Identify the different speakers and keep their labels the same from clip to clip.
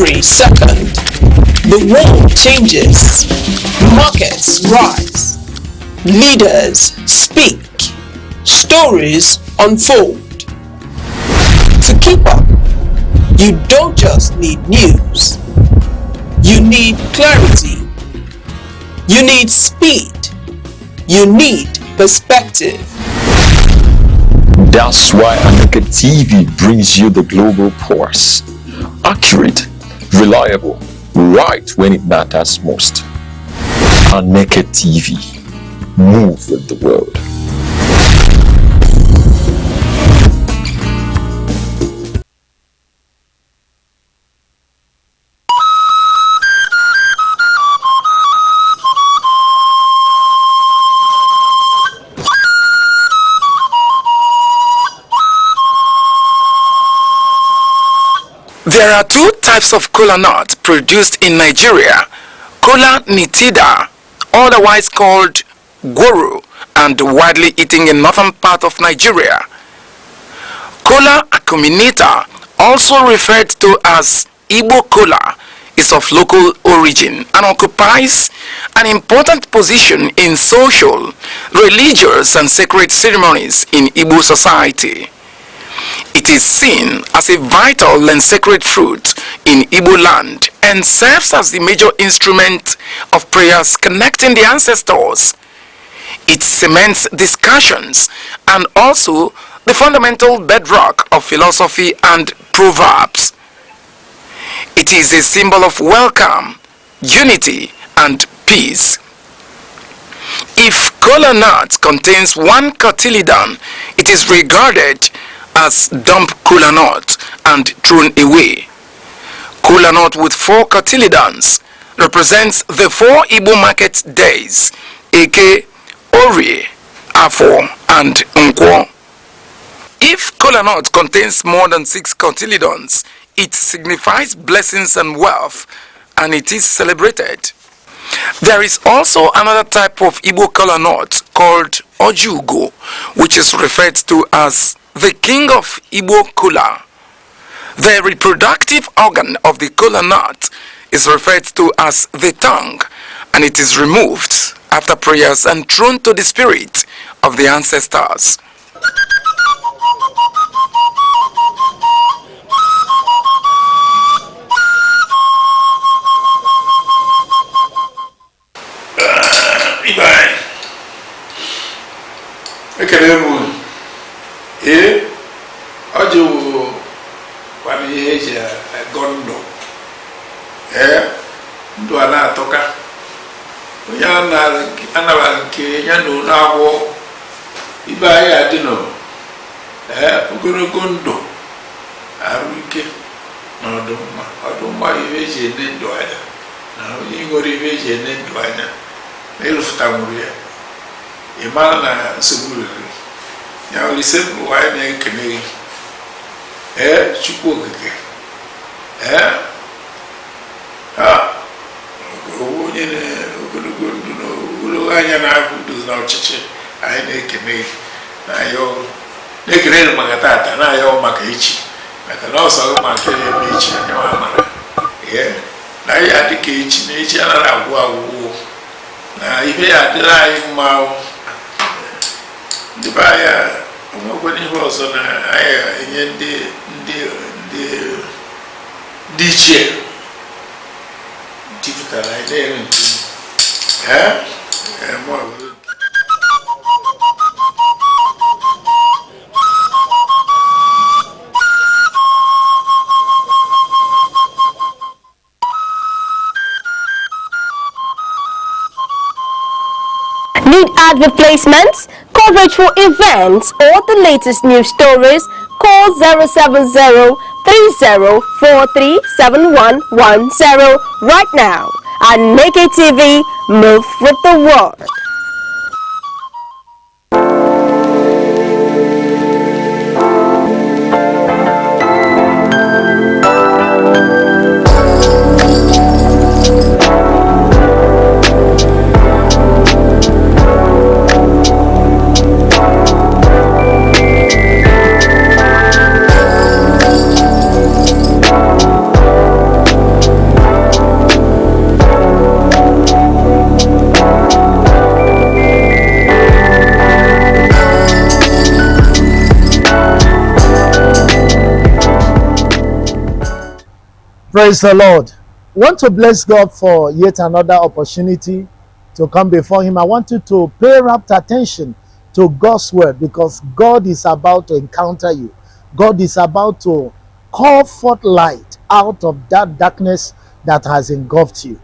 Speaker 1: Every second, the world changes, markets rise, leaders speak, stories unfold. To keep up, you don't just need news, you need clarity, you need speed, you need perspective.
Speaker 2: That's why Aneke TV brings you the global pulse. Accurate, reliable, right when it matters most. Aneke TV. Move with the world.
Speaker 3: There are two types of kola nut produced in Nigeria: kola nitida, otherwise called gworo, and widely eaten in northern part of Nigeria. Kola acuminata, also referred to as Igbo kola, is of local origin and occupies an important position in social, religious, and sacred ceremonies in Igbo society. It is seen as a vital and sacred fruit in Igbo land and serves as the major instrument of prayers connecting the ancestors. It cements discussions and also the fundamental bedrock of philosophy and proverbs. It is a symbol of welcome, unity, and peace. If kola nut contains one cotyledon, it is regarded as dump kola nut and thrown away. Kola nut with 4 cotyledons represents the 4 Igbo market days: Eke, Orie, Afo, and Nkwo. If kola nut contains more than 6 cotyledons, it signifies blessings and wealth, and it is celebrated. There is also another type of Igbo kola nut called Ojugo, which is referred to as the king of Igbo kola. The reproductive organ of the kola nut is referred to as the tongue, and it is removed after prayers and thrown to the spirit of the ancestors.
Speaker 4: Ojo kwani heja gondo ndo ana toka yana ana ke yanu nawo iba ya dino ogoro gondo aruke no do ma iveje ne ndo anya na yingori iveje ne ndo anya nelufuta muria imana na suburu ya olisebu wa ne kenegi chukwu okike onye ogologo ndụ na ogologo anya na-abụdo n'ọchịchị anyị na-ekene na-ekene maka tata na-ayọ maka echi maka na ọsọ maka eme echi anya amara na ya adịka echi na echi anaghị agwụ agwụgwụ na ihe ya adịrị anyị mma ndị be anya onwekwara ihe ọzọ na anyị enye ndị ichie tipụtara anyị na-ere nke
Speaker 5: Need ad replacements, coverage for events, or the latest news stories? Call 070-3043-7110 right now. Aneke TV, move with the world.
Speaker 6: Praise the Lord. Want to bless God for yet another opportunity to come before Him. I want you to pay rapt attention to God's word, because God is about to encounter you. God is about to call forth light out of that darkness that has engulfed you.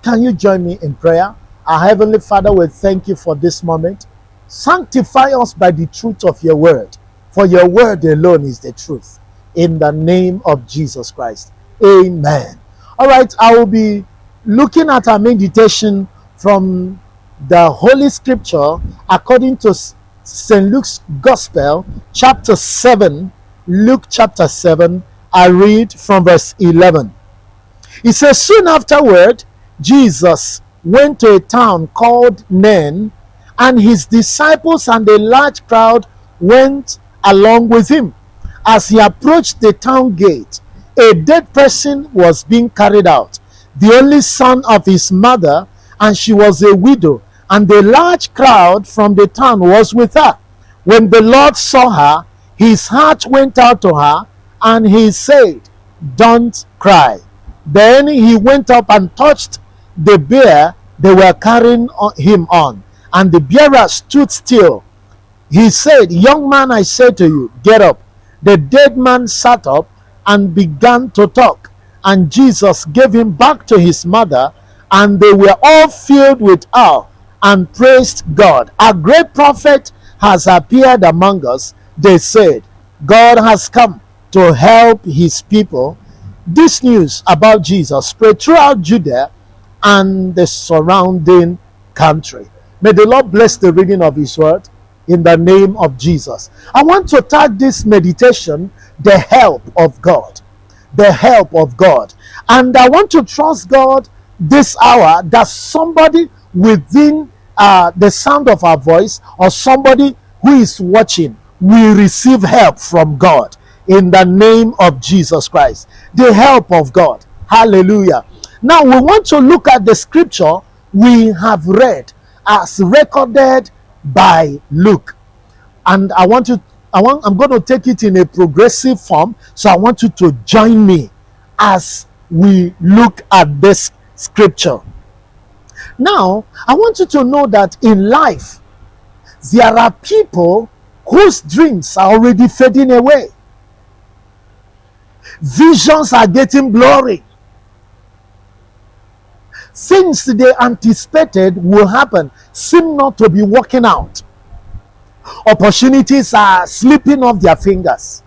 Speaker 6: Can you join me in prayer? Our Heavenly Father, we thank you for this moment. Sanctify us by the truth of your word, for your word alone is the truth. In the name of Jesus Christ. Amen. All right, I will be looking at our meditation from the Holy Scripture according to St. Luke's Gospel, chapter 7. Luke chapter 7, I read from verse 11. It says, soon afterward, Jesus went to a town called Nain, and his disciples and a large crowd went along with him. As he approached the town gate, a dead person was being carried out, the only son of his mother, and she was a widow, and a large crowd from the town was with her. When the Lord saw her, his heart went out to her, and he said, don't cry. Then he went up and touched the bier they were carrying him on, and the bearer stood still. He said, young man, I say to you, get up. The dead man sat up and began to talk, and Jesus gave him back to his mother, and they were all filled with awe and praised God. A great prophet has appeared among us, they said. God has come to help his people. This news about Jesus spread throughout Judea and the surrounding country. May the Lord bless the reading of his word in the name of Jesus. I want to tag this meditation, the help of God. The help of God. And I want to trust God this hour that somebody within the sound of our voice, or somebody who is watching, will receive help from God in the name of Jesus Christ. The help of God. Hallelujah. Now we want to look at the scripture we have read as recorded by Luke. And I'm going to take it in a progressive form, so I want you to join me as we look at this scripture. Now, I want you to know that in life, there are people whose dreams are already fading away. Visions are getting blurry. Things they anticipated will happen seem not to be working out. Opportunities are slipping off their fingers.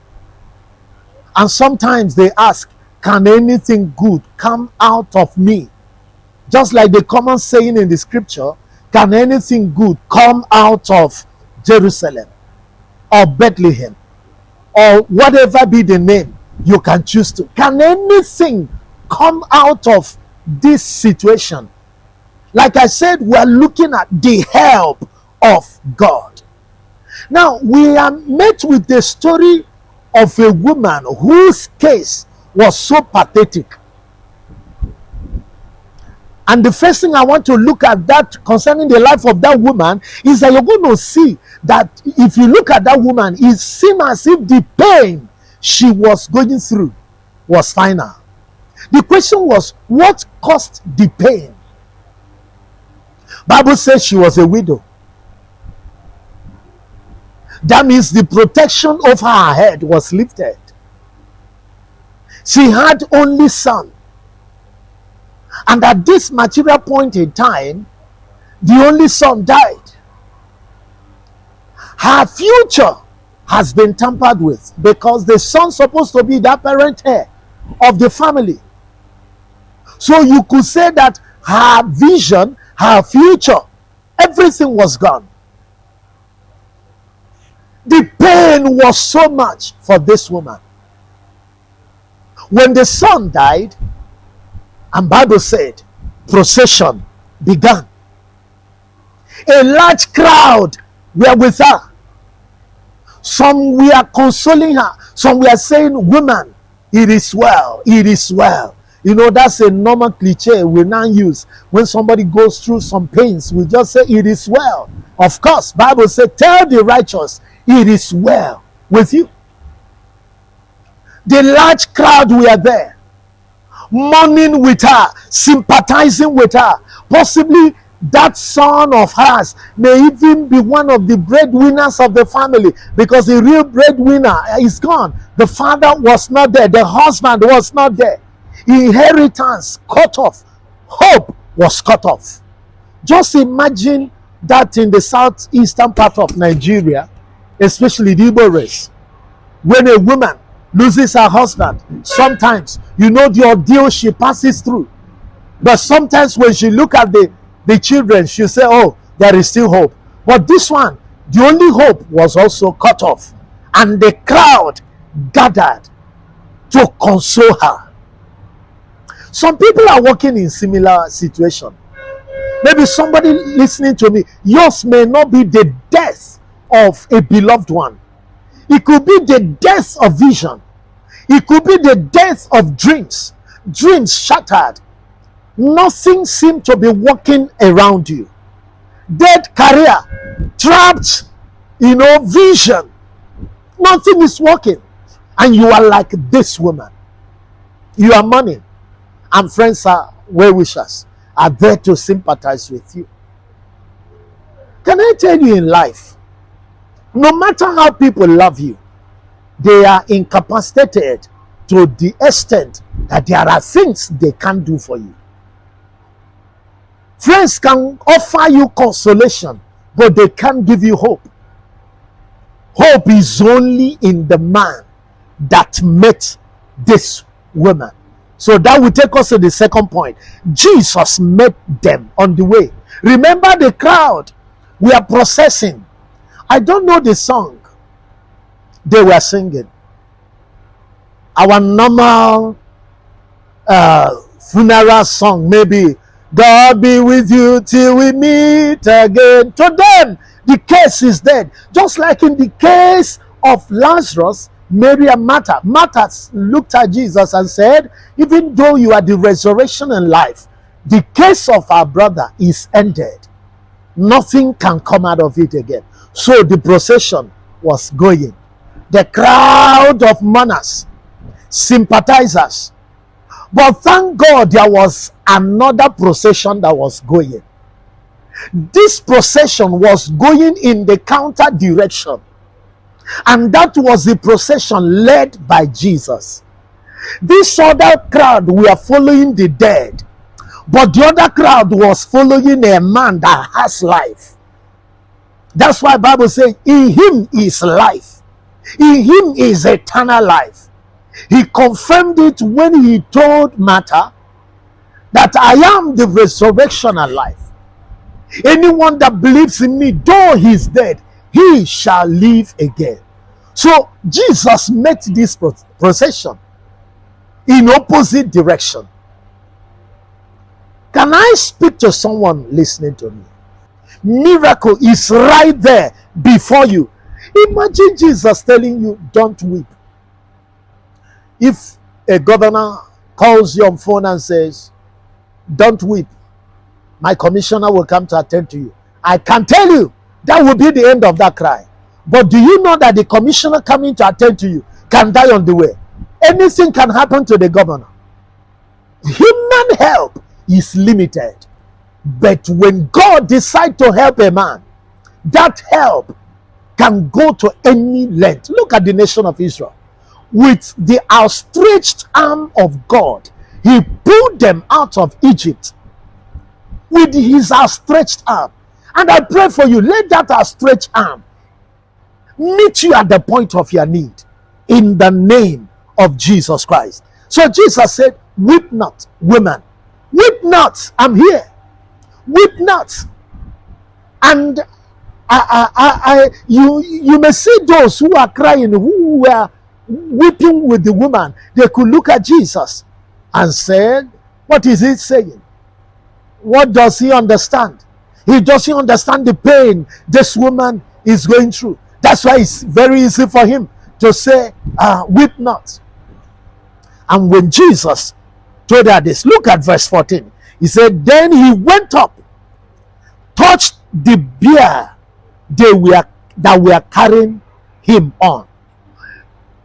Speaker 6: And sometimes they ask, can anything good come out of me? Just like the common saying in the scripture, can anything good come out of Jerusalem or Bethlehem or whatever be the name you can choose to? Can anything come out of this situation? Like I said, we are looking at the help of God. Now, we are met with the story of a woman whose case was so pathetic. And the first thing I want to look at that concerning the life of that woman is that you're going to see that if you look at that woman, it seems as if the pain she was going through was final. The question was, what caused the pain? Bible says she was a widow. That means the protection of her head was lifted. She had only son. And at this material point in time, the only son died. Her future has been tampered with because the son's supposed to be the apparent heir of the family. So you could say that her vision, her future, everything was gone. The pain was so much for this woman. When the son died, and Bible said, procession began. A large crowd were with her. Some were consoling her. Some were saying, woman, it is well, it is well. You know, that's a normal cliche we now use. When somebody goes through some pains, we just say, it is well. Of course, Bible says, tell the righteous, it is well with you. The large crowd were there. mourning with her, sympathizing with her. Possibly that son of hers may even be one of the breadwinners of the family, because the real breadwinner is gone. The father was not there, the husband was not there. Inheritance cut off, hope was cut off. Just imagine that in the southeastern part of Nigeria, especially the Igbo race, when a woman loses her husband, sometimes you know the ordeal she passes through. But sometimes when she look at the children, she say, oh, there is still hope. But this one, the only hope was also cut off. And the crowd gathered to console her. Some people are working in similar situation. Maybe somebody listening to me, yours may not be the death of a beloved one. It could be the death of vision. It could be the death of dreams. Dreams shattered. Nothing seemed to be working around you. Dead career, trapped, vision. Nothing is working. And you are like this woman. You are mourning. And friends are well-wishers, are there to sympathize with you. Can I tell you, in life, no matter how people love you, they are incapacitated to the extent that there are things they can't do for you. Friends can offer you consolation, but they can't give you hope. Hope is only in the man that met this woman. So that will take us to the second point. Jesus met them on the way. Remember the crowd we are processing. I don't know the song they were singing. Our normal funeral song, maybe, God be with you till we meet again. To them, the case is dead. Just like in the case of Lazarus, Mary and Martha. Martha looked at Jesus and said, even though you are the resurrection and life, the case of our brother is ended. Nothing can come out of it again. So the procession was going. The crowd of mourners, sympathizers. But thank God there was another procession that was going. This procession was going in the counter direction. And that was the procession led by Jesus. This other crowd were following the dead. But the other crowd was following a man that has life. That's why the Bible says, in him is life. In him is eternal life. He confirmed it when he told Martha that I am the resurrection and life. Anyone that believes in me, though he is dead, he shall live again. So Jesus met this procession in opposite direction. Can I speak to someone listening to me? Miracle is right there before you. Imagine Jesus telling you, don't weep. If a governor calls you on phone and says, don't weep, my commissioner will come to attend to you, I can tell you that will be the end of that cry. But do you know that the commissioner coming to attend to you can die on the way? Anything can happen to the governor. Human help is limited. But when God decides to help a man, that help can go to any length. Look at the nation of Israel. With the outstretched arm of God, he pulled them out of Egypt with his outstretched arm. And I pray for you, let that outstretched arm meet you at the point of your need in the name of Jesus Christ. So Jesus said, weep not, women. Weep not, I'm here. Weep not. And you may see those who are crying, who were weeping with the woman. They could look at Jesus and said, what is he saying? What does he understand? He doesn't understand the pain this woman is going through. That's why it's very easy for him to say, weep not. And when Jesus told her this, look at verse 14. He said, then he went up, touched the bier that were carrying him on.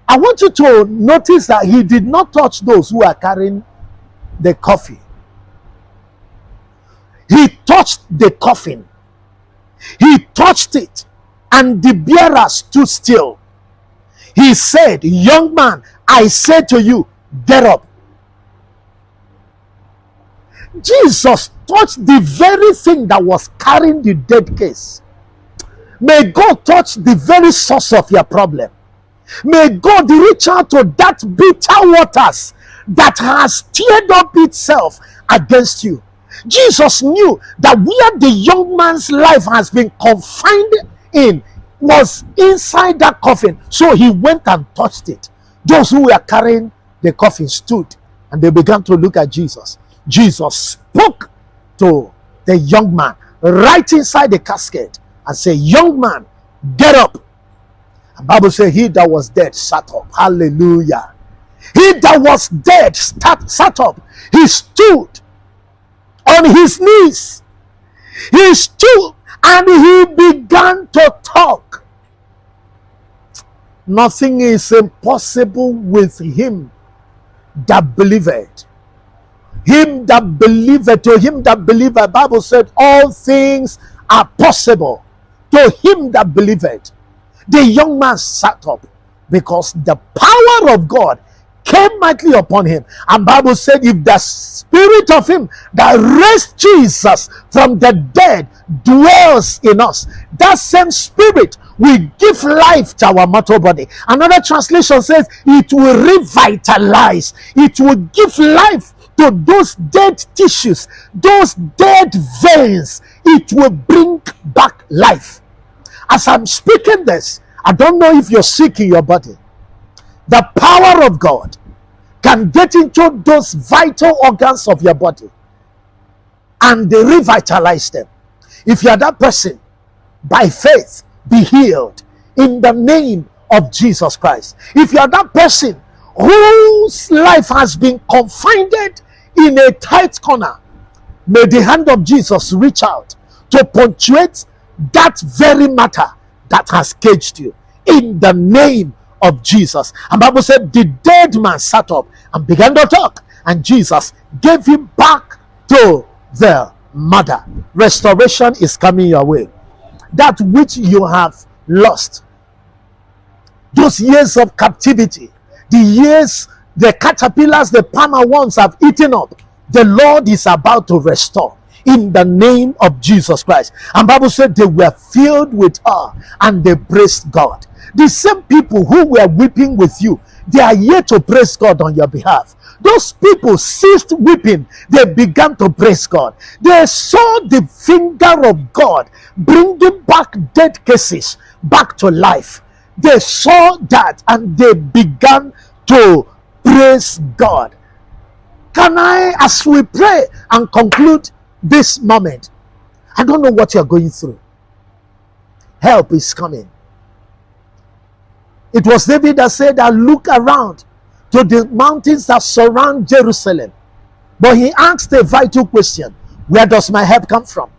Speaker 6: I want you to notice that he did not touch those who are carrying the coffin. He touched the coffin. He touched it, and the bearer stood still. He said, young man, I say to you, get up. Jesus touched the very thing that was carrying the dead case. May God touch the very source of your problem. May God reach out to that bitter waters that has stirred up itself against you. Jesus knew that where the young man's life has been confined in was inside that coffin. So he went and touched it. Those who were carrying the coffin stood and they began to look at Jesus. Jesus spoke to the young man right inside the casket and said, young man, get up. The Bible says he that was dead sat up. Hallelujah. He that was dead sat up. He stood on his knees. He stood and he began to talk. Nothing is impossible with him that believeth. Him that believeth, to him that believeth, the Bible said all things are possible to him that believeth. The young man sat up because the power of God came mightily upon him. And Bible said, if the spirit of him that raised Jesus from the dead dwells in us, that same spirit will give life to our mortal body. Another translation says it will revitalize. It will give life to those dead tissues, those dead veins. It will bring back life. As I'm speaking this, I don't know if you're sick in your body. The power of God can get into those vital organs of your body and revitalize them. If you are that person, by faith, be healed in the name of Jesus Christ. If you are that person whose life has been confined in a tight corner, may the hand of Jesus reach out to punctuate that very matter that has caged you in the name of Jesus. And Bible said the dead man sat up and began to talk, and Jesus gave him back to the mother. Restoration is coming your way. That which you have lost, those years of captivity, the years the caterpillars, the palmer worms have eaten up, the Lord is about to restore in the name of Jesus Christ. And Bible said they were filled with awe and they praised God. The same people who were weeping with you, they are here to praise God on your behalf. Those people ceased weeping. They began to praise God. They saw the finger of God bringing back dead cases back to life. They saw that and they began to praise God. Can I, as we pray and conclude this moment, I don't know what you're going through. Help is coming. It was David that said that look around to the mountains that surround Jerusalem. But he asked a vital question. Where does my help come from?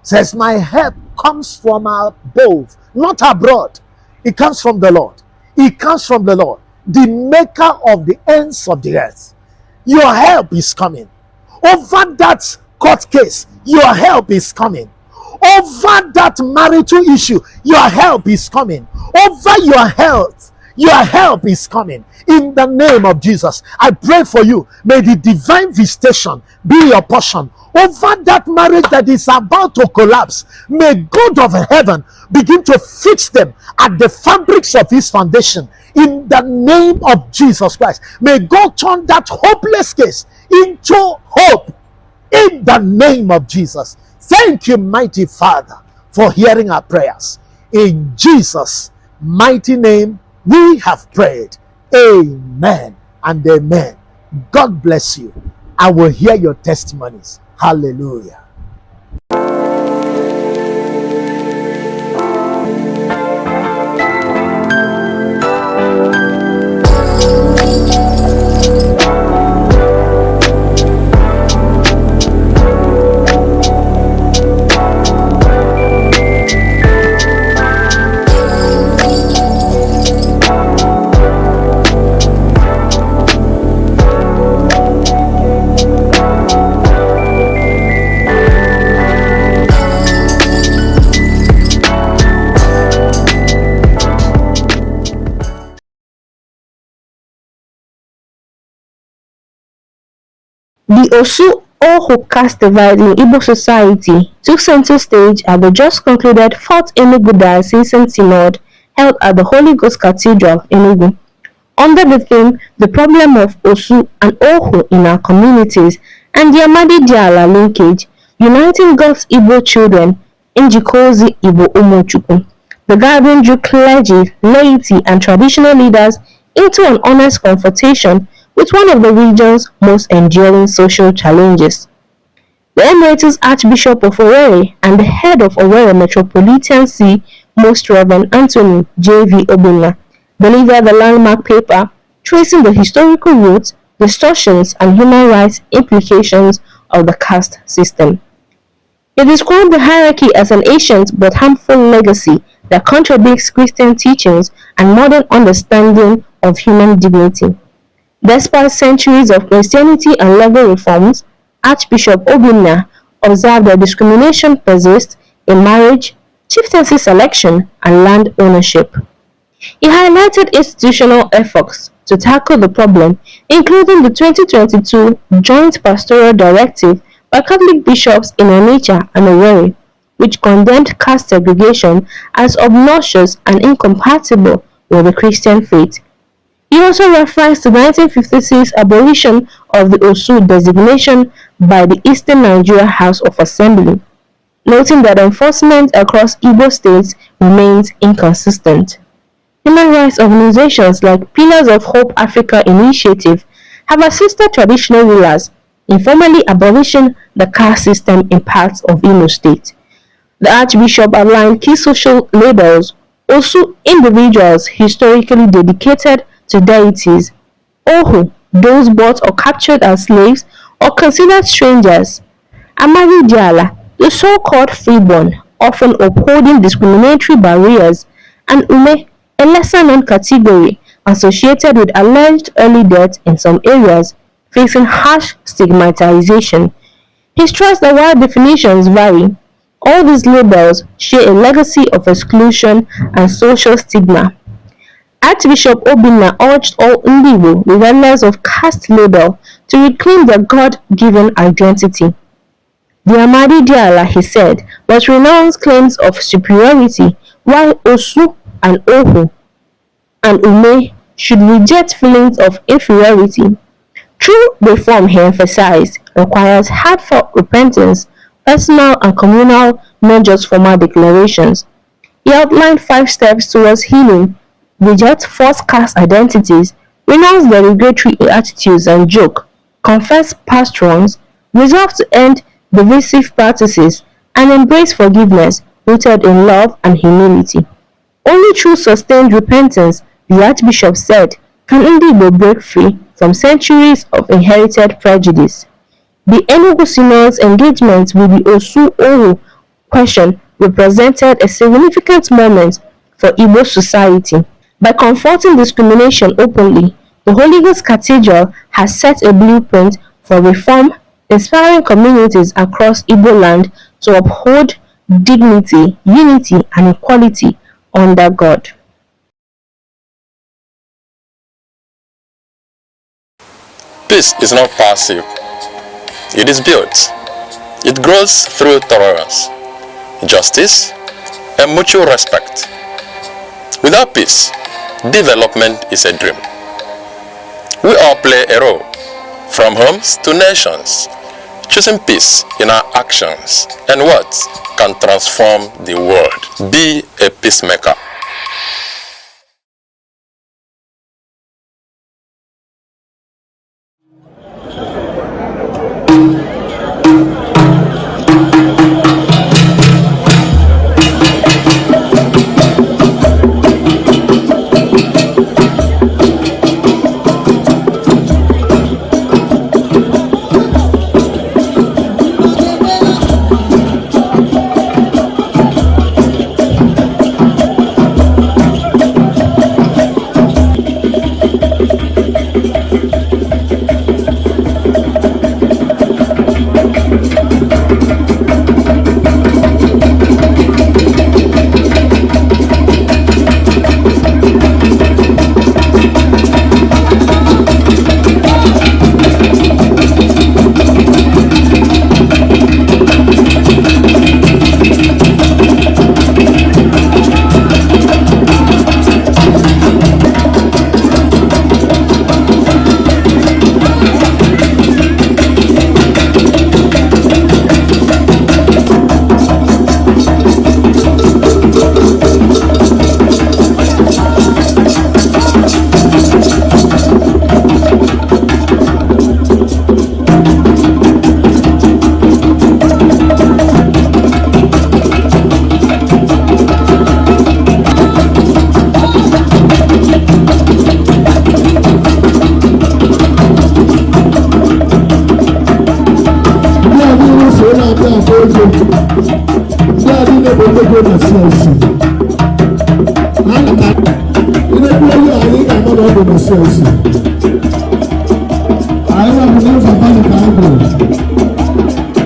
Speaker 6: Says my help comes from above, not abroad. It comes from the Lord. It comes from the Lord, the maker of the ends of the earth. Your help is coming. Over that court case, your help is coming. Over that marital issue, your help is coming. Over your health, your help is coming. In the name of Jesus, I pray for you. May the divine visitation be your portion. Over that marriage that is about to collapse, may God of heaven begin to fix them at the fabrics of his foundation. In the name of Jesus Christ, may God turn that hopeless case into hope. In the name of Jesus. Thank you, mighty Father, for hearing our prayers. In Jesus' mighty name, we have prayed. Amen and amen. God bless you. I will hear your testimonies. Hallelujah.
Speaker 5: The Osu Ohu caste divide in Igbo society took center stage at the just concluded 4th Enugu Diocesan Synod held at the Holy Ghost Cathedral, Enugu. Under the theme, The Problem of Osu and Ohu in Our Communities and the Amadi Diala Linkage, Uniting God's Igbo Children, Njikozi Igbo Umochukwu. The gathering drew clergy, laity, and traditional leaders into an honest confrontation with one of the region's most enduring social challenges. The Emeritus Archbishop of Owerri and the head of Owerri Metropolitan See, Most Reverend Anthony J.V. Obinna, delivered the landmark paper tracing the historical roots, distortions, and human rights implications of the caste system. He described the hierarchy as an ancient but harmful legacy that contradicts Christian teachings and modern understanding of human dignity. Despite centuries of Christianity and legal reforms, Archbishop Obinna observed that discrimination persists in marriage, chieftaincy selection, and land ownership. He highlighted institutional efforts to tackle the problem, including the 2022 Joint Pastoral Directive by Catholic bishops in Onitsha and Owerri, which condemned caste segregation as obnoxious and incompatible with the Christian faith. He also referenced the 1956 abolition of the Osu designation by the Eastern Nigeria House of Assembly, noting that enforcement across Igbo states remains inconsistent. Human rights organizations like Pillars of Hope Africa Initiative have assisted traditional rulers in formally abolishing the caste system in parts of Imo State. The Archbishop outlined key social labels, Osu individuals historically dedicated to deities, Ohu, those bought or captured as slaves or considered strangers, Amari Diala, the so-called freeborn, often upholding discriminatory barriers, and Ume, a lesser-known category associated with alleged early death in some areas, facing harsh stigmatization. He stressed that while definitions vary, all these labels share a legacy of exclusion and social stigma. Archbishop Obinna urged all Igbo, regardless of caste label, to reclaim their God-given identity. The Amadi Diala, he said, must renounce claims of superiority, while Osu and Ohu and Ume should reject feelings of inferiority. True reform, he emphasized, requires heartfelt repentance, personal and communal, not just formal declarations. He outlined 5 steps towards healing: reject false caste identities, renounce derogatory attitudes and joke, confess past wrongs, resolve to end divisive practices, and embrace forgiveness rooted in love and humility. Only through sustained repentance, the Archbishop said, can Igbo break free from centuries of inherited prejudice. The Enugu Synod's engagement with the Osu-Ohu question represented a significant moment for Igbo society. By confronting discrimination openly, the Holy Ghost Cathedral has set a blueprint for reform, inspiring communities across Igbo land to uphold dignity, unity, and equality under God.
Speaker 2: Peace is not passive. It is built. It grows through tolerance, justice, and mutual respect. Without peace, development is a dream. We all play a role, from homes to nations, choosing peace in our actions and words can transform the world. Be a peacemaker.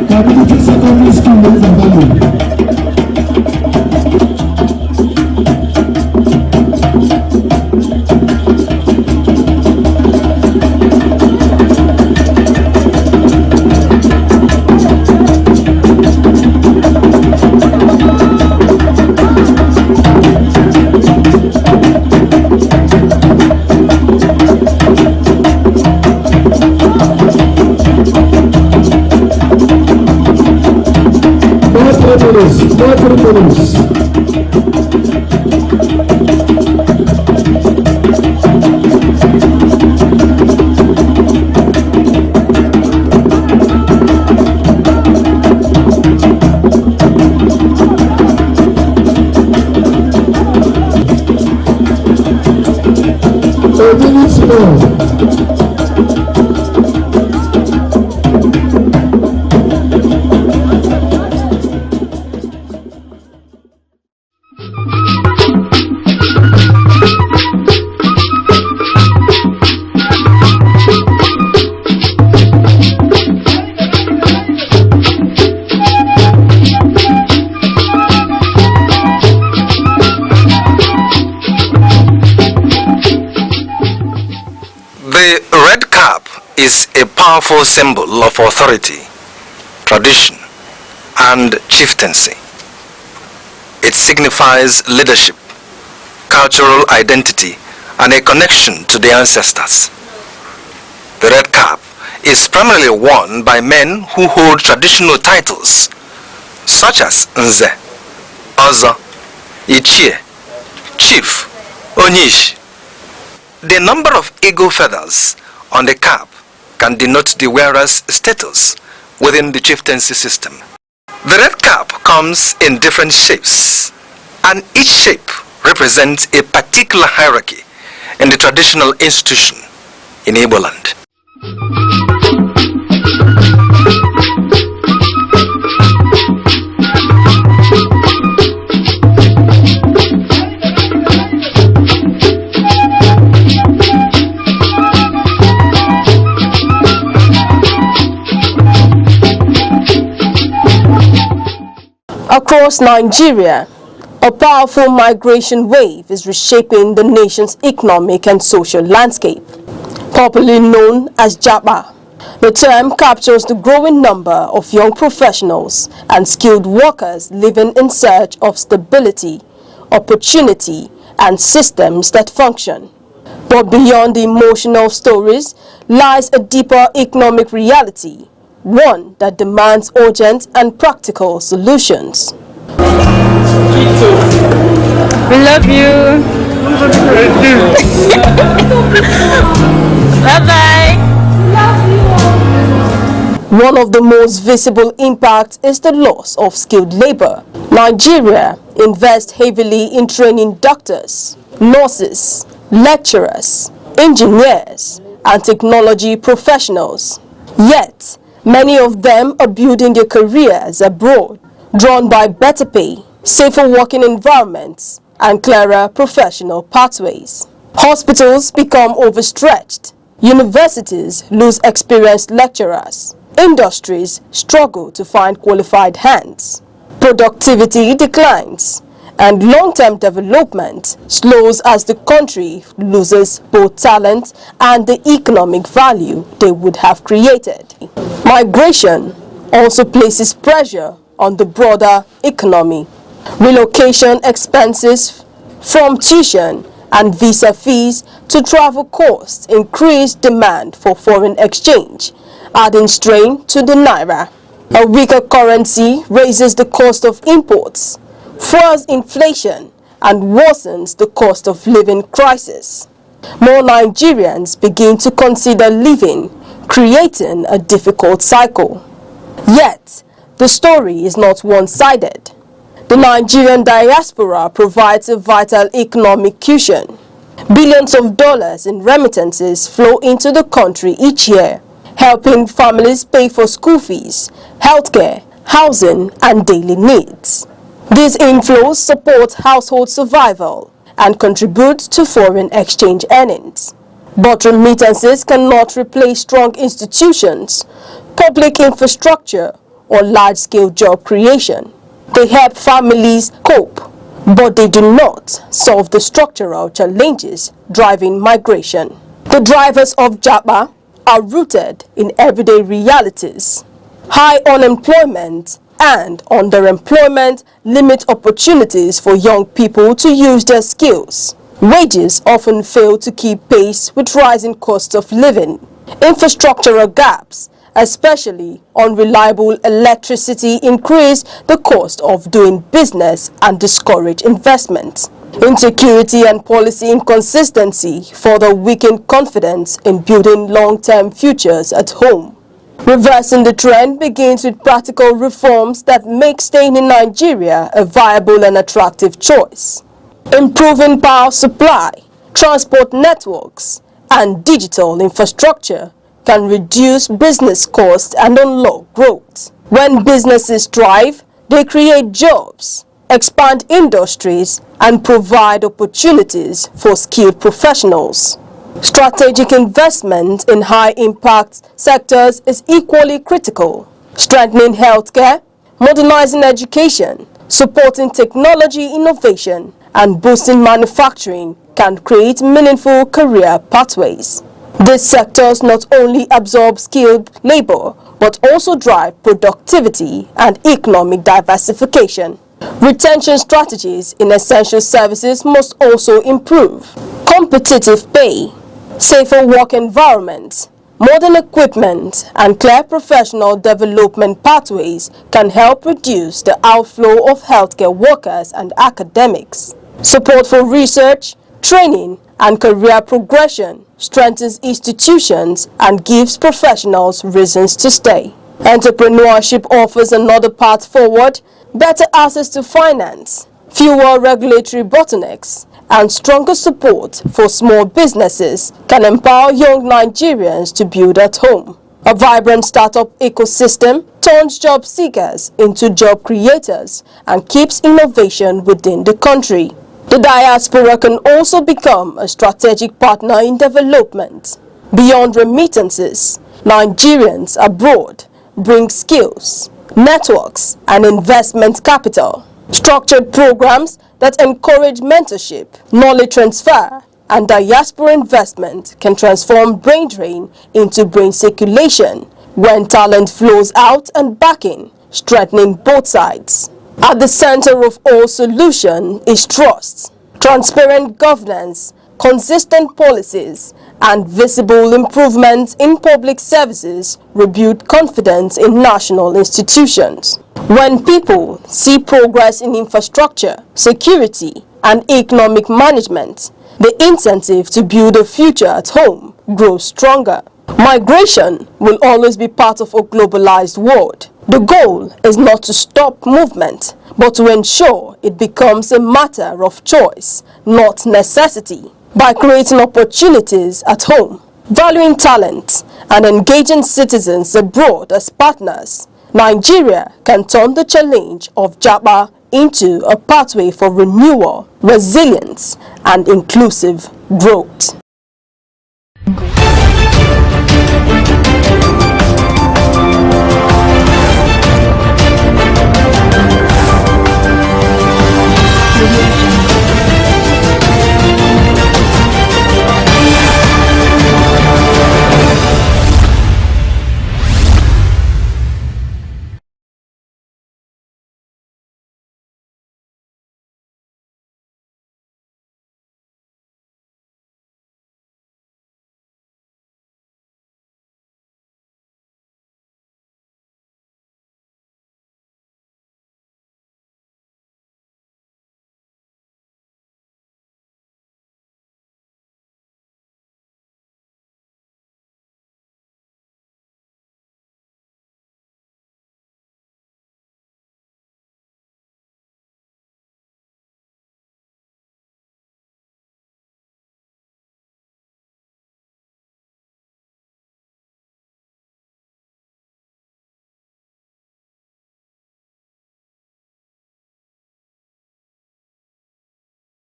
Speaker 7: Community secondary school is available.
Speaker 3: Is a powerful symbol of authority, tradition, and chieftaincy. It signifies leadership, cultural identity, and a connection to the ancestors. The red cap is primarily worn by men who hold traditional titles such as Nze, Ozo, Ichie, Chief, Onyish. The number of eagle feathers on the cap can denote the wearer's status within the chieftaincy system. The red cap comes in different shapes, and each shape represents a particular hierarchy in the traditional institution in Igbo land.
Speaker 5: Across Nigeria, a powerful migration wave is reshaping the nation's economic and social landscape, popularly known as Japa. The term captures the growing number of young professionals and skilled workers living in search of stability, opportunity, and systems that function. But beyond the emotional stories lies a deeper economic reality, one that demands urgent and practical solutions.
Speaker 8: We love you. Bye-bye.
Speaker 5: One of the most visible impacts is the loss of skilled labor. Nigeria invests heavily in training doctors, nurses, lecturers, engineers, and technology professionals. Yet, many of them are building their careers abroad, drawn by better pay, safer working environments, and clearer professional pathways. Hospitals become overstretched, universities lose experienced lecturers, industries struggle to find qualified hands, productivity declines, and long-term development slows as the country loses both talent and the economic value they would have created. Migration also places pressure on the broader economy. Relocation expenses from tuition and visa fees to travel costs increase demand for foreign exchange, adding strain to the naira. A weaker currency raises the cost of imports, fuels inflation, and worsens the cost of living crisis. More Nigerians begin to consider leaving, creating a difficult cycle. Yet, the story is not one-sided. The Nigerian diaspora provides a vital economic cushion. Billions of dollars in remittances flow into the country each year, helping families pay for school fees, healthcare, housing, and daily needs.
Speaker 9: These inflows support household survival and contribute to foreign exchange earnings. But remittances cannot replace strong institutions, public infrastructure, or large-scale job creation. They help families cope, but they do not solve the structural challenges driving migration. The drivers of JAPA are rooted in everyday realities. High unemployment and underemployment limit opportunities for young people to use their skills. Wages often fail to keep pace with rising costs of living. Infrastructural gaps, especially unreliable electricity, increase the cost of doing business and discourage investment. Insecurity and policy inconsistency further weaken confidence in building long-term futures at home. Reversing the trend begins with practical reforms that make staying in Nigeria a viable and attractive choice. Improving power supply, transport networks, and digital infrastructure can reduce business costs and unlock growth. When businesses thrive, they create jobs, expand industries, and provide opportunities for skilled professionals. Strategic investment in high-impact sectors is equally critical. Strengthening healthcare, modernizing education, supporting technology innovation, and boosting manufacturing can create meaningful career pathways. These sectors not only absorb skilled labor, but also drive productivity and economic diversification. Retention strategies in essential services must also improve. Competitive pay, safer work environments, modern equipment, and clear professional development pathways can help reduce the outflow of healthcare workers and academics. Support for research, training, and career progression strengthens institutions and gives professionals reasons to stay. Entrepreneurship offers another path forward: better access to finance, fewer regulatory bottlenecks, and stronger support for small businesses can empower young Nigerians to build at home. A vibrant startup ecosystem turns job seekers into job creators and keeps innovation within the country. The diaspora can also become a strategic partner in development. Beyond remittances, Nigerians abroad bring skills, networks, and investment capital. Structured programs that encourage mentorship, knowledge transfer, and diaspora investment can transform brain drain into brain circulation when talent flows out and back in, strengthening both sides. At the center of all solution is trust, transparent governance, consistent policies, and visible improvements in public services rebuild confidence in national institutions. When people see progress in infrastructure, security, and economic management, the incentive to build a future at home grows stronger. Migration will always be part of a globalized world. The goal is not to stop movement, but to ensure it becomes a matter of choice, not necessity. By creating opportunities at home, valuing talent, and engaging citizens abroad as partners, Nigeria can turn the challenge of JAPA into a pathway for renewal, resilience, and inclusive growth.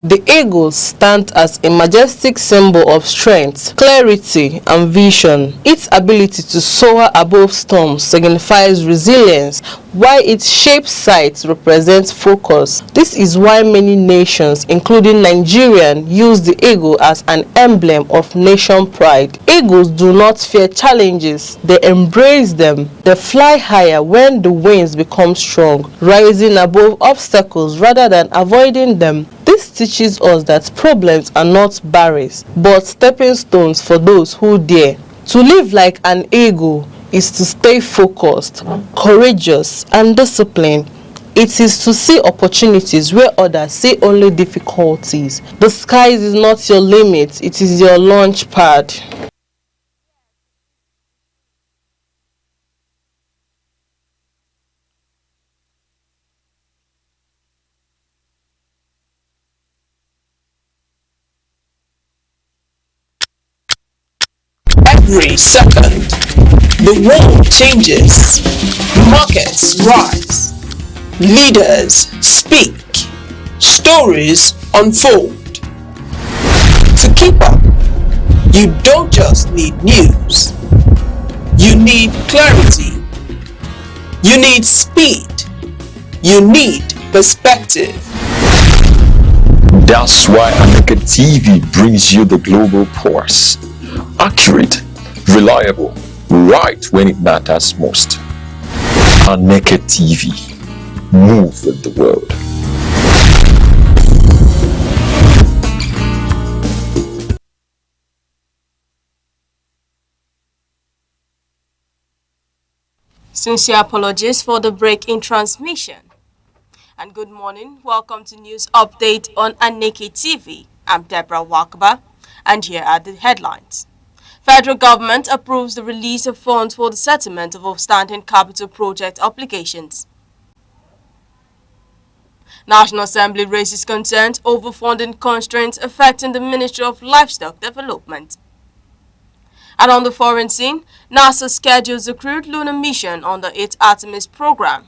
Speaker 1: The eagle stands as a majestic symbol of strength, clarity, and vision. Its ability to soar above storms signifies resilience, while its shaped sight represents focus. This is why many nations, including Nigeria, use the eagle as an emblem of nation pride. Eagles do not fear challenges, they embrace them. They fly higher when the winds become strong, rising above obstacles rather than avoiding them. This teaches us that problems are not barriers, but stepping stones for those who dare. To live like an eagle is to stay focused, courageous, and disciplined. It is to see opportunities where others see only difficulties. The sky is not your limit, it is your launch pad.
Speaker 10: Every second, the world changes, markets rise, leaders speak, stories unfold. To keep up, you don't just need news, you need clarity, you need speed, you need perspective.
Speaker 2: That's why Aneke TV brings you the global pulse. Accurate, reliable, right when it matters most. Aneke TV. Move with the world.
Speaker 9: Sincere apologies for the break in transmission. And good morning. Welcome to News Update on Aneke TV. I'm Deborah Wakaba, and here are the headlines. Federal government approves the release of funds for the settlement of outstanding capital project applications. National Assembly raises concerns over funding constraints affecting the Ministry of Livestock Development. And on the foreign scene, NASA schedules a crewed lunar mission on the 8th Artemis program.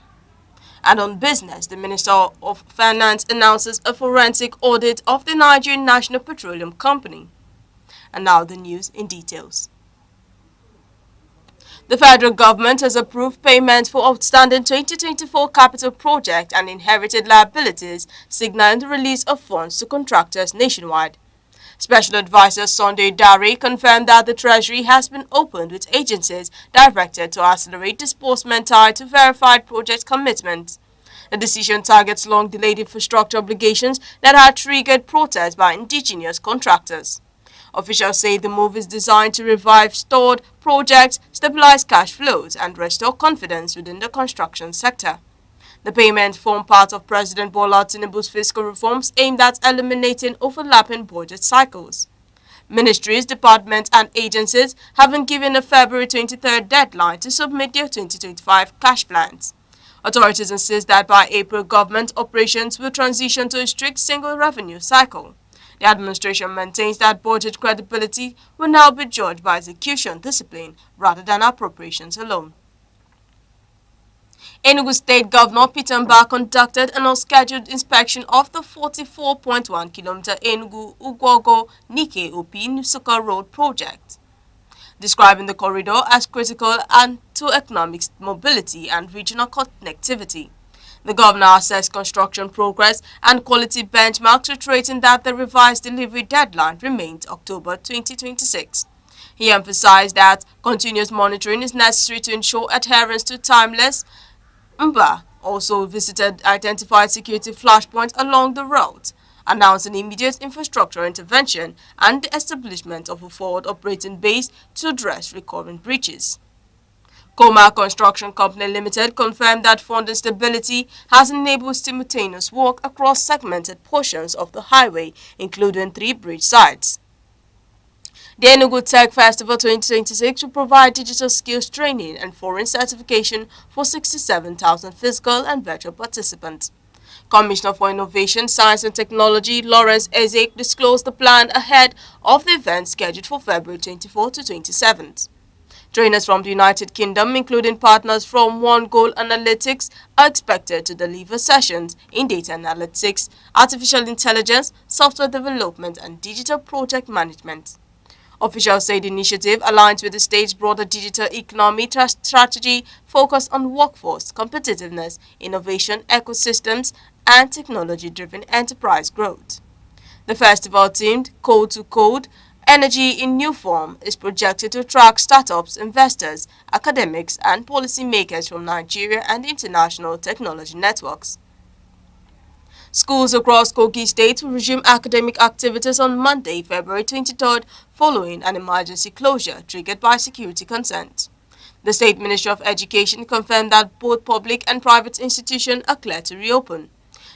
Speaker 9: And on business, the Minister of Finance announces a forensic audit of the Nigerian National Petroleum Company. And now the news in details. The federal government has approved payments for outstanding 2024 capital project and inherited liabilities, signaling the release of funds to contractors nationwide. Special Advisor Sunday Dare confirmed that the Treasury has been opened with agencies directed to accelerate disbursement tied to verified project commitments. The decision targets long-delayed infrastructure obligations that had triggered protests by indigenous contractors. Officials say the move is designed to revive stalled projects, stabilize cash flows, and restore confidence within the construction sector. The payments form part of President Bola Tinubu's fiscal reforms aimed at eliminating overlapping budget cycles. Ministries, departments, and agencies have been given a February 23rd deadline to submit their 2025 cash plans. Authorities insist that by April, government operations will transition to a strict single revenue cycle. The administration maintains that budget credibility will now be judged by execution discipline rather than appropriations alone. Enugu State Governor Peter Mba conducted an unscheduled inspection of the 44.1 km Enugu-Ugwogo-Nike Opi Nusuka Road project, describing the corridor as critical and to economic mobility and regional connectivity. The governor assessed construction progress and quality benchmarks, reiterating that the revised delivery deadline remains October 2026. He emphasized that continuous monitoring is necessary to ensure adherence to timeless. Mba also visited identified security flashpoints along the route, announcing immediate infrastructure intervention and the establishment of a forward operating base to address recurring breaches. Koma Construction Company Limited confirmed that funding stability has enabled simultaneous work across segmented portions of the highway, including 3 bridge sites. The Enugu Tech Festival 2026 will provide digital skills training and foreign certification for 67,000 physical and virtual participants. Commissioner for Innovation, Science and Technology Lawrence Ezek disclosed the plan ahead of the event scheduled for February 24 to 27. Trainers from the United Kingdom, including partners from One Goal Analytics, are expected to deliver sessions in data analytics, artificial intelligence, software development, and digital project management. Officials say the initiative aligns with the state's broader digital economy strategy focused on workforce, competitiveness, innovation, ecosystems, and technology-driven enterprise growth. The festival, themed Code to Code, Energy in New Form, is projected to attract startups, investors, academics, and policymakers from Nigeria and international technology networks. Schools across Kogi State will resume academic activities on Monday, February 23rd, following an emergency closure triggered by security concerns. The State Ministry of Education confirmed that both public and private institutions are clear to reopen.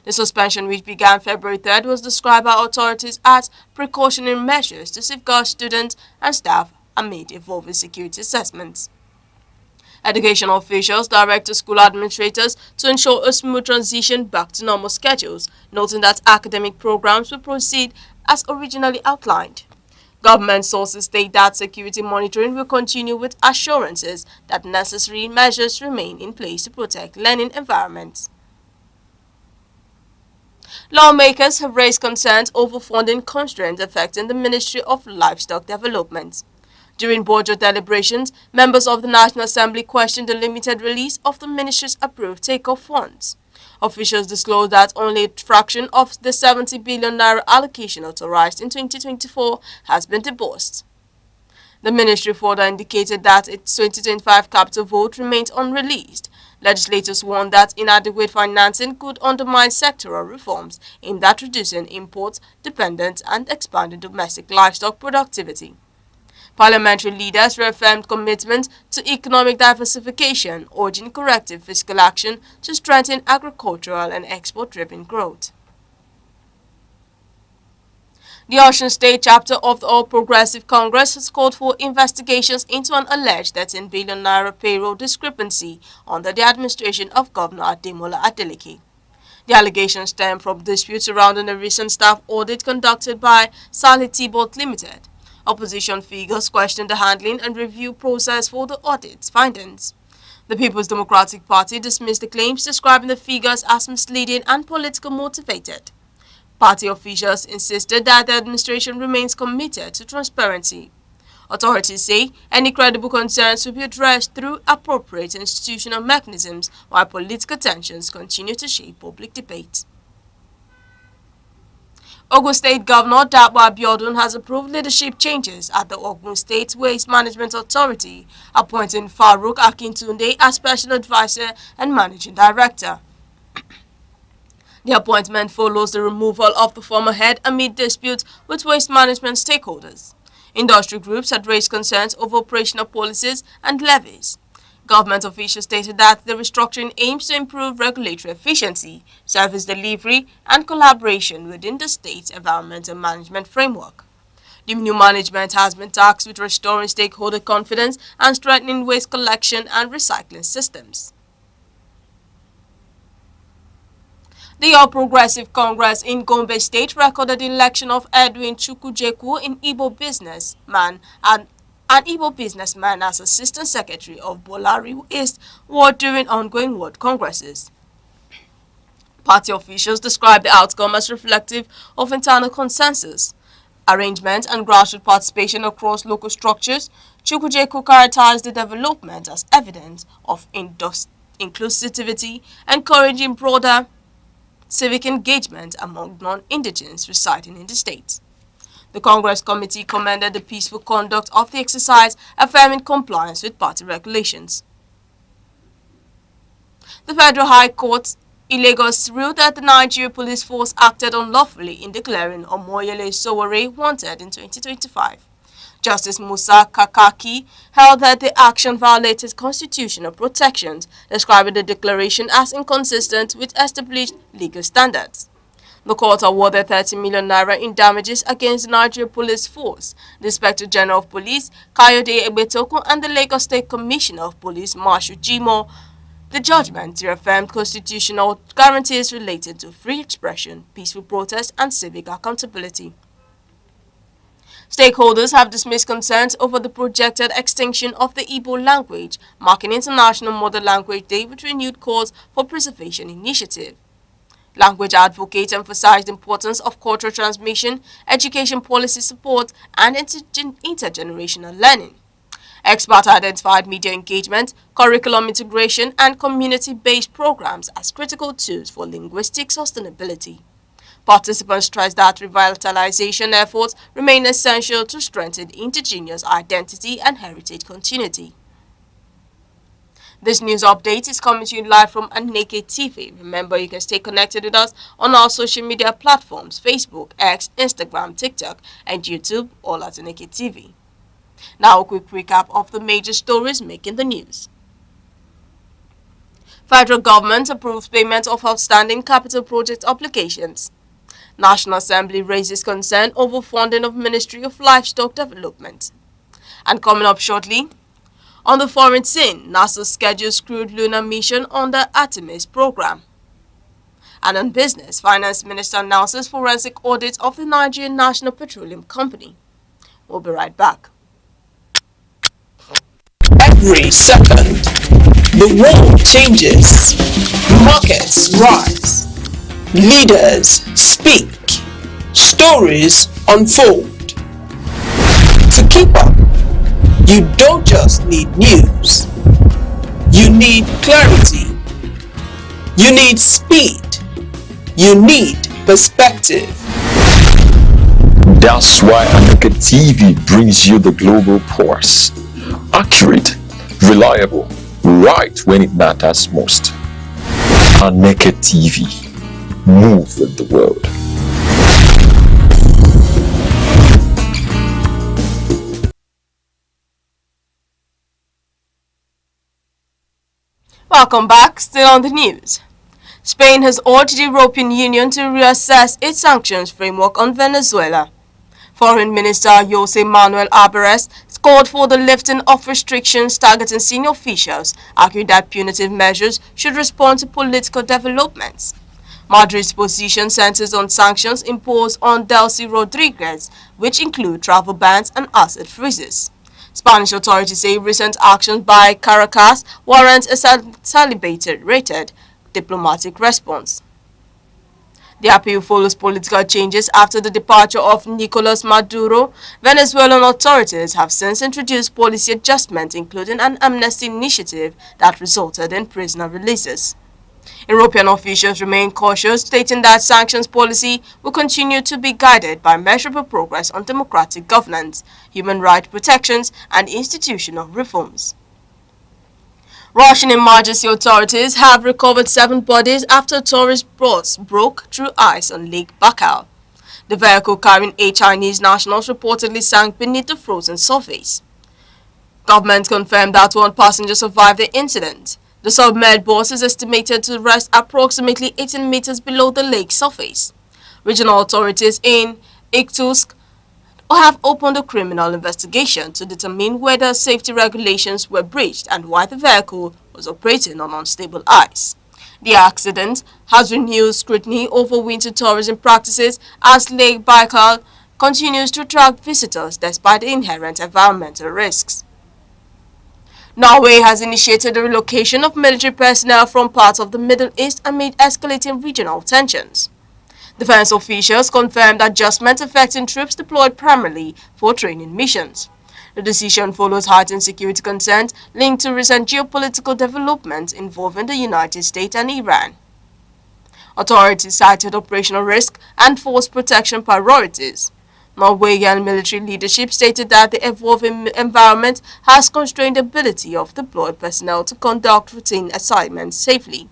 Speaker 9: The suspension, which began February 3rd, was described by authorities as precautionary measures to safeguard students and staff amid evolving security assessments. Education officials directed school administrators to ensure a smooth transition back to normal schedules, noting that academic programs will proceed as originally outlined. Government sources state that security monitoring will continue with assurances that necessary measures remain in place to protect learning environments. Lawmakers have raised concerns over funding constraints affecting the Ministry of Livestock Development. During budget deliberations, members of the National Assembly questioned the limited release of the ministry's approved take-off funds. Officials disclosed that only a fraction of the 70 billion naira allocation authorized in 2024 has been disbursed. The ministry further indicated that its 2025 capital vote remains unreleased. Legislators warned that inadequate financing could undermine sectoral reforms aimed at reducing import dependence and expanding domestic livestock productivity. Parliamentary leaders reaffirmed commitment to economic diversification, urging corrective fiscal action to strengthen agricultural and export-driven growth. The Osun State chapter of the All Progressive Congress has called for investigations into an alleged 13 billion naira payroll discrepancy under the administration of Governor Ademola Adeleke. The allegations stem from disputes surrounding a recent staff audit conducted by Salih Tibot Limited. Opposition figures questioned the handling and review process for the audit's findings. The People's Democratic Party dismissed the claims, describing the figures as misleading and politically motivated. Party officials insisted that the administration remains committed to transparency. Authorities say any credible concerns will be addressed through appropriate institutional mechanisms while political tensions continue to shape public debate. Ogun State Governor Dapo Abiodun has approved leadership changes at the Ogun State Waste Management Authority, appointing Farouk Akintunde as Special Advisor and Managing Director. The appointment follows the removal of the former head amid disputes with waste management stakeholders. Industry groups had raised concerns over operational policies and levies. Government officials stated that the restructuring aims to improve regulatory efficiency, service delivery, and collaboration within the state's environmental management framework. The new management has been tasked with restoring stakeholder confidence and strengthening waste collection and recycling systems. The All Progressive Congress in Gombe State recorded the election of Edwin Chukwujeku, an Igbo businessman as Assistant Secretary of Bolari East Ward during ongoing ward congresses. Party officials described the outcome as reflective of internal consensus, arrangement, and grassroots participation across local structures. Chukwujeku characterized the development as evidence of inclusivity, encouraging broader civic engagement among non-indigenous residing in the state. The Congress Committee commended the peaceful conduct of the exercise, affirming compliance with party regulations. The Federal High Court in Lagos ruled that the Nigeria Police Force acted unlawfully in declaring Omoyele Sowore wanted in 2025. Justice Musa Kakaki held that the action violated constitutional protections, describing the declaration as inconsistent with established legal standards. The court awarded 30 million naira in damages against the Nigeria Police Force, the Inspector General of Police, Kayode Egbetokun, and the Lagos State Commissioner of Police, Marshal Jimo. The judgment reaffirmed constitutional guarantees related to free expression, peaceful protest, and civic accountability. Stakeholders have dismissed concerns over the projected extinction of the Igbo language, marking International Mother Language Day with renewed calls for preservation initiative. Language advocates emphasized the importance of cultural transmission, education policy support, and intergenerational learning. Experts identified media engagement, curriculum integration, and community-based programs as critical tools for linguistic sustainability. Participants stressed that revitalization efforts remain essential to strengthen indigenous identity and heritage continuity. This news update is coming to you live from Aneke TV. Remember, you can stay connected with us on our social media platforms, Facebook, X, Instagram, TikTok, and YouTube, all at Aneke TV. Now a quick recap of the major stories making the news. Federal government approves payment of outstanding capital project applications. National Assembly raises concern over funding of Ministry of Livestock Development. And coming up shortly, on the foreign scene, NASA schedules crewed lunar mission on the Artemis program. And on business, Finance Minister announces forensic audit of the Nigerian National Petroleum Company. We'll be right back.
Speaker 10: Every second, the world changes, markets rise, leaders speak, stories unfold. To keep up, you don't just need news, you need clarity, you need speed, you need perspective.
Speaker 2: That's why Aneke TV brings you the global pulse. Accurate, reliable, right when it matters most. Aneke TV. Move with the world.
Speaker 9: Welcome back, still on the news. Spain has urged the European Union to reassess its sanctions framework on Venezuela. Foreign Minister José Manuel Alvarez called for the lifting of restrictions targeting senior officials, argued that punitive measures should respond to political developments. Madrid's position centers on sanctions imposed on Delcy Rodriguez, which include travel bans and asset freezes. Spanish authorities say recent actions by Caracas warrant a celebrated diplomatic response. The appeal follows political changes after the departure of Nicolas Maduro. Venezuelan authorities have since introduced policy adjustments, including an amnesty initiative that resulted in prisoner releases. European officials remain cautious, stating that sanctions policy will continue to be guided by measurable progress on democratic governance, human rights protections, and institutional reforms. Russian emergency authorities have recovered 7 bodies after a tourist bus broke through ice on Lake Baikal. The vehicle carrying 8 Chinese nationals reportedly sank beneath the frozen surface. Government confirmed that 1 passenger survived the incident. The submerged bus is estimated to rest approximately 18 meters below the lake surface. Regional authorities in Irkutsk have opened a criminal investigation to determine whether safety regulations were breached and why the vehicle was operating on unstable ice. The accident has renewed scrutiny over winter tourism practices as Lake Baikal continues to attract visitors despite the inherent environmental risks. Norway has initiated the relocation of military personnel from parts of the Middle East amid escalating regional tensions. Defense officials confirmed adjustments affecting troops deployed primarily for training missions. The decision follows heightened security concerns linked to recent geopolitical developments involving the United States and Iran. Authorities cited operational risk and force protection priorities. Norwegian military leadership stated that the evolving environment has constrained the ability of deployed personnel to conduct routine assignments safely.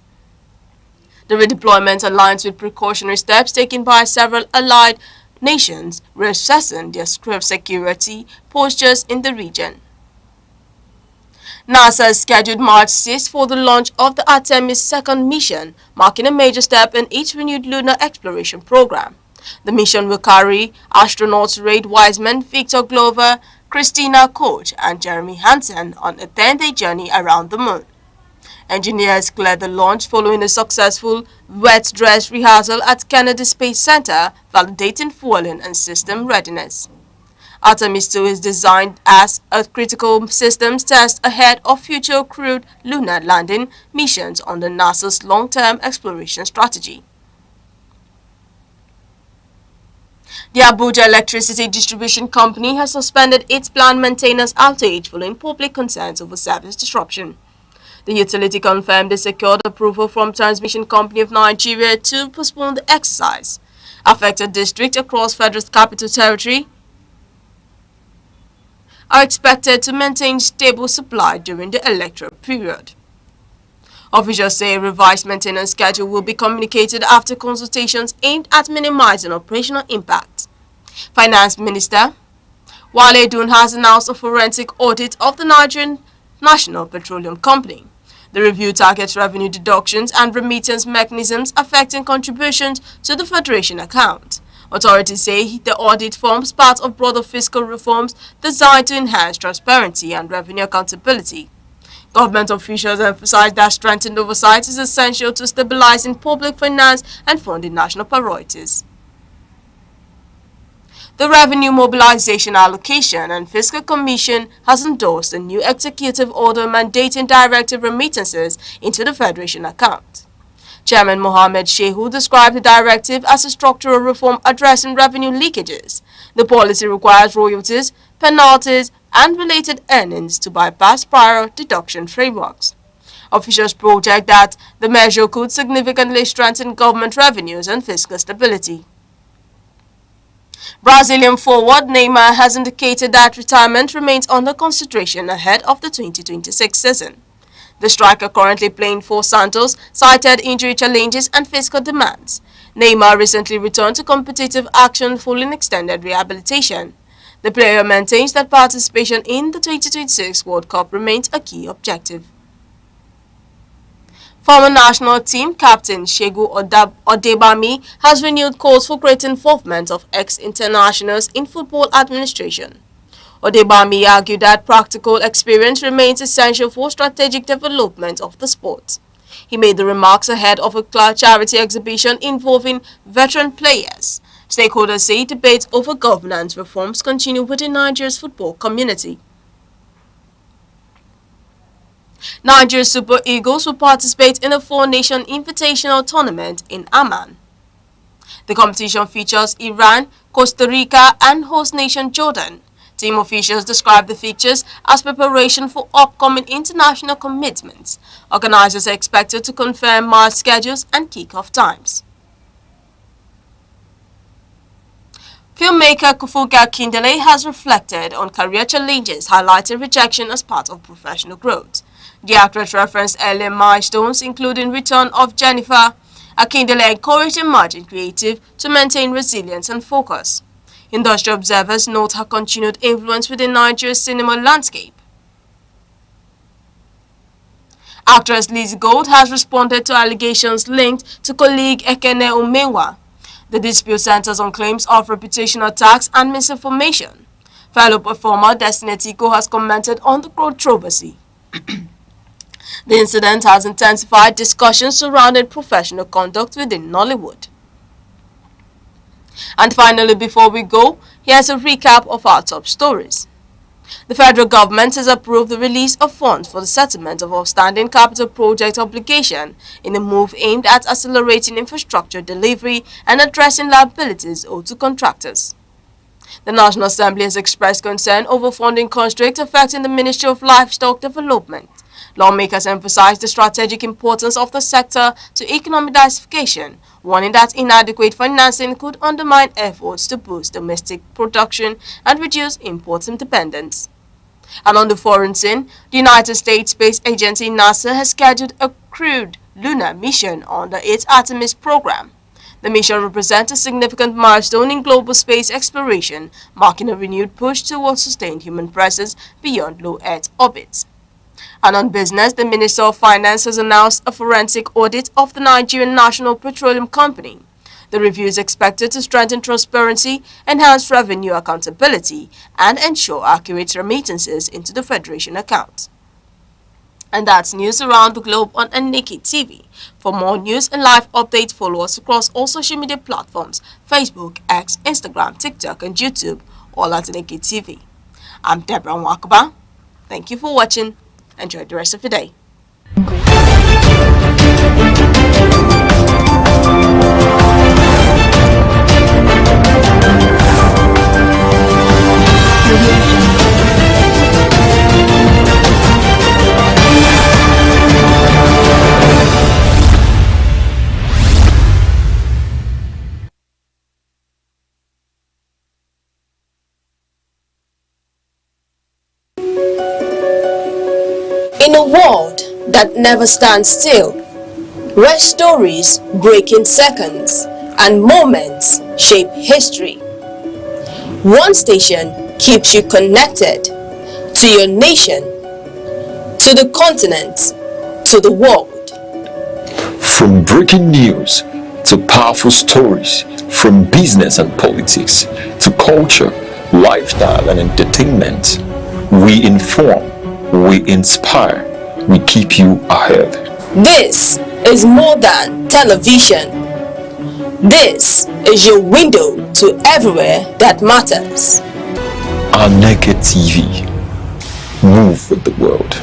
Speaker 9: The redeployment aligns with precautionary steps taken by several allied nations reassessing their security postures in the region. NASA has scheduled March 6 for the launch of the Artemis second mission, marking a major step in its renewed lunar exploration program. The mission will carry astronauts Reid Wiseman, Victor Glover, Christina Koch, and Jeremy Hansen on a 10-day journey around the moon. Engineers cleared the launch following a successful wet dress rehearsal at Kennedy Space Center, validating fueling and system readiness. Artemis 2 is designed as a critical systems test ahead of future crewed lunar landing missions under NASA's long-term exploration strategy. The Abuja Electricity Distribution Company has suspended its planned maintenance outage following public concerns over service disruption. The utility confirmed it secured approval from Transmission Company of Nigeria to postpone the exercise. Affected districts across Federal Capital Territory are expected to maintain stable supply during the electoral period. Officials say a revised maintenance schedule will be communicated after consultations aimed at minimizing operational impact. Finance Minister Wale Edun has announced a forensic audit of the Nigerian National Petroleum Company. The review targets revenue deductions and remittance mechanisms affecting contributions to the Federation account. Authorities say the audit forms part of broader fiscal reforms designed to enhance transparency and revenue accountability. Government officials emphasize that strengthened oversight is essential to stabilizing public finance and funding national priorities. The Revenue Mobilization Allocation and Fiscal Commission has endorsed a new executive order mandating direct remittances into the Federation account. Chairman Mohammed Shehu described the directive as a structural reform addressing revenue leakages. The policy requires royalties, penalties, and related earnings to bypass prior deduction frameworks. Officials project that the measure could significantly strengthen government revenues and fiscal stability. Brazilian forward Neymar has indicated that retirement remains under consideration ahead of the 2026 season. The striker, currently playing for Santos, cited injury challenges and fiscal demands. Neymar recently returned to competitive action following extended rehabilitation. The player maintains that participation in the 2026 World Cup remains a key objective. Former national team captain Segun Odebami has renewed calls for greater involvement of ex-internationals in football administration. Odebami argued that practical experience remains essential for strategic development of the sport. He made the remarks ahead of a charity exhibition involving veteran players. Stakeholders say debates over governance reforms continue within Nigeria's football community. Nigeria's Super Eagles will participate in a four-nation invitational tournament in Amman. The competition features Iran, Costa Rica, and host nation Jordan. Team officials describe the fixtures as preparation for upcoming international commitments. Organizers are expected to confirm match schedules and kick-off times. Filmmaker Kufuga Kindele has reflected on career challenges, highlighting rejection as part of professional growth. The actress referenced earlier milestones, including return of Jennifer. Akindele encouraged emerging creative to maintain resilience and focus. Industry observers note her continued influence within Nigeria's cinema landscape. Actress Lizzie Gold has responded to allegations linked to colleague Ekene Umenwa. The dispute centers on claims of reputational attacks and misinformation. Fellow performer Destiny Tiko has commented on the controversy. The incident has intensified discussions surrounding professional conduct within Nollywood. And finally, before we go, here's a recap of our top stories. The federal government has approved the release of funds for the settlement of outstanding capital project obligation in a move aimed at accelerating infrastructure delivery and addressing liabilities owed to contractors. The National Assembly has expressed concern over funding constraints affecting the Ministry of Livestock Development. Lawmakers emphasized the strategic importance of the sector to economic diversification, warning that inadequate financing could undermine efforts to boost domestic production and reduce import dependence. And on the foreign scene, the United States Space Agency NASA has scheduled a crewed lunar mission under its Artemis program. The mission represents a significant milestone in global space exploration, marking a renewed push towards sustained human presence beyond low Earth orbit. And on business, the Minister of Finance has announced a forensic audit of the Nigerian National Petroleum Company. The review is expected to strengthen transparency, enhance revenue accountability, and ensure accurate remittances into the Federation account. And that's news around the globe on Aneke TV. For more news and live updates, follow us across all social media platforms: Facebook, X, Instagram, TikTok, and YouTube, all at Aneke TV. I'm Deborah Nwakaba. Thank you for watching. Enjoy the rest of your day.
Speaker 10: In a world that never stands still, where stories break in seconds and moments shape history, one station keeps you connected to your nation, to the continent, to the world.
Speaker 2: From breaking news to powerful stories, from business and politics to culture, lifestyle and entertainment, we inform, we inspire, we keep you ahead.
Speaker 10: This is more than television. This is your window to everywhere that matters.
Speaker 2: Aneke TV. Move with the world.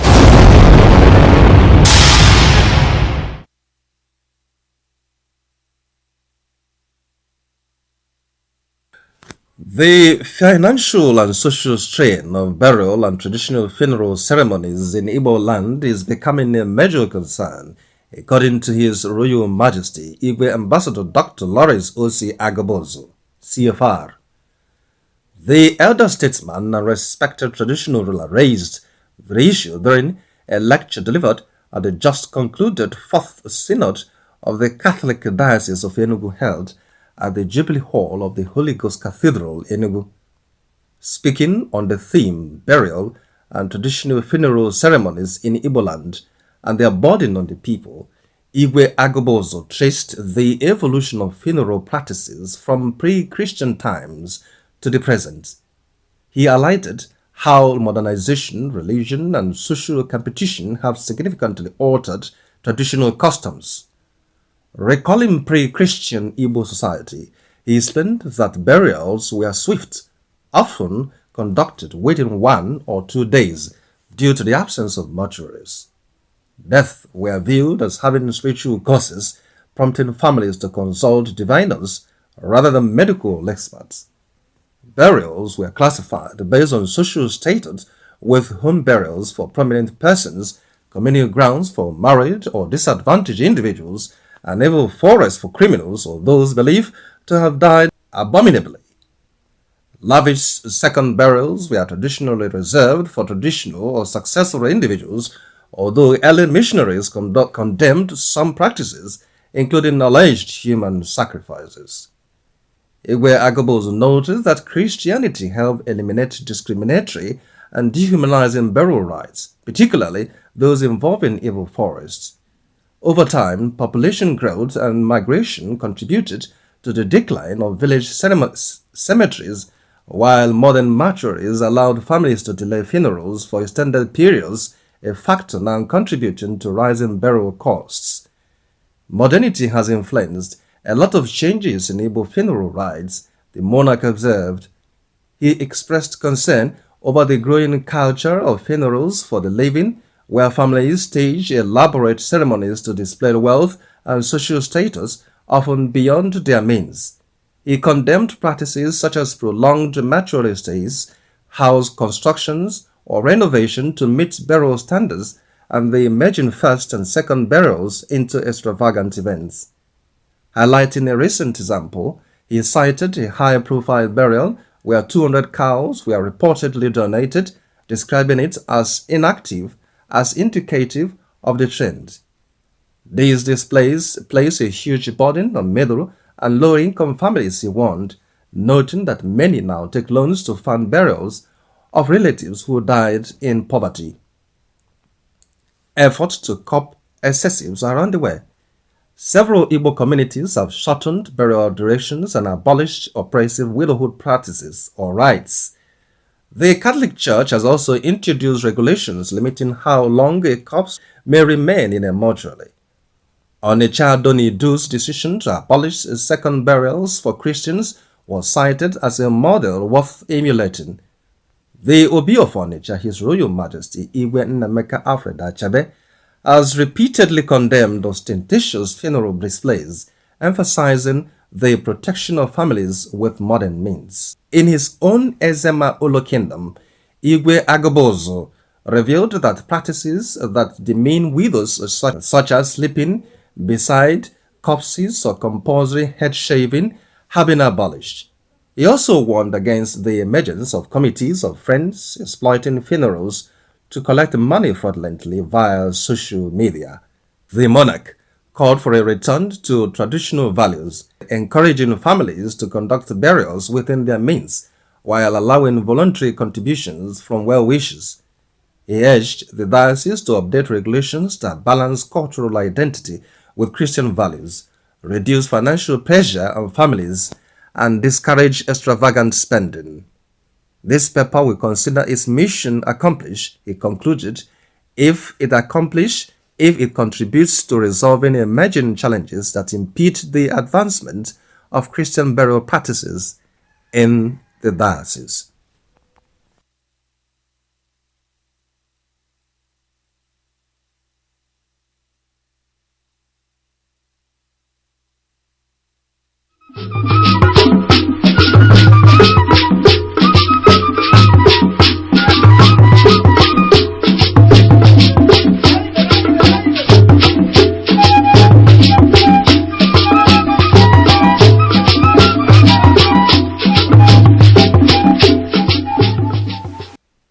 Speaker 11: The financial and social strain of burial and traditional funeral ceremonies in Igbo land is becoming a major concern, according to His Royal Majesty Igwe Ambassador Dr. Lawrence O.C. Agabozo, CFR. The elder statesman and respected traditional ruler raised the issue during a lecture delivered at the just concluded Fourth Synod of the Catholic Diocese of Enugu held at the Jubilee Hall of the Holy Ghost Cathedral, Enugu. Speaking on the theme burial and traditional funeral ceremonies in Igbo land and their burden on the people, Igwe Agabozo traced the evolution of funeral practices from pre-Christian times to the present. He highlighted how modernization, religion, and social competition have significantly altered traditional customs. Recalling pre-Christian Igbo society, he explained that burials were swift, often conducted within 1 or 2 days due to the absence of mortuaries. Death were viewed as having spiritual causes, prompting families to consult diviners rather than medical experts. Burials were classified based on social status, with home burials for prominent persons, communal grounds for married or disadvantaged individuals, and even forests for criminals or those believed to have died abominably. Lavish second burials were traditionally reserved for traditional or successful individuals, although early missionaries condemned some practices, including alleged human sacrifices. Igwe Agabozo noted that Christianity helped eliminate discriminatory and dehumanizing burial rites, particularly those involving evil forests. Over time, population growth and migration contributed to the decline of village cemeteries, while modern mortuaries allowed families to delay funerals for extended periods, a factor now contributing to rising burial costs. Modernity has influenced a lot of changes in Igbo funeral rites, the monarch observed. He expressed concern over the growing culture of funerals for the living, where families stage elaborate ceremonies to display wealth and social status, often beyond their means. He condemned practices such as prolonged mortuary stays, house constructions, or renovation to meet burial standards, and the emerging first and second burials into extravagant events. Highlighting a recent example, he cited a high-profile burial where 200 cows were reportedly donated, describing it as inactive, as indicative of the trend. These displays place a huge burden on middle and lower-income families, he warned, noting that many now take loans to fund burials of relatives who died in poverty. Efforts to curb excessives are underway. Several Igbo communities have shortened burial durations and abolished oppressive widowhood practices or rites. The Catholic Church has also introduced regulations limiting how long a corpse may remain in a mortuary. Onitsha Donidu's decision to abolish second burials for Christians was cited as a model worth emulating. The Obi of Onitsha, His Royal Majesty Igwe Nnameka Alfred Achabe, has repeatedly condemned ostentatious funeral displays, emphasizing the protection of families with modern means. In his own Ezema Olo Kingdom, Igwe Agobozo revealed that practices that demean widows such as sleeping beside corpses or compulsory head shaving have been abolished. He also warned against the emergence of committees of friends exploiting funerals to collect money fraudulently via social media. The monarch called for a return to traditional values, encouraging families to conduct burials within their means while allowing voluntary contributions from well-wishers. He urged the diocese to update regulations that balance cultural identity with Christian values, reduce financial pressure on families, and discourage extravagant spending. This paper will consider its mission accomplished, he concluded, if it contributes to resolving emerging challenges that impede the advancement of Christian burial practices in the diocese.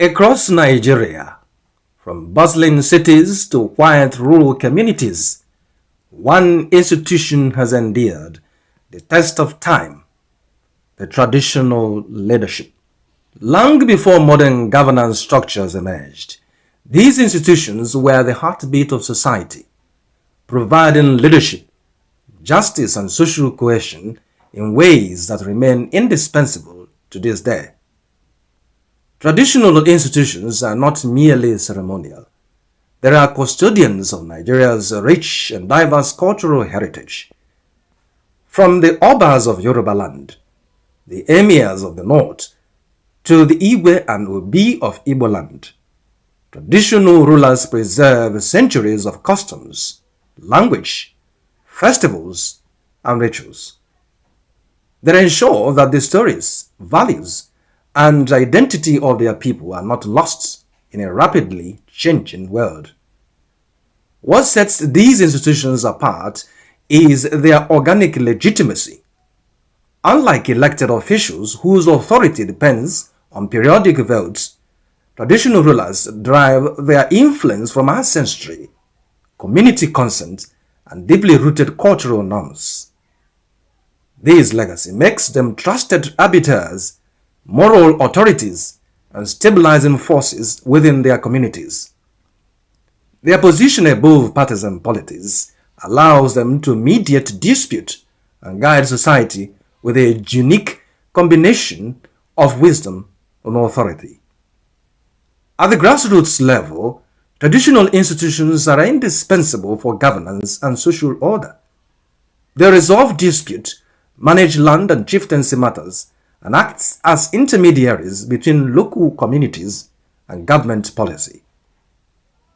Speaker 11: Across Nigeria, from bustling cities to quiet rural communities, one institution has endured the test of time: the traditional leadership. Long before modern governance structures emerged, these institutions were the heartbeat of society, providing leadership, justice, and social cohesion in ways that remain indispensable to this day. Traditional institutions are not merely ceremonial. They are custodians of Nigeria's rich and diverse cultural heritage. From the Obas of Yoruba land, the Emirs of the North, to the Igwe and Obi of Igbo land, traditional rulers preserve centuries of customs, language, festivals, and rituals. They ensure that the stories, values, and identity of their people are not lost in a rapidly changing world. What sets these institutions apart is their organic legitimacy. Unlike elected officials whose authority depends on periodic votes, traditional rulers derive their influence from ancestry, community consent, and deeply rooted cultural norms. This legacy makes them trusted arbiters, moral authorities, and stabilizing forces within their communities. Their position above partisan politics allows them to mediate dispute and guide society with a unique combination of wisdom and authority. At the grassroots level, traditional institutions are indispensable for governance and social order. They resolve dispute, manage land and chieftaincy matters, and acts as intermediaries between local communities and government policy.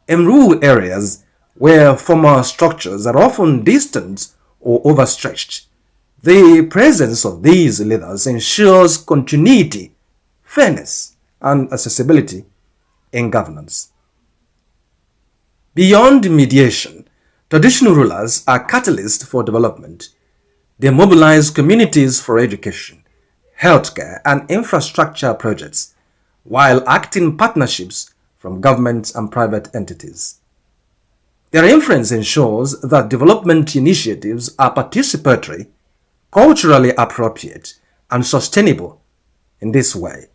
Speaker 11: In rural areas where formal structures are often distant or overstretched, the presence of these leaders ensures continuity, fairness, and accessibility in governance. Beyond mediation, traditional rulers are catalysts for development. They mobilize communities for education, healthcare, and infrastructure projects, while acting partnerships from governments and private entities. Their influence ensures that development initiatives are participatory, culturally appropriate, and sustainable. In this way,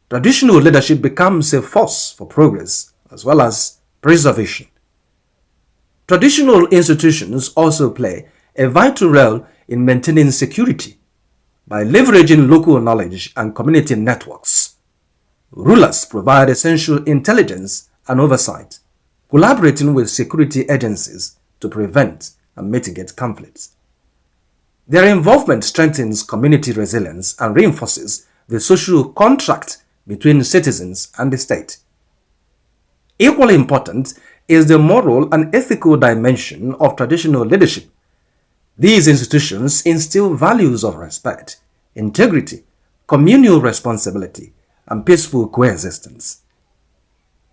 Speaker 11: traditional leadership becomes a force for progress as well as preservation. Traditional institutions also play a vital role in maintaining security by leveraging local knowledge and community networks. Rulers provide essential intelligence and oversight, collaborating with security agencies to prevent and mitigate conflicts. Their involvement strengthens community resilience and reinforces the social contract between citizens and the state. Equally important is the moral and ethical dimension of traditional leadership. These institutions instill values of respect, integrity, communal responsibility, and peaceful coexistence.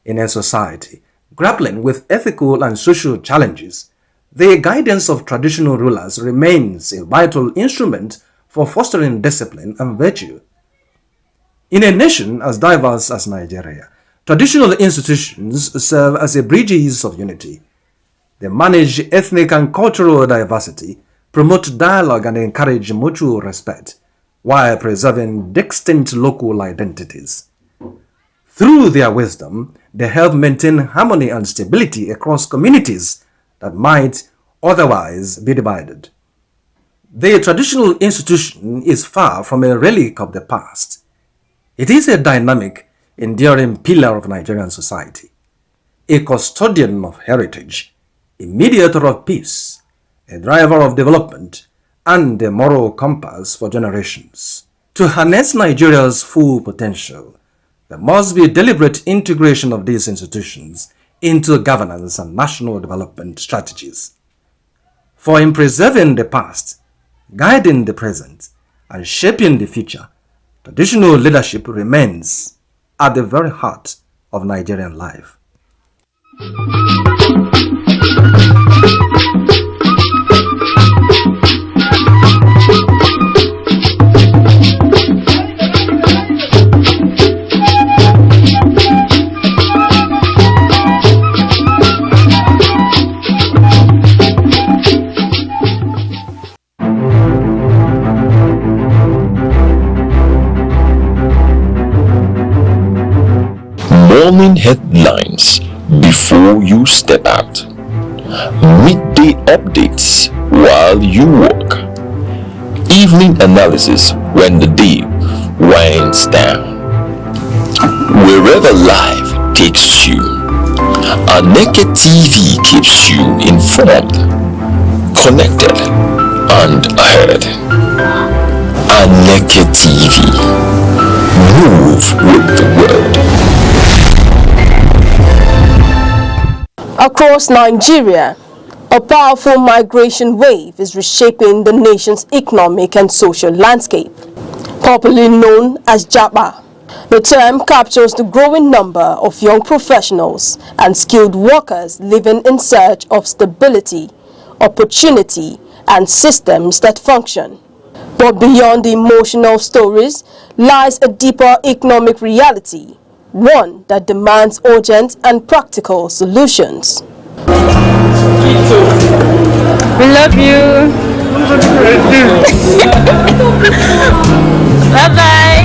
Speaker 11: In a society grappling with ethical and social challenges, the guidance of traditional rulers remains a vital instrument for fostering discipline and virtue. In a nation as diverse as Nigeria, traditional institutions serve as a bridges of unity. They manage ethnic and cultural diversity, promote dialogue and encourage mutual respect, while preserving distinct local identities. Through their wisdom, they help maintain harmony and stability across communities that might otherwise be divided. The traditional institution is far from a relic of the past. It is a dynamic, enduring pillar of Nigerian society, a custodian of heritage, a mediator of peace, a driver of development, and a moral compass for generations. To harness Nigeria's full potential, there must be a deliberate integration of these institutions into governance and national development strategies. For in preserving the past, guiding the present, and shaping the future, traditional leadership remains at the very heart of Nigerian life.
Speaker 2: Morning headlines before you step out. Midday updates while you work. Evening analysis when the day winds down. Wherever life takes you, Aneke TV keeps you informed, connected, and ahead. Aneke TV. Move with the world.
Speaker 9: Across Nigeria, a powerful migration wave is reshaping the nation's economic and social landscape, popularly known as JAPA. The term captures the growing number of young professionals and skilled workers living in search of stability, opportunity, and systems that function. But beyond the emotional stories lies a deeper economic reality, one that demands urgent and practical solutions.
Speaker 8: We love you. Bye-bye.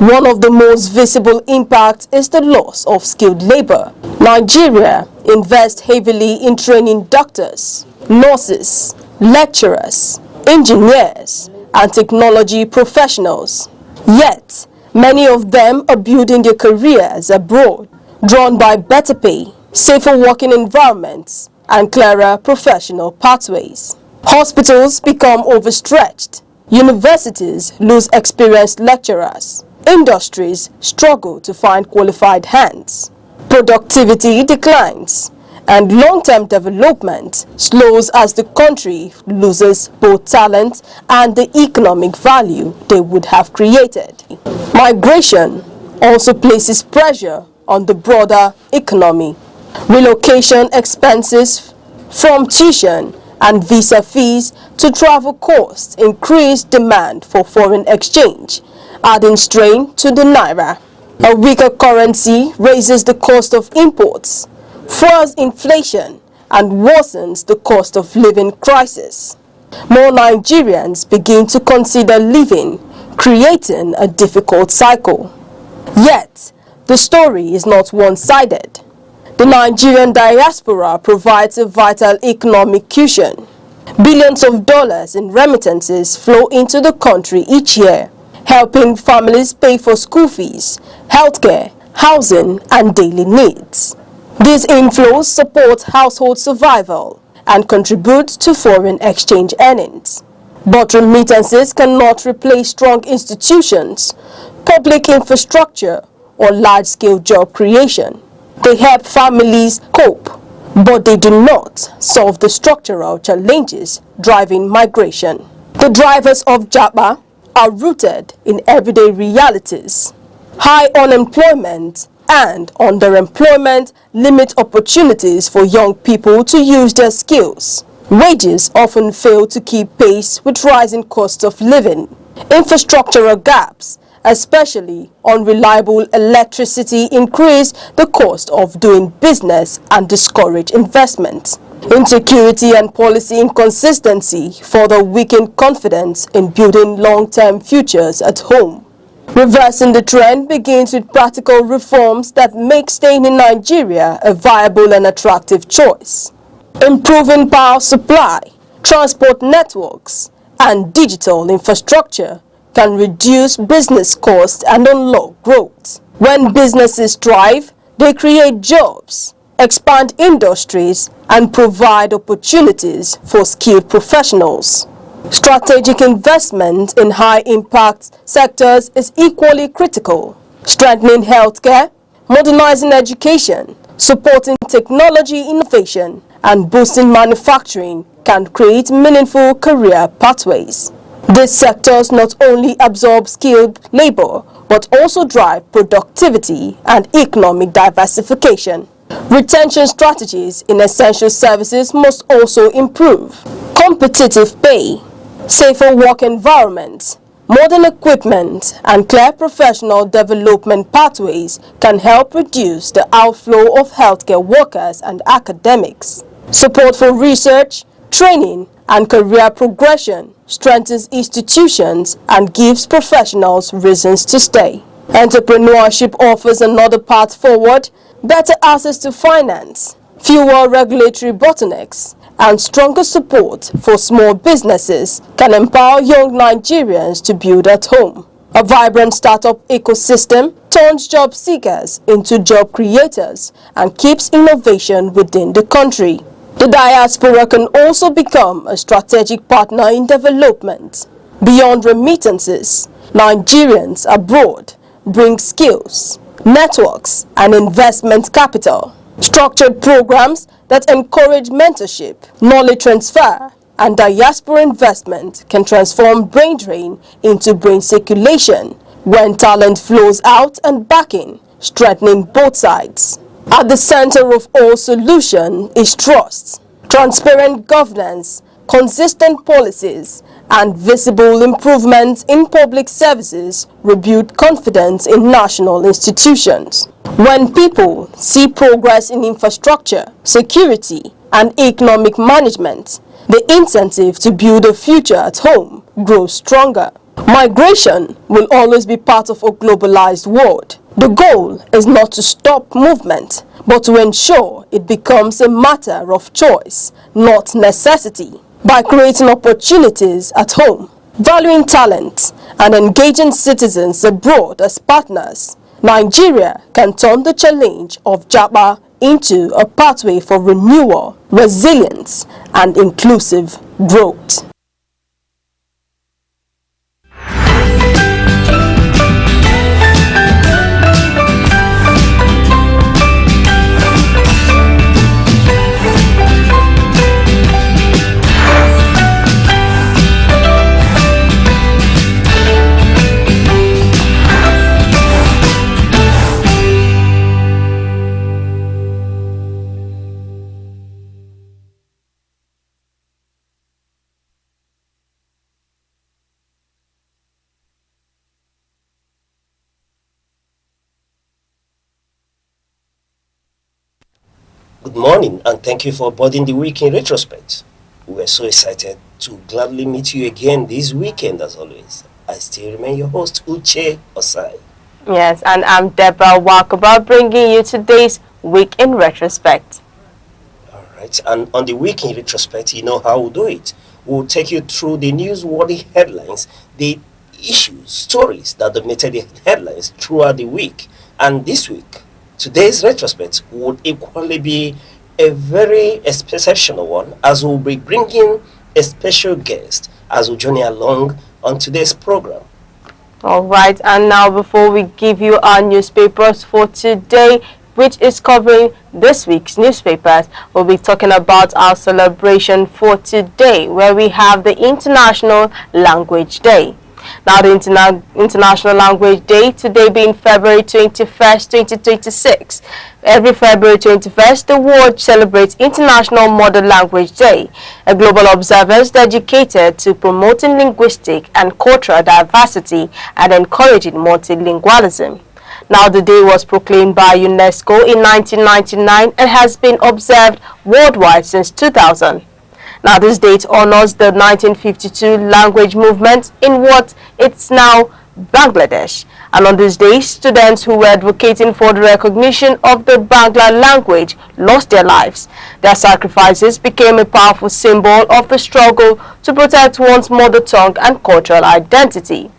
Speaker 9: One of the most visible impacts is the loss of skilled labor. Nigeria invests heavily in training doctors, nurses, lecturers, engineers, and technology professionals. Yet, many of them are building their careers abroad, drawn by better pay, safer working environments, and clearer professional pathways. Hospitals become overstretched, universities lose experienced lecturers, industries struggle to find qualified hands, productivity declines, and long-term development slows as the country loses both talent and the economic value they would have created. Migration also places pressure on the broader economy. Relocation expenses from tuition and visa fees to travel costs increase demand for foreign exchange, adding strain to the naira. A weaker currency raises the cost of imports, fuels inflation, and worsens the cost of living crisis. More Nigerians begin to consider leaving, creating a difficult cycle. Yet, the story is not one-sided. The Nigerian diaspora provides a vital economic cushion. Billions of dollars in remittances flow into the country each year, helping families pay for school fees, healthcare, housing, and daily needs. These inflows support household survival and contribute to foreign exchange earnings. But remittances cannot replace strong institutions, public infrastructure, or large-scale job creation. They help families cope, but they do not solve the structural challenges driving migration. The drivers of JAPA are rooted in everyday realities. High unemployment and underemployment limit opportunities for young people to use their skills. Wages often fail to keep pace with rising costs of living. Infrastructural gaps, especially unreliable electricity, increase the cost of doing business and discourage investment. Insecurity and policy inconsistency further weaken confidence in building long-term futures at home. Reversing the trend begins with practical reforms that make staying in Nigeria a viable and attractive choice. Improving power supply, transport networks, and digital infrastructure can reduce business costs and unlock growth. When businesses thrive, they create jobs, expand industries, and provide opportunities for skilled professionals. Strategic investment in high-impact sectors is equally critical. Strengthening healthcare, modernizing education, supporting technology innovation, and boosting manufacturing can create meaningful career pathways. These sectors not only absorb skilled labor, but also drive productivity and economic diversification. Retention strategies in essential services must also improve. Competitive pay, safer work environments, modern equipment, and clear professional development pathways can help reduce the outflow of healthcare workers and academics. Support for research, training, and career progression strengthens institutions and gives professionals reasons to stay. Entrepreneurship offers another path forward: better access to finance, fewer regulatory bottlenecks, and stronger support for small businesses can empower young Nigerians to build at home. A vibrant startup ecosystem turns job seekers into job creators and keeps innovation within the country. The diaspora can also become a strategic partner in development. Beyond remittances, Nigerians abroad bring skills, networks, and investment capital. Structured programs that encourage mentorship, knowledge transfer, and diaspora investment can transform brain drain into brain circulation when talent flows out and back in, strengthening both sides. At the center of all solution is trust, transparent governance, consistent policies, and visible improvements in public services rebuild confidence in national institutions. When people see progress in infrastructure, security, and economic management, the incentive to build a future at home grows stronger. Migration will always be part of a globalized world. The goal is not to stop movement, but to ensure it becomes a matter of choice, not necessity. By creating opportunities at home, valuing talent, and engaging citizens abroad as partners, Nigeria can turn the challenge of JAPA into a pathway for renewal, resilience, and inclusive growth.
Speaker 12: Good morning, and thank you for boarding the week in retrospect. We are so excited to gladly meet you again this weekend as always. I still remain your host, Uche Osai.
Speaker 13: Yes, and I'm Deborah Wakaba, bringing you today's week in retrospect.
Speaker 12: Alright, and on the week in retrospect, you know how we'll do it. We'll take you through the newsworthy headlines, the issues, stories that dominated the headlines throughout the week. And this week, today's retrospect would equally be a very exceptional one, as we'll be bringing a special guest as we journey along on today's program.
Speaker 13: All right, and now before we give you our newspapers for today, which is covering this week's newspapers, we'll be talking about our celebration for today, where we have the International Language Day. Now, the International Language Day, today being February 21st, 2026. Every February 21st, the world celebrates International Mother Language Day, a global observance dedicated to promoting linguistic and cultural diversity and encouraging multilingualism. Now, the day was proclaimed by UNESCO in 1999 and has been observed worldwide since 2000. Now, this date honors the 1952 language movement in what it's now Bangladesh. And on this day, students who were advocating for the recognition of the Bangla language lost their lives. Their sacrifices became a powerful symbol of the struggle to protect one's mother tongue and cultural identity.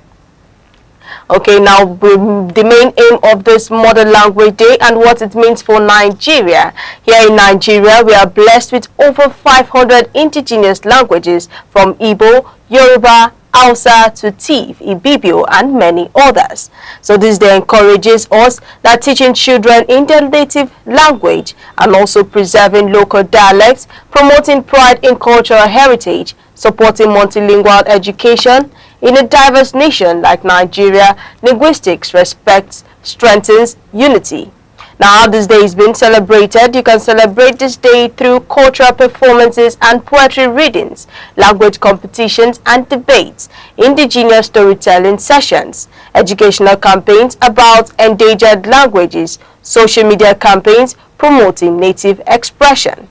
Speaker 13: Okay, now the main aim of this Mother Language Day and what it means for Nigeria. Here in Nigeria, we are blessed with over 500 indigenous languages from Igbo, Yoruba, Hausa to Tiv, Ibibio, and many others. So this day encourages us that teaching children in their native language and also preserving local dialects, promoting pride in cultural heritage, supporting multilingual education. In a diverse nation like Nigeria, linguistics respects, strengthens unity. Now, how this day is being celebrated, you can celebrate this day through cultural performances and poetry readings, language competitions and debates, indigenous storytelling sessions, educational campaigns about endangered languages, social media campaigns promoting native expression.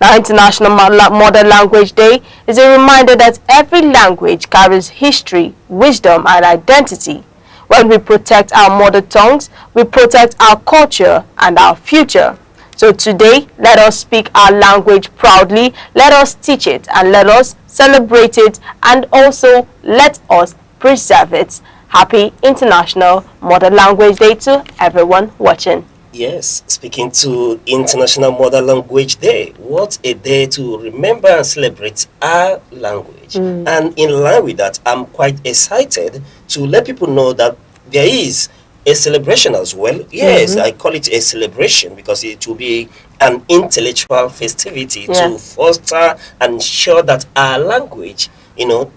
Speaker 13: Now, International Mother Language Day is a reminder that every language carries history, wisdom, and identity. When we protect our mother tongues, we protect our culture and our future. So today, let us speak our language proudly, let us teach it, and let us celebrate it, and also let us preserve it. Happy International Mother Language Day to everyone watching.
Speaker 12: Yes, speaking to International Mother Language Day, what a day to remember and celebrate our language. And in line with that, I'm quite excited to let people know that there is a celebration as well. Yes, I call it a celebration because it will be an intellectual festivity to foster and ensure that our language,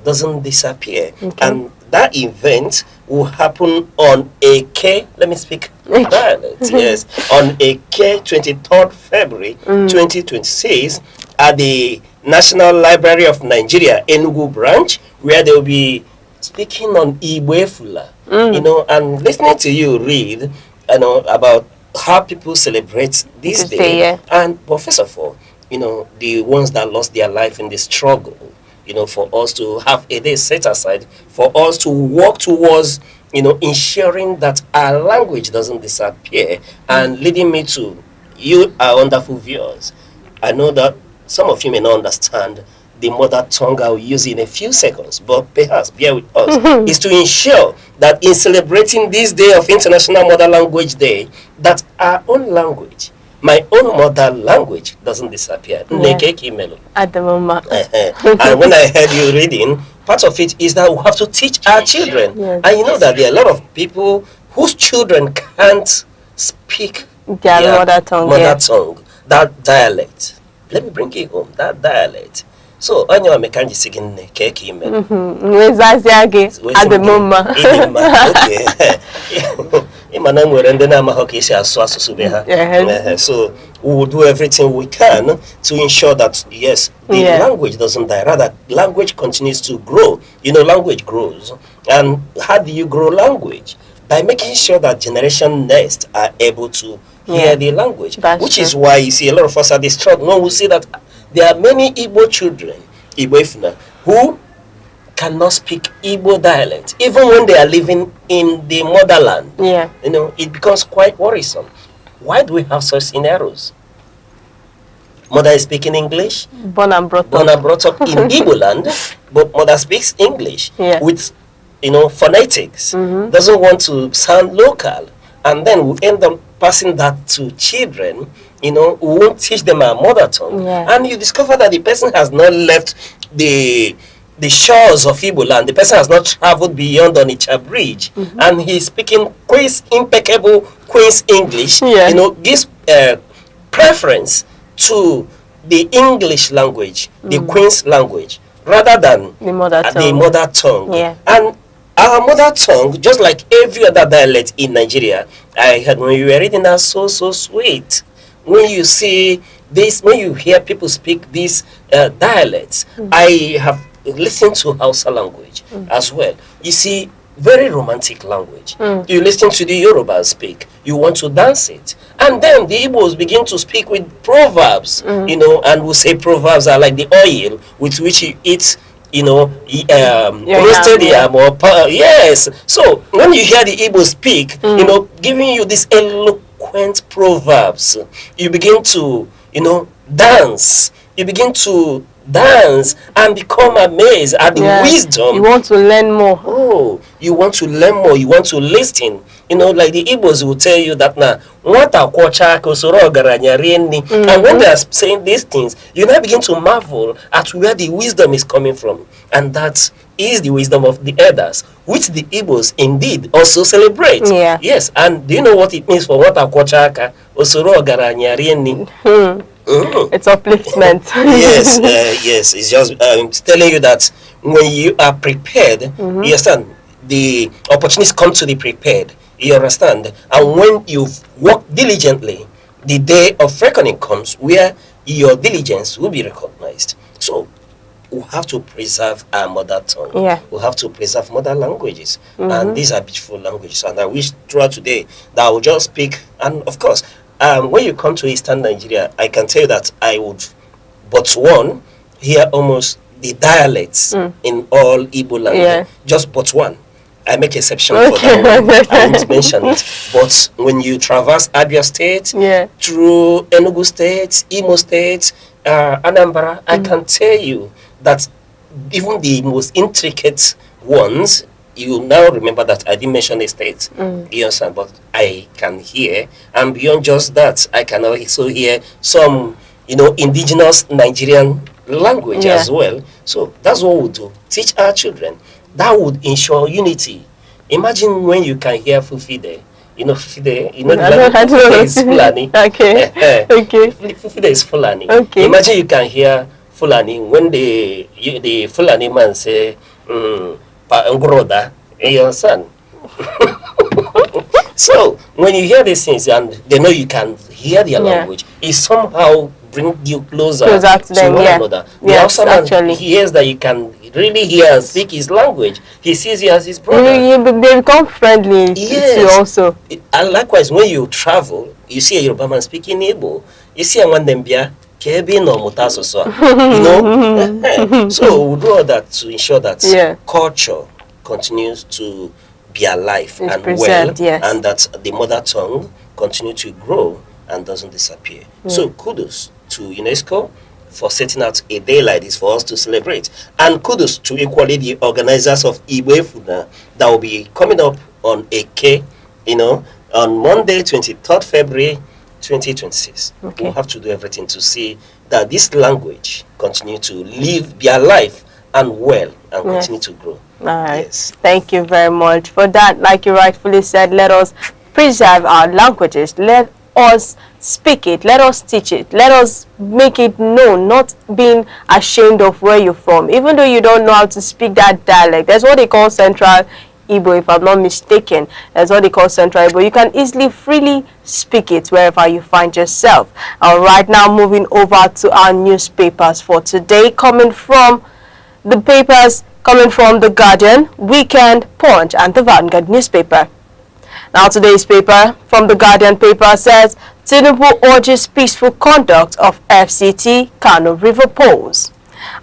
Speaker 12: doesn't disappear. And that event will happen on Eke, let me speak dialect, yes, on Eke 23rd February 2026 at the National Library of Nigeria, Enugu branch, where they will be speaking on Igbo, and listening to you read, about how people celebrate this day. But first of all, the ones that lost their life in the struggle, for us to have a day set aside, for us to work towards, ensuring that our language doesn't disappear, and leading me to you, our wonderful viewers. I know that some of you may not understand the mother tongue I will use in a few seconds, but perhaps bear with us, is to ensure that in celebrating this day of International Mother Language Day, that our own language, my own mother language, doesn't disappear.
Speaker 13: At the moment.
Speaker 12: And when I heard you reading, part of it is that we have to teach our children. And you know that there are a lot of people whose children can't speak
Speaker 13: their mother tongue,
Speaker 12: that dialect. Let me bring it home, that dialect. So, onye wamekanji sigin keke email.
Speaker 13: At the moment.
Speaker 12: So we will do everything we can to ensure that, yes, the language doesn't die, rather language continues to grow. Language grows. And how do you grow language? By making sure that generation next are able to hear the language. Which is why you see a lot of us at this struggle. No, we see that there are many Igbo children, Igbo who cannot speak Igbo dialect, even when they are living in the motherland. It becomes quite worrisome. Why do we have such scenarios? Mother is speaking English,
Speaker 13: born and brought
Speaker 12: up in Igbo land, but mother speaks English with phonetics, doesn't want to sound local, and then we end up passing that to children, we won't teach them our mother tongue, and you discover that the person has not left the shores of Igbo land. The person has not traveled beyond Onitsha Bridge, and he's speaking impeccable Queen's English. Gives preference to the English language, the Queen's language, rather than the mother tongue. And our mother tongue, just like every other dialect in Nigeria, I heard when you were reading that, so sweet. When you see this, when you hear people speak these dialects, I have listened to Hausa language as well. You see, very romantic language. You listen to the Yoruba speak, you want to dance it. And then the Igbos begin to speak with proverbs, and we say proverbs are like the oil with which you eat, roasted yam or yes. So when you hear the Igbos speak, giving you these eloquent proverbs, you begin to, dance. You begin to dance and become amazed at the wisdom.
Speaker 13: You want to learn more.
Speaker 12: Oh, you want to learn more. You want to listen. Like the Igbos will tell you that now, and when they are saying these things, you now begin to marvel at where the wisdom is coming from. And that is the wisdom of the elders, which the Igbos indeed also celebrate. Yes, and do you know what it means for what akwochaka osoro ogaranya rienni?
Speaker 13: It's upliftment.
Speaker 12: Yes, yes. It's just telling you that when you are prepared, you understand, the opportunities come to the prepared. You understand? And when you've worked diligently, the day of reckoning comes where your diligence will be recognized. So we have to preserve our mother tongue. We have to preserve mother languages. And these are beautiful languages. And I wish throughout today that I will just speak. And of course, when you come to Eastern Nigeria, I can tell you that I would, but one, hear almost the dialects in all Igbo language. Just but one. I make exception for that one. I won't mention it. But when you traverse Abia State, through Enugu State, Imo State, Anambra, I can tell you that even the most intricate ones, you now remember that I didn't mention a state, you understand, but I can hear, and beyond just that, I can also hear some, indigenous Nigerian language as well. So that's what we do. Teach our children. That would ensure unity. Imagine when you can hear Fufide. Fufide, Fufide is Fulani. Okay. Fufide is Fulani. Okay. Imagine you can hear Fulani when the Fulani man say, Pa Ngoda, your son. So when you hear these things and they know you can hear their language, it somehow bring you closer to them, one another. Yes, actually. He hears that you can really hear and speak his language. He sees you as his brother.
Speaker 13: They become friendly also.
Speaker 12: And likewise, when you travel, you see a Yoruba man speaking Igbo, you see a one Dembia, So we do all that to ensure that culture continues to be alive and well, and that the mother tongue continue to grow and doesn't disappear. So kudos to UNESCO for setting out a day like this for us to celebrate, and kudos to equally the organizers of Igbo Funa that will be coming up on Eke, on Monday, 23rd February 2026. We'll have to do everything to see that this language continue to live, be alive and well, and continue to grow.
Speaker 13: All right. Yes. Thank you very much for that. Like you rightfully said, let us preserve our languages. Let us speak it. Let us teach it. Let us make it known, not being ashamed of where you're from. Even though you don't know how to speak that dialect, that's what they call Central Igbo, if I'm not mistaken. That's what they call Central Igbo. You can easily, freely speak it wherever you find yourself. All right, now moving over to our newspapers for today, coming from the Guardian, Weekend, Punch, and the Vanguard newspaper. Now today's paper from the Guardian paper says, Tinubu urges peaceful conduct of FCT Kano River polls.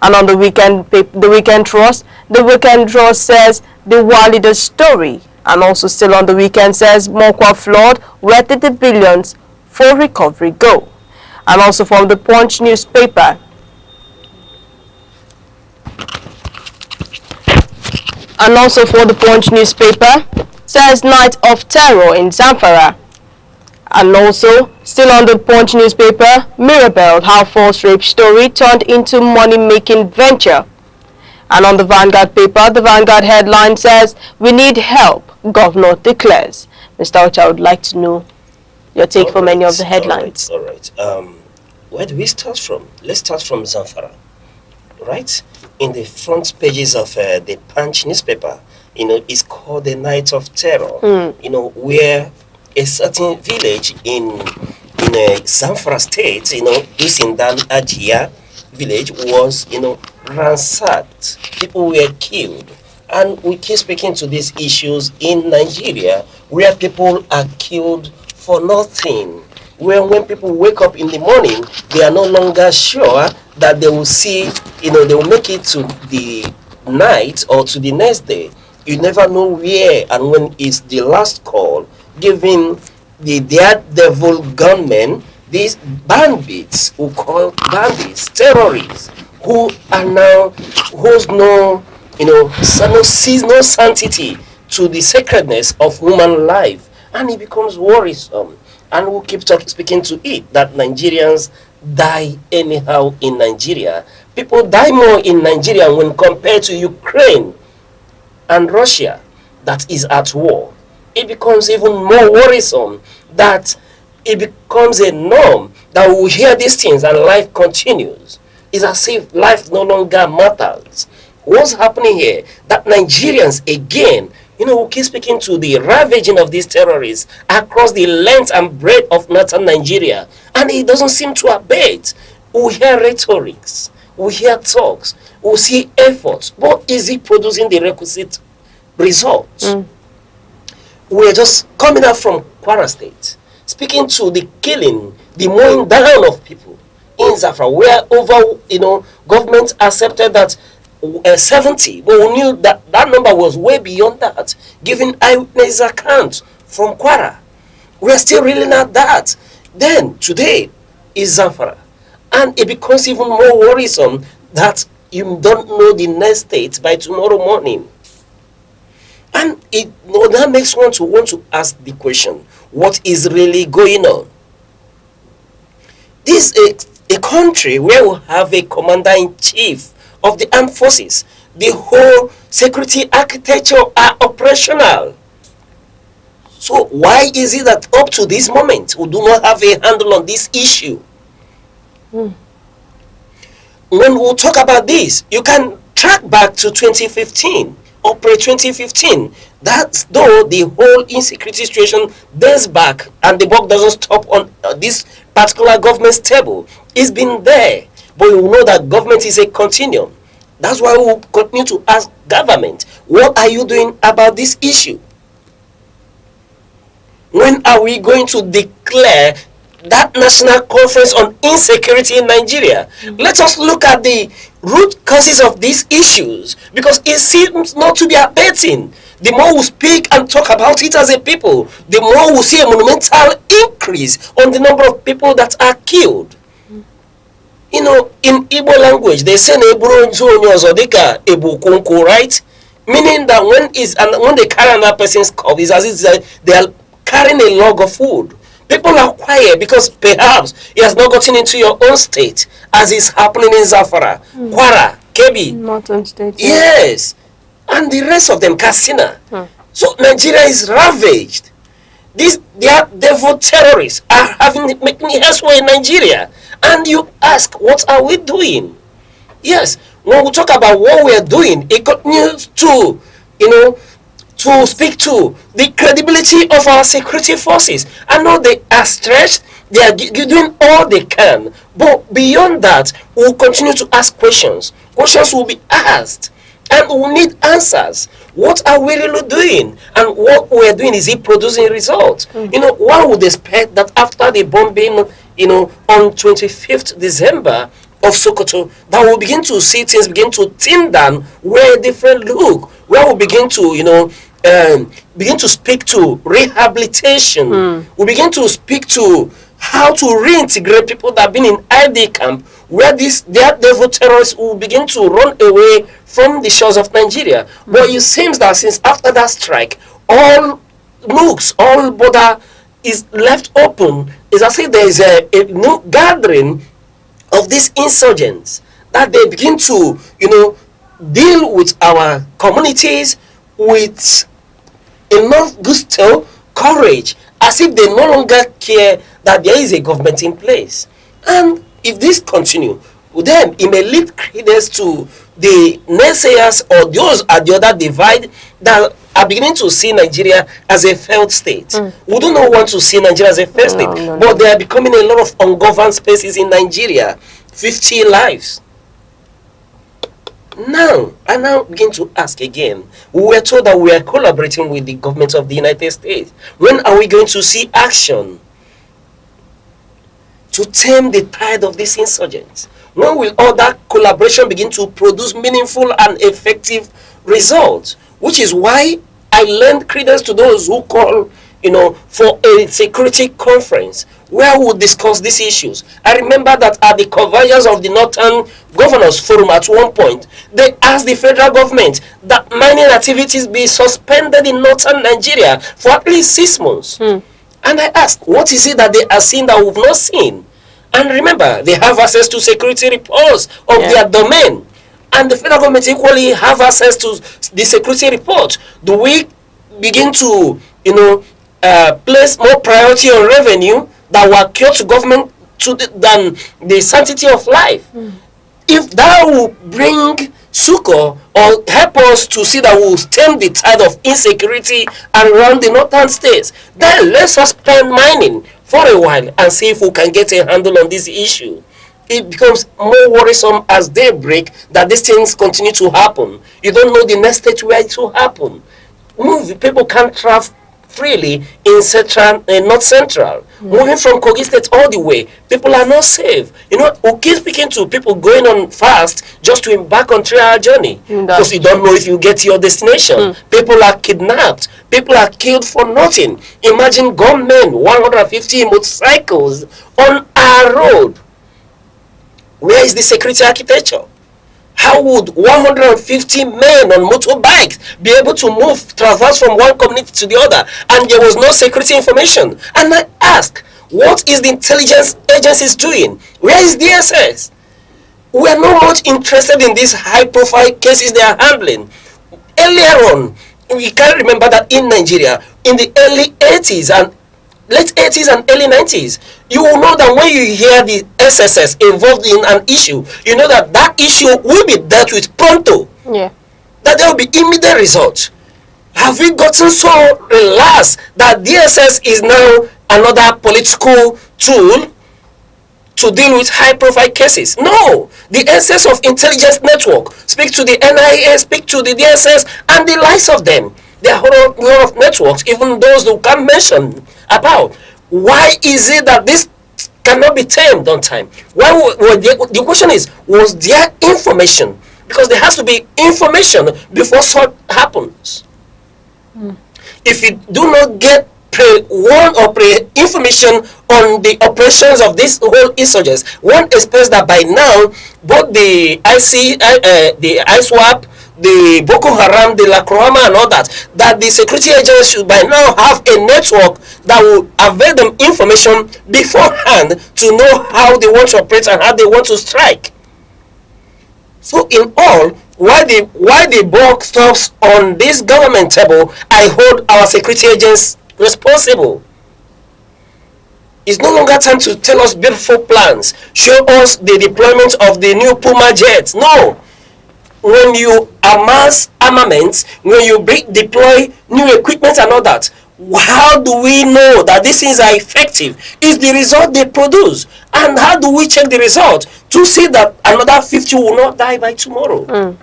Speaker 13: And on the Weekend Trust says the war leader's story. And also still on the Weekend says Mokwa flood, where did the billions for recovery go? And also from the Punch newspaper,
Speaker 9: And also for the Punch newspaper, says night of terror in Zamfara. And also, still on the Punch newspaper, Mirabelle, how false rape story turned into money-making venture. And on the Vanguard paper, the Vanguard headline says, we need help, governor declares. Mr. Ocha, I would like to know your take for many of the headlines.
Speaker 12: All right. Where do we start from? Let's start from Zamfara. Right? In the front pages of the Punch newspaper, it's called the Night of Terror, where a certain village in Zamfara state, Dusindan Ajia village was, ransacked. People were killed. And we keep speaking to these issues in Nigeria, where people are killed for nothing. Where when people wake up in the morning, they are no longer sure that they will see, they will make it to the night or to the next day. You never know where and when is the last call, giving the daredevil gunmen, these bandits who call bandits, terrorists, who are now, who's sees no sanctity to the sacredness of human life, and it becomes worrisome. And we'll keep speaking to it, that Nigerians die anyhow in Nigeria. People die more in Nigeria when compared to Ukraine and Russia that is at war. It becomes even more worrisome that it becomes a norm that we hear these things and life continues. It's as if life no longer matters. What's happening here? That Nigerians, again, we keep speaking to the ravaging of these terrorists across the length and breadth of northern Nigeria, and it doesn't seem to abate. We hear rhetorics, we hear talks, we see efforts, but is it producing the requisite results? We're just coming out from Kwara State, speaking to the killing, the mowing down of people in Zafra, where over, government accepted that 70, but we knew that that number was way beyond that, giving eyewitness accounts from Kwara. We're still reeling at that. Then today is Zamfara, and it becomes even more worrisome that you don't know the next state by tomorrow morning. And that makes one to want to ask the question, what is really going on? This is a country where we have a commander-in-chief of the armed forces. The whole security architecture are operational. So why is it that up to this moment we do not have a handle on this issue? When we talk about this, you can track back to 2015, or pre-2015. That's though the whole insecurity situation days back and the buck doesn't stop on this particular government's table. It's been there. But you know that government is a continuum. That's why we will continue to ask government, what are you doing about this issue? When are we going to declare that national conference on insecurity in Nigeria? Let us look at the root causes of these issues, because it seems not to be abating. The more we speak and talk about it as a people, the more we see a monumental increase on the number of people that are killed. In Igbo language, they say right? Meaning that when they carry another person's cup, it's as if they are carrying a log of food. People are quiet because perhaps it has not gotten into your own state, as is happening in Zamfara, Kwara, Kebbi.
Speaker 9: Northern state.
Speaker 12: Yes. And the rest of them, Katsina. So Nigeria is ravaged. Their devil terrorists are making headway in Nigeria. And you ask, what are we doing? Yes, when we talk about what we are doing, it continues to, to speak to the credibility of our security forces. I know they are stretched, they are doing all they can, but beyond that, we'll continue to ask questions. Questions will be asked, and we'll need answers. What are we really doing? And what we are doing, is it producing results? One would expect that after the bombing, on 25th December of Sokoto, that we'll begin to see things begin to thin down, where different look, where we begin to speak to rehabilitation. We begin to speak to how to reintegrate people that have been in ID camp where these daredevil terrorists will begin to run away from the shores of Nigeria. But it seems that since after that strike, all nooks, all border is left open. It's as if there is a new gathering of these insurgents that they begin to, deal with our communities with enough gusto, courage, as if they no longer care that there is a government in place. And if this continue, then it may lead credence to the naysayers or those at the other divide that are beginning to see Nigeria as a failed state. We do not want to see Nigeria as a failed state, but there are becoming a lot of ungoverned spaces in Nigeria. 50 lives. Now, I now begin to ask again. We were told that we are collaborating with the government of the United States. When are we going to see action to tame the tide of these insurgents? When will all that collaboration begin to produce meaningful and effective results? Which is why I lend credence to those who call, for a security conference where we will discuss these issues. I remember that at the convergence of the Northern Governors Forum at one point, they asked the federal government that mining activities be suspended in northern Nigeria for at least 6 months. And I asked, what is it that they are seeing that we've not seen? And remember, they have access to security reports of their domain. And the federal government equally have access to the security report. Do we begin to, place more priority on revenue that will accrue to government than the sanctity of life? If that will bring succor or help us to see that we will stem the tide of insecurity around the northern states, then let's suspend mining for a while and see if we can get a handle on this issue. It becomes more worrisome as they break that these things continue to happen. You don't know the next stage where it will happen. People can't travel freely in central and north central. Moving from Kogi State all the way, people are not safe. We keep speaking to people going on fast just to embark on 3-hour journey because you don't know if you get to your destination. People are kidnapped. People are killed for nothing. Imagine gunmen, 150 motorcycles on our road. Where is the security architecture? How would 150 men on motorbikes be able to traverse from one community to the other, and there was no security information? And I ask, what is the intelligence agencies doing? Where is DSS? We are not much interested in these high-profile cases they are handling. Earlier on, we can remember that in Nigeria, in the early 80s and late 80s and early 90s, you will know that when you hear the SSS involved in an issue, you know that that issue will be dealt with pronto. That there will be immediate results. Have we gotten so relaxed that DSS is now another political tool to deal with high-profile cases? No. The essence of intelligence network, speak to the NIA, speak to the DSS, and the likes of them. There are a lot of networks, even those who can't mention about. Why is it that this cannot be tamed on time? The question is, was there information? Because there has to be information before such happens. If you do not get pre-warn or pre-information on the operations of this whole insurgents, one expects that by now, both the ISWAP, the Boko Haram, the La Croama and all that the security agents should by now have a network that will avail them information beforehand to know how they want to operate and how they want to strike. So in all, while the buck stops on this government table, I hold our security agents responsible. It's no longer time to tell us beautiful plans, show us the deployment of the new Puma jets. No. When you amass armaments, when you deploy new equipment and all that, how do we know that these things are effective? Is the result they produce. And how do we check the result to see that another 50 will not die by tomorrow?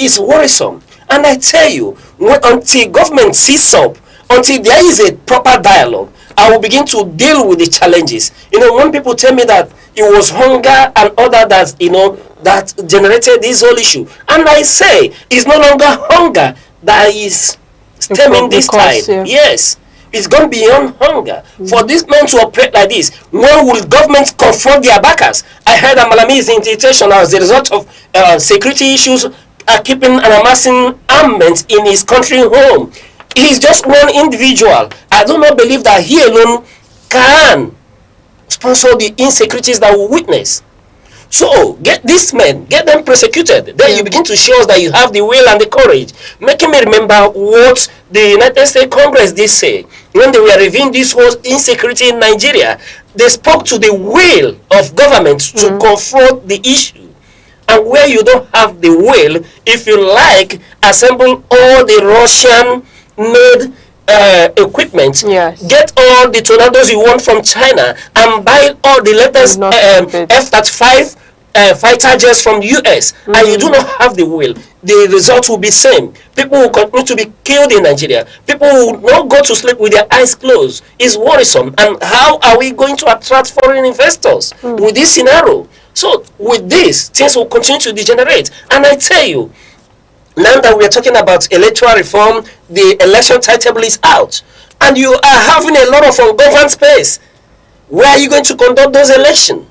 Speaker 12: It's worrisome. And I tell you, until government sees up, until there is a proper dialogue, I will begin to deal with the challenges. When people tell me that it was hunger and other that generated this whole issue, and I say it's no longer hunger that is stemming this tide. Yes, It's gone beyond hunger. For these men to operate like this, when will government confront their backers? I heard Amalami's invitation as a result of security issues keeping and amassing armaments in his country home. He's just one individual. I do not believe that he alone can sponsor the insecurities that we witness. So get these men, get them prosecuted. Then you begin to show us that you have the will and the courage. Making me remember what the United States Congress did say when they were reviewing this whole insecurity in Nigeria. They spoke to the will of government to confront the issue. And where you don't have the will, if you like, assembling all the Russian-made equipment, get all the tornadoes you want from China, and buy all the latest F-35 fighter jets from the US, and you do not have the will, the result will be same. People will continue to be killed in Nigeria. People will not go to sleep with their eyes closed. It's worrisome. And how are we going to attract foreign investors with this scenario? So with this, things will continue to degenerate. And I tell you, now that we are talking about electoral reform, the election timetable is out, and you are having a lot of ungoverned space. Where are you going to conduct those elections?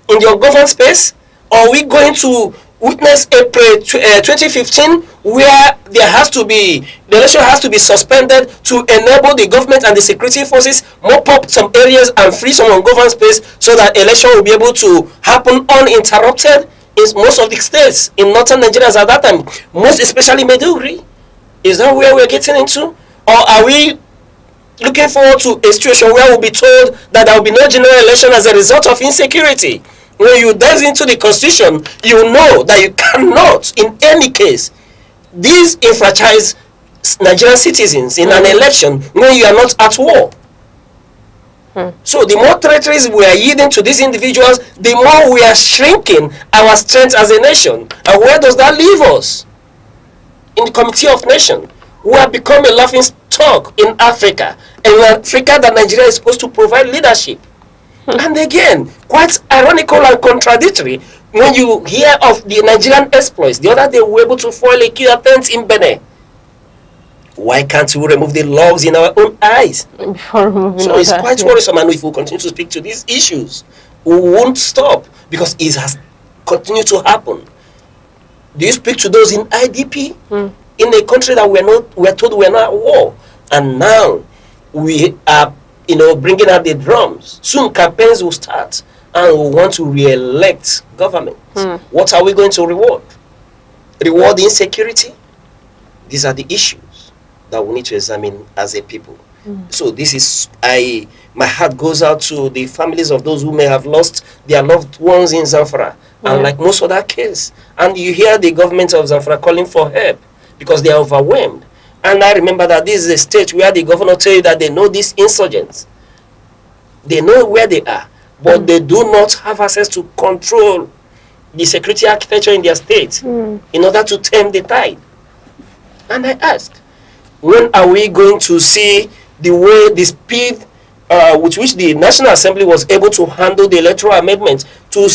Speaker 12: In the ungoverned space? Or are we going to witness April 2015, where there has to be, the election has to be suspended to enable the government and the security forces mop up some areas and free some ungoverned space so that election will be able to happen uninterrupted in most of the states in northern Nigeria at that time, most especially Maiduguri? Is that where we're getting into? Or are we looking forward to a situation where we'll be told that there will be no general election as a result of insecurity? When you dive into the constitution, you know that you cannot, in any case, disenfranchise Nigerian citizens in an election when you are not at war. So the more territories we are yielding to these individuals, the more we are shrinking our strength as a nation. And where does that leave us? In the Committee of Nations, we have become a laughing stock in Africa. And in Africa, that Nigeria is supposed to provide leadership. And again, quite ironical and contradictory when you hear of the Nigerian exploits. The other day we were able to foil a key attempt in Benin. Why can't we remove the logs in our own eyes? So it's quite worrisome, and if we continue to speak to these issues, we won't stop, because it has continued to happen. Do you speak to those in IDP? In a country that we're told we're not at war, and now we are bringing out the drums. Soon campaigns will start, and we want to re-elect government. What are we going to reward? Reward insecurity? These are the issues that we need to examine as a people. So this is, my heart goes out to the families of those who may have lost their loved ones in Zamfara, and like most other cases. And you hear the government of Zamfara calling for help because they are overwhelmed. And I remember that this is a state where the governor tell you that they know these insurgents. They know where they are, but they do not have access to control the security architecture in their state in order to turn the tide. And I ask, when are we going to see the speed with which the National Assembly was able to handle the electoral amendment, to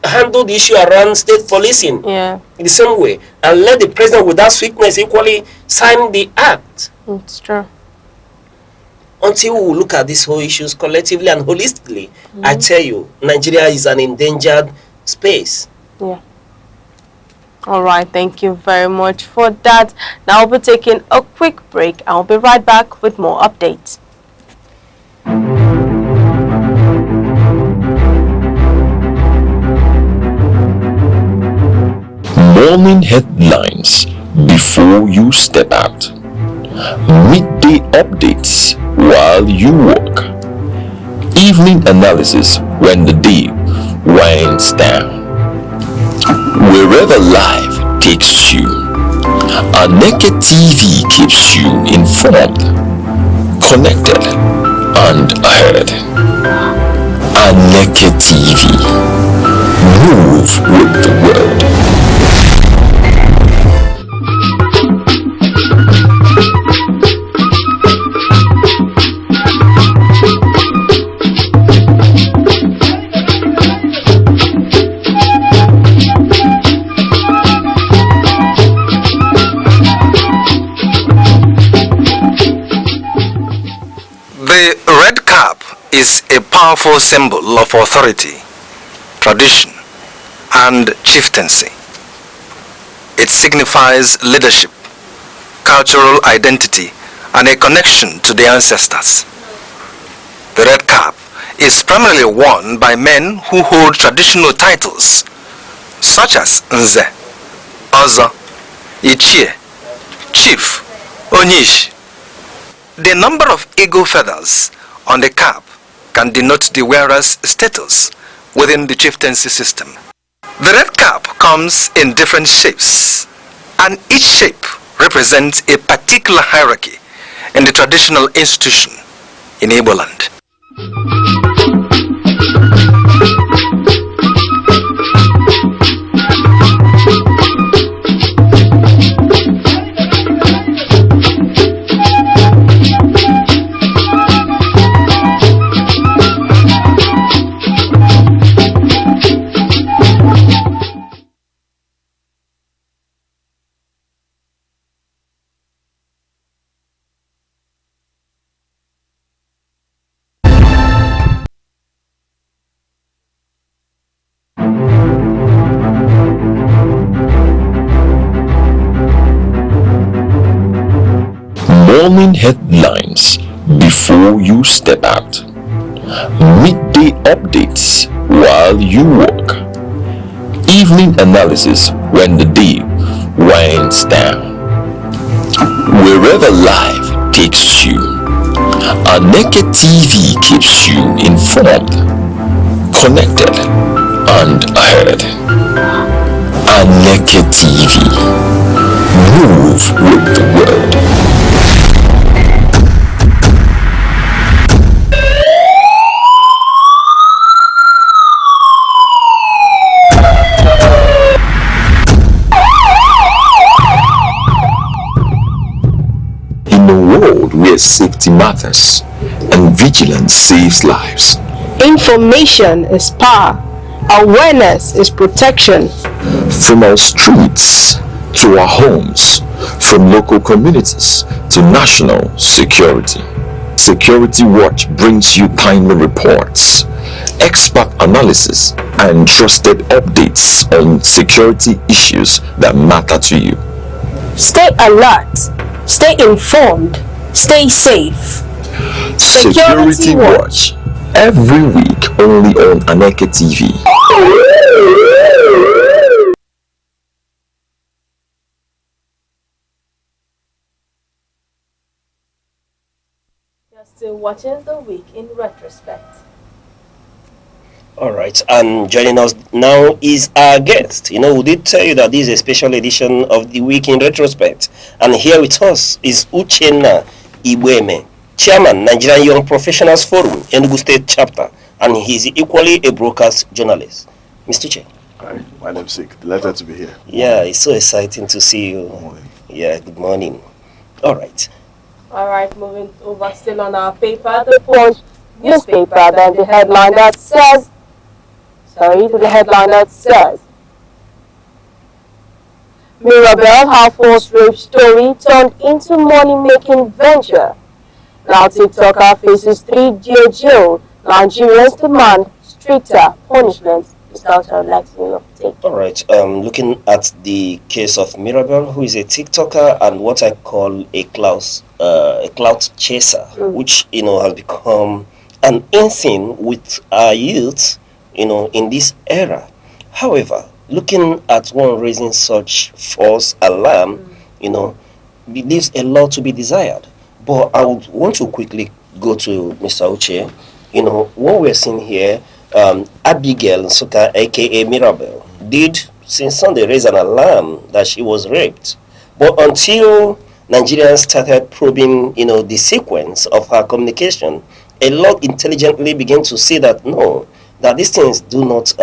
Speaker 12: handle the issue around state policing in the same way, and let the president with that sweetness equally sign the act?
Speaker 13: It's true.
Speaker 12: Until we look at these whole issues collectively and holistically, I tell you, Nigeria is an endangered space.
Speaker 13: All right, thank you very much for that. Now we'll be taking a quick break. I'll be right back with more updates.
Speaker 2: Morning headlines before you step out. Midday updates while you work. Evening analysis when the day winds down. Wherever life takes you, Aneke TV keeps you informed, connected, and ahead. Aneke TV. Move with the world.
Speaker 3: is a powerful symbol of authority, tradition, and chieftaincy. It signifies leadership, cultural identity, and a connection to the ancestors. The red cap is primarily worn by men who hold traditional titles such as Nze, Ozo, Ichie, Chief, Onyish. The number of eagle feathers on the cap can denote the wearer's status within the chieftaincy system. The red cap comes in different shapes, and each shape represents a particular hierarchy in the traditional institution in Igbo land.
Speaker 2: Morning headlines before you step out. Midday updates while you work. Evening analysis when the day winds down. Wherever life takes you, Aneke TV keeps you informed, connected, and ahead. Aneke TV. Move with the world. Where safety matters and vigilance saves lives.
Speaker 9: Information is power. Awareness is protection.
Speaker 2: From our streets to our homes, from local communities to national security. Security Watch brings you timely reports, expert analysis, and trusted updates on security issues that matter to you.
Speaker 9: Stay alert. Stay informed. Stay safe.
Speaker 2: Security Watch, every week only on Aneke TV.
Speaker 13: You're still watching The Week in Retrospect.
Speaker 12: Alright, and joining us now is our guest. We did tell you that this is a special edition of The Week in Retrospect. And here with us is Uchenna Ibueme, Chairman, Nigerian Young Professionals Forum, Enugu State Chapter, and he's equally a broadcast journalist. Mr. Che.
Speaker 14: Hi, my namesake. Delighted to be here.
Speaker 12: Yeah, it's so exciting to see you. Good morning. Yeah, good morning. Alright.
Speaker 13: Alright, moving over still on our paper, the Punch newspaper, then the headline that says, Mirabelle household rape story turned into money-making venture. Now TikToker faces 3-year jail. Nigerians demand stricter punishments.
Speaker 12: Alright, looking at the case of Mirabelle, who is a TikToker and what I call a clout chaser, which has become an in-thing with our youth, in this era. However, looking at one raising such false alarm, leaves a lot to be desired. But I would want to quickly go to Mr. Uche. What we're seeing here, Abigail Nsuka, aka Mirabelle, did since Sunday raise an alarm that she was raped. But until Nigerians started probing, the sequence of her communication, a lot intelligently began to see that no, that these things do not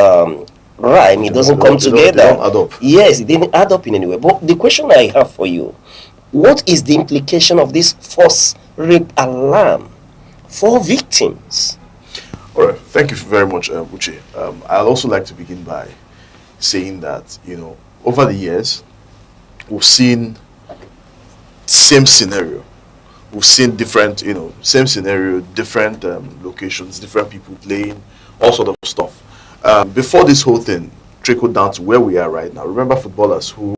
Speaker 12: rhyme. It doesn't come together.
Speaker 14: They don't add up.
Speaker 12: Yes, it didn't add up in any way. But the question I have for you, what is the implication of this false rape alarm for victims?
Speaker 14: All right, thank you very much, Uche. I'd also like to begin by saying that, over the years, we've seen the same scenario we've seen different, same scenario, different locations, different people playing, all sort of stuff. Before this whole thing trickled down to where we are right now, remember footballers who,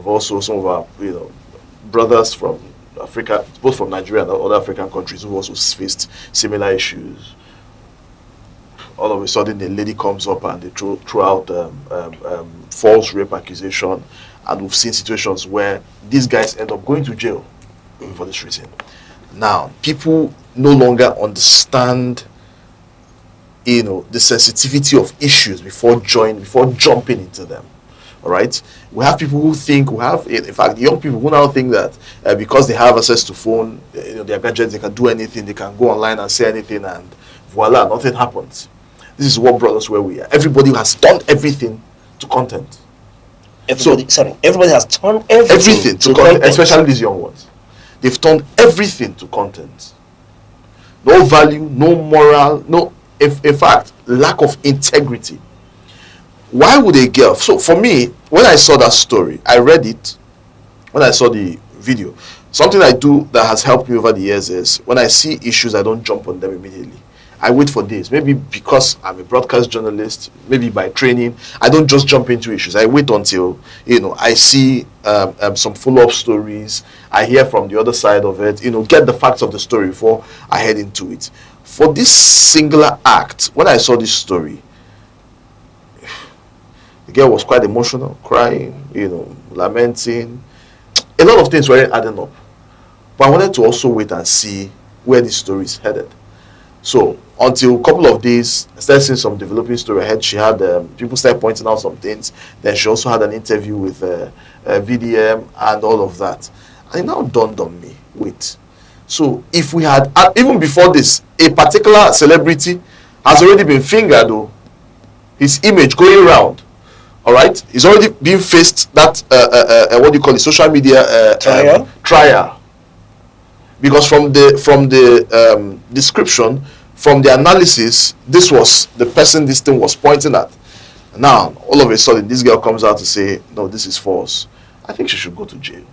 Speaker 14: also some of our, brothers from Africa, both from Nigeria and other African countries who also faced similar issues. All of a sudden, a lady comes up and they throw out false rape accusation, and we've seen situations where these guys end up going to jail for this reason. Now, people no longer understand, the sensitivity of issues before jumping into them. All right, we have people who think in fact, young people who now think that because they have access to phone, their gadgets, they can do anything, they can go online and say anything, and voila, nothing happens. This is what brought us where we are. Everybody has turned everything to content.
Speaker 12: Everybody has turned everything to content,
Speaker 14: especially these young ones. They've turned everything to content. No value, no moral, no, in fact, lack of integrity. Why would a girl? So for me, when I saw that story, I read it, when I saw the video, something I do that has helped me over the years is when I see issues, I don't jump on them immediately. I wait for days. Maybe because I'm a broadcast journalist, maybe by training, I don't just jump into issues. I wait until, I see some follow-up stories. I hear from the other side of it, get the facts of the story before I head into it. For this singular act, when I saw this story, the girl was quite emotional, crying, lamenting. A lot of things weren't adding up. But I wanted to also wait and see where this story is headed. So until a couple of days, I started seeing some developing story ahead. She had people started pointing out some things. Then she also had an interview with VDM and all of that. And it now dawned on me, wait. So if we had, even before this, a particular celebrity has already been fingered, though, his image going around. All right, he's already been faced that what do you call it, social media trial. Because from the description, from the analysis, this was the person this thing was pointing at. Now, all of a sudden, this girl comes out to say, no, this is false. I think she should go to jail.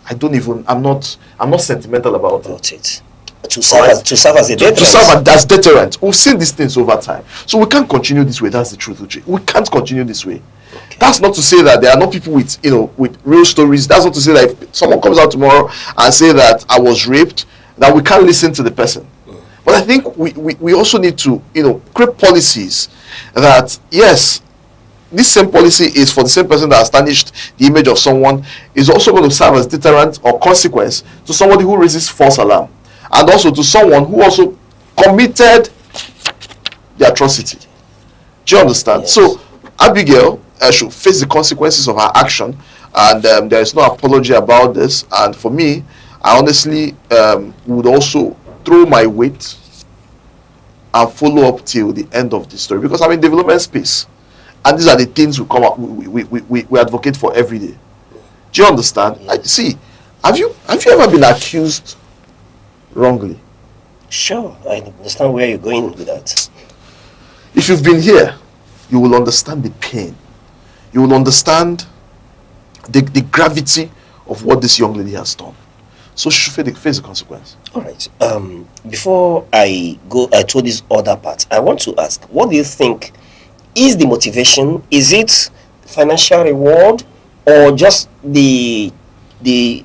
Speaker 14: I'm not sentimental about it.
Speaker 12: To serve as a deterrent.
Speaker 14: To serve as deterrent. We've seen these things over time. So we can't continue this way. That's the truth, Uche. We can't continue this way. Okay. That's not to say that there are not people with, with real stories. That's not to say that if someone comes out tomorrow and say that I was raped, that we can't listen to the person. But I think we also need to, create policies that, yes, this same policy is for the same person that has tarnished the image of someone, is also going to serve as deterrent or consequence to somebody who raises false alarm. And also to someone who also committed the atrocity. Do you understand? Yes. So Abigail should face the consequences of her action, and there is no apology about this. And for me, I honestly would also throw my weight and follow up till the end of the story, because I'm in development space, and these are the things we come up we advocate for every day. Do you understand? Yes. See, have you ever been accused wrongly?
Speaker 12: Sure, I understand where you're going with that.
Speaker 14: If you've been here, you will understand the pain. You will understand the gravity of what this young lady has done. So she should face the consequence.
Speaker 12: All right. Before I go to this other part, I want to ask, what do you think is the motivation? Is it financial reward, or just the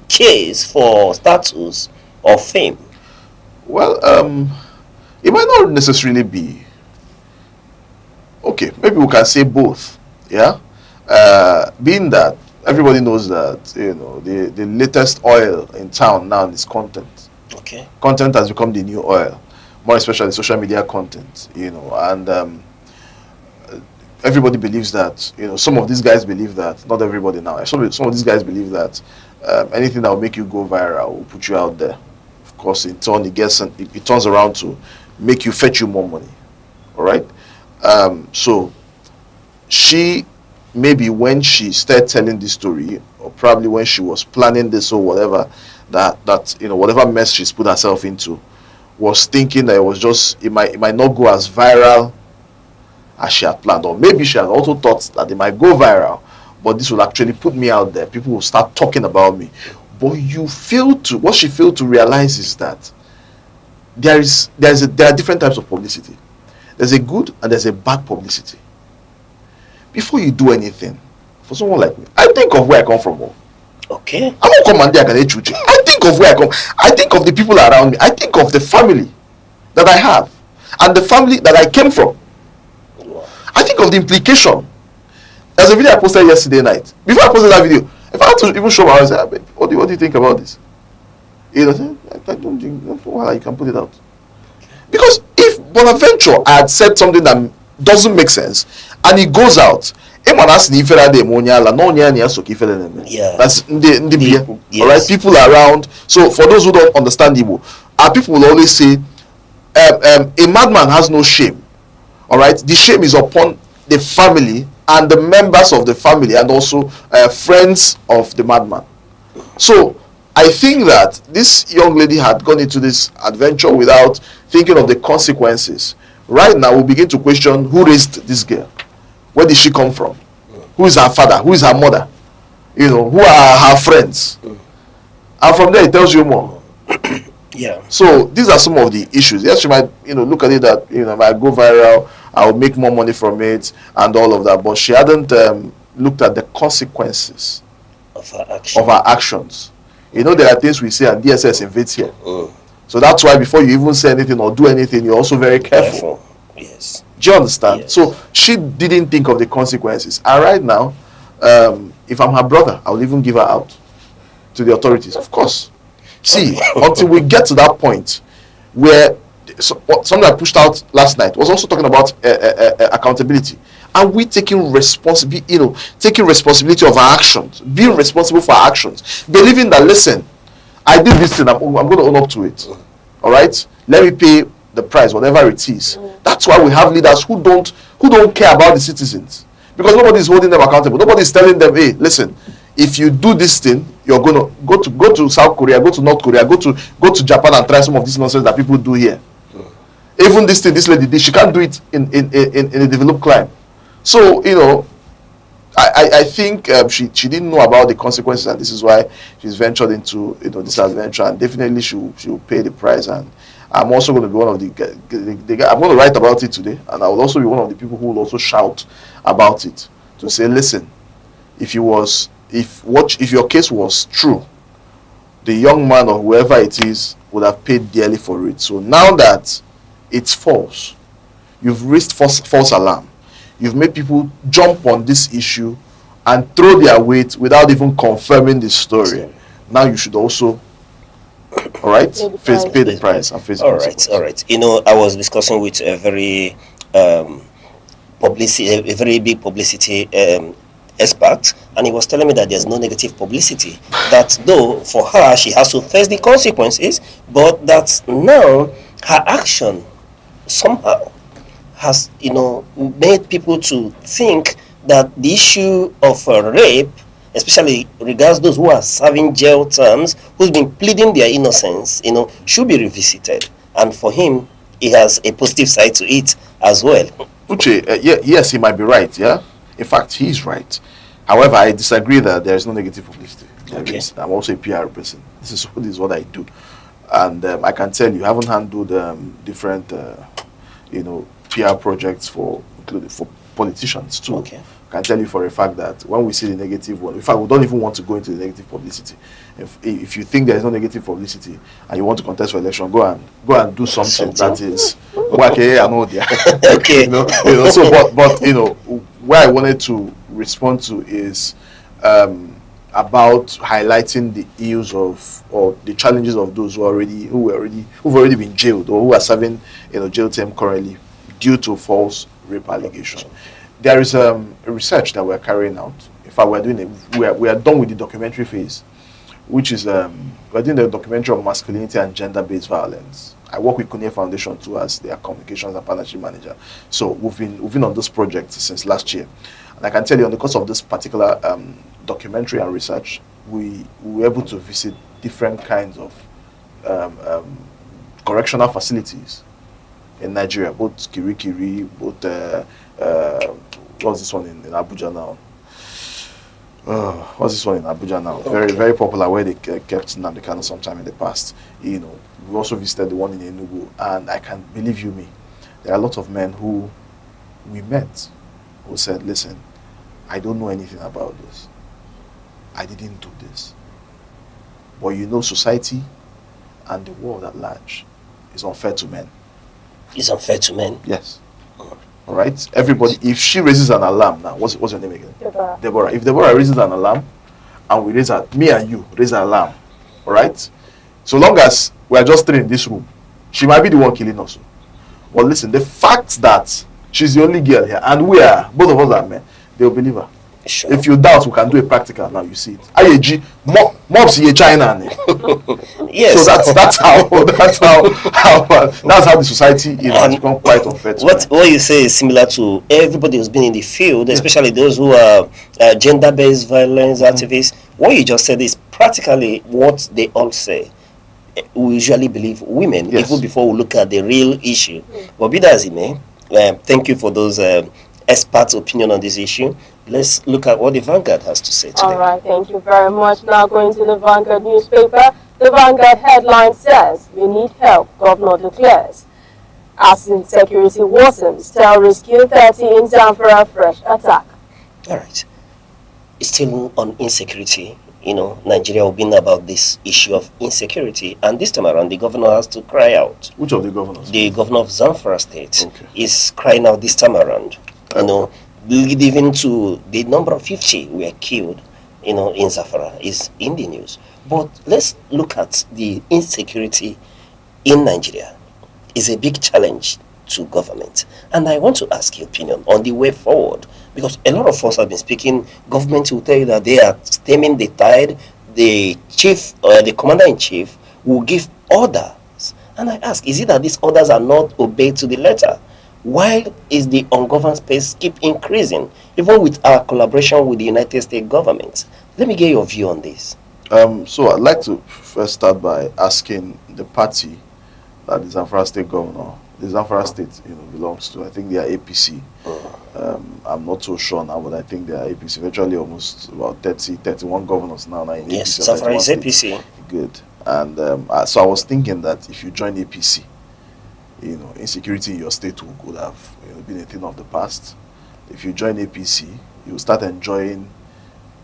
Speaker 12: chase for status or fame?
Speaker 14: Well, it might not necessarily be. Okay, maybe we can say both. Yeah, being that everybody knows that the latest oil in town now is content.
Speaker 12: Okay,
Speaker 14: content has become the new oil, more especially social media content. And everybody believes that. Some of these guys believe that. Not everybody now. Some of these guys believe that anything that will make you go viral will put you out there. Of course, in turn, it turns around to make you fetch you more money. All right. So she, maybe when she started telling this story, or probably when she was planning this or whatever, that whatever mess she's put herself into, was thinking that it might not go as viral as she had planned, or maybe she had also thought that it might go viral, but this will actually put me out there. People will start talking about me. But what she failed to realize is that there are different types of publicity. There's a good and there's a bad publicity. Before you do anything, for someone like me, I think of where I come from.
Speaker 12: Okay.
Speaker 14: I'm not commanding. I think of where I come. I think of the people around me. I think of the family that I have and the family that I came from. I think of the implication. There's a video I posted yesterday night. Before I posted that video, if I had to even show my eyes, what do you think about this? I don't think well, you can put it out. Because if Bonaventure had said something that doesn't make sense and he goes out, that's
Speaker 12: People, yes.
Speaker 14: All right, people around. So for those who don't understand Igbo, our people will always say a madman has no shame. All right, the shame is upon the family and the members of the family and also friends of the madman. So I think that this young lady had gone into this adventure without thinking of the consequences. Right now, we begin to question who raised this girl. Where did she come from? Who is her father? Who is her mother? Who are her friends? And from there, it tells you more.
Speaker 12: Yeah.
Speaker 14: So these are some of the issues. Yes, you might, look at it that, it might go viral. I'll make more money from it and all of that. But she hadn't looked at the consequences
Speaker 12: of her
Speaker 14: actions. There are things we say and DSS invades here. So that's why before you even say anything or do anything, you're also very careful.
Speaker 12: Yes.
Speaker 14: Do you understand?
Speaker 12: Yes.
Speaker 14: So she didn't think of the consequences. And right now, if I'm her brother, I'll even give her out to the authorities. Of course. See, until we get to that point where something I pushed out last night was also talking about accountability. And we taking responsibility of our actions, being responsible for our actions, believing that, listen, I did this thing, I'm going to own up to it. All right, let me pay the price, whatever it is. That's why we have leaders who don't care about the citizens, because nobody is holding them accountable. Nobody is telling them, hey, listen, if you do this thing, you're going to go to South Korea, go to North Korea, go to Japan and try some of this nonsense that people do here. Even this thing, this lady did, she can't do it in a developed climate. So, I think she didn't know about the consequences, and this is why she's ventured into this adventure, and definitely she'll pay the price. And I'm also going to be one of the I'm going to write about it today, and I will also be one of the people who will also shout about it to say, listen, if your case was true, the young man or whoever it is would have paid dearly for it. So now that it's false, you've raised false alarm. You've made people jump on this issue and throw their weight without even confirming the story. Now you should also, all right, pay the price and face the consequences.
Speaker 12: All right. I was discussing with a very big publicity expert, and he was telling me that there's no negative publicity. That though for her she has to face the consequences, but that now her action somehow has made people to think that the issue of rape, especially regards those who are serving jail terms, who's been pleading their innocence, should be revisited. And for him, he has a positive side to it as well.
Speaker 14: Uche, yes, he might be right. Yeah, in fact, he's right. However, I disagree that there is no negative publicity. Okay. I'm also a PR person. This is what I do, and I can tell you, I haven't handled different, PR projects for politicians too.
Speaker 12: Okay.
Speaker 14: I can tell you for a fact that when we see the negative one, in fact, we don't even want to go into the negative publicity. If you think there is no negative publicity and you want to contest for election, go and do something that is
Speaker 12: okay.
Speaker 14: So, but where I wanted to respond to is about highlighting the ills of or the challenges of those who've already been jailed or who are serving jail term currently due to false rape allegations. There is a research that we're carrying out. In fact, we are done with the documentary phase, which is we're doing the documentary on masculinity and gender-based violence. I work with Kunia Foundation too as their communications and partnership manager. So we've been on this project since last year, and I can tell you, on the course of this particular documentary and research, we were able to visit different kinds of correctional facilities in Nigeria, both Kirikiri, both what's this one in Abuja now? What's this one in Abuja now? Very, very popular, where they kept Nnamdi Kanu sometime in the past. You know, we also visited the one in Enugu, and I can believe you me, there are a lot of men who we met who said, listen, I don't know anything about this. I didn't do this. But you know, society and the world at large is unfair to men.
Speaker 12: It's unfair to men?
Speaker 14: Yes. All right? Everybody, if she raises an alarm now, what's your name again?
Speaker 9: Deborah.
Speaker 14: Deborah. If Deborah raises an alarm, and we raise me and you raise an alarm, all right? So long as we are just three in this room, she might be the one killing us. But listen, the fact that she's the only girl here, and we are, both of us are men, they'll believe her.
Speaker 12: Sure.
Speaker 14: If you doubt, we can do a practical. Now you see it. IAG, mobs here China.
Speaker 12: Yes.
Speaker 14: So that's how the society has become quite unfair.
Speaker 12: What you say is similar to everybody who's been in the field, especially those who are gender-based violence activists. What you just said is practically what they all say. We usually believe women, even before we look at the real issue. But be that as it may, thank you for those experts' opinion on this issue. Let's look at what the Vanguard has to say today.
Speaker 9: All right, thank you very much. Now going to the Vanguard newspaper. The Vanguard headline says, "We need help, Governor declares." As insecurity worsens, terrorists kill 30 in Zamfara, fresh attack.
Speaker 12: All right. It's still on insecurity. You know, Nigeria will be about this issue of insecurity. And this time around, the governor has to cry out.
Speaker 14: Which of the governors?
Speaker 12: The governor of Zamfara State is crying out this time around. You know, leading to the number of 50 were killed, you know, in Zamfara is in the news. But let's look at the insecurity in Nigeria. It's a big challenge to government. And I want to ask your opinion on the way forward. Because a lot of us have been speaking, government will tell you that they are stemming the tide. The chief, the commander-in-chief will give orders. And I ask, is it that these orders are not obeyed to the letter? Why is the ungoverned space keep increasing, even with our collaboration with the United States government? Let me get your view on this.
Speaker 14: So I'd like to first start by asking the party that the Zamfara State governor, the Zamfara State, belongs to. I think they are APC. I'm not so sure now, but I think they are APC. Virtually almost about 31 governors now in
Speaker 12: yes,
Speaker 14: APC.
Speaker 12: Zamfara is APC.
Speaker 14: Good. And so I was thinking that if you join APC, insecurity in your state would have been a thing of the past. If you join APC, you start enjoying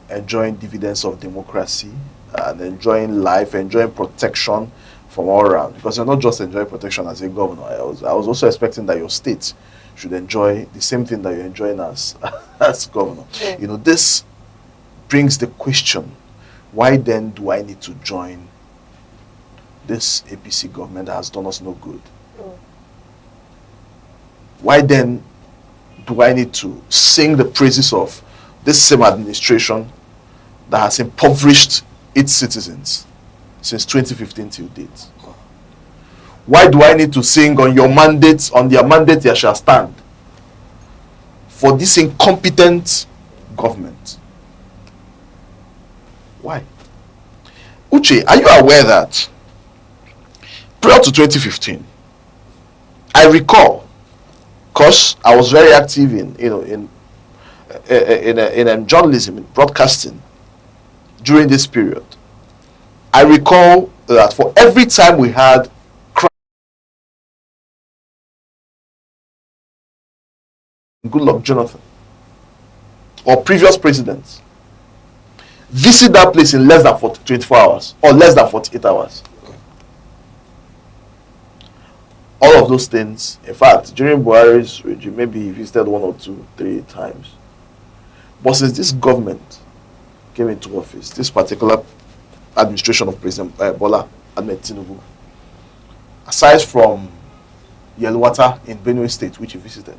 Speaker 14: dividends of democracy and enjoying life, enjoying protection from all around. Because you're not just enjoying protection as a governor. I was also expecting that your state should enjoy the same thing that you're enjoying as governor. Yeah. This brings the question, why then do I need to join this APC government that has done us no good? Why then do I need to sing the praises of this same administration that has impoverished its citizens since 2015 till date? Why do I need to sing on their mandate there shall stand for this incompetent government? Why? Uche, are you aware that prior to 2015, I recall, because I was very active in journalism, in broadcasting during this period, I recall that for every time we had Goodluck Jonathan or previous presidents visit that place in less than 24 hours or less than 48 hours. All of those things, in fact, during Buhari's regime, maybe he visited 1 or 2, 3 times. But since this government came into office, this particular administration of President Bola Ahmed Tinubu, aside from Yelwata in Benue State, which he visited,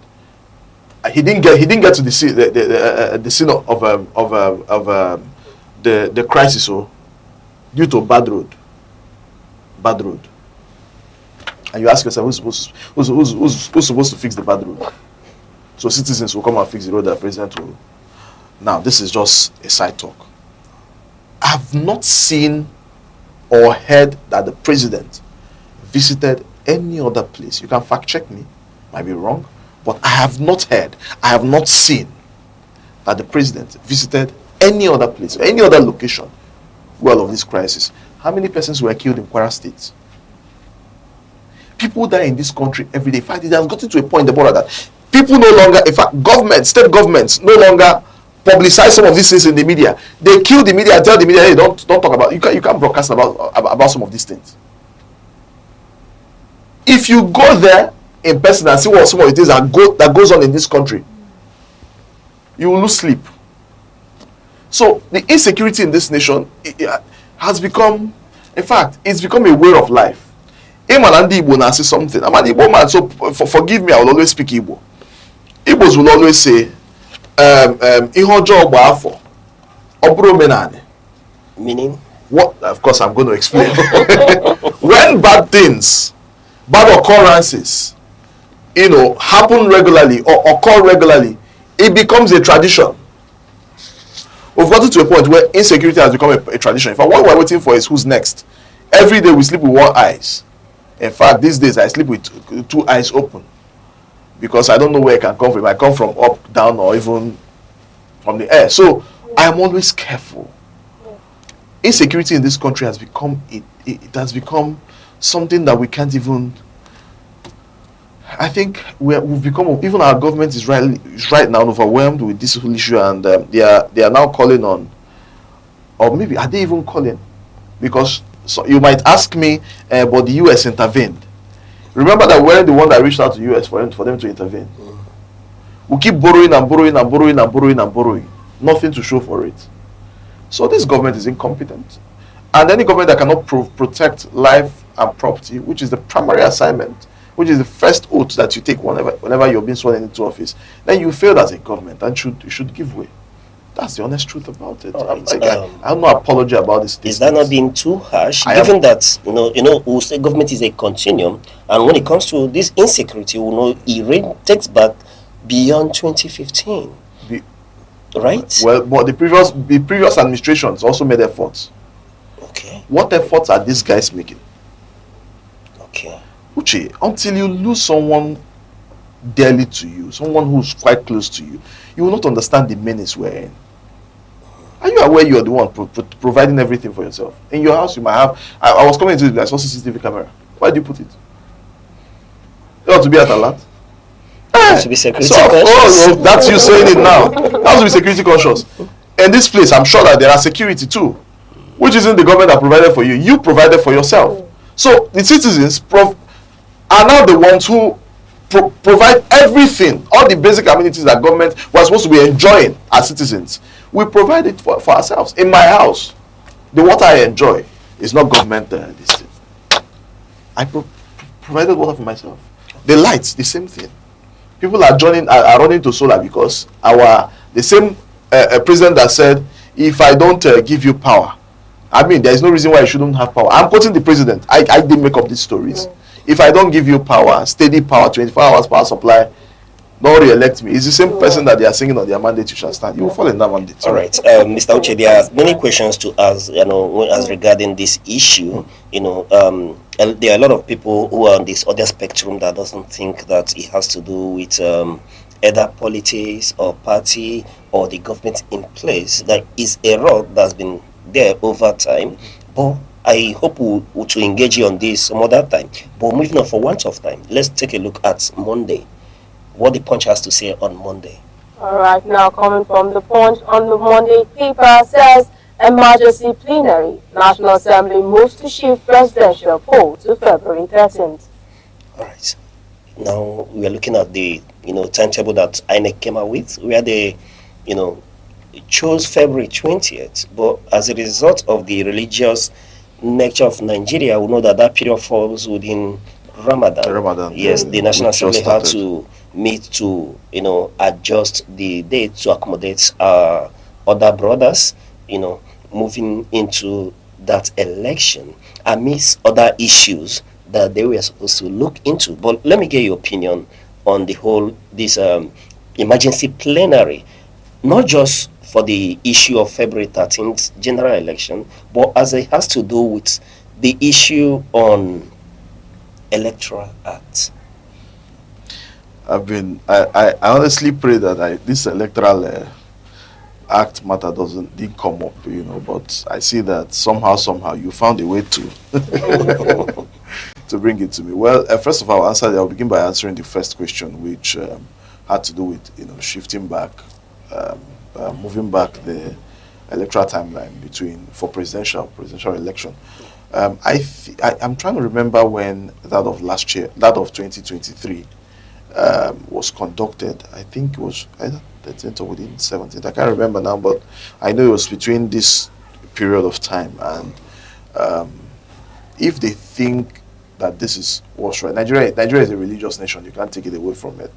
Speaker 14: he didn't get to the scene of the crisis, due to bad road. And you ask yourself, who's supposed to fix the bad road? So citizens will come and fix the road that the president will. Now, this is just a side talk. I have not seen or heard that the president visited any other place. You can fact check me, might be wrong, but I have not heard, I have not seen that the president visited any other place, any other location, well, of this crisis, how many persons were killed in Kwara State? People die in this country every day. In fact, it has gotten to a point in the border that people no longer, in fact, governments, state governments, no longer publicize some of these things in the media. They kill the media and tell the media, hey, don't talk about, you can't broadcast about some of these things. If you go there in person and see what some of it is that goes on in this country, you will lose sleep. So the insecurity in this nation has become, in fact, it's become a way of life. Imanandi Igbo na say something. I'm an Igbo man, so forgive me, I will always speak Igbo. Igbos will always say,
Speaker 12: meaning?
Speaker 14: What? Of course, I'm going to explain. When bad things, bad occurrences, happen regularly or occur regularly, it becomes a tradition. We've gotten to a point where insecurity has become a tradition. In fact, what we're waiting for is who's next. Every day we sleep with one eye. In fact, these days I sleep with two eyes open because I don't know where it can come from. It might come from up, down, or even from the air. So I am always careful. Insecurity in this country has become it has become something that we can't even. I think we've become, even our government is right now overwhelmed with this whole issue, and they are now calling on, or maybe are they even calling? Because so you might ask me, but the US intervened. Remember that we're the one that reached out to the US for them to intervene. We keep borrowing and borrowing and borrowing and borrowing and borrowing. Nothing to show for it. So this government is incompetent. And any government that cannot protect life and property, which is the primary assignment, which is the first oath that you take whenever you're being sworn into office, then you failed as a government and should give way. That's the honest truth about it. Right. I have no apology about this.
Speaker 12: Is that not being too harsh? Given that we'll say government is a continuum, and when it comes to this insecurity, it takes back beyond 2015, right? Well,
Speaker 14: but the previous administrations also made efforts.
Speaker 12: Okay.
Speaker 14: What efforts are these guys making?
Speaker 12: Okay.
Speaker 14: Uche, until you lose someone dearly to you, someone who's quite close to you, you will not understand the menace we're in. Are you aware you are the one providing everything for yourself? In your house, you might have. I was coming to it, I saw CCTV camera. Why do you put it? You ought to be at alert.
Speaker 12: To be security conscious.
Speaker 14: Oh, that's you saying it now. That's to be security conscious. In this place, I'm sure that there are security too, which isn't the government that provided for you. You provided for yourself. So the citizens are now the ones who provide everything, all the basic amenities that government was supposed to be enjoying as citizens. We provide it for ourselves. In my house, the water I enjoy is not government this thing. I provided water for myself. The lights, the same thing. People are running to solar because the same president that said, if I don't give you power, I mean, there is no reason why you shouldn't have power. I'm quoting the president. I didn't make up these stories. If I don't give you power, steady power, 24 hours power supply, don't re-elect me. It's the same person that they are singing on their mandate you shall stand. You will fall in that mandate.
Speaker 12: All right. Mr. Uche, there are many questions to ask, as regarding this issue. There are a lot of people who are on this other spectrum that doesn't think that it has to do with either politics or party or the government in place. That is a role that's been there over time. But I hope we'll to engage you on this some other time. But moving on for want of time, let's take a look at Monday. What the Punch has to say on Monday.
Speaker 13: All right, now coming from the Punch on the Monday paper says, emergency plenary. National Assembly moves to shift presidential poll to February 13th.
Speaker 12: All right. Now we are looking at the timetable that Aneke came out with, where they chose February 20th. But as a result of the religious nature of Nigeria, we know that period falls within Ramadan. Yes, the National Assembly had to meet to adjust the date to accommodate other brothers moving into that election amidst other issues that they were supposed to look into. But let me get your opinion on the whole this emergency plenary, not just for the issue of February 13th general election, but as it has to do with the issue on Electoral Act.
Speaker 14: I honestly pray that this electoral act matter didn't come up, but I see that somehow you found a way to to bring it to me. Well, first of all, I'll begin by answering the first question, which had to do with shifting back, moving back the electoral timeline for presidential election. I'm trying to remember when that of last year, that of 2023, was conducted. I think it was either 13th or within 17th. I can't remember now, but I know it was between this period of time. And if they think that this is what's right, Nigeria is a religious nation. You can't take it away from it.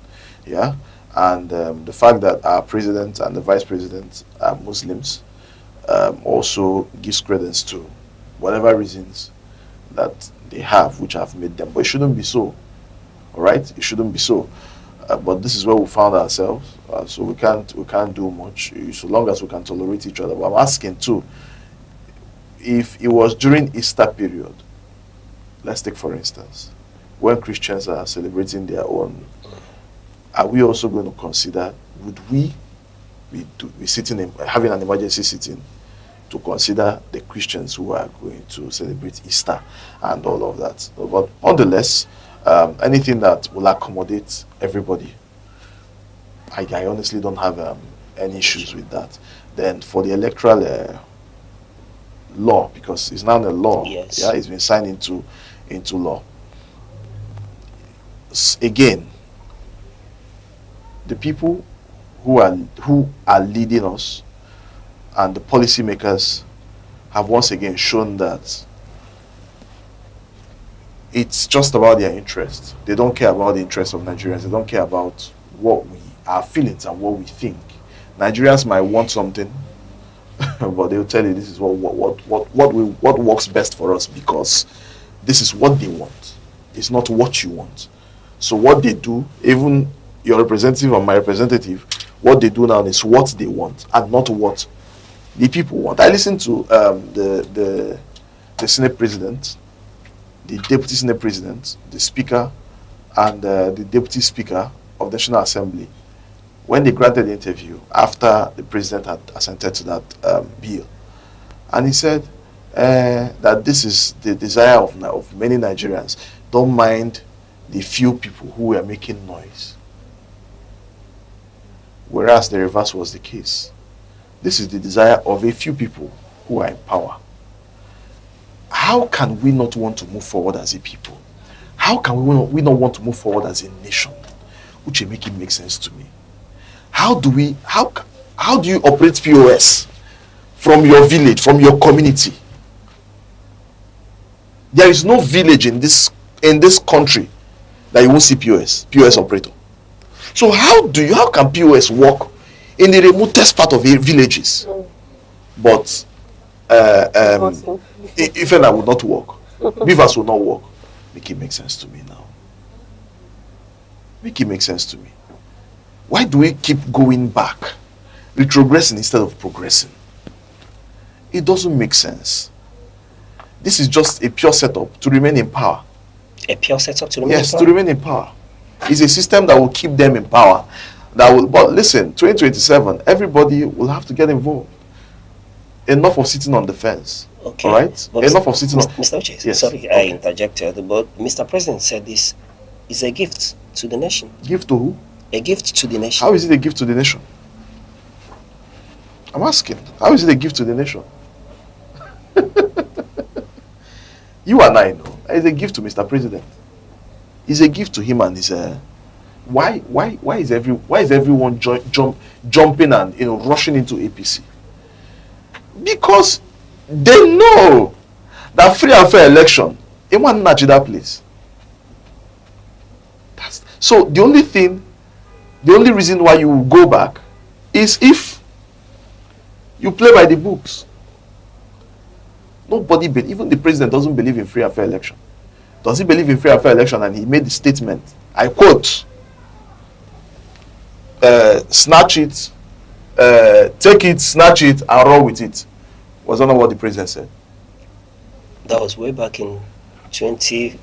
Speaker 14: Yeah, and the fact that our president and the vice president are Muslims also gives credence to whatever reasons that they have, which have made them. But it shouldn't be so. All right, it shouldn't be so. But this is where we found ourselves. So we can't do much so long as we can tolerate each other. But I'm asking too, if it was during Easter period, let's take for instance, when Christians are celebrating their own, are we also going to consider, would we be sitting having an emergency sitting to consider the Christians who are going to celebrate Easter and all of that? But nonetheless, anything that will accommodate everybody, I honestly don't have any issues with that. Then for the electoral law, because it's now a law,
Speaker 12: yes.
Speaker 14: Yeah, it's been signed into law. Again, the people who are leading us and the policymakers have once again shown that it's just about their interest. They don't care about the interests of Nigerians. They don't care about our feelings and what we think. Nigerians might want something, but they'll tell you this is what works best for us, because this is what they want. It's not what you want. So what they do, even your representative or my representative, what they do now is what they want and not what the people want. I listened to the Senate President, the Deputy Senate President, the Speaker, and the Deputy Speaker of the National Assembly when they granted the interview after the President had assented to that bill. And he said that this is the desire of many Nigerians. Don't mind the few people who were making noise. Whereas the reverse was the case. This is the desire of a few people who are in power. How can we not want to move forward as a people? How can we not want to move forward as a nation? Which make it make sense to me. How do you operate POS from your village, from your community? There is no village in this country that you won't see POS operator. So how can POS work in the remotest part of villages? But if that would not work, Beavers will not work. Make it make sense to me now. Make it make sense to me. Why do we keep going back, retrogressing instead of progressing? It doesn't make sense. This is just a pure setup to remain in power.
Speaker 12: A pure setup to remain in power? Yes,
Speaker 14: to remain in power. It's a system that will keep them in power. But listen, 2027, everybody will have to get involved. Enough of sitting on the fence.
Speaker 12: Okay.
Speaker 14: All right?
Speaker 12: But
Speaker 14: Enough of sitting on...
Speaker 12: Mr. Uche,
Speaker 14: yes.
Speaker 12: Sorry, I interjected, but Mr. President said this is a gift to the nation.
Speaker 14: Gift to who?
Speaker 12: A gift to the nation.
Speaker 14: How is it a gift to the nation? I'm asking. How is it a gift to the nation? You and I know. It's a gift to Mr. President. It's a gift to him and his... Why is everyone jumping and rushing into APC? Because they know that free and fair election, it won't match that place. So the only reason why you go back is if you play by the books. Nobody, even the president doesn't believe in free and fair election. Does he believe in free and fair election? And he made the statement, I quote, snatch it, take it, snatch it, and run with it. Was that not what the president said?
Speaker 12: That was way back in 2022,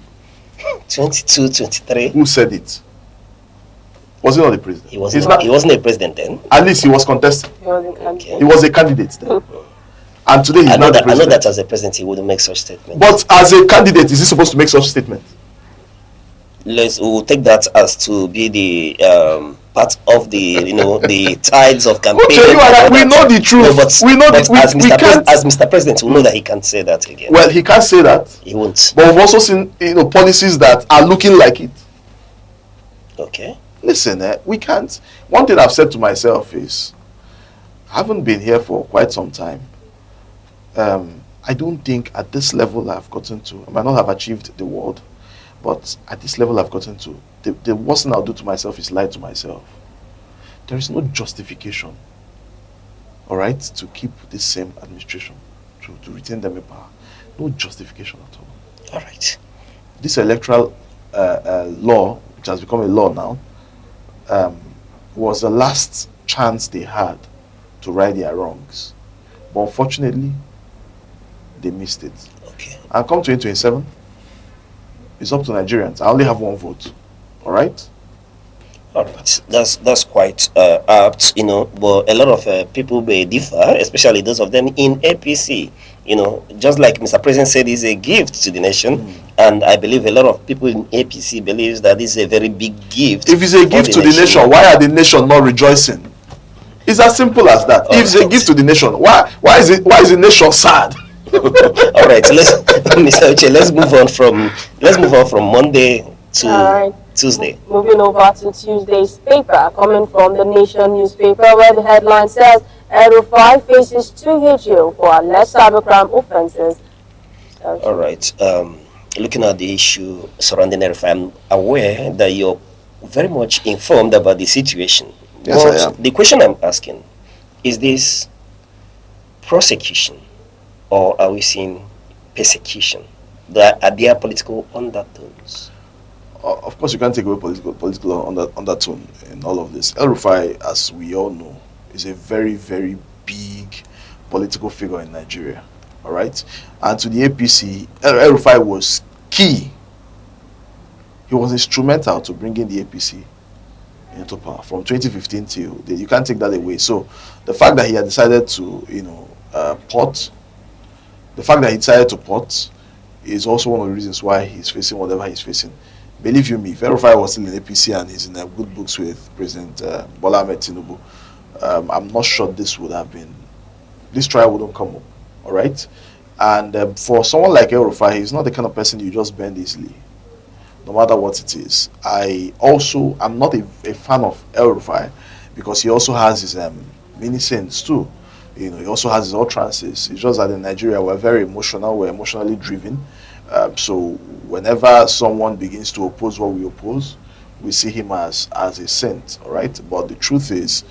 Speaker 12: 23.
Speaker 14: Who said it? Was he not the president?
Speaker 12: He wasn't a president then.
Speaker 14: At least he was contesting.
Speaker 13: Okay.
Speaker 14: He was a candidate then. And today he's not the president.
Speaker 12: I know that as a president he wouldn't make such statements.
Speaker 14: But as a candidate, is he supposed to make such statements?
Speaker 12: We'll take that as to be the part of the the tides of campaign.
Speaker 14: Okay, we know the truth.
Speaker 12: No, but
Speaker 14: we know that
Speaker 12: as Mr. President, we know that he can't say that again.
Speaker 14: Well, he can't say that.
Speaker 12: He won't.
Speaker 14: But we've also seen policies that are looking like it.
Speaker 12: Okay.
Speaker 14: Listen, we can't. One thing I've said to myself is, I haven't been here for quite some time. I don't think at this level I've gotten to, I might not have achieved the world, but at this level I've gotten to, the worst thing I'll do to myself is lie to myself. There is no justification, all right, to keep this same administration, to retain them in power. No justification at all.
Speaker 12: All right.
Speaker 14: This electoral law, which has become a law now, was the last chance they had to right their wrongs. But unfortunately, they missed it.
Speaker 12: Okay.
Speaker 14: And come 2027, it's up to Nigerians. I only have one vote. All right?
Speaker 12: All right. That's quite apt, but a lot of people may differ, especially those of them in APC. Just like Mr. President said, it's a gift to the nation. And I believe a lot of people in APC believes that this is a very big gift.
Speaker 14: If it's a gift to the nation, why are the nation not rejoicing? It's as simple as that. If it's a gift to the nation, why is the nation sad?
Speaker 12: All right, Mr. Uche, let's move on from Monday to Tuesday.
Speaker 13: Moving over to Tuesday's paper, coming from the Nation newspaper, where the headline says, El-Rufai faces 2-year jail for alleged cybercrime offences.
Speaker 12: All right. Looking at the issue surrounding El-Rufai, I'm aware that you're very much informed about the situation.
Speaker 14: Yes,
Speaker 12: but
Speaker 14: I am.
Speaker 12: The question I'm asking, is this prosecution or are we seeing persecution? Are there political undertones?
Speaker 14: Of course, you can't take away political undertone in all of this. El-Rufai, as we all know, is a very, very big political figure in Nigeria. All right? And to the APC, El-Rufai was key. He was instrumental to bringing the APC into power from 2015 till you can't take that away. So the fact that he had decided to port is also one of the reasons why he's facing whatever he's facing. Believe you me, if El-Rufai was still in APC and he's in good books with President Bola Ahmed Tinubu, I'm not sure this trial wouldn't come up. All right? And for someone like El-Rufai, he's not the kind of person you just bend easily, no matter what it is. I'm not a fan of El-Rufai because he also has his mini sins too. He also has his utterances. It's just that in Nigeria we're very emotional, we're emotionally driven. So whenever someone begins to oppose what we oppose, we see him as a saint, all right? But the truth is,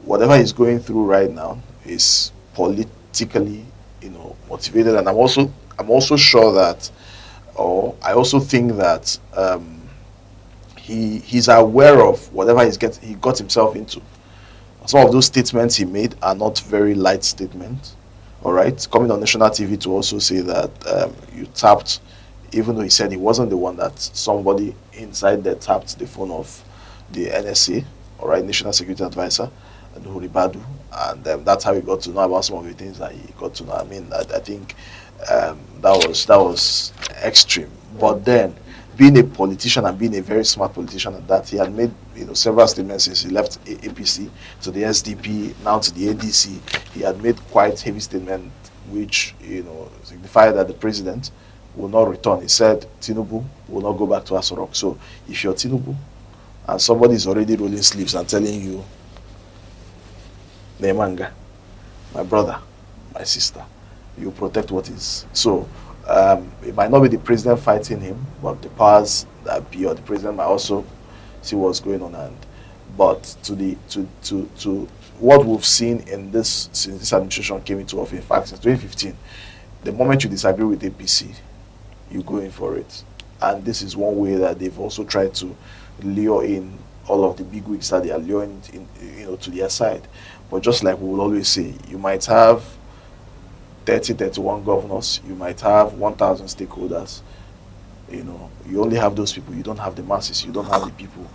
Speaker 14: whatever he's going through right now is politically, motivated, and I'm also sure that, I also think that he's aware of whatever he got himself into. Some of those statements he made are not very light statements. All right, coming on national TV to also say that you tapped, even though he said he wasn't the one, that somebody inside there tapped the phone of the NSA, all right, National Security Advisor, and Badu, and that's how he got to know about some of the things that he got to know. I mean, I think that was extreme. But then, being a politician and being a very smart politician at that, he had made several statements since he left APC to the SDP, now to the ADC. He had made quite heavy statements which signified that the president will not return. He said Tinubu will not go back to Aso Rock. So if you're Tinubu and somebody is already rolling sleeves and telling you, Nemanga, my brother, my sister, you protect what is. So it might not be the president fighting him, but the powers that be, or the president might also see what's going on. But to what we've seen in this since this administration came into office, in fact, since 2015, the moment you disagree with APC, you go in for it. And this is one way that they've also tried to lure in all of the big wigs that they are luring to their side. But just like we will always say, you might have 31 governors, you might have 1,000 stakeholders. You know, you only have those people. You don't have the masses. You don't have the people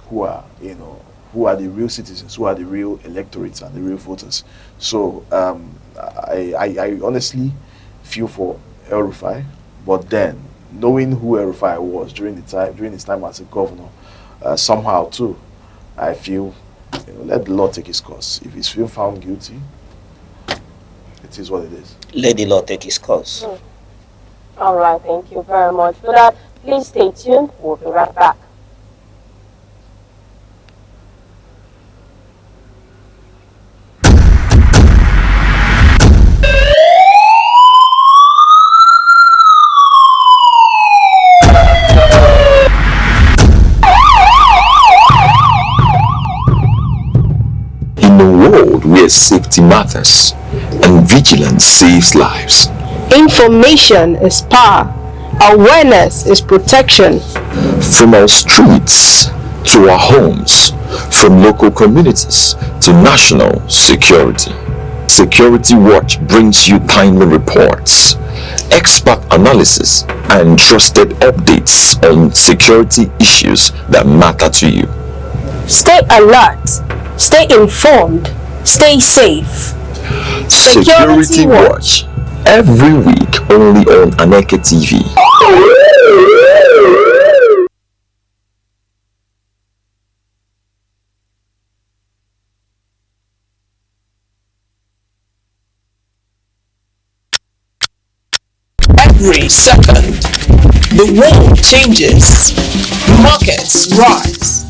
Speaker 14: who are, you know, who are the real citizens, who are the real electorates and the real voters. So I honestly feel for El Rufai, but then knowing who El Rufai was during his time as a governor, somehow too, I feel, you know, let the law take its course. If he's still found guilty, it is what it is.
Speaker 12: Let the law take its course.
Speaker 13: All right, thank you very much for that. Please stay tuned. We'll be right back.
Speaker 2: In a world where safety matters and vigilance saves lives,
Speaker 9: Information is power. Awareness is protection.
Speaker 2: from our streets to our homes, from local communities to national security, Security Watch brings you timely reports, expert analysis, and trusted updates on security issues that matter to you.
Speaker 9: Stay alert. Stay informed. Stay safe.
Speaker 2: Security Watch, every week only on Aneke TV.
Speaker 1: Every second, the world changes, markets rise,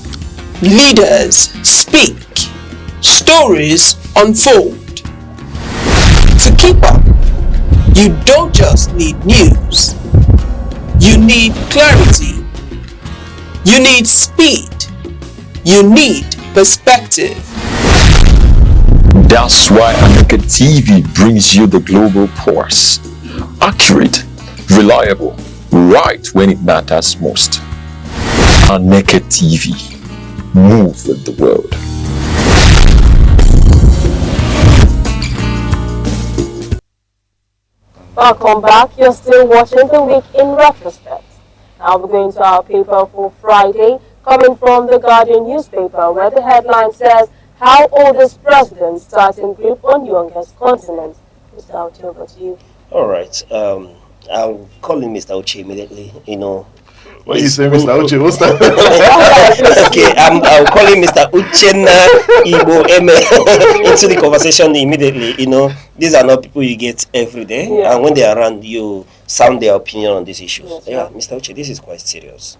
Speaker 1: leaders speak, stories unfold. To keep up, you don't just need news, you need clarity, you need speed, you need perspective.
Speaker 2: That's why Aneke TV brings you the global pulse. Accurate, reliable, right when it matters most. Aneke TV. Move with the world.
Speaker 13: Welcome back. You're still watching The Week in Retrospect. Now we're going to our paper for Friday, coming from the Guardian newspaper, where the headline says, "How Oldest President Starting Grip on Youngest Continent." Mr. Auchi, over to you.
Speaker 12: All right. I'll call in Mr. Uche immediately. You know.
Speaker 14: What you say, Mr. Uche? What's that?
Speaker 12: Okay, I'll call in Mr. Uchenna Igbo Eme into the conversation immediately. You know, these are not people you get every day, and when they are around, you sound their opinion on these issues. Yes, Mr. Uche, this is quite serious.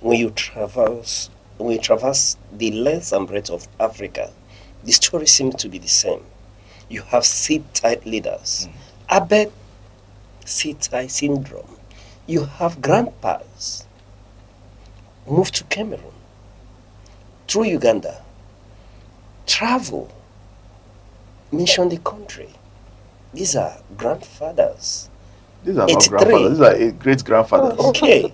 Speaker 12: When you traverse the length and breadth of Africa, the story seems to be the same. You have sit-tight leaders. Abed sit-tight syndrome. You have grandpas move to Cameroon, through Uganda, travel, mention the country. These are grandfathers.
Speaker 14: These are not grandfathers, these are great-grandfathers.
Speaker 12: Okay,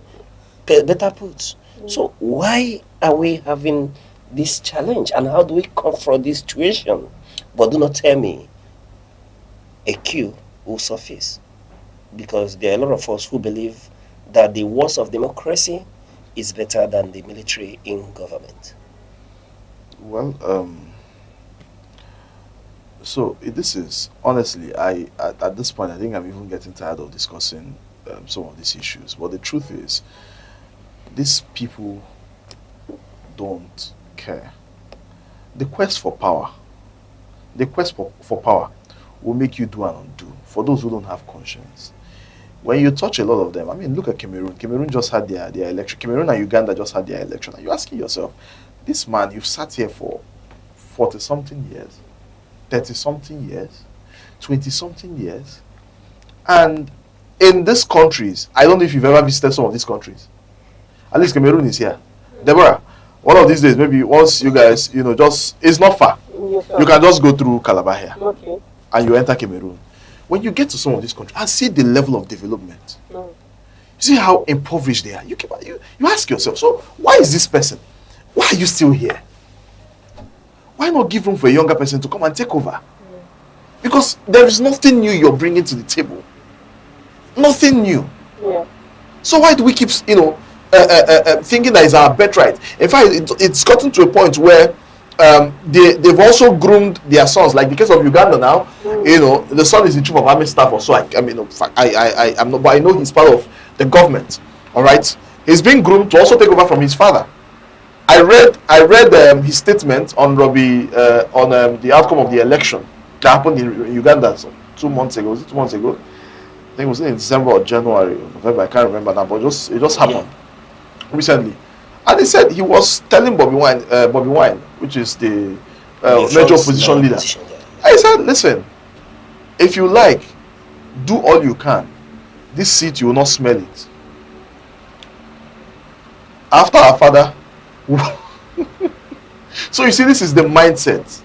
Speaker 12: better put. So why are we having this challenge, and how do we confront this situation? But do not tell me a queue will surface, because there are a lot of us who believe that the wars of democracy is better than the military in government.
Speaker 14: Well, so this is, honestly, at this point, I think I'm even getting tired of discussing some of these issues. But the truth is, these people don't care. The quest for power will make you do and undo for those who don't have conscience. When you touch a lot of them, I mean, look at Cameroon. Cameroon just had their election. Cameroon and Uganda just had their election. And you're asking yourself, this man, you've sat here for 40-something years, 30-something years, 20-something years. And in these countries, I don't know if you've ever visited some of these countries. At least Cameroon is here. Deborah, one of these days, maybe once you guys, just, it's not far.
Speaker 13: Yes,
Speaker 14: you can just go through Calabar here.
Speaker 13: Okay.
Speaker 14: And you enter Cameroon. When you get to some of these countries and see the level of development, you see how impoverished they are. You ask yourself, so why is this person? Why are you still here? Why not give room for a younger person to come and take over? Because there is nothing new you're bringing to the table. Nothing new.
Speaker 13: Yeah.
Speaker 14: So why do we keep, thinking that it's our birthright? In fact, it's gotten to a point where they've also groomed their sons. Like the case of Uganda now, the son is the chief of army staff or so. I'm not, but I know he's part of the government. All right, he's being groomed to also take over from his father. I read his statement on Robbie on the outcome of the election that happened in Uganda 2 months ago. Was it 2 months ago? I think it was in December or January or November. I can't remember now, but it just happened recently. And he said he was telling Bobby Wine, which is the major opposition leader. I said, listen, if you like, do all you can. This seat, you will not smell it. After our father. So you see, this is the mindset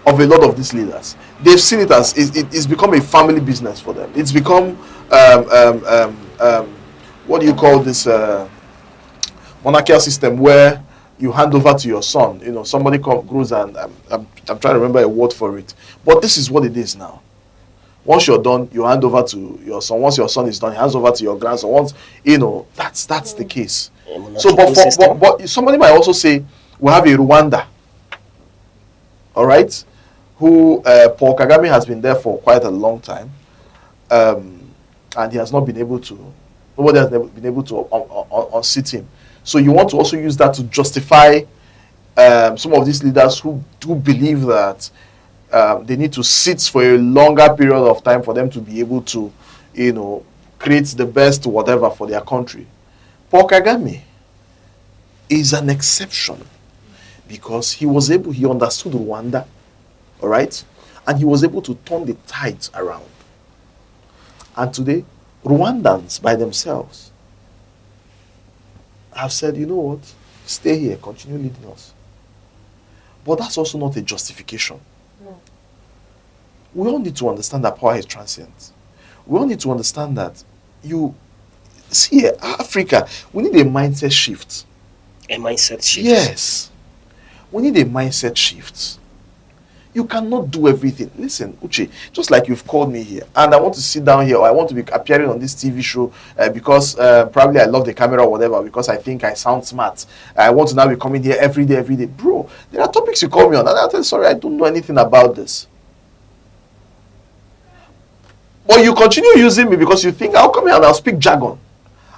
Speaker 14: of a lot of these leaders. They've seen it as it's become a family business for them. It's become what do you call this monarchical system where you hand over to your son. Somebody grows and I'm trying to remember a word for it. But this is what it is now. Once you're done, you hand over to your son. Once your son is done, he hands over to your grandson. Once that's the case. So, but somebody might also say we have a Rwanda. All right, who Paul Kagame has been there for quite a long time, and he has not been able to. Nobody has been able to unseat him. So you want to also use that to justify some of these leaders who do believe that they need to sit for a longer period of time for them to be able to, create the best whatever for their country. Paul Kagame is an exception because he understood Rwanda, all right? And he was able to turn the tides around. And today, Rwandans by themselves have said, you know what, stay here, continue leading us. But that's also not a justification. No. We all need to understand that power is transient. We all need to understand that Africa, we need a mindset shift.
Speaker 12: A mindset shift?
Speaker 14: Yes. We need a mindset shift. You cannot do everything. Listen, Uche, just like you've called me here, and I want to sit down here, or I want to be appearing on this TV show because probably I love the camera or whatever, because I think I sound smart. I want to now be coming here every day. Bro, there are topics you call me on, and I'll tell you, sorry, I don't know anything about this. But you continue using me because you think I'll come here and I'll speak jargon.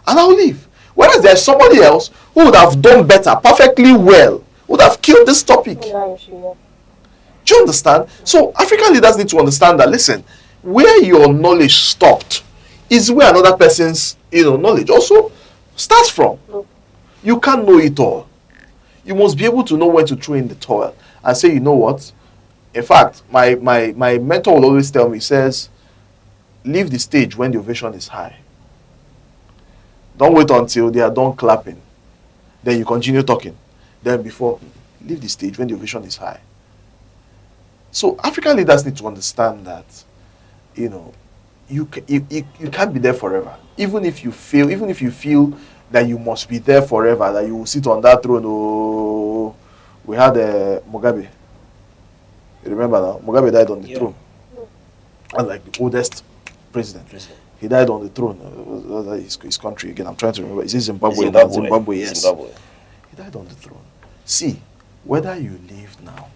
Speaker 14: And I'll leave. Whereas there's somebody else who would have done better, perfectly well, would have killed this topic. Do you understand? So African leaders need to understand that, listen, where your knowledge stopped is where another person's knowledge also starts from. You can't know it all. You must be able to know when to throw in the towel and say, you know what? In fact, my mentor will always tell me, he says, leave the stage when the ovation is high. Don't wait until they are done clapping. Then you continue talking. Then leave the stage when the ovation is high. So African leaders need to understand that, you can't be there forever. Even if you feel that you must be there forever, that you will sit on that throne. Oh, we had Mugabe. You remember now? Mugabe died on the throne. And like the oldest president. He died on the throne. His country again. I'm trying to remember. Is it Zimbabwe? Zimbabwe, yes. Zimbabwe. He died on the throne. See, whether you live now,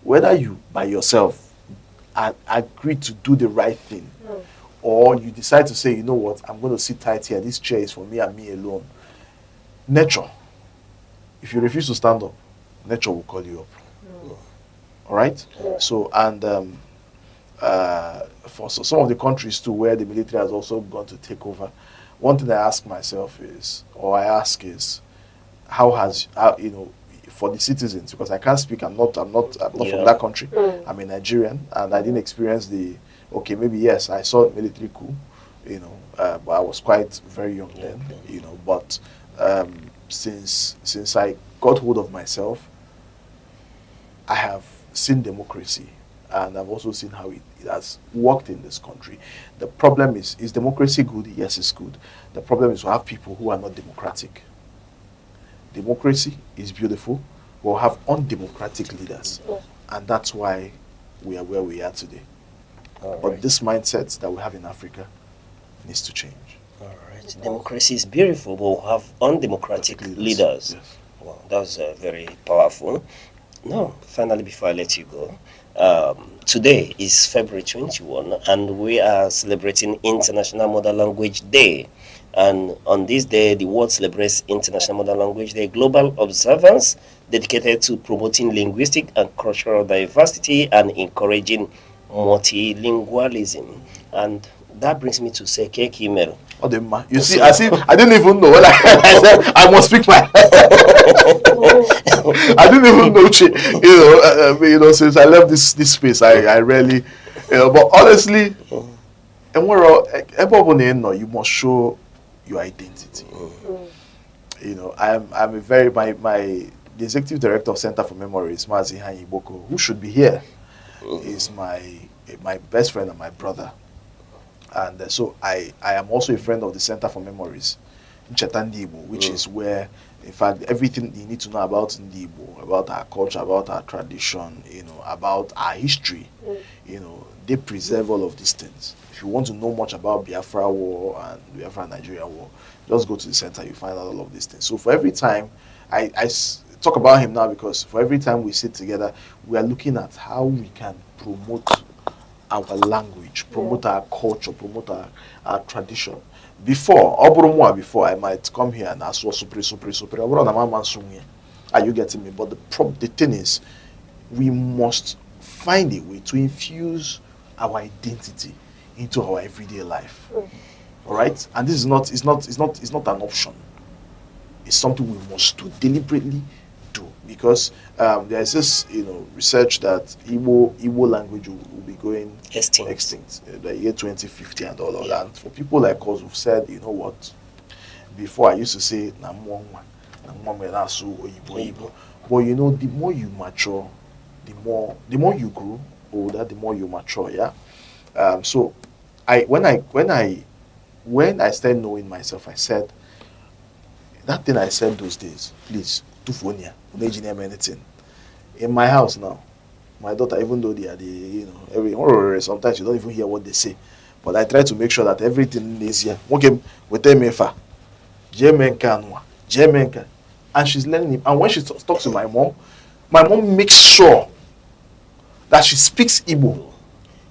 Speaker 14: whether you by yourself agree to do the right thing, or you decide to say, you know what, I'm going to sit tight here. This chair is for me and me alone. Nature. If you refuse to stand up, nature will call you up. All right. So and. For some of the countries too where the military has also gone to take over, one thing I ask myself is, how for the citizens, because I can't speak, I'm not from that country. I'm a Nigerian and I didn't experience maybe yes, I saw military coup, but I was quite very young then, but since I got hold of myself, I have seen democracy. And I've also seen how it has worked in this country. The problem is democracy good? Yes, it's good. The problem is we have people who are not democratic. Democracy is beautiful, but we have undemocratic leaders. And that's why we are where we are today. But this mindset that we have in Africa needs to change.
Speaker 12: All right. Democracy is beautiful, but we have undemocratic leaders.
Speaker 14: Yes.
Speaker 12: Wow, that's very powerful. No, finally, before I let you go, today is February 21, and we are celebrating International Mother Language Day. And on this day, the world celebrates International Mother Language Day, global observance dedicated to promoting linguistic and cultural diversity and encouraging multilingualism. And that brings me to say, cake email.
Speaker 14: Oh, the man. You see, I didn't even know. I said, I must speak my. I didn't even know, since I left this space, I really, but honestly, and we're all, you must show your identity. I'm a very, the executive director of Center for Memories, Mazi Hanyiboko, who should be here, is my best friend and my brother. And so I am also a friend of the Center for Memories in Chetandibo, which is where, in fact, everything you need to know about Ndibo, about our culture, about our tradition, about our history, they preserve all of these things. If you want to know much about Biafra War and Biafra Nigeria War, just go to the center, you find out all of these things. So for every time, I talk about him now because for every time we sit together, we are looking at how we can promote our language, promote our culture, promote our tradition. Before I might come here and ask what are you getting me? But the thing is, we must find a way to infuse our identity into our everyday life. All right? And this is not an option. It's something we must do deliberately. Because there's this research that Igbo language will be going extinct the year 2050 and all of that. And for people like us who've said, you know what, before I used to say but the more you mature, the more you grow older, the more you mature. So when I started knowing myself, I said that thing I said those days, please, Tufonia, anything. In my house now, my daughter, even though they are sometimes you don't even hear what they say. But I try to make sure that everything is here. Okay, we tell me and she's learning it. And when she talks to my mom makes sure that she speaks Igbo.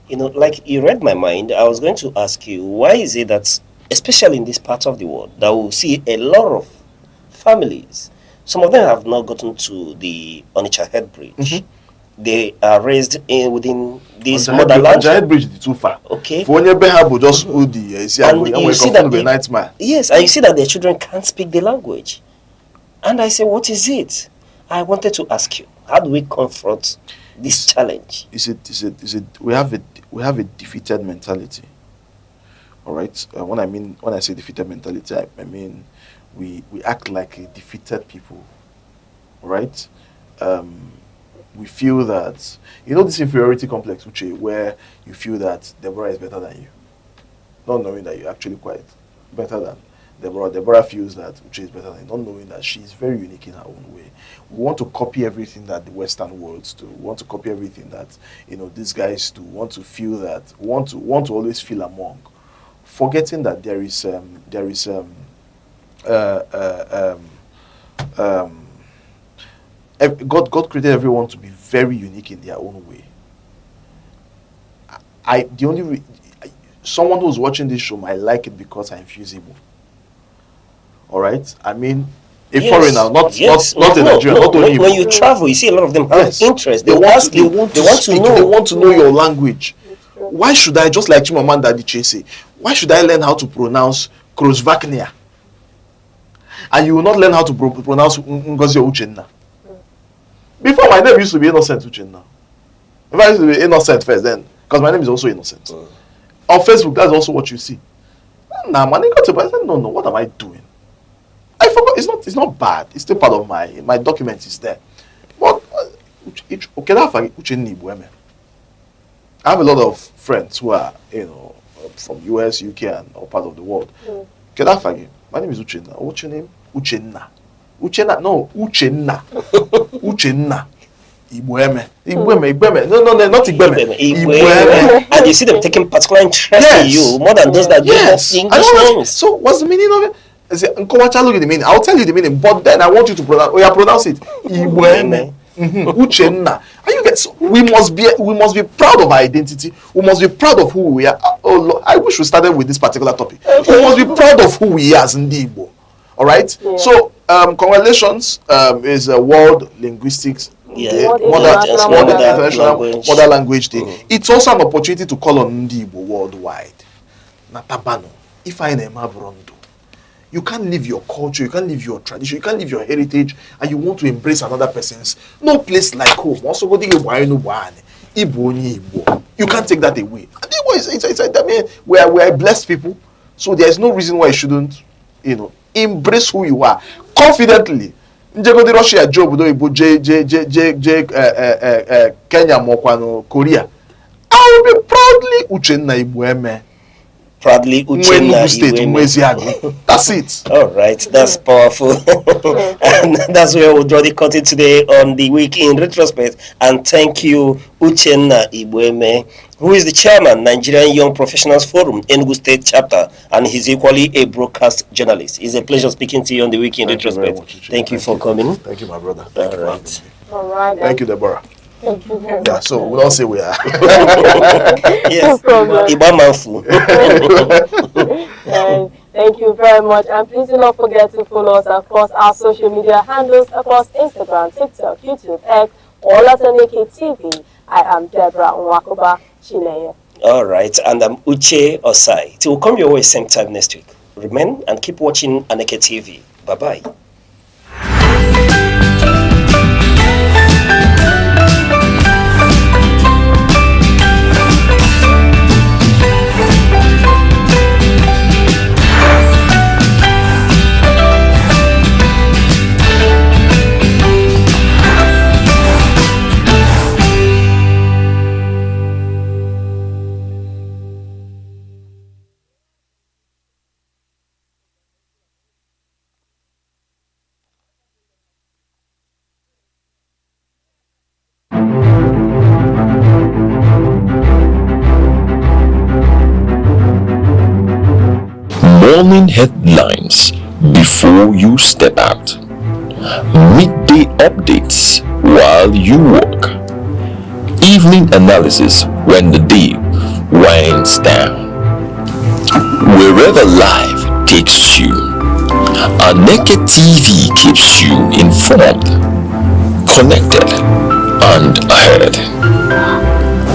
Speaker 12: Like you read my mind, I was going to ask you, why is it that, especially in this part of the world, that we'll see a lot of families, some of them have not gotten to the Onitsha Head Bridge. Mm-hmm. They are raised within this motherland.
Speaker 14: Onitsha Head Bridge is too far.
Speaker 12: Okay.
Speaker 14: For just hold the
Speaker 12: and you see that yes, and you see that their children can't speak the language. And I say, what is it? I wanted to ask you, how do we confront this challenge?
Speaker 14: We have a defeated mentality. All right. When I say defeated mentality, I mean we act like a defeated people. All right. We feel that this inferiority complex, Uche, where you feel that Deborah is better than you, not knowing that you're actually quite better than Deborah. Deborah feels that Uche is better than you, not knowing that she's very unique in her own way. We want to copy everything that the Western worlds do. We want to copy everything that these guys do. We want to feel that. We want to always feel among, forgetting that there is God created everyone to be very unique in their own way. Someone who's watching this show might like it because I infuse Igbo. All right, I mean, foreigner, not a Nigerian, not only Igbo.
Speaker 12: When you travel, you see a lot of them have interest. They want
Speaker 14: to know your language. Why should I, just like Chimamanda Adichie say, why should I learn how to pronounce Krosvaknia? And you will not learn how to pronounce Ngozi Uchenna. Before, my name used to be Innocent Uchenna. If I used to be Innocent first, then, because my name is also Innocent. On Facebook, that's also what you see. Nah, man, I said, no, what am I doing? I forgot. It's not bad. It's still part of my document is there. But I have a lot of friends who are from US, UK, and all part of the world. My name is Uchenna. What's your name? Uchenna. No, Uchenna. Uchenna. Ibueme. No, not Ibueme.
Speaker 12: Ibueme. And you see them taking particular interest in you more than those that give us English names.
Speaker 14: So what's the meaning of it? I say, Nkowacha, look at the meaning. I'll tell you the meaning, but then I want you to pronounce it. Ibueme. Uchenna. And you get, so we must be proud of our identity. We must be proud of who we are. Oh Lord, I wish we started with this particular topic. We must be proud of who we are as Ndibo. All right. Yeah. So congratulations is a World Linguistics Day, Mother Language Day. It's also an opportunity to call on Ndibo worldwide. Natabano, if I am Abrondo. You can't leave your culture, you can't leave your tradition, you can't leave your heritage, and you want to embrace another person's. No place like home. Also, you can't take that away. I mean, we are blessed people, so there is no reason why you shouldn't, embrace who you are confidently. Russia, Job, Kenya, Korea. I will be proudly Uchenna Ibueme.
Speaker 12: Proudly Uchenna Ibueme.
Speaker 14: That's it.
Speaker 12: All right, that's powerful. And that's where we'll draw the curtain today on the week in retrospect. And thank you, Uchenna Ibueme, who is the chairman, Nigerian Young Professionals Forum, Enugu State Chapter, and he's equally a broadcast journalist. It's a pleasure speaking to you on the week in retrospect. Thank you for coming.
Speaker 14: Thank you, my brother. Thank you for having me.
Speaker 13: All right.
Speaker 14: Thank you, Deborah. Yeah, so we don't say we are.
Speaker 12: Yes, Ibamanfu.
Speaker 13: Thank you very much. And please do not forget to follow us across our social media handles across Instagram, TikTok, YouTube, X, all at Aneke TV. I am Deborah Nwakoba Chineye.
Speaker 12: All right, and I'm Uche Osai. Till we'll come your way same time next week. Remain and keep watching Aneke TV. Bye-bye.
Speaker 2: Morning headlines before you step out. Midday updates while you work. Evening analysis when the day winds down. Wherever life takes you, Aneke TV keeps you informed, connected, and ahead.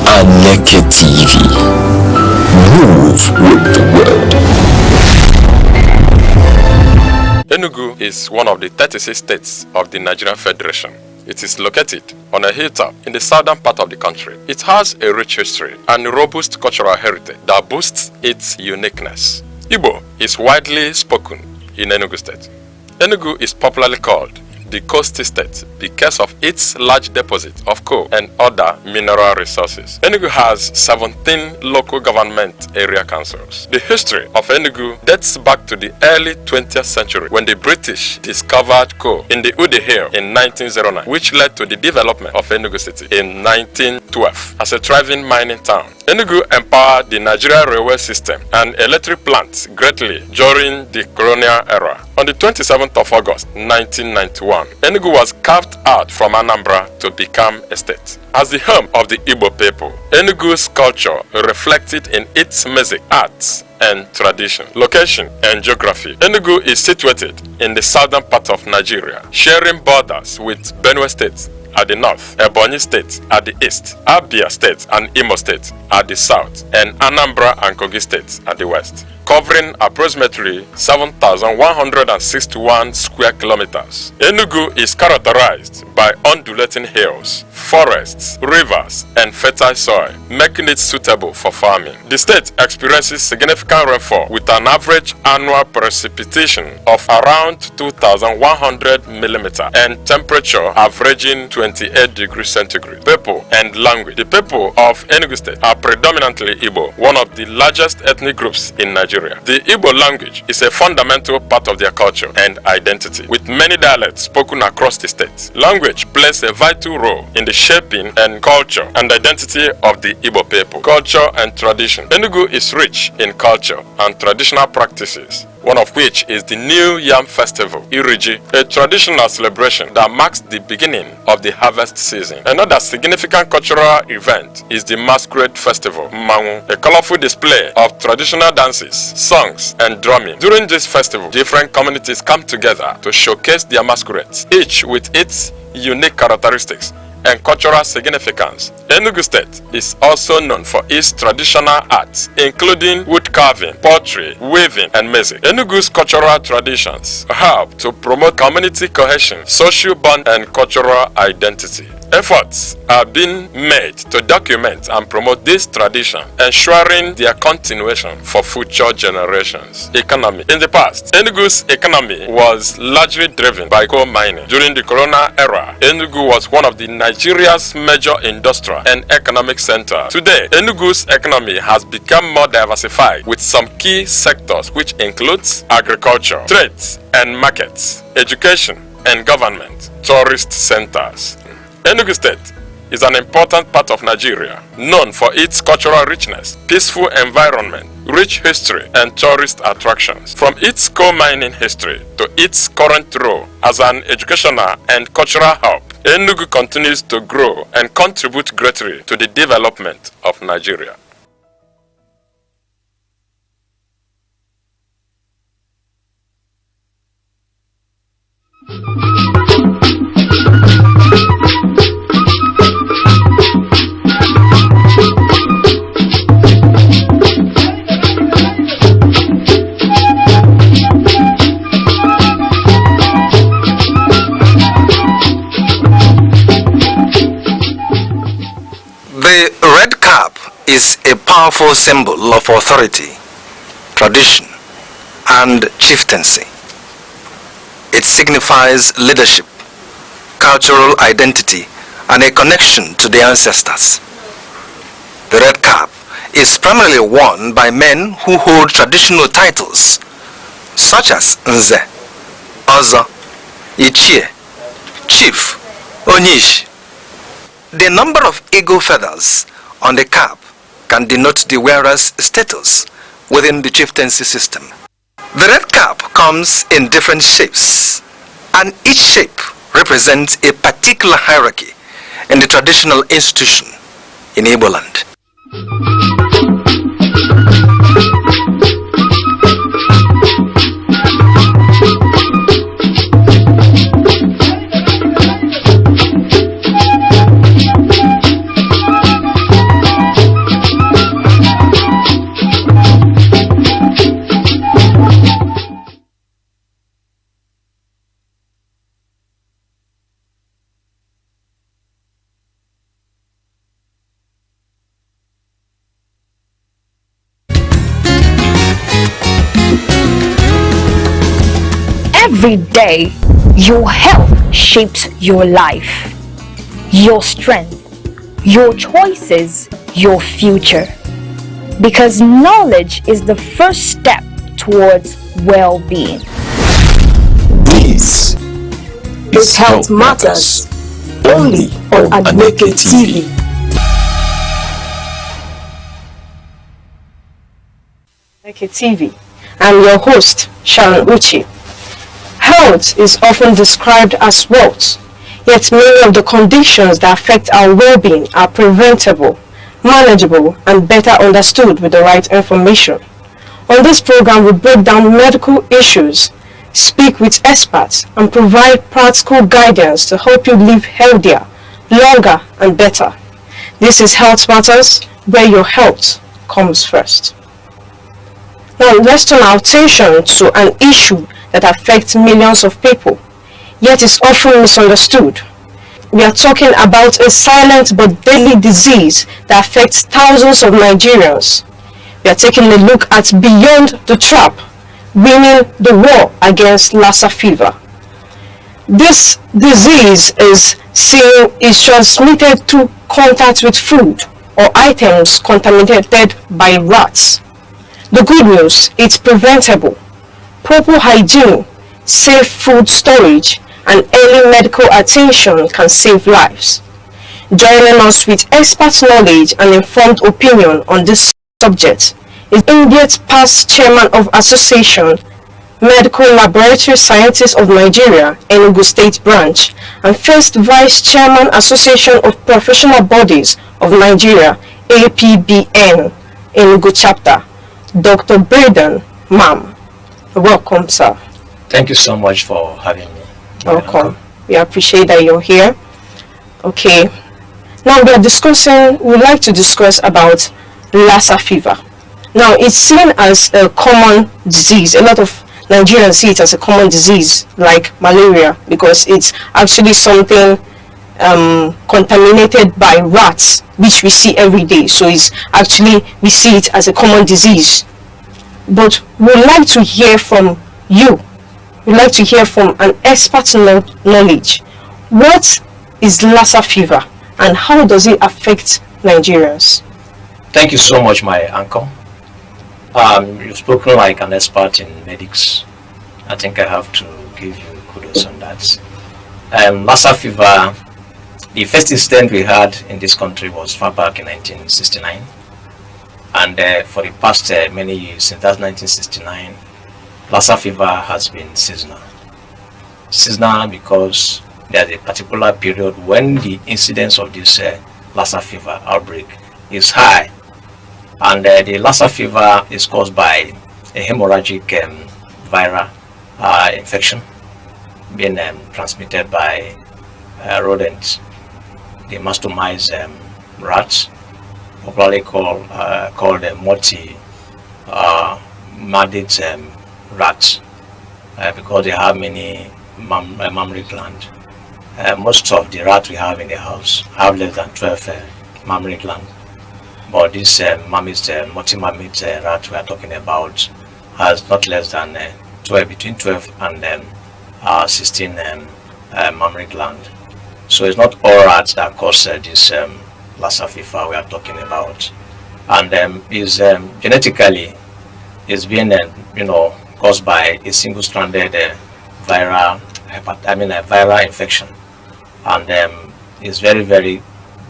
Speaker 2: Aneke TV. Move with the world.
Speaker 15: Enugu is one of the 36 states of the Nigerian Federation. It is located on a hilltop in the southern part of the country. It has a rich history and robust cultural heritage that boosts its uniqueness. Igbo is widely spoken in Enugu State. Enugu is popularly called the coastal state because of its large deposit of coal and other mineral resources. Enugu has 17 local government area councils. The history of Enugu dates back to the early 20th century when the British discovered coal in the Ude Hill in 1909, which led to the development of Enugu City in 1912 as a thriving mining town. Enugu empowered the Nigerian railway system and electric plants greatly during the colonial era. On the 27th of August 1991, Enugu was carved out from Anambra to become a state. As the home of the Igbo people, Enugu's culture reflected in its music, arts, and tradition. Location and geography. Enugu is situated in the southern part of Nigeria, sharing borders with Benue State at the north, Ebonyi State at the east, Abia State and Imo State at the south, and Anambra and Kogi State at the west, covering approximately 7,161 square kilometers. Enugu is characterized by undulating hills, forests, rivers, and fertile soil, making it suitable for farming. The state experiences significant rainfall with an average annual precipitation of around 2,100 mm and temperature averaging 28 degrees centigrade. People and language. The people of Enugu State are predominantly Igbo, one of the largest ethnic groups in Nigeria. The Igbo language is a fundamental part of their culture and identity, with many dialects spoken across the state. Language plays a vital role in the shaping and culture and identity of the Igbo people. Culture and tradition. Enugu is rich in culture and traditional practices, one of which is the New Yam Festival, Iriji, a traditional celebration that marks the beginning of the harvest season. Another significant cultural event is the Masquerade Festival, Mmanwu, a colorful display of traditional dances, songs, and drumming. During this festival, different communities come together to showcase their masquerades, each with its unique characteristics and cultural significance. Enugu State is also known for its traditional arts, including wood carving, pottery, weaving, and music. Enugu's cultural traditions help to promote community cohesion, social bond, and cultural identity. Efforts are being made to document and promote this tradition, ensuring their continuation for future generations. Economy. In the past, Enugu's economy was largely driven by coal mining. During the Corona era, Enugu was one of the Nigeria's major industrial and economic centers. Today, Enugu's economy has become more diversified with some key sectors which includes agriculture, trades and markets, education and government, tourist centers. Enugu State is an important part of Nigeria, known for its cultural richness, peaceful environment, rich history, and tourist attractions. From its coal mining history to its current role as an educational and cultural hub, Enugu continues to grow and contribute greatly to the development of Nigeria.
Speaker 16: The red cap is a powerful symbol of authority, tradition, and chieftaincy. It signifies leadership, cultural identity, and a connection to the ancestors. The red cap is primarily worn by men who hold traditional titles such as Nze, Ozo, Ichie, Chief, Onyish. The number of eagle feathers on the cap can denote the wearer's status within the chieftaincy system. The red cap comes in different shapes, and each shape represents a particular hierarchy in the traditional institution in Igbo land.
Speaker 17: Every day, your health shapes your life, your strength, your choices, your future. Because knowledge is the first step towards well-being.
Speaker 2: This is Health Matters, only on Aneke TV.
Speaker 9: Aneke TV. I'm your host, Sharon Uchi. Health is often described as wealth, yet many of the conditions that affect our well-being are preventable, manageable, and better understood with the right information. On this program, we break down medical issues, speak with experts, and provide practical guidance to help you live healthier, longer, and better. This is Health Matters, where your health comes first. Now, let's turn our attention to an issue that affects millions of people, yet is often misunderstood. We are talking about a silent but deadly disease that affects thousands of Nigerians. We are taking a look at Beyond the Trap, winning the war against Lassa fever. This disease is transmitted through contact with food or items contaminated by rats. The good news, it's preventable. Proper hygiene, safe food storage, and early medical attention can save lives. Joining us with expert knowledge and informed opinion on this subject is immediate past chairman of Association Medical Laboratory Scientists of Nigeria, Enugu State Branch, and first Vice Chairman Association of Professional Bodies of Nigeria, APBN, Enugu Chapter, Dr. Braden Mam. Welcome, sir.
Speaker 18: Thank you so much for having me.
Speaker 9: Welcome. We appreciate that you're here. Okay. Now we'd like to discuss about Lassa fever. Now it's seen as a common disease. A lot of Nigerians see it as a common disease like malaria because it's actually something contaminated by rats, which we see every day. So it's actually, we see it as a common disease. But we'd like to hear from you. We'd like to hear from an expert knowledge. What is Lassa fever and how does it affect Nigerians?
Speaker 18: Thank you so much, my uncle. You've spoken like an expert in medics. I think I have to give you kudos on that. Lassa fever, the first incident we had in this country was far back in 1969. And for the past many years, since that 1969, Lassa fever has been seasonal. Seasonal because there's a particular period when the incidence of this Lassa fever outbreak is high. And the Lassa fever is caused by a hemorrhagic viral infection being transmitted by rodents, the mastomized rats, popularly called multi-mandate rats, because they have many mammary glands. Most of the rats we have in the house have less than 12 mammary glands. But this multi-mammate rat we are talking about has not less than 12, between 12 and 16 mammary glands. So it's not all rats that cause this Lassa fever we are talking about. And is genetically is being caused by a single-stranded viral infection, and is very, very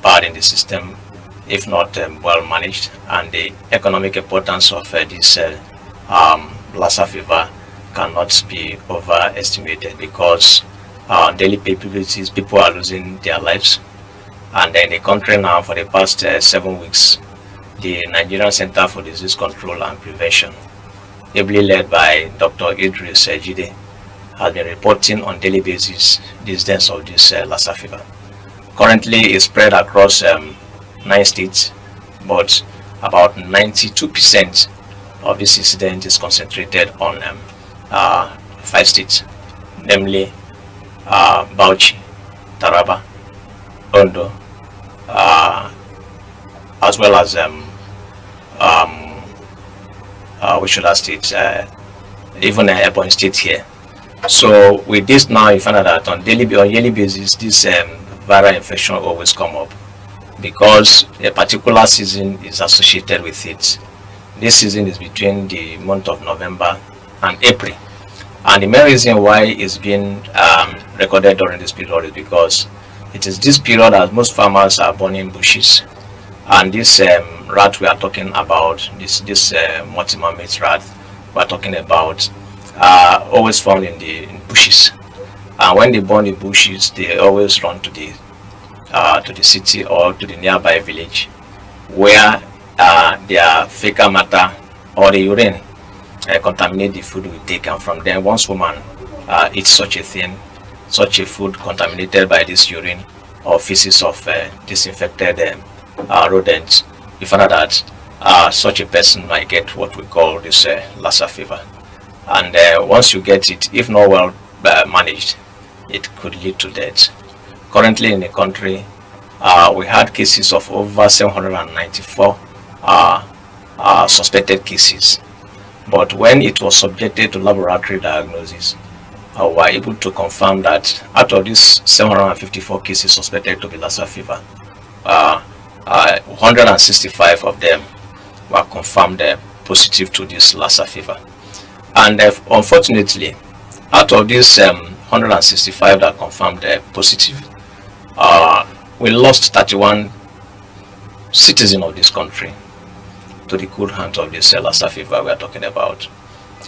Speaker 18: bad in the system if not well managed. And the economic importance of this Lassa fever cannot be overestimated because on daily basis people are losing their lives. And in the country now, for the past 7 weeks, the Nigerian Center for Disease Control and Prevention, ably led by Dr. Idris Jide, has been reporting on daily basis the incidence of this Lassa fever. Currently, it's spread across 9 states, but about 92% of this incident is concentrated on 5 states, namely Bauchi, Taraba, Ondo, as well as which other states, even Ebonyi State here. So with this now, you find out that on yearly basis, this viral infection always come up because a particular season is associated with it. This season is between the month of November and April. And the main reason why it's being recorded during this period is because it is this period that most farmers are burning bushes. And this rat we are talking about, this multi-mammate rat we are talking about, always found in the bushes. And when they burn the bushes, they always run to the city or to the nearby village, where their fecal matter or the urine contaminate the food we take. And from there, once woman eats such a thing, such a food contaminated by this urine or feces of disinfected rodents, you find out that such a person might get what we call this Lassa fever. And once you get it, if not well managed, it could lead to death. Currently in the country, we had cases of over 794 suspected cases. But when it was subjected to laboratory diagnosis, were able to confirm that out of these 754 cases suspected to be Lassa fever, 165 of them were confirmed positive to this Lassa fever. And unfortunately, out of these 165 that confirmed positive, we lost 31 citizens of this country to the good hands of this Lassa fever we are talking about.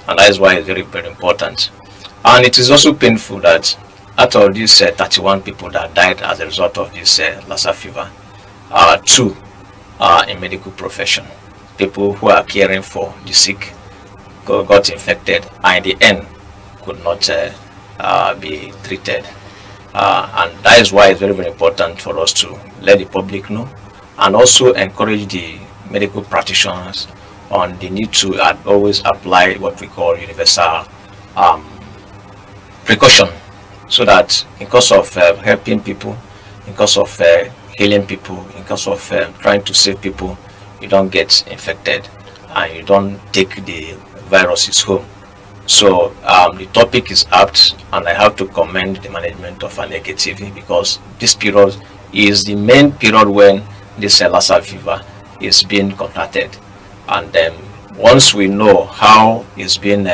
Speaker 18: And that is why it's very, very important. And it is also painful that out of these 31 people that died as a result of this Lassa fever, 2 are in medical profession. People who are caring for the sick got infected and in the end could not be treated. And that is why it's very, very important for us to let the public know and also encourage the medical practitioners on the need to always apply what we call universal precaution, so that in case of helping people, in case of healing people, in case of trying to save people, you don't get infected and you don't take the viruses home. So the topic is apt, and I have to commend the management of Aneke TV, because this period is the main period when this Lassa fever is being contacted. And once we know how it's being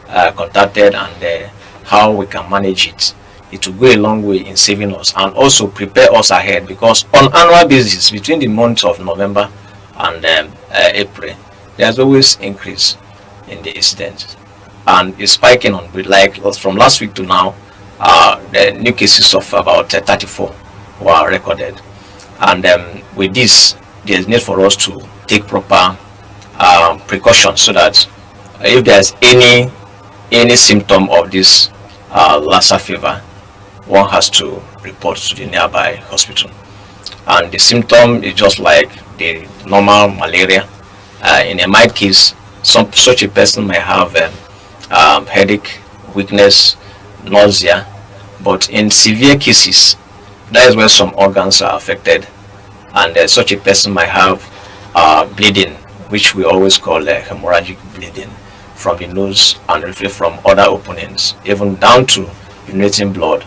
Speaker 18: contacted and how we can manage it, it will go a long way in saving us and also prepare us ahead, because on annual basis between the months of November and April, there's always increase in the incidents, and it's spiking on, like from last week to now, the new cases of about 34 were recorded. And with this, there's need for us to take proper precautions, so that if there's any symptom of this Lassa fever, one has to report to the nearby hospital. And the symptom is just like the normal malaria. In a mild case, such a person may have headache, weakness, nausea, but in severe cases, that is where some organs are affected, and such a person might have bleeding, which we always call hemorrhagic bleeding from the nose and reflect from other openings, even down to urinating blood.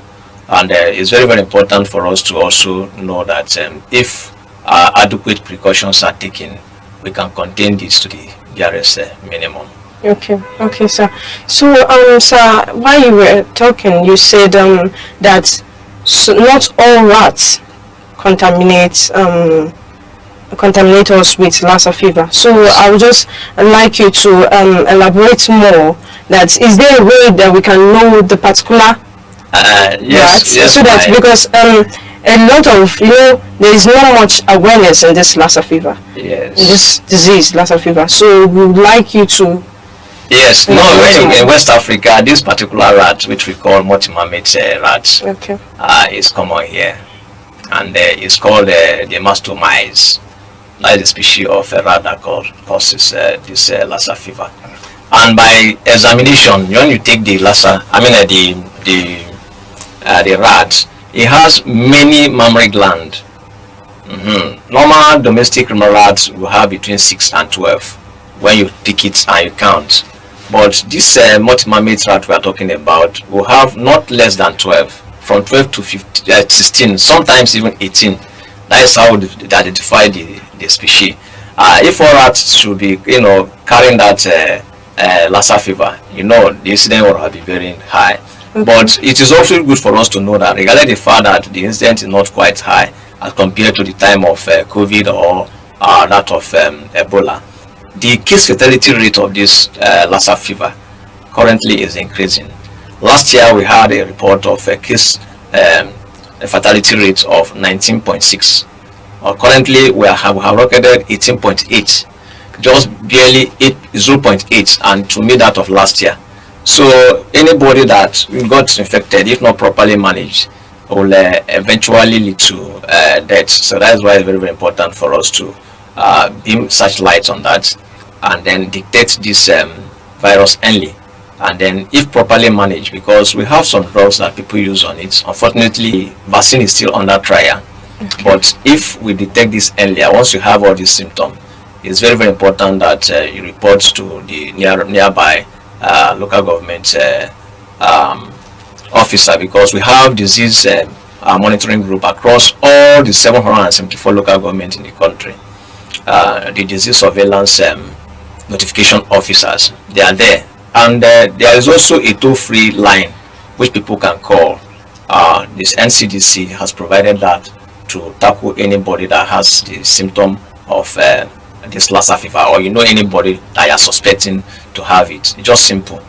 Speaker 18: And it's very, very important for us to also know that if adequate precautions are taken, we can contain this to the nearest minimum.
Speaker 13: Okay, sir. So, sir, while you were talking, you said that not all rats contaminate us with Lassa fever. So I would just like you to elaborate more. That is there a way that we can know the particular
Speaker 18: yes,
Speaker 13: rats, so that because a lot of there is not much awareness in this Lassa fever, in this disease Lassa fever. So we would like you to.
Speaker 18: Yes, no, in West Africa, this particular rat, which we call multi-mamate rats, is common here, and it's called the mastomys. That is a species of rat that causes this Lassa fever. And by examination, when you take the Lassa, the rat, it has many mammary glands. Normal domestic rats will have between 6 and 12 when you pick it and you count. But this multi-mamate rat we are talking about will have not less than 12, from 12 to 15, 16, sometimes even 18. That is how they identify the species. If all rats should be, carrying that Lassa fever, the incident will be very high. But it is also good for us to know that, regardless of the fact that the incident is not quite high as compared to the time of COVID or that of Ebola, the case fatality rate of this Lassa fever currently is increasing. Last year we had a report of a case fatality rate of 19.6. Currently we have recorded 18.8, just barely 0.8, and to meet that of last year. So anybody that got infected, if not properly managed, will eventually lead to death. So that is why it's very, very important for us to beam such lights on that and then detect this virus early, and then if properly managed, because we have some drugs that people use on it. Unfortunately, vaccine is still under trial. But if we detect this earlier, once you have all these symptoms, it's very, very important that you report to the nearby local government officer, because we have disease monitoring group across all the 774 local governments in the country. The disease surveillance notification officers, they are there, and there is also a toll-free line which people can call. This NCDC has provided that to tackle anybody that has the symptom of this Lassa fever, or you know anybody that you are suspecting to have it. It's just simple.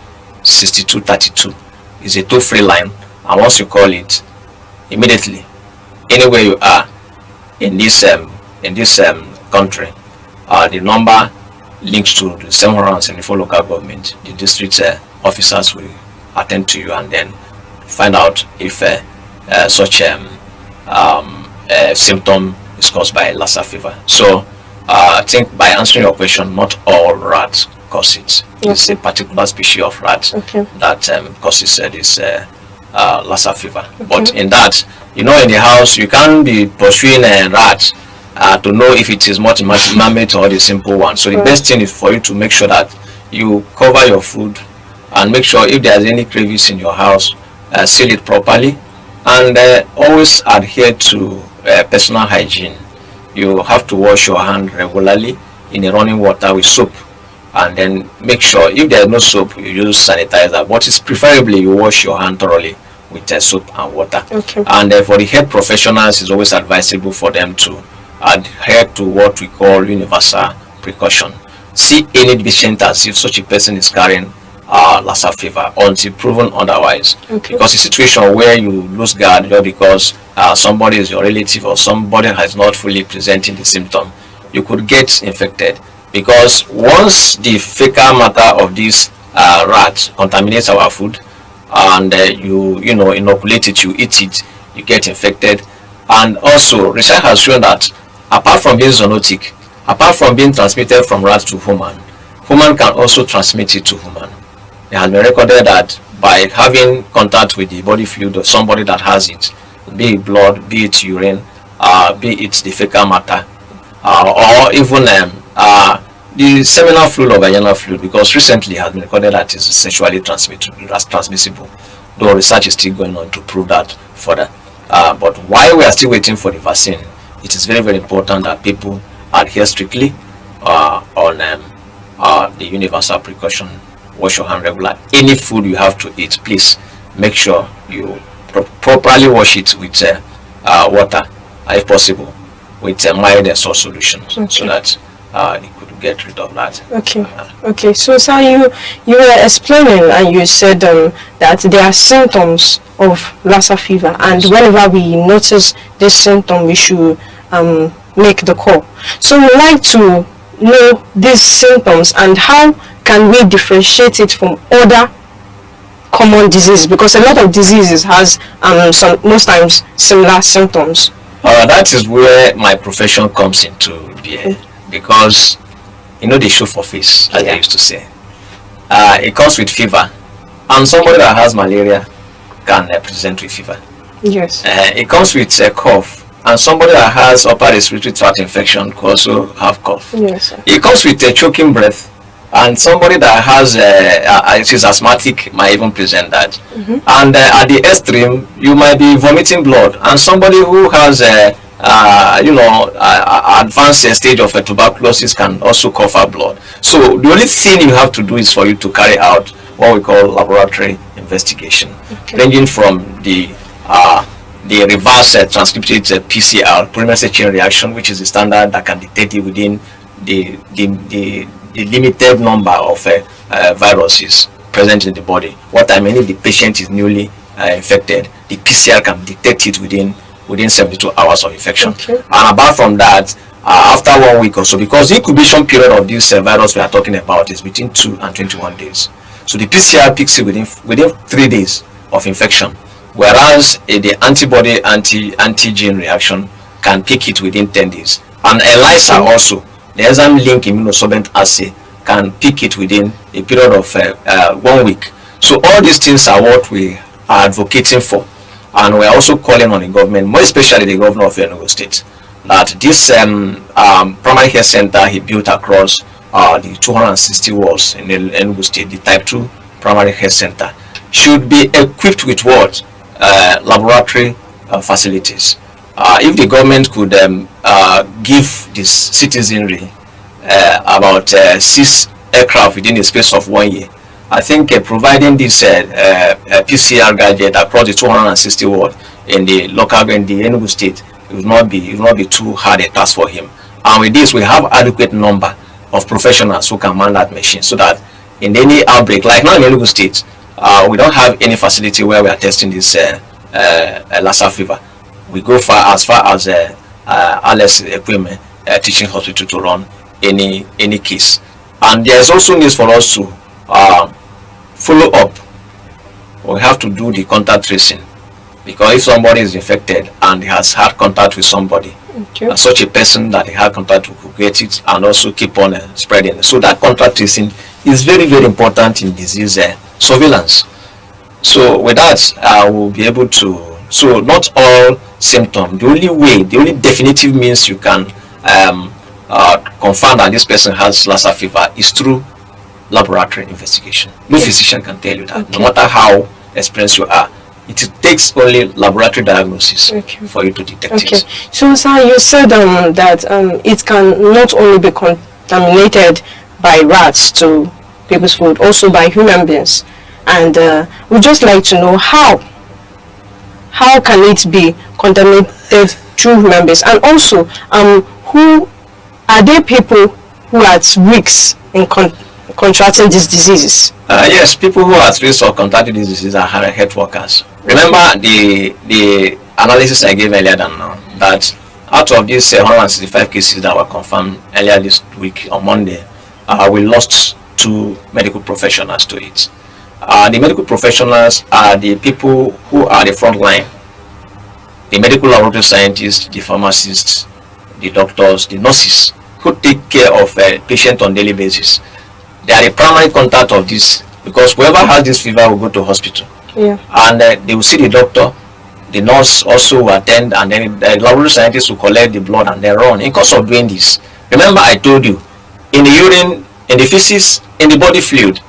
Speaker 18: 6232 is a toll-free line, and once you call it, immediately, anywhere you are in this country, the number links to the 774 local government. The district officers will attend to you and then find out if such symptom is caused by Lassa fever. So I think by answering your question, not all rats cause it. It's a particular species of rat that causes this Lassa fever. But in that, you know, in the house, you can't be pursuing a rat to know if it is man-made or the simple one. So the best thing is for you to make sure that you cover your food and make sure if there is any crevice in your house, seal it properly, and always adhere to personal hygiene. You have to wash your hand regularly in a running water with soap, and then make sure if there is no soap, you use sanitizer, but it's preferably you wash your hand thoroughly with soap and water. And for the health professionals, it's always advisable for them to adhere to what we call universal precaution. See any patient as if such a person is carrying Lassa fever until proven otherwise. Because a situation where you lose guard just because somebody is your relative or somebody has not fully presenting the symptom, you could get infected. Because once the fecal matter of this rat contaminates our food and you inoculate it, you eat it, you get infected. And also research has shown that apart from being zoonotic, apart from being transmitted from rat to human, human can also transmit it to human. It has been recorded that by having contact with the body fluid of somebody that has it, be it blood, be it urine, be it the fecal matter, or even the seminal fluid or vaginal fluid, because recently it has been recorded that it is sexually transmissible, though research is still going on to prove that further. But while we are still waiting for the vaccine, it is very, very important that people adhere strictly on the universal precaution. Wash your hand regularly. Any food you have to eat, please make sure you properly wash it with water, if possible, with a mild salt solution, so that you could get rid of that.
Speaker 9: Okay. So sir, you were explaining and you said that there are symptoms of Lassa fever, and whenever we notice this symptom, we should make the call. So we like to know these symptoms and how can we differentiate it from other common diseases, because a lot of diseases has most times similar symptoms.
Speaker 18: That is where my profession comes into being, because you know they show for face, as I used to say. It comes with fever, and somebody that has malaria can present with fever.
Speaker 9: Yes.
Speaker 18: It comes with a cough, and somebody that has upper respiratory tract infection could also have cough.
Speaker 9: Yes, sir.
Speaker 18: It comes with a choking breath, and somebody that has is asthmatic might even present that. And at the extreme, you might be vomiting blood, and somebody who has advanced stage of tuberculosis can also cough out blood. So the only thing you have to do is for you to carry out what we call laboratory investigation, ranging from the reverse transcripted PCR, polymerase chain reaction, which is the standard that can detect it within the limited number of viruses present in the body. What I mean, if the patient is newly infected, the PCR can detect it within 72 hours of infection. And apart from that, after 1 week or so, because the incubation period of this virus we are talking about is between 2 and 21 days. So the PCR picks it within 3 days of infection, whereas the antibody antigen reaction can pick it within 10 days. And ELISA also, the enzyme link immunosorbent assay, can pick it within a period of 1 week. So all these things are what we are advocating for, and we are also calling on the government, more especially the governor of Enugu State, that this primary health center he built across the 260 wards in Enugu State, the type 2 primary health center, should be equipped with what? Laboratory facilities. If the government could give this citizenry about 6 aircraft within the space of 1 year, I think providing this PCR gadget across the 260 ward in the local in the Enugu state, it will not be too hard a task for him. And with this, we have adequate number of professionals who can man that machine, so that in any outbreak, like now in Enugu state, we don't have any facility where we are testing this Lassa fever. We go as far as ALS equipment, teaching hospital to run any case. And there's also needs for us to follow up. We have to do the contact tracing, because if somebody is infected and has had contact with somebody, such a person that he had contact with could get it and also keep on spreading. So that contact tracing is very, very important in disease surveillance. So with that, we'll be able to, so not all symptoms, the only definitive means you can confirm that this person has Lassa fever is through laboratory investigation. No physician can tell you that, no matter how experienced you are. It takes only laboratory diagnosis for you to detect it.
Speaker 9: So, sir, you said that it can not only be contaminated by rats to people's food, also by human beings. And we'd just like to know how can it be contaminated through human beings? And also, who are there people who are at risk in contracting these diseases?
Speaker 18: Yes, people who are at risk of contracting these diseases are health workers. Remember the analysis I gave earlier than now, that out of these 165 cases that were confirmed earlier this week on Monday, we lost 2 medical professionals to it. The medical professionals are the people who are the front line. The medical laboratory scientists, the pharmacists, the doctors, the nurses, who take care of patients on a daily basis. They are the primary contact of this, because whoever has this fever will go to hospital. And they will see the doctor, the nurse also will attend, and then the laboratory scientists will collect the blood and then run. In course of doing this, remember I told you, in the urine, in the feces, in the body fluid,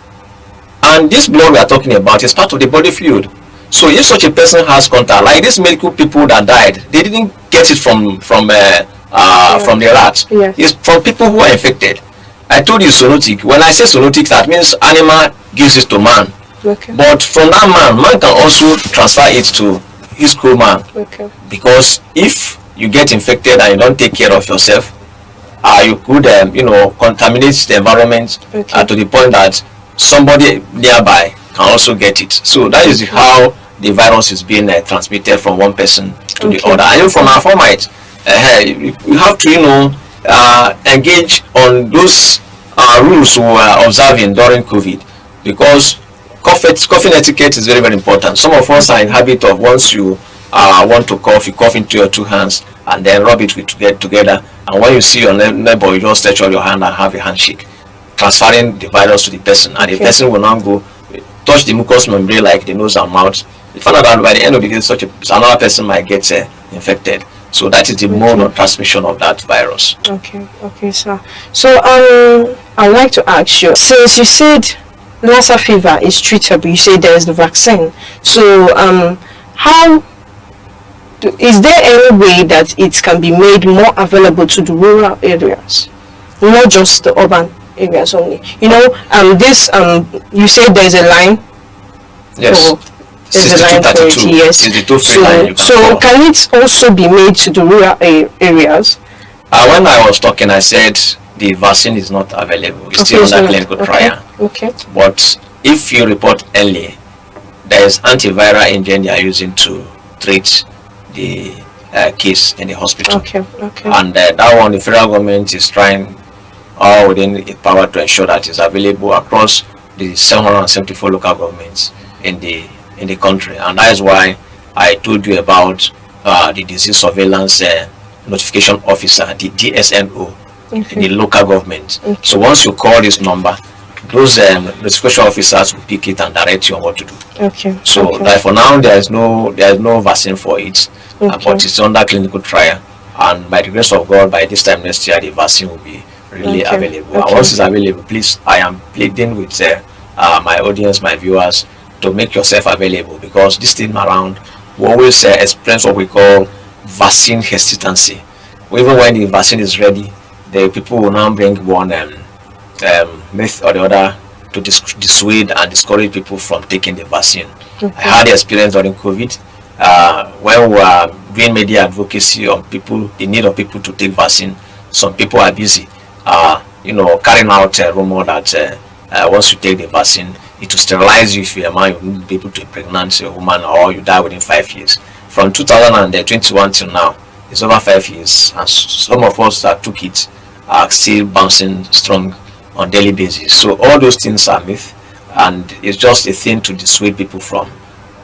Speaker 18: and this blood we are talking about is part of the body fluid. So if such a person has contact, like these medical people that died, they didn't get it from the rat. It's from people who are infected. I told you zoonotic. When I say zoonotic, that means animal gives it to man. But from that man can also transfer it to his co-man. Because if you get infected and you don't take care of yourself, you could contaminate the environment to the point that somebody nearby can also get it. So that is how the virus is being transmitted from one person to the other. And from our format, you have to engage on those rules we were observing during COVID, because coughing etiquette is very, very important. Some of us are in habit of, once you want to cough, you cough into your 2 hands and then rub it together, and when you see your neighbor, you just stretch out your hand and have a handshake, transferring the virus to the person, and the person will now go touch the mucous membrane like the nose and mouth. You find out that by the end of the day, another person might get infected. So that is the mode of transmission of that virus.
Speaker 9: Okay, sir. So I'd like to ask you, since you said Lassa fever is treatable, you say there is the vaccine. So is there any way that it can be made more available to the rural areas, not just the urban areas only? You said there's a line.
Speaker 18: Yes.
Speaker 9: There's a line for it, yes. So can it also be made to the rural areas?
Speaker 18: When I was talking, I said the vaccine is not available. It's still under clinical trial. But if you report early, there is antiviral agent they are using to treat the case in the hospital. And that one, the federal government is trying all within its power to ensure that it's available across the 774 local governments in the country. And that is why I told you about the disease surveillance notification officer, the DSNO, in the local government. So once you call this number, those notification officers will pick it and direct you on what to do. So that for now there is no vaccine for it, but it's under clinical trial, and by the grace of God, by this time next year the vaccine will be really available. And once it's available, please, I am pleading with my audience, my viewers, to make yourself available, because this thing around, we always experience what we call vaccine hesitancy. Even when the vaccine is ready, the people will now bring one myth or the other to dissuade and discourage people from taking the vaccine. I had the experience during COVID when we were doing media advocacy on people, the need of people to take vaccine. Some people are busy, carrying out a rumor that once you take the vaccine, it will sterilize you if you're a man, you won't be able to impregnate a woman, or you die within 5 years. From 2021 till now, it's over 5 years, and some of us that took it are still bouncing strong on daily basis. So all those things are myth, and it's just a thing to dissuade people from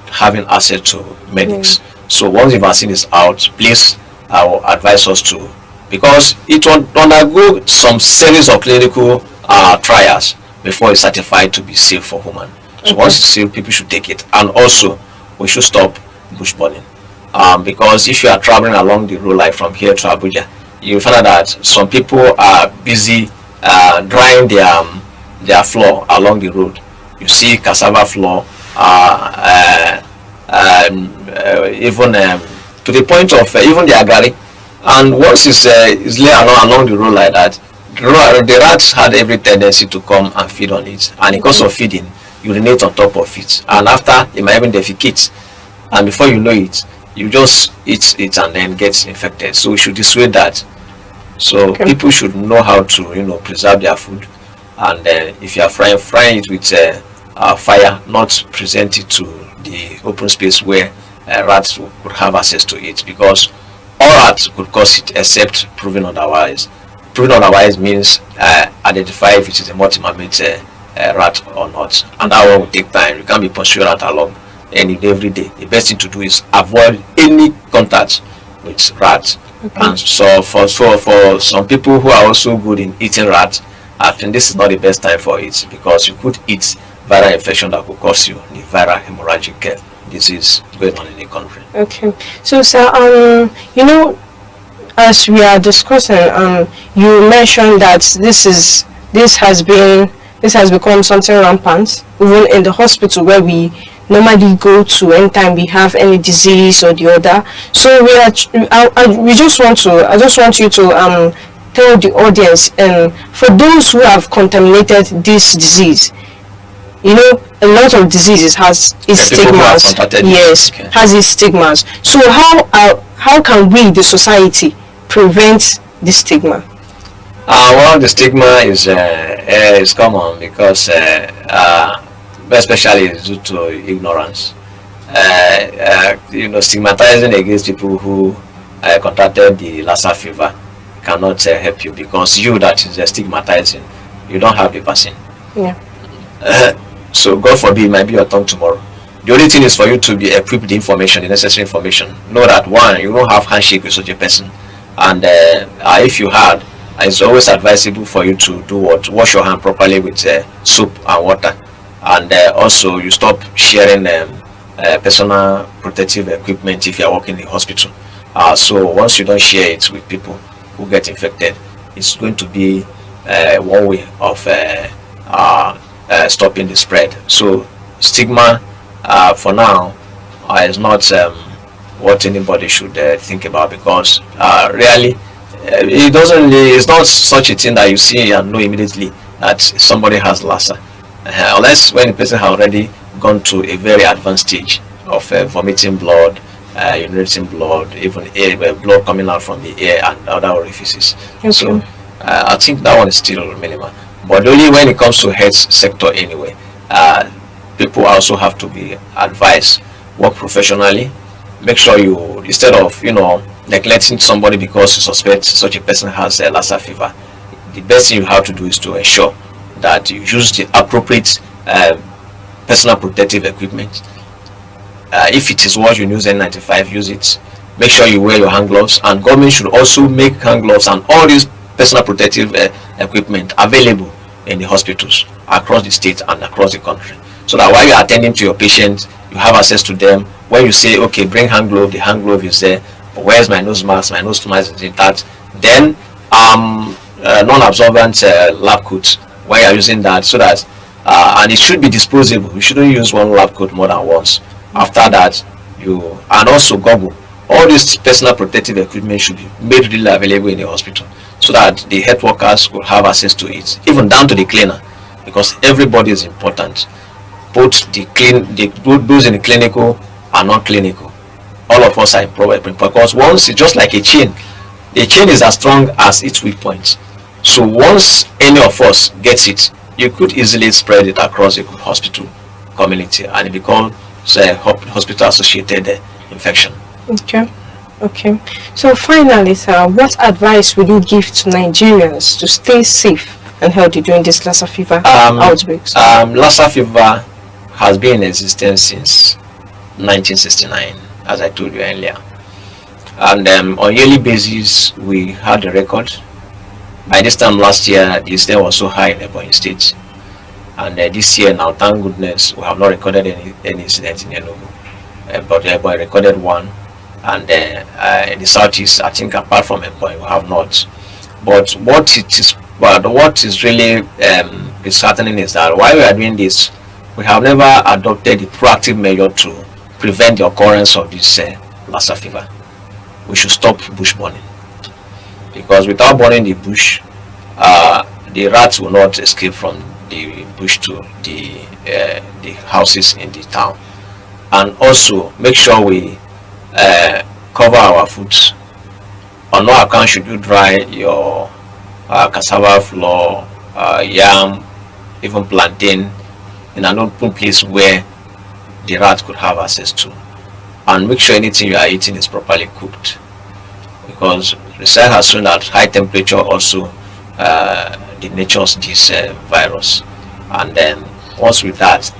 Speaker 18: having access to medics. So once the vaccine is out, please, I will advise us to, because it will undergo some series of clinical trials before it's certified to be safe for human. So once it's safe, people should take it. And also, we should stop bush burning, because if you are traveling along the road, like from here to Abuja, you find out that some people are busy drying their floor along the road. You see cassava floor, even to the point of even the agari. And once it's laid along the road like that, the rats had every tendency to come and feed on it, and because of feeding, urinate on top of it, and after it might even defecate, and before you know it, you just eat it and then get infected. So we should dissuade that. So people should know how to preserve their food, and if you are frying it with fire, not present it to the open space where rats could have access to it, because all rats could cause it except proven otherwise. Proven otherwise means identify if it is a multi-mammal rat or not, and that one will take time. You can't be pursuing rat along every day. The best thing to do is avoid any contact with rats. And so for some people who are also good in eating rat, I think this is not the best time for it, because you could eat viral infection that could cause you the viral hemorrhagic disease going on in the country.
Speaker 9: Okay, so sir, as we are discussing, you mentioned that this has become something rampant, even in the hospital where we normally go to anytime we have any disease or the other. So I just want you to tell the audience, for those who have contaminated this disease, a lot of diseases has its stigmas. Yes, has its stigmas. So how can we, the society, prevent the stigma?
Speaker 18: Well, the stigma is common because especially due to ignorance. Stigmatizing against people who contracted the Lassa fever cannot help you, because you that is stigmatizing, you don't have the vaccine. So God forbid, it might be your turn tomorrow. The only thing is for you to be equipped with the information, the necessary information. Know that one, you don't have handshake with such a person, and if you had, it's always advisable for you to do what? Wash your hand properly with soap and water, and also you stop sharing personal protective equipment if you are working in the hospital. So once you don't share it with people who get infected, it's going to be one way of stopping the spread. So stigma for now is not what anybody should think about, because really it's not such a thing that you see and know immediately that somebody has Lassa, unless when the person has already gone to a very advanced stage of vomiting blood, urinating blood, even blood coming out from the ear and other orifices. So I think that one is still minimal. But only when it comes to health sector anyway, people also have to be advised, work professionally, make sure you, instead of neglecting somebody because you suspect such a person has Lassa fever, the best thing you have to do is to ensure that you use the appropriate personal protective equipment. If it is what you use N95, use it. Make sure you wear your hand gloves, and government should also make hand gloves and all these personal protective equipment available in the hospitals across the state and across the country, so that while you are attending to your patients, you have access to them. When you say, okay, bring hand glove, the hand glove is there. But where's my nose mask? My nose mask is intact. Then non-absorbent lab coats, why you are using that, so that and it should be disposable. You shouldn't use one lab coat more than once. After that, and also goggle. All this personal protective equipment should be made readily available in the hospital so that the health workers will have access to it, even down to the cleaner, because everybody is important. Both those in the clinical and non-clinical. All of us are important because once it's just like a chain. The chain is as strong as its weak points. So once any of us gets it, you could easily spread it across a hospital community, and it becomes a hospital-associated infection.
Speaker 13: Okay. So finally, sir, what advice would you give to Nigerians to stay safe and healthy during this Lassa fever outbreaks?
Speaker 18: Lassa fever has been in existence since 1969, as I told you earlier. And on yearly basis, we had a record. By this time last year, the incident was so high in Ebonyi State. And this year now, thank goodness, we have not recorded any incident in Enugu. But Ebonyi recorded one. And in the southeast, I think apart from Ebonyi, we have not. But what is really disheartening is that while we are doing this, we have never adopted the proactive measure to prevent the occurrence of this Lassa fever. We should stop bush burning, because without burning the bush, the rats will not escape from the bush to the houses in the town. And also make sure we cover our foods. On no account should you dry your cassava flour, yam, even plantain in an open place where the rat could have access to. And make sure anything you are eating is properly cooked, because research has shown that high temperature also denatures this virus. And then once with that,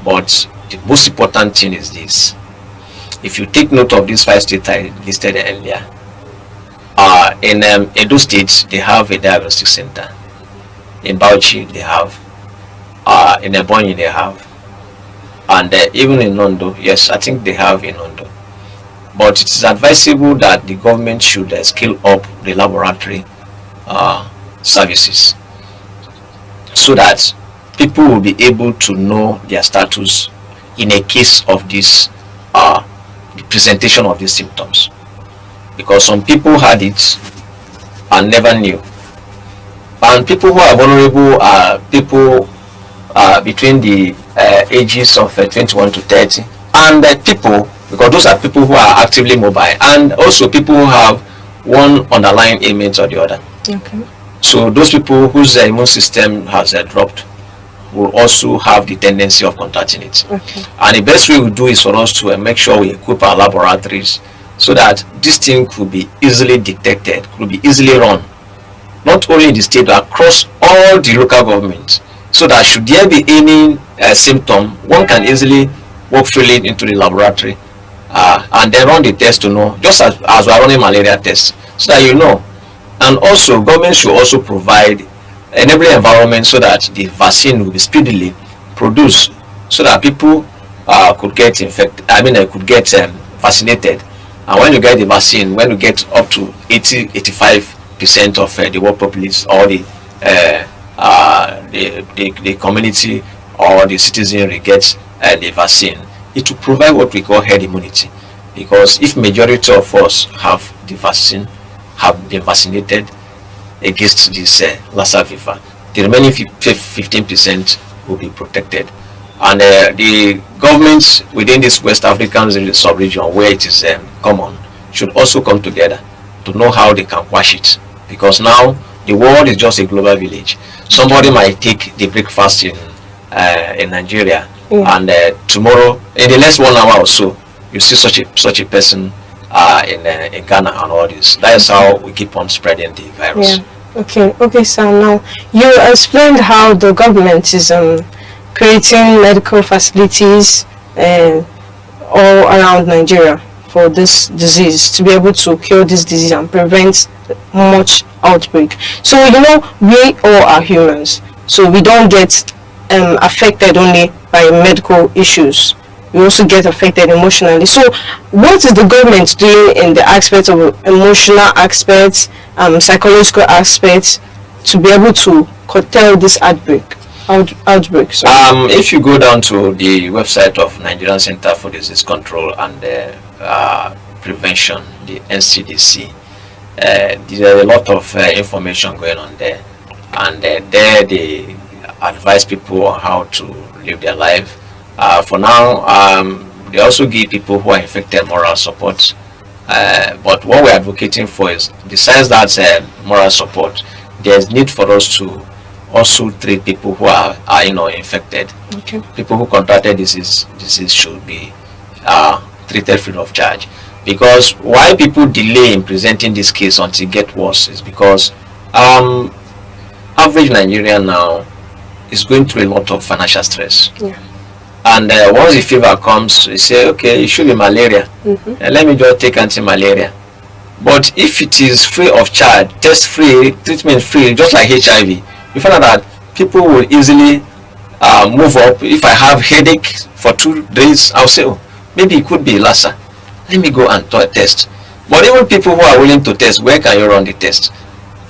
Speaker 18: but the most important thing is this: if you take note of these 5 states I listed earlier, in Edo State they have a diagnostic center, in Bauchi they have, in Ebonyi they have, and even in Ondo, yes, I think they have in Ondo. But it is advisable that the government should scale up the laboratory services so that people will be able to know their status in a case of this the presentation of these symptoms, because some people had it and never knew. And people who are vulnerable are people between the ages of 21 to 30, and people, because those are people who are actively mobile, and also people who have one underlying ailment or the other.
Speaker 13: Okay.
Speaker 18: So those people whose immune system has dropped will also have the tendency of contracting it.
Speaker 13: Okay.
Speaker 18: And the best way we do is for us to make sure we equip our laboratories so that this thing could be easily detected, could be easily run, not only in the state but across all the local governments, so that should there be any symptom, one can easily walk freely into the laboratory and then run the test to know, just as we are running malaria tests, so that you know. And also government should also provide enabling environment so that the vaccine will be speedily produced, so that people could get infected, could get vaccinated. And when you get the vaccine, when you get up to 80-85% of the world population, or the community or the citizenry gets the vaccine, it will provide what we call herd immunity. Because if majority of us have the vaccine, have been vaccinated against this Lassa fever, the remaining 15% will be protected. And the governments within this West African sub-region where it is common should also come together to know how they can quash it, because now the world is just a global village. Somebody might take the breakfast in Nigeria, and tomorrow, in the next 1 hour or so, you see such a person in Ghana and all this. That is how we keep on spreading the virus.
Speaker 13: Yeah. Okay, so now you explained how the government is creating medical facilities all around Nigeria for this disease, to be able to cure this disease and prevent much outbreak. So we all are humans, so we don't get affected only by medical issues. We also get affected emotionally. So what is the government doing in the aspect of emotional aspects, psychological aspects, to be able to curtail this outbreak? outbreaks?
Speaker 18: If you go down to the website of Nigerian Center for Disease Control and Prevention, the NCDC, there are a lot of information going on there, and there they advise people on how to live their life. For now, they also give people who are infected moral support. But what we're advocating for is, besides that moral support, there's need for us to also treat people who are infected.
Speaker 13: Okay.
Speaker 18: People who contracted disease should be treated free of charge. Because why people delay in presenting this case until it gets worse is because average Nigerian now is going through a lot of financial stress.
Speaker 13: Yeah.
Speaker 18: And once the fever comes, you say, okay, it should be malaria. Let me just take anti-malaria. But if it is free of charge, test free, treatment free, just like HIV, you find out that people will easily move up. If I have headache for 2 days, I'll say, oh, maybe it could be Lassa. Let me go and test. But even people who are willing to test, where can you run the test?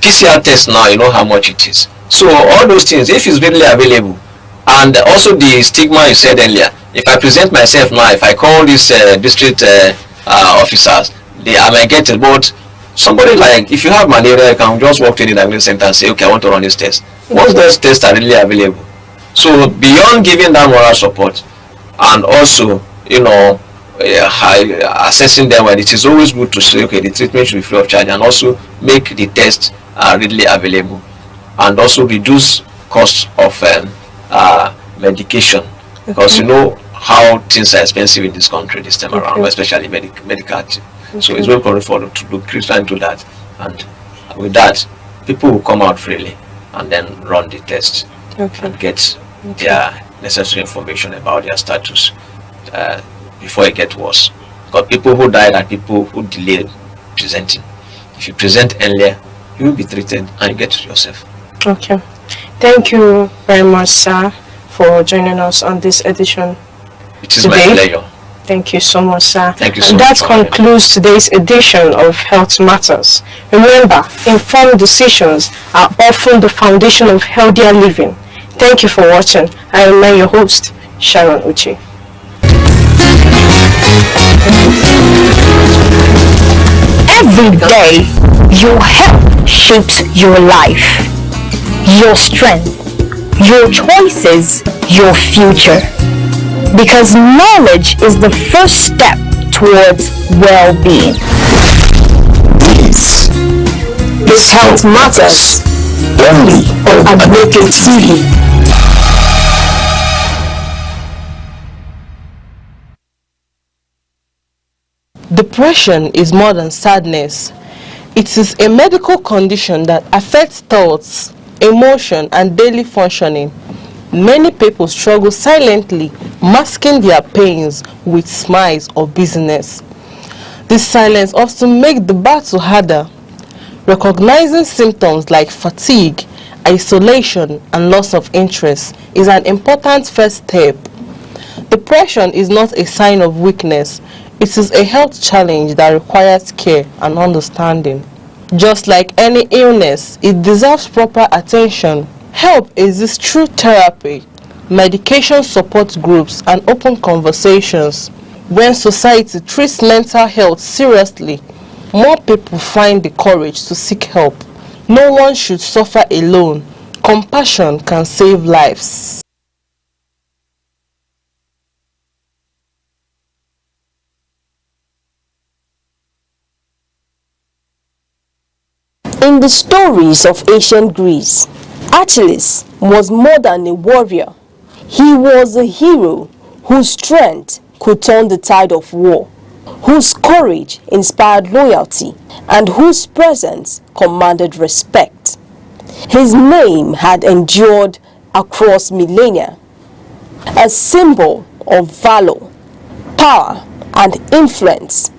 Speaker 18: PCR test now, you know how much it is. So all those things, if it's readily available, and also the stigma you said earlier, if I present myself now, if I call these district officers, I might get it. But somebody like, if you have malaria, you can just walk to the diagnosis center and say, okay, I want to run this test. Once those tests are readily available. So beyond giving that moral support, and also, assessing them, when it is always good to say, okay, the treatment should be free of charge, and also make the tests readily available, and also reduce cost of medication, because you know how things are expensive in this country this time around, especially medical. So it's very important for them to do Christian to that, and with that, people will come out freely and then run the test and get their necessary information about their status before it gets worse. Because people who died are people who delayed presenting. If you present earlier, you will be treated and you get yourself.
Speaker 13: Okay. Thank you very much, sir, for joining us on this edition.
Speaker 18: It is my pleasure.
Speaker 13: Thank you so much, sir.
Speaker 18: Thank you so
Speaker 13: much.
Speaker 18: And
Speaker 13: that concludes today's edition of Health Matters. Remember, informed decisions are often the foundation of healthier living. Thank you for watching. I am your host, Sharon Uchi.
Speaker 17: Every day, your health shapes your life, your strength, your choices, your future. Because knowledge is the first step towards well-being.
Speaker 2: This is Health Matters, only on Aneke TV.
Speaker 1: Depression is more than sadness. It is a medical condition that affects thoughts, emotion, and daily functioning. Many people struggle silently, masking their pains with smiles or busyness. This silence often makes the battle harder. Recognizing symptoms like fatigue, isolation, and loss of interest is an important first step. Depression is not a sign of weakness. It is a health challenge that requires care and understanding. Just like any illness, it deserves proper attention. Help exists through therapy, medication support groups, and open conversations. When society treats mental health seriously, more people find the courage to seek help. No one should suffer alone. Compassion can save lives.
Speaker 10: In the stories of ancient Greece, Achilles was more than a warrior. He was a hero whose strength could turn the tide of war, whose courage inspired loyalty, and whose presence commanded respect. His name had endured across millennia, a symbol of valor, power, and influence,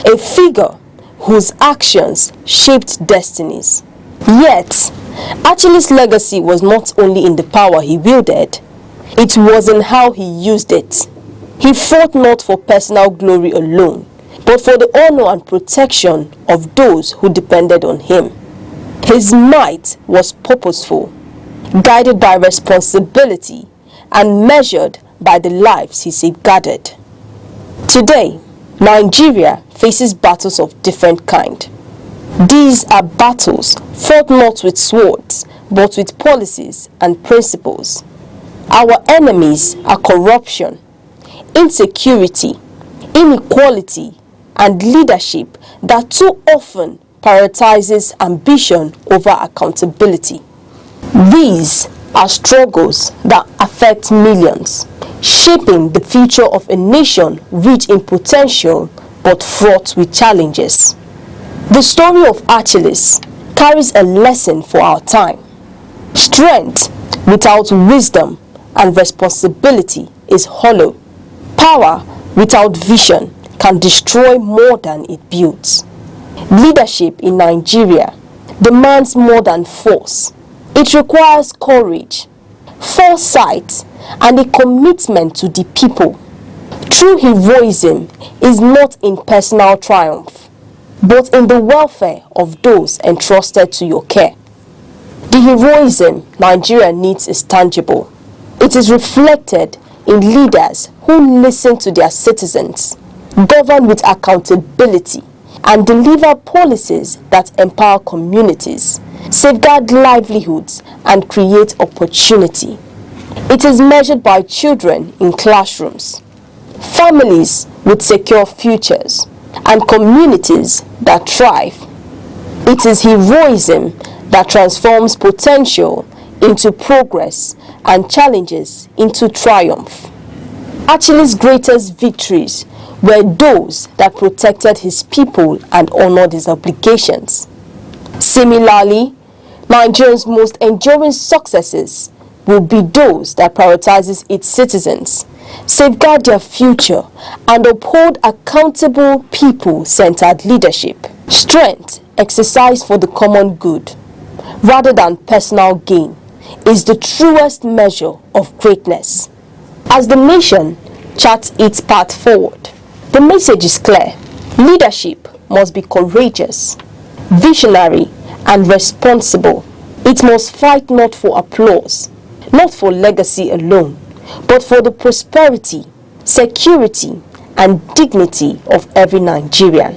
Speaker 10: a figure whose actions shaped destinies. Yet, Achilles' legacy was not only in the power he wielded, it was in how he used it. He fought not for personal glory alone, but for the honor and protection of those who depended on him. His might was purposeful,
Speaker 9: guided by responsibility and measured by the lives he safeguarded. Today, Nigeria faces battles of different kind. These are battles fought not with swords, but with policies and principles. Our enemies are corruption, insecurity, inequality, and leadership that too often prioritizes ambition over accountability. These are struggles that affect millions, shaping the future of a nation rich in potential but fraught with challenges. The story of Achilles carries a lesson for our time. Strength without wisdom and responsibility is hollow. Power without vision can destroy more than it builds. Leadership in Nigeria demands more than force. It requires courage, foresight, and a commitment to the people. True heroism is not in personal triumph, but in the welfare of those entrusted to your care. The heroism Nigeria needs is tangible. It is reflected in leaders who listen to their citizens, govern with accountability, and deliver policies that empower communities, safeguard livelihoods, and create opportunity. It is measured by children in classrooms, families with secure futures, and communities that thrive. It is heroism that transforms potential into progress and challenges into triumph. Achilles' greatest victories were those that protected his people and honored his obligations. Similarly, Nigeria's most enduring successes will be those that prioritizes its citizens, safeguard their future, and uphold accountable people-centered leadership. Strength exercised for the common good, rather than personal gain, is the truest measure of greatness. As the nation charts its path forward, the message is clear. Leadership must be courageous, visionary, and responsible. It must fight not for applause, not for legacy alone, but for the prosperity, security, and dignity of every Nigerian.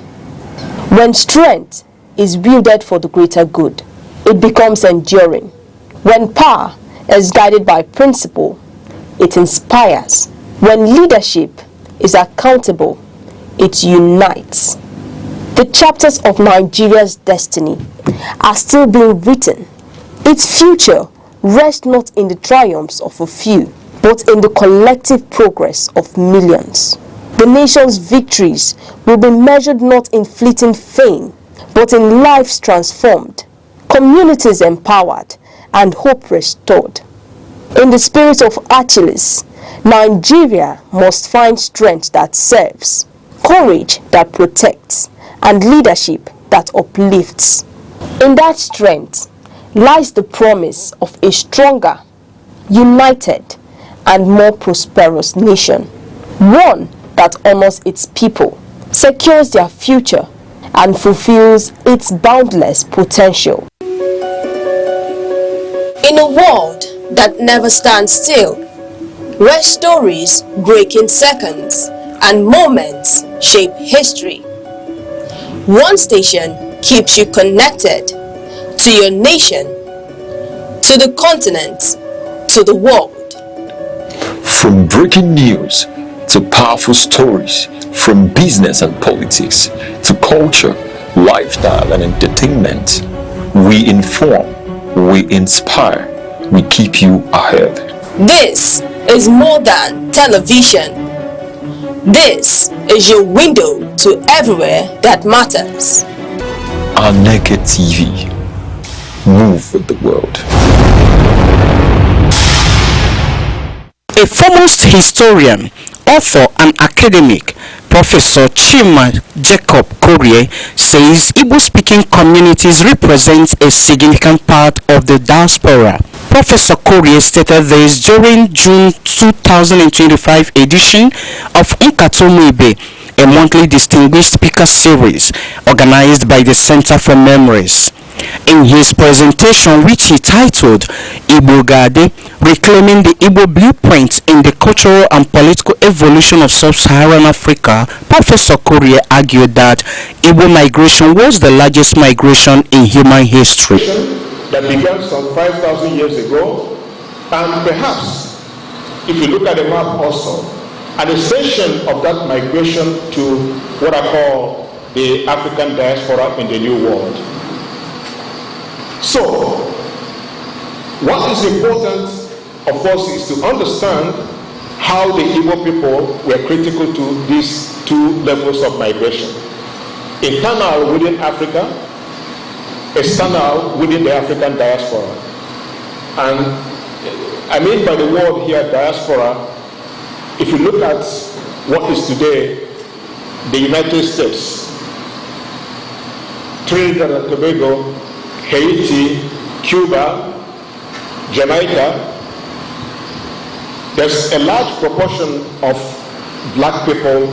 Speaker 9: When strength is wielded for the greater good, it becomes enduring. When power is guided by principle, it inspires. When leadership is accountable, it unites. The chapters of Nigeria's destiny are still being written. Its future rests not in the triumphs of a few, but in the collective progress of millions. The nation's victories will be measured not in fleeting fame, but in lives transformed, communities empowered, and hope restored. In the spirit of Achilles, Nigeria must find strength that serves, courage that protects, and leadership that uplifts. In that strength lies the promise of a stronger, united, and more prosperous nation. One that honors its people, secures their future, and fulfills its boundless potential.
Speaker 10: In a world that never stands still, where stories break in seconds and moments shape history, one station keeps you connected to your nation, to the continent, to the world.
Speaker 2: From breaking news to powerful stories, from business and politics to culture, lifestyle and entertainment, we inform, we inspire, we keep you ahead.
Speaker 10: This is more than television. This is your window to everywhere that matters.
Speaker 2: Aneke TV. Move with the world.
Speaker 19: A foremost historian, author and academic, Professor Chima Jacob Korie says Igbo-speaking communities represent a significant part of the diaspora. Professor Korie stated this during June 2025 edition of Nkatomu Ibe, a monthly distinguished speaker series organized by the Center for Memories. In his presentation, which he titled Igbo Gade, Reclaiming the Igbo Blueprint in the Cultural and Political Evolution of Sub-Saharan Africa, Professor Korie argued that Igbo migration was the largest migration in human history.
Speaker 20: That began some 5,000 years ago, and perhaps, if you look at the map also, an extension of that migration to what I call the African diaspora in the New World. So, what is important, of course, is to understand how the Igbo people were critical to these two levels of migration. Internal within Africa, external within the African diaspora. And I mean by the word here, diaspora, if you look at what is today the United States, Trinidad and Tobago, Haiti, Cuba, Jamaica, there's a large proportion of black people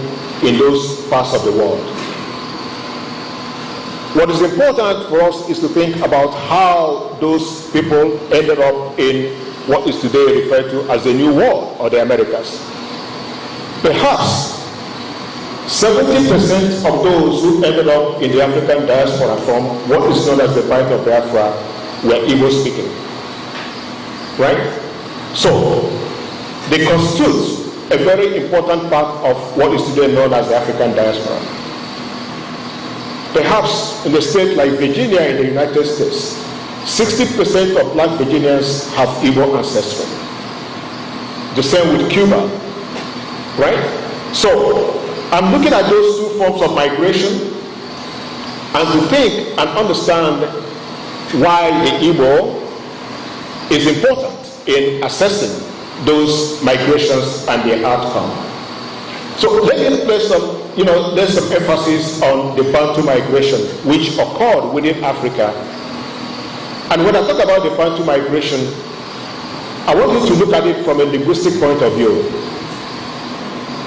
Speaker 20: in those parts of the world. What is important for us is to think about how those people ended up in what is today referred to as the New World or the Americas. Perhaps 70% of those who ended up in the African diaspora from what is known as the Bight of Biafra were Igbo speaking. Right? So, they constitute a very important part of what is today known as the African diaspora. Perhaps in a state like Virginia in the United States, 60% of black Virginians have Igbo ancestry. The same with Cuba, right? So, I'm looking at those two forms of migration and to think and understand why the Igbo is important in assessing those migrations and their outcome. So let me place some, there's some emphasis on the Bantu migration which occurred within Africa. And when I talk about the Bantu migration, I want you to look at it from a linguistic point of view.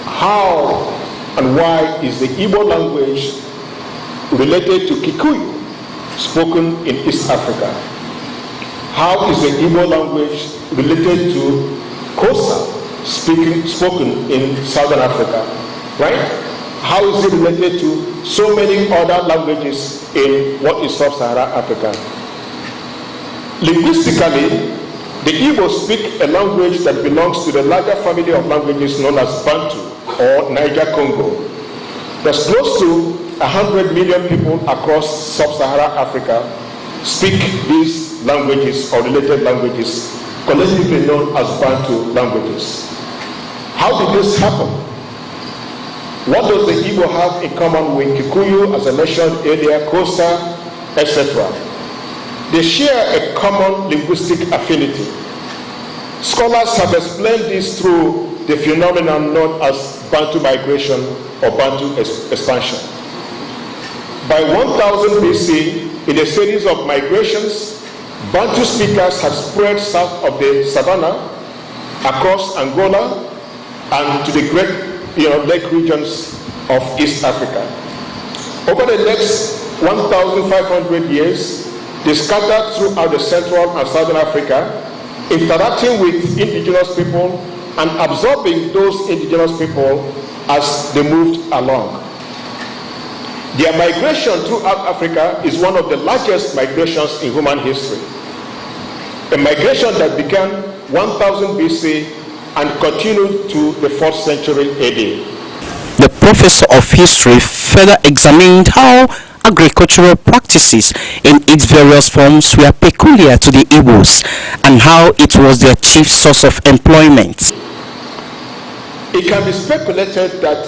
Speaker 20: How and why is the Igbo language related to Kikuyu, spoken in East Africa? How is the Igbo language related to Kosa, spoken in Southern Africa, right? How is it related to so many other languages in what is Sub-Saharan Africa? Linguistically, the Igbo speak a language that belongs to the larger family of languages known as Bantu or Niger-Congo. There's close to 100 million people across Sub-Saharan Africa speak these languages or related languages, collectively known as Bantu languages. How did this happen? What does the Igbo have in common with Kikuyu, as I mentioned earlier, Kosa, etc.? They share a common linguistic affinity. Scholars have explained this through the phenomenon known as Bantu migration or Bantu expansion. By 1000 BC, in a series of migrations, Bantu speakers had spread south of the savannah, across Angola, and to the great lake regions of East Africa. Over the next 1,500 years, they scattered throughout the Central and Southern Africa, interacting with indigenous people and absorbing those indigenous people as they moved along. Their migration throughout Africa is one of the largest migrations in human history. A migration that began 1000 BC and continued to the 4th century AD.
Speaker 19: The professor of history further examined how agricultural practices in its various forms were peculiar to the Igbos and how it was their chief source of employment.
Speaker 20: It can be speculated that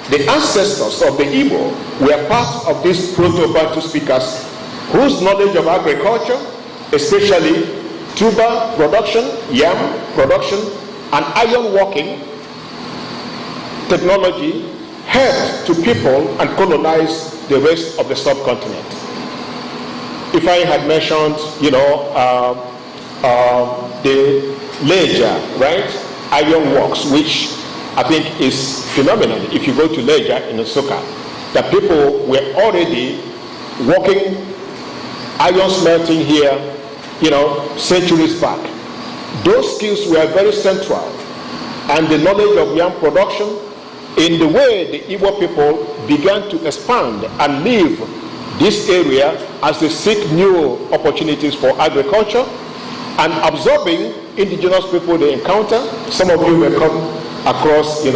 Speaker 20: the ancestors of the Igbo were part of these Proto-Bantu speakers whose knowledge of agriculture, especially tuber production, yam production, and iron working technology helped to people and colonize the rest of the subcontinent. If I had mentioned, the Leja, right? Iron works, which I think is phenomenal. If you go to Leja in Nsukka, that people were already working iron smelting here, centuries back. Those skills were very central, and the knowledge of yam production in the way the Igbo people began to expand and leave this area as they seek new opportunities for agriculture and absorbing indigenous people they encounter. Some of you may come across, if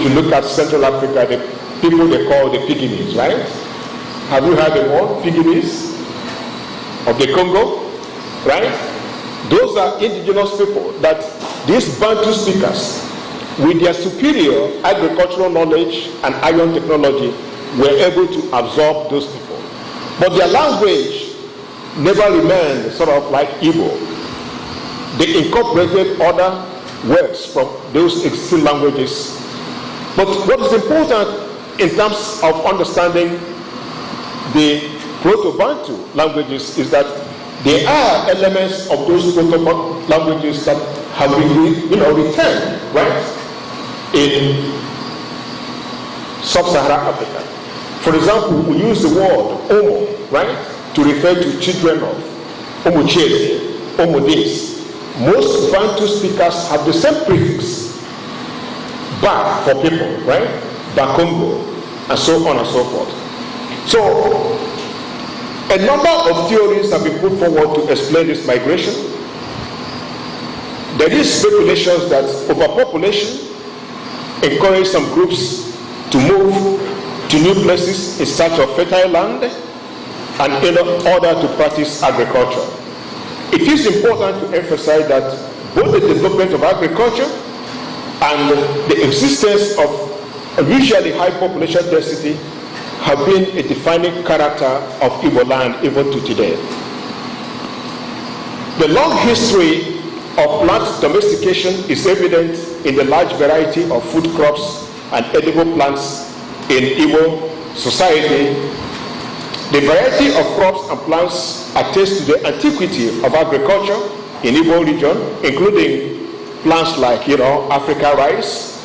Speaker 20: you look at Central Africa, the people they call the Pygmies, right? Have you heard the word Pygmies of the Congo, right? Those are indigenous people that these Bantu speakers, with their superior agricultural knowledge and iron technology, were able to absorb those people. But their language never remained sort of like Igbo. They incorporated other words from those existing languages. But what is important in terms of understanding the Proto-Bantu languages is that there are elements of those Proto-Bantu languages that have been retained, right, in sub-Saharan Africa. For example, we use the word Omo, right, to refer to children of Omo Chese, Omo this. Most Bantu speakers have the same prefix, Ba for people, right, Bakongo, and so on and so forth. So, a number of theories have been put forward to explain this migration. There is speculations that overpopulation encouraged some groups to move to new places in search of fertile land and in order to practice agriculture. It is important to emphasize that both the development of agriculture and the existence of unusually high population density have been a defining character of Igbo land even to today. The long history of plant domestication is evident in the large variety of food crops and edible plants in Igbo society. The variety of crops and plants attest to the antiquity of agriculture in Igbo region, including plants like, Africa rice,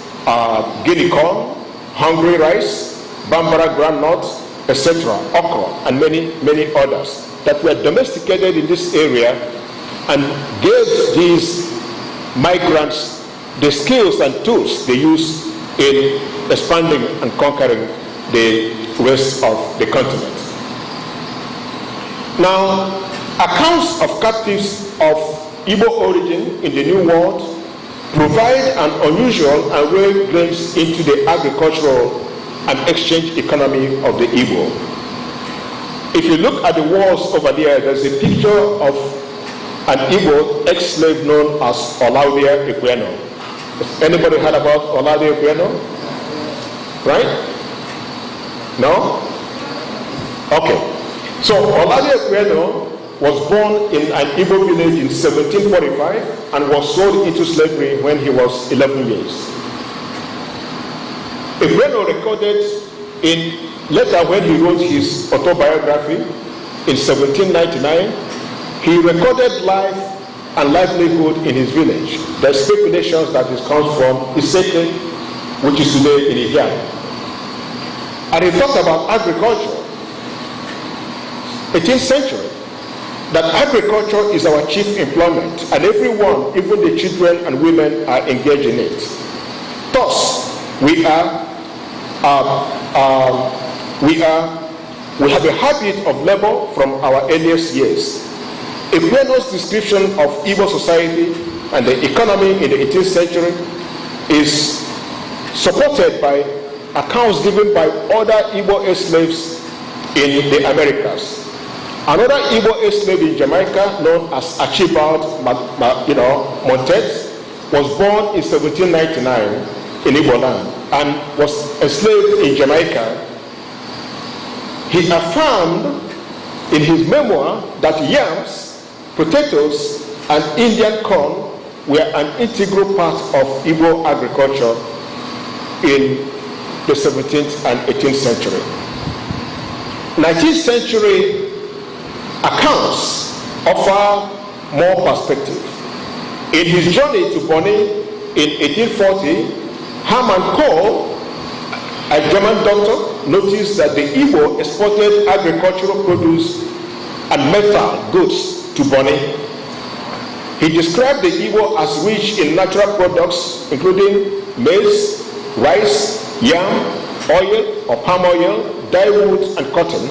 Speaker 20: Guinea corn, Hungary rice, Bambara groundnut, etc., okra, and many, many others that were domesticated in this area and gave these migrants the skills and tools they use in expanding and conquering the rest of the continent. Now, accounts of captives of Igbo origin in the New World provide an unusual and rare glimpse into the agricultural and exchange economy of the Igbo. If you look at the walls over there, there's a picture of an Igbo ex-slave known as Olaudia Ekweno. Anybody heard about Olaudia Ekweno? Right? No? Okay. So Olaudia Ekweno was born in an Igbo village in 1745 and was sold into slavery when he was 11 years. Ekweno recorded later when he wrote his autobiography in 1799, he recorded life and livelihood in his village. There are speculations that it comes from Iseke, which is today in Ihia. And he talked about agriculture, 18th century, that agriculture is our chief employment, and everyone, even the children and women, are engaged in it. Thus, we have a habit of labor from our earliest years. Ekweno's description of Igbo society and the economy in the 18th century is supported by accounts given by other Igbo slaves in the Americas. Another Igbo slave in Jamaica, known as Archibald Montes, was born in 1799 in Igbo land and was enslaved in Jamaica. He affirmed in his memoir that yams, potatoes, and Indian corn were an integral part of Igbo agriculture in the 17th and 18th century. 19th century accounts offer more perspective. In his journey to Bonny in 1840, Hermann Kohl, a German doctor, noticed that the Igbo exported agricultural produce and methyl goods to Bonny. He described the Igbo as rich in natural products including maize, rice, yam, oil or palm oil, dyewood and cotton,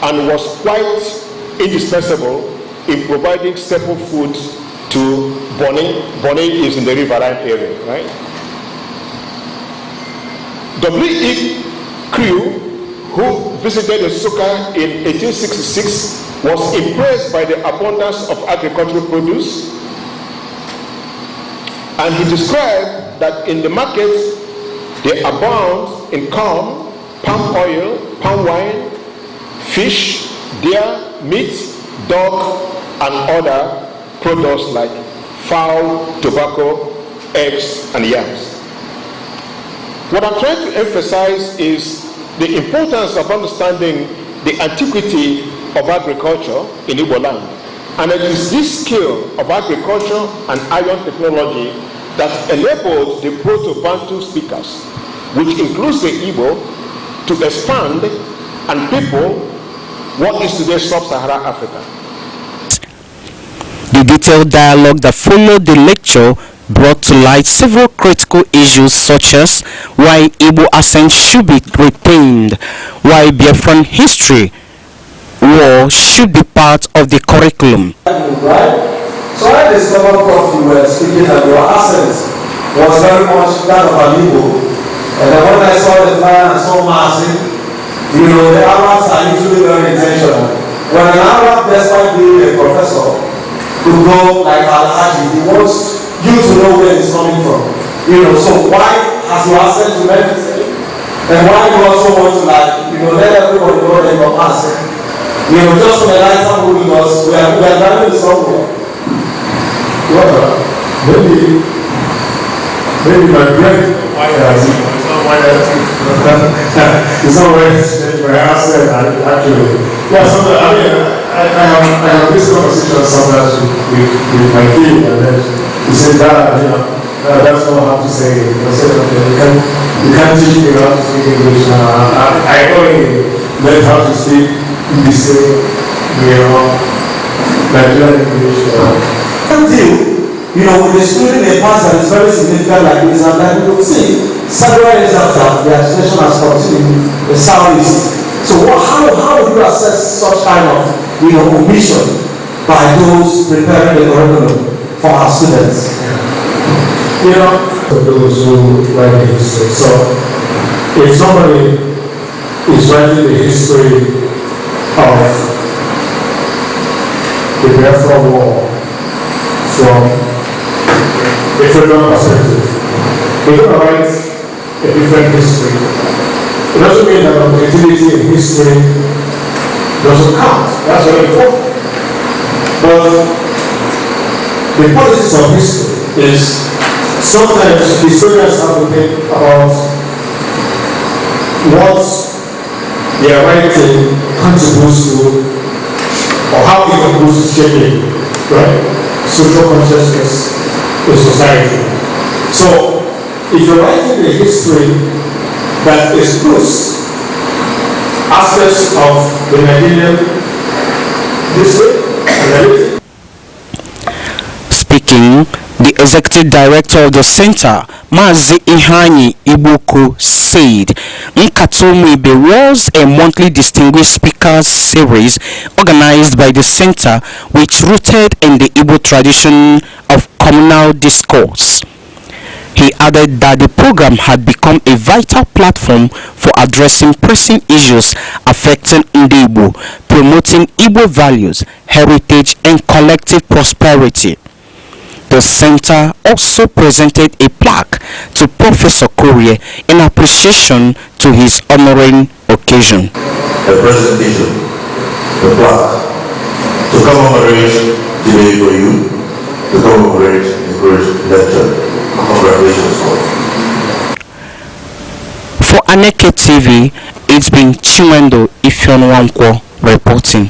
Speaker 20: and was quite indispensable in providing staple food to Bonny. Bonny is in the riverine area, right? W.E. Crew, who visited Nsukka in 1866, was impressed by the abundance of agricultural produce, and he described that in the markets they abound in corn, palm oil, palm wine, fish, deer, meat, dog, and other products like fowl, tobacco, eggs, and yams. What I'm trying to emphasize is the importance of understanding the antiquity of agriculture in Igbo land. And it is this skill of agriculture and iron technology that enabled the Proto-Bantu speakers, which includes the Igbo, to expand and people what is today sub-Saharan Africa.
Speaker 19: The detailed dialogue that followed the lecture brought to light several critical issues such as why Igbo accent should be retained, why Biafran history war should be part of the curriculum.
Speaker 21: Right? So I discovered, Prof, you were speaking that your accent was very much that of an Igbo. And then when I saw the flyer and saw Martin, you know, the Arabs are usually very intentional. When an Arab, despite being a professor, could go like Al-Haji, he wants you to know where it's coming from. You know, so why has your accent to everything? And why do you also want to, like, you know, let everybody know that your accent? You know, just from the lighter movie, because we are driving somewhere.
Speaker 7: Well, maybe my brain, it's not where my accent actually. Yeah, sometimes, I mean, I have this conversation sometimes with my kid, and then he said, Dad, you know, that's not how to say it. I said, okay, you can't teach me how to speak English. I only learned how to speak the same, you know, Nigerian English.
Speaker 21: You know, with the student in a past that is very significant like this, and then you could see several years after the agitation has continued in the southeast. So how would you assess such kind of, you know, omission by those preparing the curriculum for our students?
Speaker 7: You know, for those who write the history. So if somebody is writing the history of the Biafra War from a federal perspective, we're going to write a different history. It doesn't mean that objectivity in history doesn't count. That's very important. But the politics of history is sometimes historians have to think about what their writing contributes to, or how it contributes to shaping, right, social consciousness in society. So, if you're writing a history that excludes aspects of the Nigerian history and everything.
Speaker 19: Speaking, the executive director of the center, Mazi Ihani Ibuku, said Nkatumibe was a monthly distinguished speakers series organized by the center, which rooted in the Igbo tradition of communal discourse. He added that the program had become a vital platform for addressing pressing issues affecting Igbo, promoting Igbo values, heritage, and collective prosperity. The center also presented a plaque to Professor Korie in appreciation to his honoring occasion.
Speaker 22: A presentation, a plaque, to commemorate the day for you, to commemorate the great lecture. Congratulations.
Speaker 19: For Aneke TV, it's been Chimendo Ifeonwankwo reporting.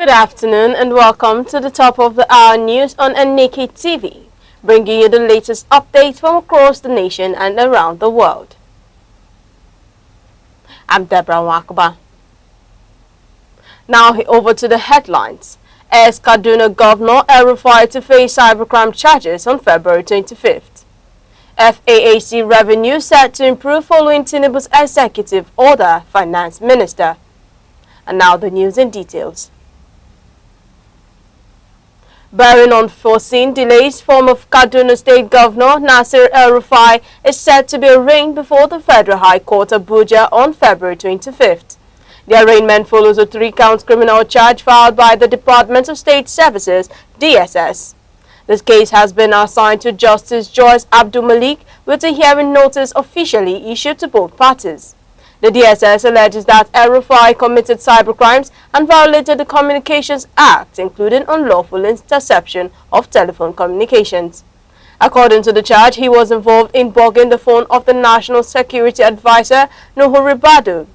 Speaker 13: Good afternoon and welcome to the top of the hour news on Aneke TV, bringing you the latest updates from across the nation and around the world. I'm Deborah Wakaba. Now over to the headlines. As Kaduna Governor El-Rufai to face cybercrime charges on February 25th. FAAC revenue set to improve following Tinubu's executive order, Finance Minister. And now the news in details. Bearing on foreseen delays, former Kaduna State Governor Nasir El-Rufai is set to be arraigned before the Federal High Court Abuja on February 25th. The arraignment follows a 3-count criminal charge filed by the Department of State Services, DSS. This case has been assigned to Justice Joyce Abdul Malik with a hearing notice officially issued to both parties. The DSS alleges that El-Rufai committed cybercrimes and violated the Communications Act, including unlawful interception of telephone communications. According to the charge, he was involved in bugging the phone of the National Security Advisor, Nuhu Ribadu.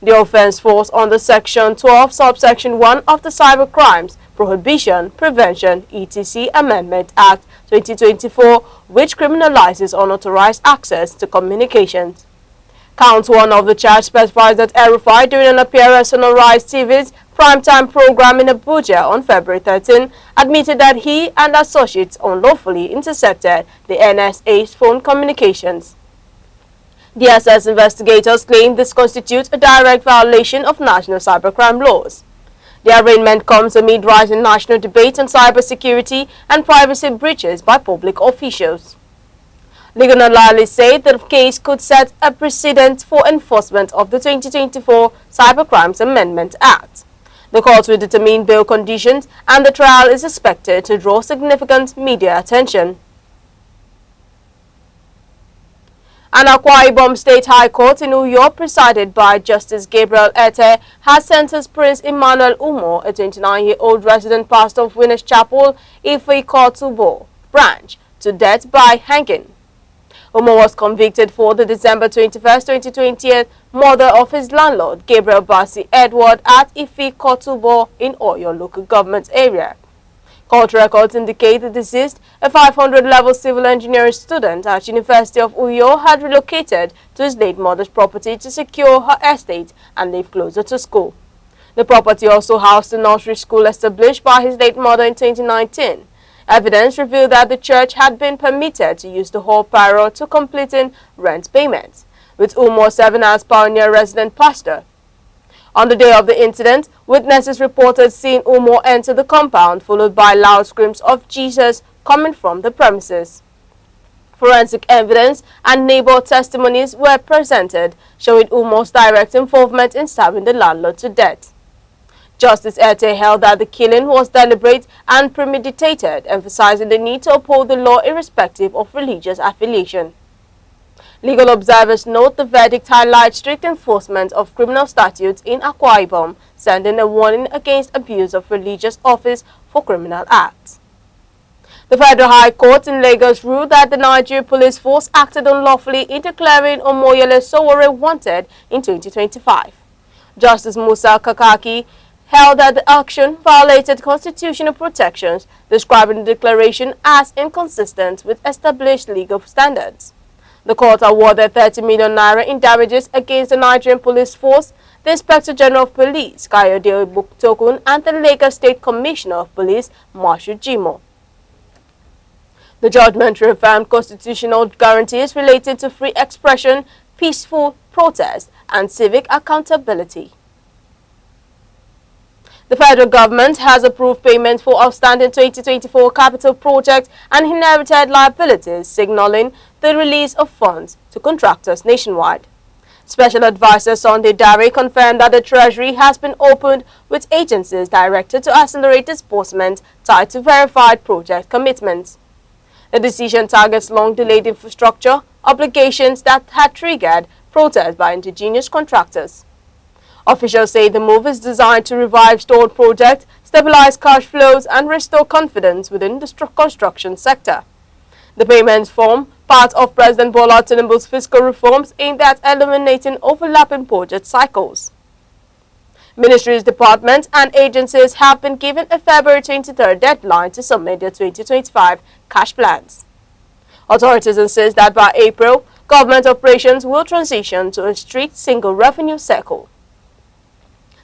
Speaker 13: The offense falls under Section 12, Subsection 1 of the Cybercrimes Prohibition, Prevention, etc. Amendment Act 2024, which criminalizes unauthorized access to communications. Count 1 of the charge specifies that El-Rufai, during an appearance on Arise TV's primetime program in Abuja on February 13, admitted that he and associates unlawfully intercepted the NSA's phone communications. DSS investigators claim this constitutes a direct violation of national cybercrime laws. The arraignment comes amid rising national debate on cybersecurity and privacy breaches by public officials. Legal analysts say the case could set a precedent for enforcement of the 2024 Cybercrimes Amendment Act. The court will determine bail conditions and the trial is expected to draw significant media attention. An Akwa Ibom State High Court in New York, presided by Justice Gabriel Ete, has sentenced Prince Emmanuel Umo, a 29-year-old resident pastor of Winners Chapel, Ife Kotubo branch, to death by hanging. Umo was convicted for the December 21, 2020 murder of his landlord, Gabriel Bassi Edward, at Ife Kotubo in Oyo local government area. Court records indicate the deceased, a 500-level civil engineering student at University of Uyo, had relocated to his late mother's property to secure her estate and live closer to school. The property also housed the nursery school established by his late mother in 2019. Evidence revealed that the church had been permitted to use the hall prior to completing rent payments, with Umo serving as pioneer resident pastor. On the day of the incident, witnesses reported seeing Umo enter the compound, followed by loud screams of Jesus coming from the premises. Forensic evidence and neighbor testimonies were presented, showing Umo's direct involvement in stabbing the landlord to death. Justice Ete held that the killing was deliberate and premeditated, emphasizing the need to uphold the law irrespective of religious affiliation. Legal observers note the verdict highlights strict enforcement of criminal statutes in Akwa Ibom, sending a warning against abuse of religious office for criminal acts. The Federal High Court in Lagos ruled that the Nigerian police force acted unlawfully in declaring Omoyele Sowore wanted in 2025. Justice Musa Kakaki held that the action violated constitutional protections, describing the declaration as inconsistent with established legal standards. The court awarded 30 million naira in damages against the Nigerian police force, the Inspector General of Police, Kayode Buktokun, and the Lagos State Commissioner of Police, Marshal Jimo. The judgment reaffirmed constitutional guarantees related to free expression, peaceful protest, and civic accountability. The federal government has approved payments for outstanding 2024 capital projects and inherited liabilities, signaling the release of funds to contractors nationwide. Special Advisor Sunday Dare confirmed that the Treasury has been opened with agencies directed to accelerate disbursement tied to verified project commitments. The decision targets long-delayed infrastructure obligations that had triggered protests by indigenous contractors. Officials say the move is designed to revive stalled projects, stabilize cash flows, and restore confidence within the construction sector. The payments form part of President Bola Tinubu's fiscal reforms aimed at eliminating overlapping project cycles. Ministries, departments and agencies have been given a February 23rd deadline to submit their 2025 cash plans. Authorities insist that by April, government operations will transition to a strict single revenue cycle.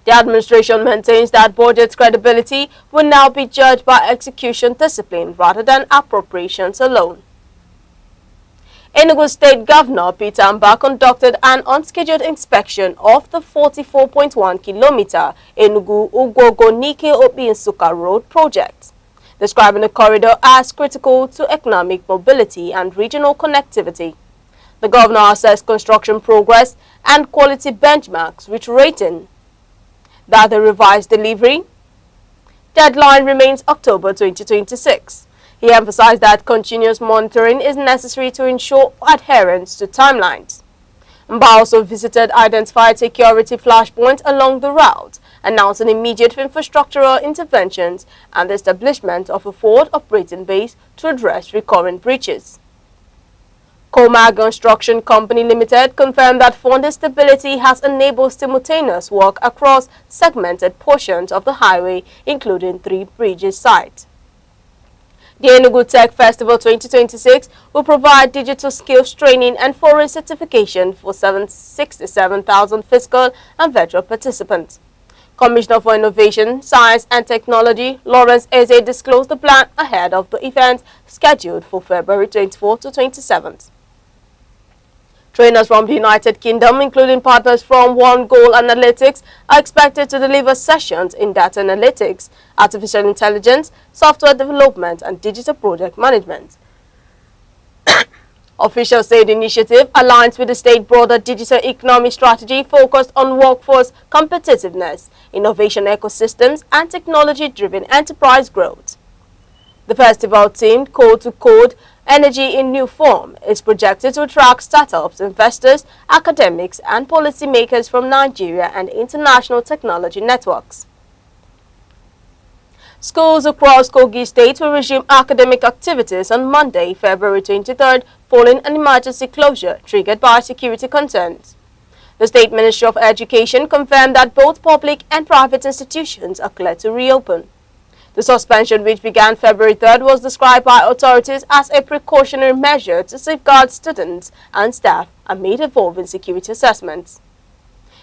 Speaker 13: The administration maintains that budget credibility will now be judged by execution discipline rather than appropriations alone. Enugu State Governor Peter Amba conducted an unscheduled inspection of the 44.1-kilometer Enugu-Ugwogo-Nike-Obi-Nsukka Road project, describing the corridor as critical to economic mobility and regional connectivity. The governor assessed construction progress and quality benchmarks, reiterating that the revised delivery deadline remains October 2026. He emphasized that continuous monitoring is necessary to ensure adherence to timelines. Mba also visited identified security flashpoints along the route, announcing immediate infrastructural interventions and the establishment of a forward operating base to address recurrent breaches. Comag Construction Company Limited confirmed that funding stability has enabled simultaneous work across segmented portions of the highway, including 3 bridges sites. The Enugu Tech Festival 2026 will provide digital skills training and foreign certification for 67,000 physical and virtual participants. Commissioner for Innovation, Science and Technology, Lawrence Eze, disclosed the plan ahead of the event scheduled for February 24 to 27th. Trainers from the United Kingdom, including partners from One Goal Analytics, are expected to deliver sessions in data analytics, artificial intelligence, software development, and digital project management. Officials say the initiative aligns with the state broader digital economy strategy focused on workforce competitiveness, innovation ecosystems, and technology-driven enterprise growth. The festival, themed Code to Code, Energy in New Form, is projected to attract startups, investors, academics, and policymakers from Nigeria and international technology networks. Schools across Kogi State will resume academic activities on Monday, February 23rd, following an emergency closure triggered by security concerns. The State Ministry of Education confirmed that both public and private institutions are clear to reopen. The suspension, which began February 3rd, was described by authorities as a precautionary measure to safeguard students and staff amid evolving security assessments.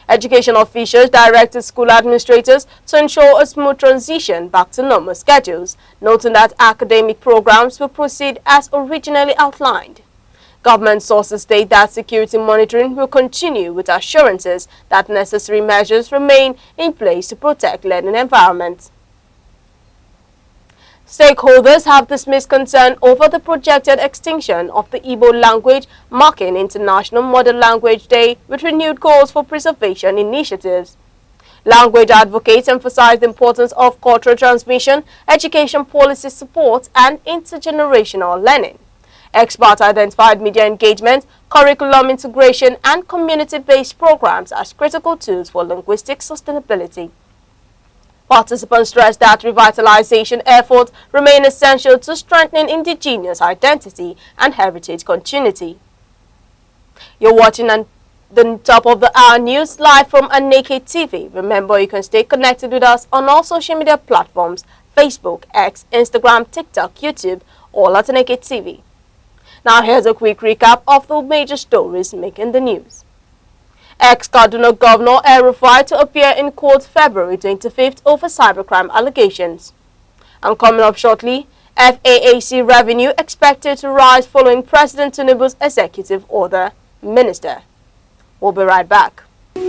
Speaker 13: Education officials directed school administrators to ensure a smooth transition back to normal schedules, noting that academic programs will proceed as originally outlined. Government sources state that security monitoring will continue with assurances that necessary measures remain in place to protect learning environments. Stakeholders have dismissed concern over the projected extinction of the Igbo language, marking International Mother Language Day with renewed calls for preservation initiatives. Language advocates emphasize the importance of cultural transmission, education policy support, and intergenerational learning. Experts identified media engagement, curriculum integration, and community-based programs as critical tools for linguistic sustainability. Participants stressed that revitalization efforts remain essential to strengthening indigenous identity and heritage continuity. You're watching the top of the hour news live from Aneke TV. Remember, you can stay connected with us on all social media platforms: Facebook, X, Instagram, TikTok, YouTube, all at Aneke TV. Now here's a quick recap of the major stories making the news. Ex-Kaduna Governor El-Rufai to appear in court February 25th over cybercrime allegations. And coming up shortly, FAAC revenue expected to rise following President Tinubu's executive order. Minister. We'll be right back.
Speaker 10: In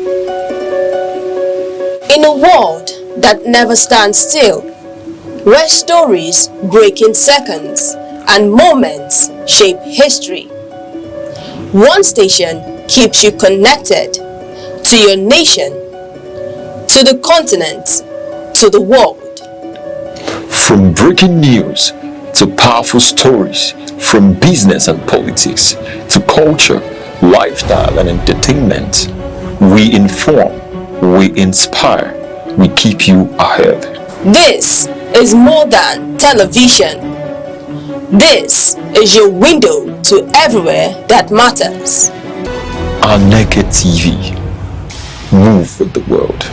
Speaker 10: a world that never stands still, where stories break in seconds and moments shape history, one station keeps you connected to your nation, to the continent, to the world.
Speaker 2: From breaking news to powerful stories, from business and politics to culture, lifestyle and entertainment, we inform, we inspire, we keep you ahead.
Speaker 10: This is more than television. This is your window to everywhere that matters.
Speaker 2: Aneke TV, move with the world.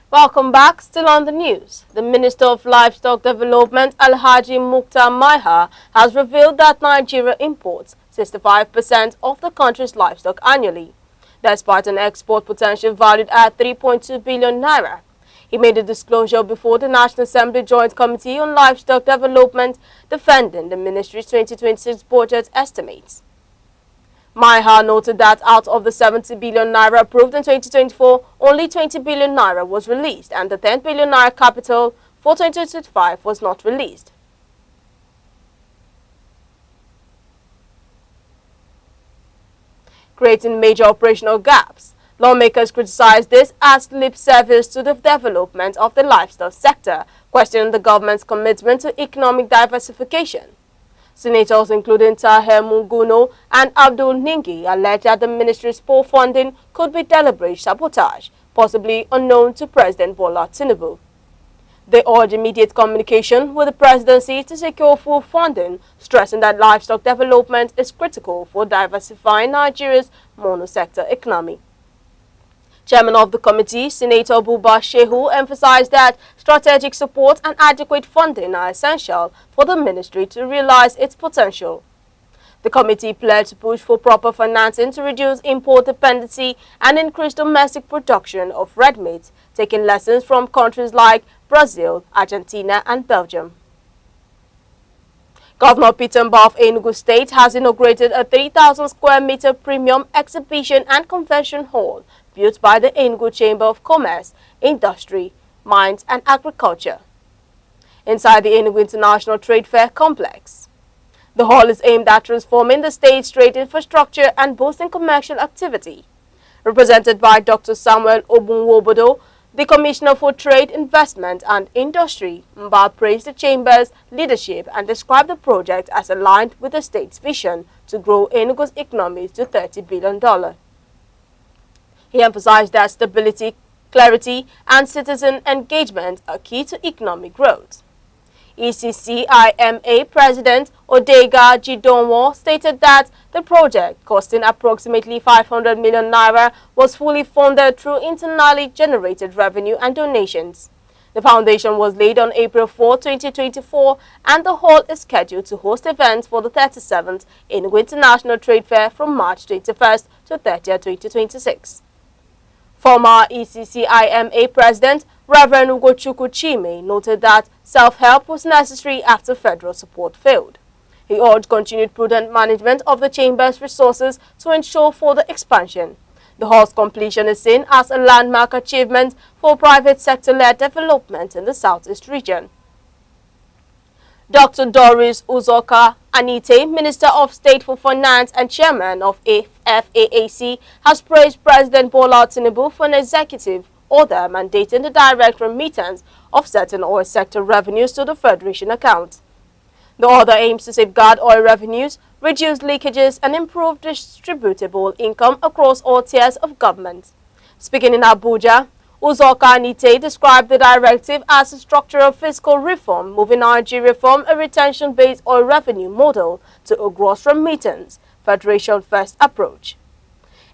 Speaker 13: Welcome back. Still on the news. The Minister of Livestock Development, Alhaji Mukhtar Maiha, has revealed that Nigeria imports 65% of the country's livestock annually, despite an export potential valued at 3.2 billion naira. He made a disclosure before the National Assembly Joint Committee on Livestock Development, defending the ministry's 2026 budget estimates. Maiha noted that out of the 70 billion naira approved in 2024, only 20 billion naira was released, and the 10 billion naira capital for 2025 was not released. Creating major operational gaps. Lawmakers criticized this as lip service to the development of the livestock sector, questioning the government's commitment to economic diversification. Senators including Taher Munguno and Abdul Ningi alleged that the ministry's poor funding could be deliberate sabotage, possibly unknown to President Bola Tinubu. They urged immediate communication with the presidency to secure full funding, stressing that livestock development is critical for diversifying Nigeria's monosector economy. Chairman of the committee, Senator Buba Shehu, emphasized that strategic support and adequate funding are essential for the ministry to realize its potential. The committee pledged to push for proper financing to reduce import dependency and increase domestic production of red meat, taking lessons from countries like Brazil, Argentina, and Belgium. Governor Peter Mbah of Enugu State has inaugurated a 3,000 square meter premium exhibition and convention hall built by the Enugu Chamber of Commerce, Industry, Mines and Agriculture, inside the Enugu International Trade Fair complex. The hall is aimed at transforming the state's trade infrastructure and boosting commercial activity. Represented by Dr. Samuel Obunwobodo, the Commissioner for Trade, Investment and Industry, Mbah praised the Chamber's leadership and described the project as aligned with the state's vision to grow Enugu's economy to $30 billion. He emphasized that stability, clarity, and citizen engagement are key to economic growth. ECCIMA President Odega Jidonwo stated that the project, costing approximately 500 million naira, was fully funded through internally generated revenue and donations. The foundation was laid on April 4, 2024, and the hall is scheduled to host events for the 37th Enugu International Trade Fair from March 21st to 30th, 2026. Former ECCIMA President Reverend Ugochukwu Chime noted that self-help was necessary after federal support failed. He urged continued prudent management of the Chamber's resources to ensure further expansion. The hall's completion is seen as a landmark achievement for private sector-led development in the Southeast region. Dr. Doris Uzoka Aneke, Minister of State for Finance and Chairman of FAAC, has praised President Bola Tinubu for an executive order mandating the direct remittance of certain oil sector revenues to the Federation account. The order aims to safeguard oil revenues, reduce leakages, and improve distributable income across all tiers of government. Speaking in Abuja, Uzoka Aneke described the directive as a structural fiscal reform, moving Nigeria from a retention-based oil revenue model to a gross remittance, Federation-first approach.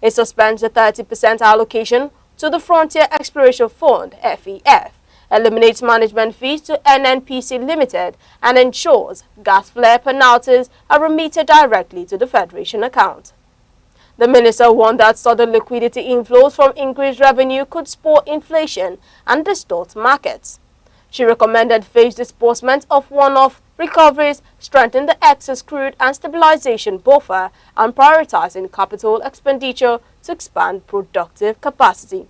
Speaker 13: It suspends the 30% allocation to the Frontier Exploration Fund, FEF, eliminates management fees to NNPC Limited, and ensures gas flare penalties are remitted directly to the Federation account. The minister warned that sudden liquidity inflows from increased revenue could spur inflation and distort markets. She recommended phased disbursement of one-off recoveries, strengthen the excess crude and stabilization buffer, and prioritizing capital expenditure to expand productive capacity.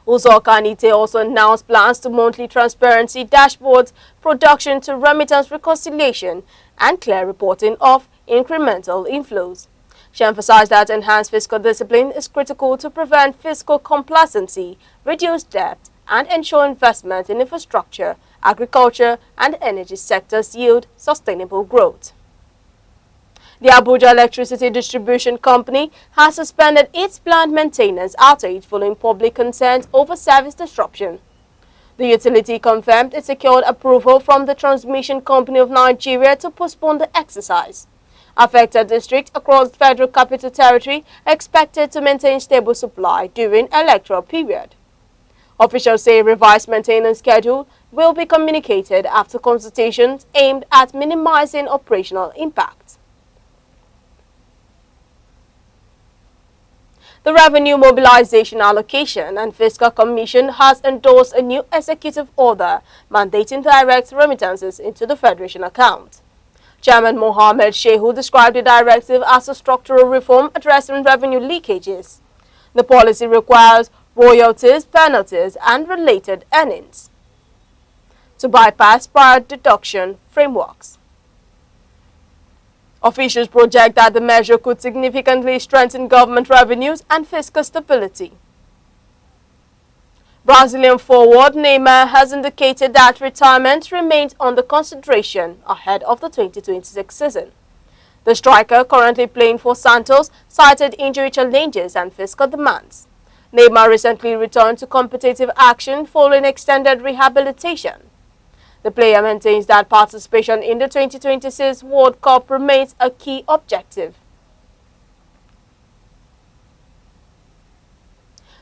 Speaker 13: Uzoka Aneke also announced plans to monthly transparency dashboards, production to remittance reconciliation, and clear reporting of incremental inflows. She emphasized that enhanced fiscal discipline is critical to prevent fiscal complacency, reduce debt, and ensure investment in infrastructure, agriculture, and energy sectors yield sustainable growth. The Abuja Electricity Distribution Company has suspended its planned maintenance outage following public concerns over service disruption. The utility confirmed it secured approval from the Transmission Company of Nigeria to postpone the exercise. Affected districts across the Federal Capital Territory are expected to maintain stable supply during electoral period. Officials say a revised maintenance schedule will be communicated after consultations aimed at minimizing operational impact. The Revenue Mobilization Allocation and Fiscal Commission has endorsed a new executive order mandating direct remittances into the Federation account. Chairman Mohammed Shehu described the directive as a structural reform addressing revenue leakages. The policy requires royalties, penalties, and related earnings to bypass prior deduction frameworks. Officials project that the measure could significantly strengthen government revenues and fiscal stability. Brazilian forward Neymar has indicated that retirement remains under consideration ahead of the 2026 season. The striker, currently playing for Santos, cited injury challenges and fiscal demands. Neymar recently returned to competitive action following extended rehabilitation. The player maintains that participation in the 2026 World Cup remains a key objective.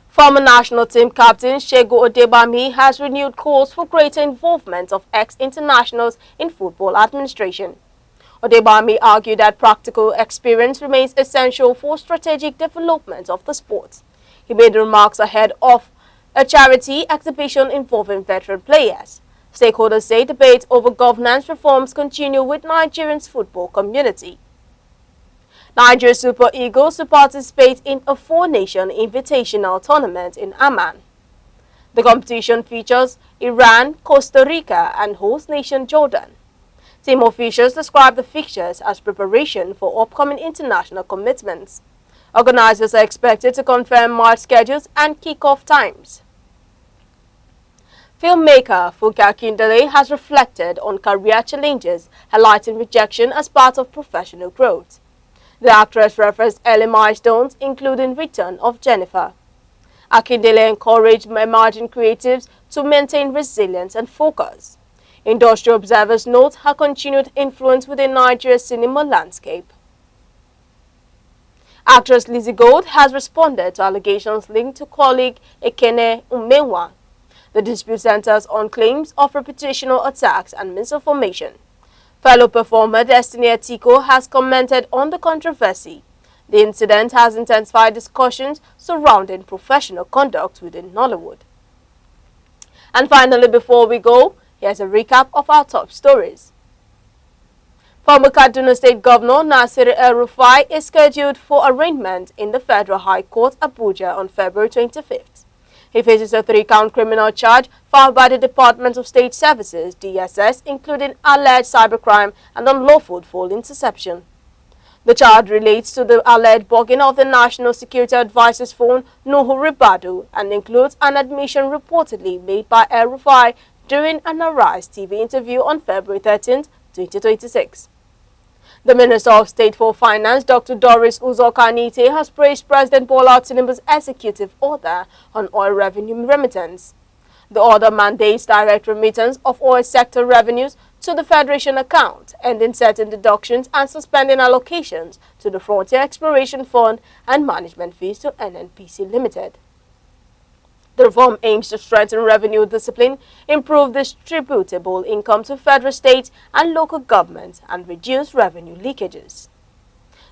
Speaker 13: Former national team captain Segun Odebami has renewed calls for greater involvement of ex-internationals in football administration. Odebami argued that practical experience remains essential for strategic development of the sport. He made remarks ahead of a charity exhibition involving veteran players. Stakeholders say debate over governance reforms continue with Nigeria's football community. Nigeria Super Eagles to participate in a four-nation invitational tournament in Amman. The competition features Iran, Costa Rica, and host nation Jordan. Team officials describe the fixtures as preparation for upcoming international commitments. Organizers are expected to confirm match schedules and kick-off times. Filmmaker Funke Akindele has reflected on career challenges, highlighting rejection as part of professional growth. The actress referenced early milestones, including return of Jennifer. Akindele encouraged emerging creatives to maintain resilience and focus. Industry observers note her continued influence within Nigeria's cinema landscape. Actress Lizzie Gold has responded to allegations linked to colleague Ekene Umenwa. The dispute centers on claims of reputational attacks and misinformation. Fellow performer Destiny Etiko has commented on the controversy. The incident has intensified discussions surrounding professional conduct within Nollywood. And finally, before we go, here's a recap of our top stories. Former Kaduna State Governor Nasir El-Rufai is scheduled for arraignment in the Federal High Court, Abuja, on February 25th. He faces a 3-count criminal charge filed by the Department of State Services, DSS, including alleged cybercrime and unlawful phone interception. The charge relates to the alleged bugging of the National Security Advisor's phone, Nuhu Ribadu, and includes an admission reportedly made by El-Rufai during an Arise TV interview on February 13, 2026. The Minister of State for Finance, Dr. Doris Uzokanite, has praised President Bola Tinubu's executive order on oil revenue remittance. The order mandates direct remittance of oil sector revenues to the Federation account, ending certain deductions and suspending allocations to the Frontier Exploration Fund and management fees to NNPC Limited. The reform aims to strengthen revenue discipline, improve distributable income to federal, state, and local governments, and reduce revenue leakages.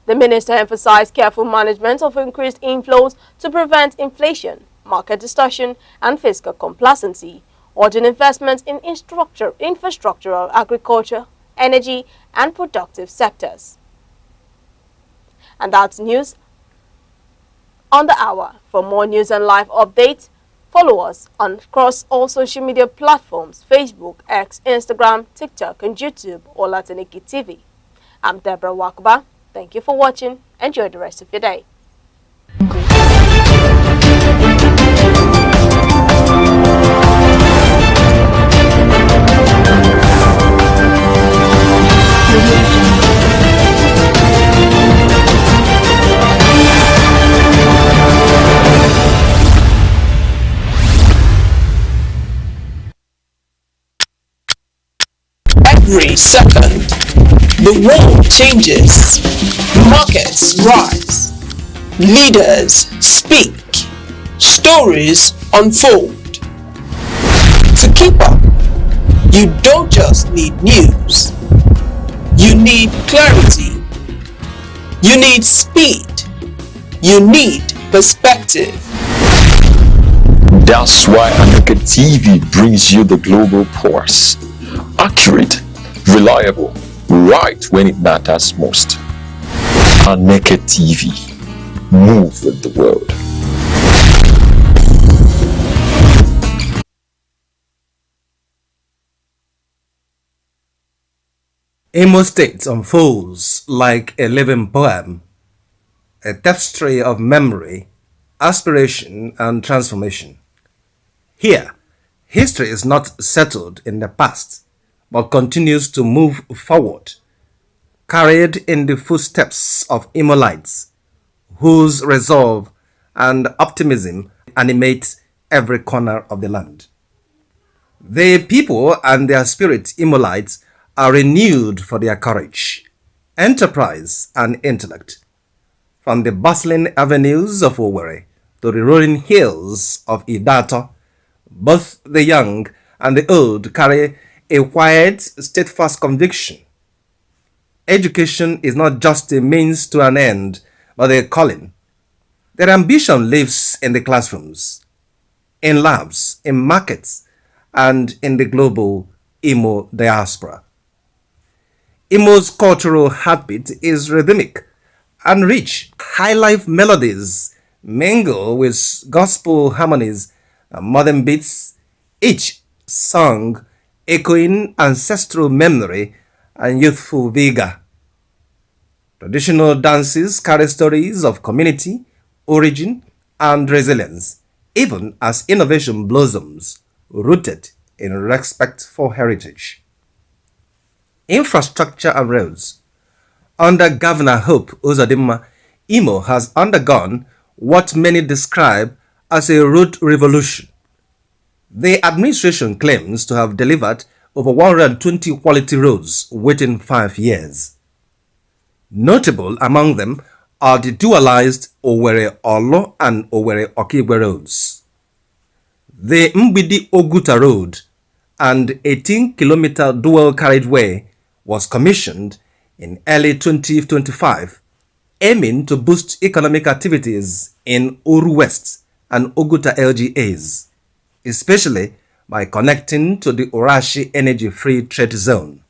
Speaker 13: The minister emphasized careful management of increased inflows to prevent inflation, market distortion, and fiscal complacency, urging investments in infrastructural, agriculture, energy, and productive sectors. And that's news on the hour. For more news and live updates, follow us on across all social media platforms: Facebook, X, Instagram, TikTok, and YouTube, all at Aneke TV. I'm Deborah Wakba. Thank you for watching. Enjoy the rest of your day.
Speaker 4: Every second
Speaker 10: The world changes, markets rise, leaders speak, stories unfold. To keep up, you don't just need news, you need clarity, you need speed, you need perspective.
Speaker 2: That's why Aneke TV brings you the global pulse. Accurate, reliable, right when it matters most. Aneke TV. Move with the world.
Speaker 11: Imo State unfolds like a living poem, a tapestry of memory, aspiration, and transformation. Here, history is not settled in the past, but continues to move forward, carried in the footsteps of Imolites, whose resolve and optimism animate every corner of the land. The people and their spirit Imolites are renewed for their courage, enterprise, and intellect. From the bustling avenues of Owerri to the rolling hills of Idato, both the young and the old carry a quiet, steadfast conviction. Education is not just a means to an end, but a calling. Their ambition lives in the classrooms, in labs, in markets, and in the global Imo diaspora. Imo's cultural heartbeat is rhythmic and rich. High life melodies mingle with gospel harmonies and modern beats, each song echoing ancestral memory and youthful vigor. Traditional dances carry stories of community, origin, and resilience, even as innovation blossoms, rooted in respect for heritage. Infrastructure and roads. Under Governor Hope Uzodimma, Imo has undergone what many describe as a road revolution. The administration claims to have delivered over 120 quality roads within 5 years. Notable among them are the dualized Owerri-Olo and Owerri-Okigwe roads. The Mbidi Oguta Road, an 18-kilometer dual carriageway, was commissioned in early 2025, aiming to boost economic activities in Oru West and Oguta LGAs, especially by connecting to the Orashi Energy Free Trade Zone.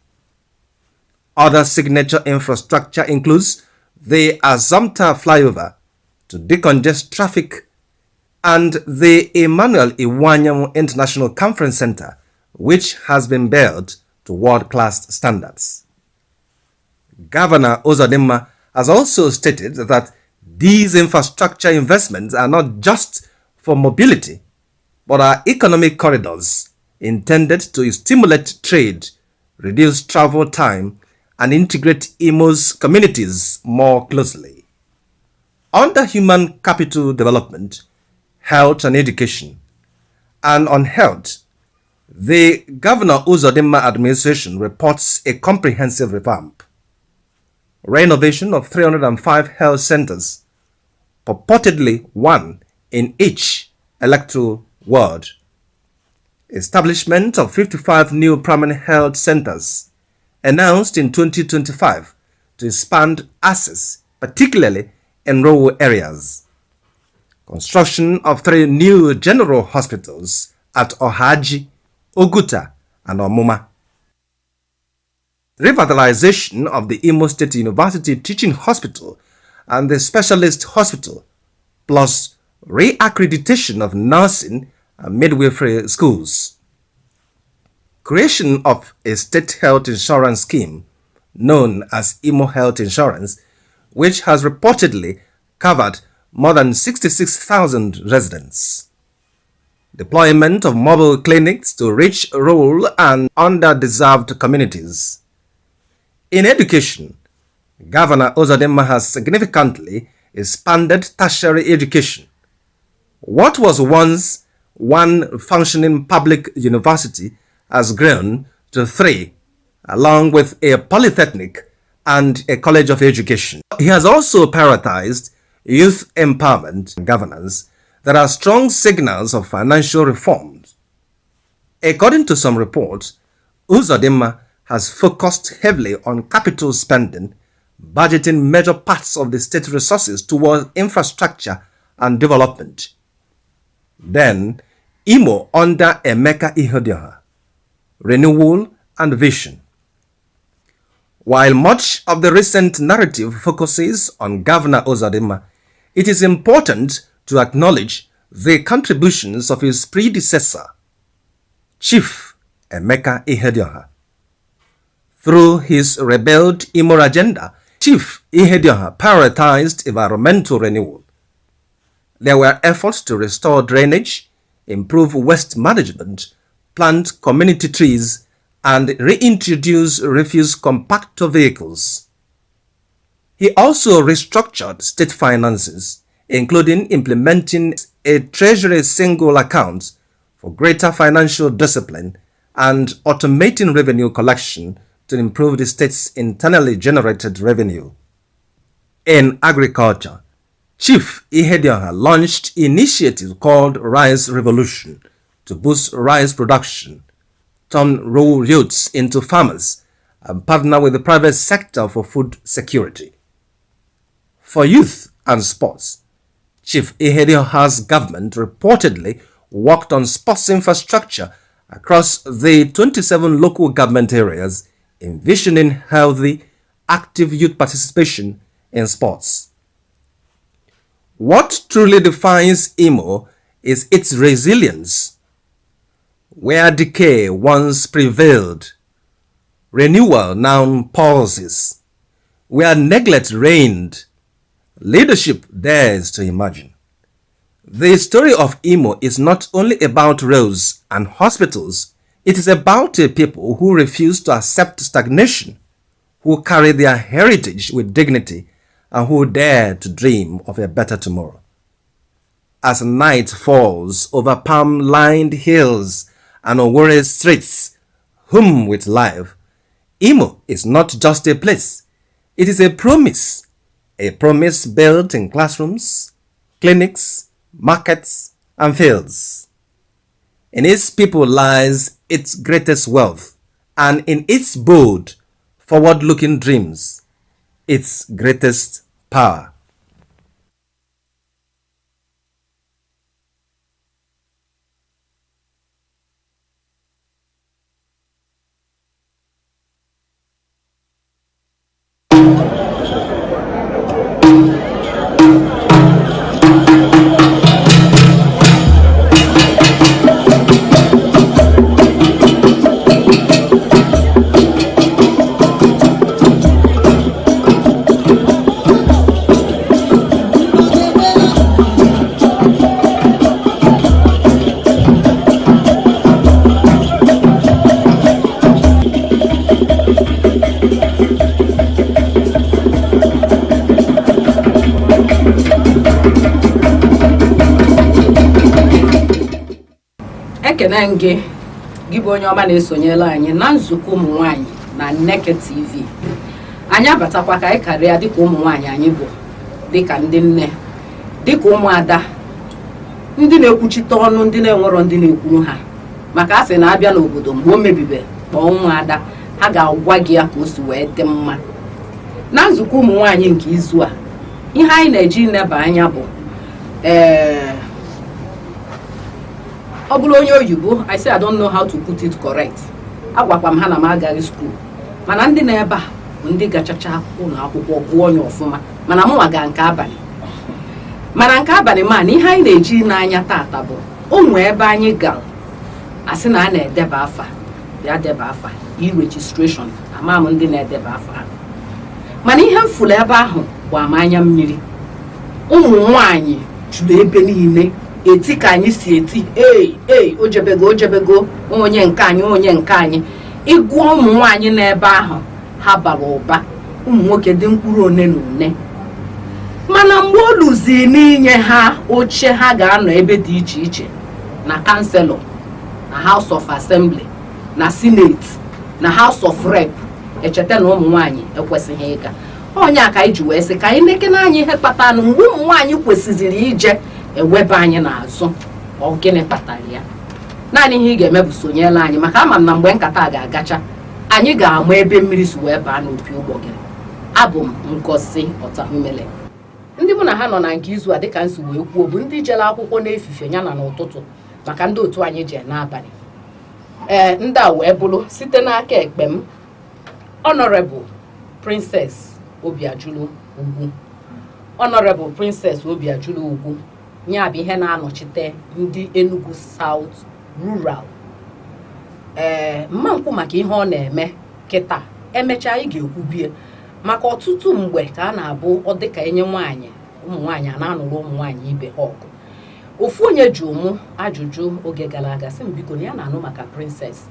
Speaker 11: Other signature infrastructure includes the Azamta flyover to decongest traffic and the Emmanuel Iwanyam International Conference Center, which has been built to world-class standards. Governor Uzodimma has also stated that these infrastructure investments are not just for mobility, but are economic corridors intended to stimulate trade, reduce travel time, and integrate Imo's communities more closely. Under human capital development, health and education, and on health, the Governor Uzodimma administration reports a comprehensive revamp. Renovation of 305 health centers, purportedly one in each electoral ward. Establishment of 55 new primary health centers, announced in 2025 to expand access, particularly in rural areas. Construction of 3 new general hospitals at Ohaji, Oguta, and Omuma. Revitalization of the Imo State University Teaching Hospital and the Specialist Hospital, plus re-accreditation of nursing and midwifery schools. Creation of a state health insurance scheme known as Imo Health Insurance, which has reportedly covered more than 66,000 residents. Deployment of mobile clinics to reach rural and underdeserved communities. In education, Governor Uzodimma has significantly expanded tertiary education. What was once one functioning public university has grown to 3, along with a polytechnic and a college of education. He has also prioritized youth empowerment and governance that are strong signals of financial reforms. According to some reports, Uzodimma has focused heavily on capital spending, budgeting major parts of the state resources towards infrastructure and development. Then, Imo under Emeka Ihedioha, renewal and vision. While much of the recent narrative focuses on Governor Uzodimma, it is important to acknowledge the contributions of his predecessor, Chief Emeka Ihedioha. Through his rebelled Imo agenda, Chief Ihedioha prioritized environmental renewal. There were efforts to restore drainage, improve waste management, plant community trees, and reintroduce refuse compactor vehicles. He also restructured state finances, including implementing a treasury single account for greater financial discipline and automating revenue collection to improve the state's internally generated revenue. In agriculture, Chief Ihedioha launched an initiative called Rice Revolution to boost rice production, turn rural youths into farmers, and partner with the private sector for food security. For youth and sports, Chief Ihedioha's government reportedly worked on sports infrastructure across the 27 local government areas, envisioning healthy, active youth participation in sports. What truly defines Imo is its resilience. Where decay once prevailed, renewal now pauses. Where neglect reigned, leadership dares to imagine. The story of Imo is not only about roads and hospitals, it is about a people who refuse to accept stagnation, who carry their heritage with dignity, and who dare to dream of a better tomorrow. As night falls over palm-lined hills and Owerri streets, hum with life, Imo is not just a place, it is a promise built in classrooms, clinics, markets, and fields. In its people lies its greatest wealth, and in its bold, forward-looking dreams, its greatest power.
Speaker 4: Ekene gị bụ onye ọma na-esonyela anyị na nzukọ ụmụ nwanyị na Aneke TV. Anyị abatakwa ka anyị karịa dịka ụmụ nwanyị anyị bụ, dịka ndị nne, dịka ụmụada, ndị na-ekwuchite ọnụ, ndị na-enwero ndị na-ekwuru ha. Maka asị na-abịa n'obodo mgbe o mebibe kpọọ ụmụada, ha ga-agwa gị ya ka o si wee dị mma. Na nzukọ ụmụ nwanyị nke izu a, ihe anyị na-eji neba anya bụ ọ bụrụ onye oyibo, I say I don't know how to put it correct. Agwakwa m ha na m agaghị school, mana ndị na-ebe a bụ ndị gachacha ụlọ akwụkwọ gụọ onye ọfụma, mana mụnwa ga nke abalị. Mana nke abalị ma na ihe anyị na-eji n'anya tata bụ ụmụ ebe anyị gara asị na a na-edeba afa, ya deba afa, e-registration, ama m ndị na-edeba afa ha. Mana ihe m fụrụ ebe ahụ bụ amanya mmiri. Ụmụ nwanyị juru ebe niile, eti ka anyị si eti, ojebego onye nke anyị. Ịgụọ ụmụ nwanyị n'ebe ahụ, ha bara ụba, ụmụ nwoke dị mkpụrụ one na one. Mana mgbe o luzi n'inye ha oche ha ga-anọ ebe dị iche iche, na kanselọ, na House of Assembly, na Senate, na House of Rep, echeta na ụmụ nwaanyị ekwesịghị ịga. Onye aka anyị ji wee sị ka anyị nekene anyị ihe kpatara na mgbe ụmụ nwaanyị kwesịziri ije ewebe anyị n'azụ. Ọ gịnị kpatara ya? Naanị ihe ị ga-eme bụ sonyela anyị, maka ama m na mgbe nkata a ga-agacha anyị ga-ama ebe mmiri si wee baa n'opi ụgbọgịrị. Abụ m Ngozi Ọtahumele. Ndị mụ na ha nọ na nke izu a dịka nsi wee kwuo bụ ndị jere akwụkwọ n'efifie ya na n'ụtụtụ maka ndị otu anyị je n'abalị. Ndị a wee bụrụ site n'aka ekpe m Honorable Princess Obiajulu Ugwu. Honorable Princess Obiajulu Ugwu nya bụ ihe na-anọchite ndị Enugu South Rural. Mma nkwu maka ihe ọ na-eme kịta emechaa anyị ga-ekwubie maka ọtụtụ mgbe ka a na-abụ ọ dịka enye nwaanyị ụmụ nwaanyị a na-anụrụ ụmụ nwaanyị ibe ha ọgụ. Ofu onye jụ mụ ajụjụ oge gara aga sị m biko na ya na-anụ maka Princess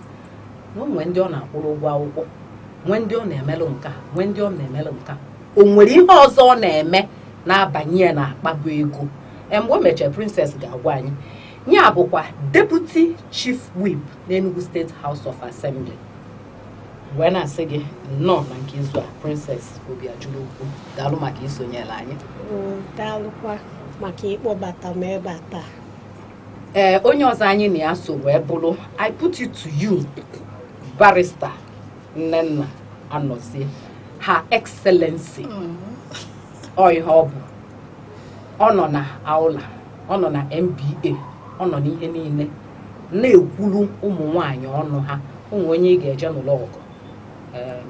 Speaker 4: na onwe ndị ọ na-akwụrụ ụgwọ akwụkwọ, nwee ndị ọ na-emelụ nka, nwee ndị ọ na-emelụ nka. O nwere ihe ọzọ ọ na-eme na-abanye na akpagbu ego. Mgbe o mechara Princess ga-agwa anyị ya bụkwa Deputy Chief Whip na Enugu State House of Assembly. Wee na-asị gị nnọọ na nke izu a Princess Obiajulu Ugwu, daalụ maka isonyela anyị.
Speaker 5: Daalụkwa maka ịkpọbata m ebe a taa.
Speaker 4: Onye ọzọ anyị na ya so wee bụrụ I put it to you Barrister Nnenna Anozie, Her Excellency. Ọ ihe ọ bụ. Ọ nọ na aula, ọ nọ na MBA, ọ nọ n'ihe niile na-ekwuru ụmụ nwaanyị ọnụ ha. Ụmụ onye ị ga-eje n'ụlọ ọgụ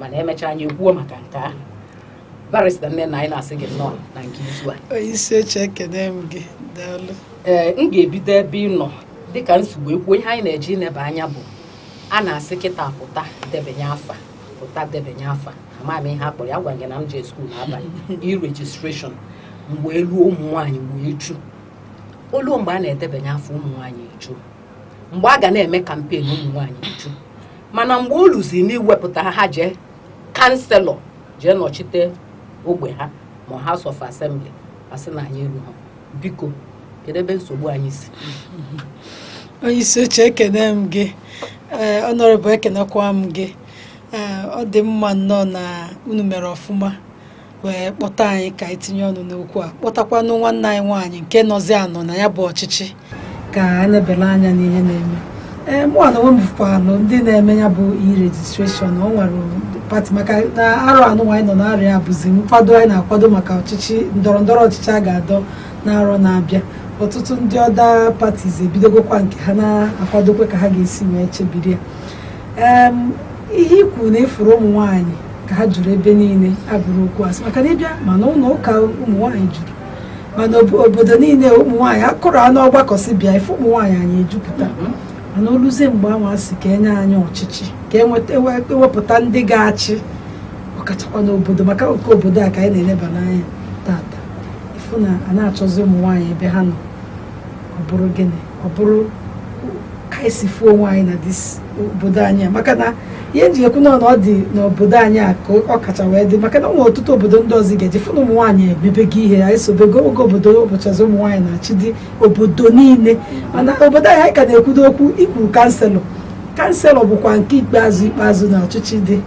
Speaker 4: mana emechaa anyị ekwuo maka nke ahụ. Barrister Nnenna anyị na-asị gị nnọọ na nke izu a.
Speaker 5: Onyeisi oche ekene m gị, daalụ.
Speaker 4: M ga-ebido ebe ị nọ dịka nsogbu ekwuo ihe anyị na-eji ineba anya bụ a na-asị kịta pụta debanye afa, pụta debanye afa. Ama m ihe akpọrọ ya, gwa gị na m jee skuul n'abalị e-registration mgbe elu ụmụ nwaanyị wee ju olu mgbe a na-edebanye afọ ụmụ nwaanyị eju, mgbe a ga na-eme kampen ụmụ nwaanyị eju, mana mgbe o lụziri n'iwepụta ha jee kanselọ jee nọchite ogbe ha ma House of Assembly asị na anyị elu ha. Biko kedu ebe nsogbu anyị si?
Speaker 5: Onyeisi oche ekene m gị, Honorable ekenekwa m gị. Ọ dị mma nnọọ na unu mere ọfụma wee kpọta anyị ka anyị tinye ọnụ n'okwu a, kpọtakwanụ nwanne anyị nwaanyị nke nọzi anọ na ya bụ ọchịchị ka a na-ebele anya n'ihe na-eme. Mụ na onwe m bụkwanụ ndị na-eme ya bụ e-registration. O nwere pati maka na arọ anụ nwaanyị nọ n'arịa bụzi nkwado anyị na-akwado maka ọchịchị ndọrọndọrọ ọchịchị a ga-adọ n'arọ na-abịa. Ọtụtụ ndị ọda patis ebidogokwa nke ha na-akwadokwe ka ha ga-esi wee chebiri ya. Ihe ikwu na ifuru ụmụ nwaanyị ka ha juru ebe niile abụrụ okwu asị maka na ịbịa mana ụlọ ụka ụmụ nwaanyị juru, mana obodo niile ụmụ nwaanyị akọrọ anụ ọgbakọ si bịa ife ụmụ nwaanyị anyị ejupụta. Mana oluzie mgbe anwa asị ka enye anyị ọchịchị ka ewepụta ndị ga-achị ọkachakwa n'obodo, maka oke obodo a ka anyị na-eleba n'anya tata. Ifu na a na-achọzi ụmụ nwaanyị ebe ha nọ. Ọ bụrụ gịnị? Ọ bụrụ ka anyị si fuo onwe anyị na dis obodo anyị, maka na ihe nji ekwu na ọ dị n'obodo anyị a ka ọ kacha wee dị, maka na ụmụ ọtụtụ obodo ndị ọzọ ga-eji fụ na ụmụ nwaanyị emebego ihe anyị sobego oge obodo ụbọchịzi ụmụ nwaanyị na-achị dị obodo niile. Mana obodo anyị ka na-ekwudo okwu ikwu kanselọ bụkwa nke ikpeazụ na ọchịchị dị.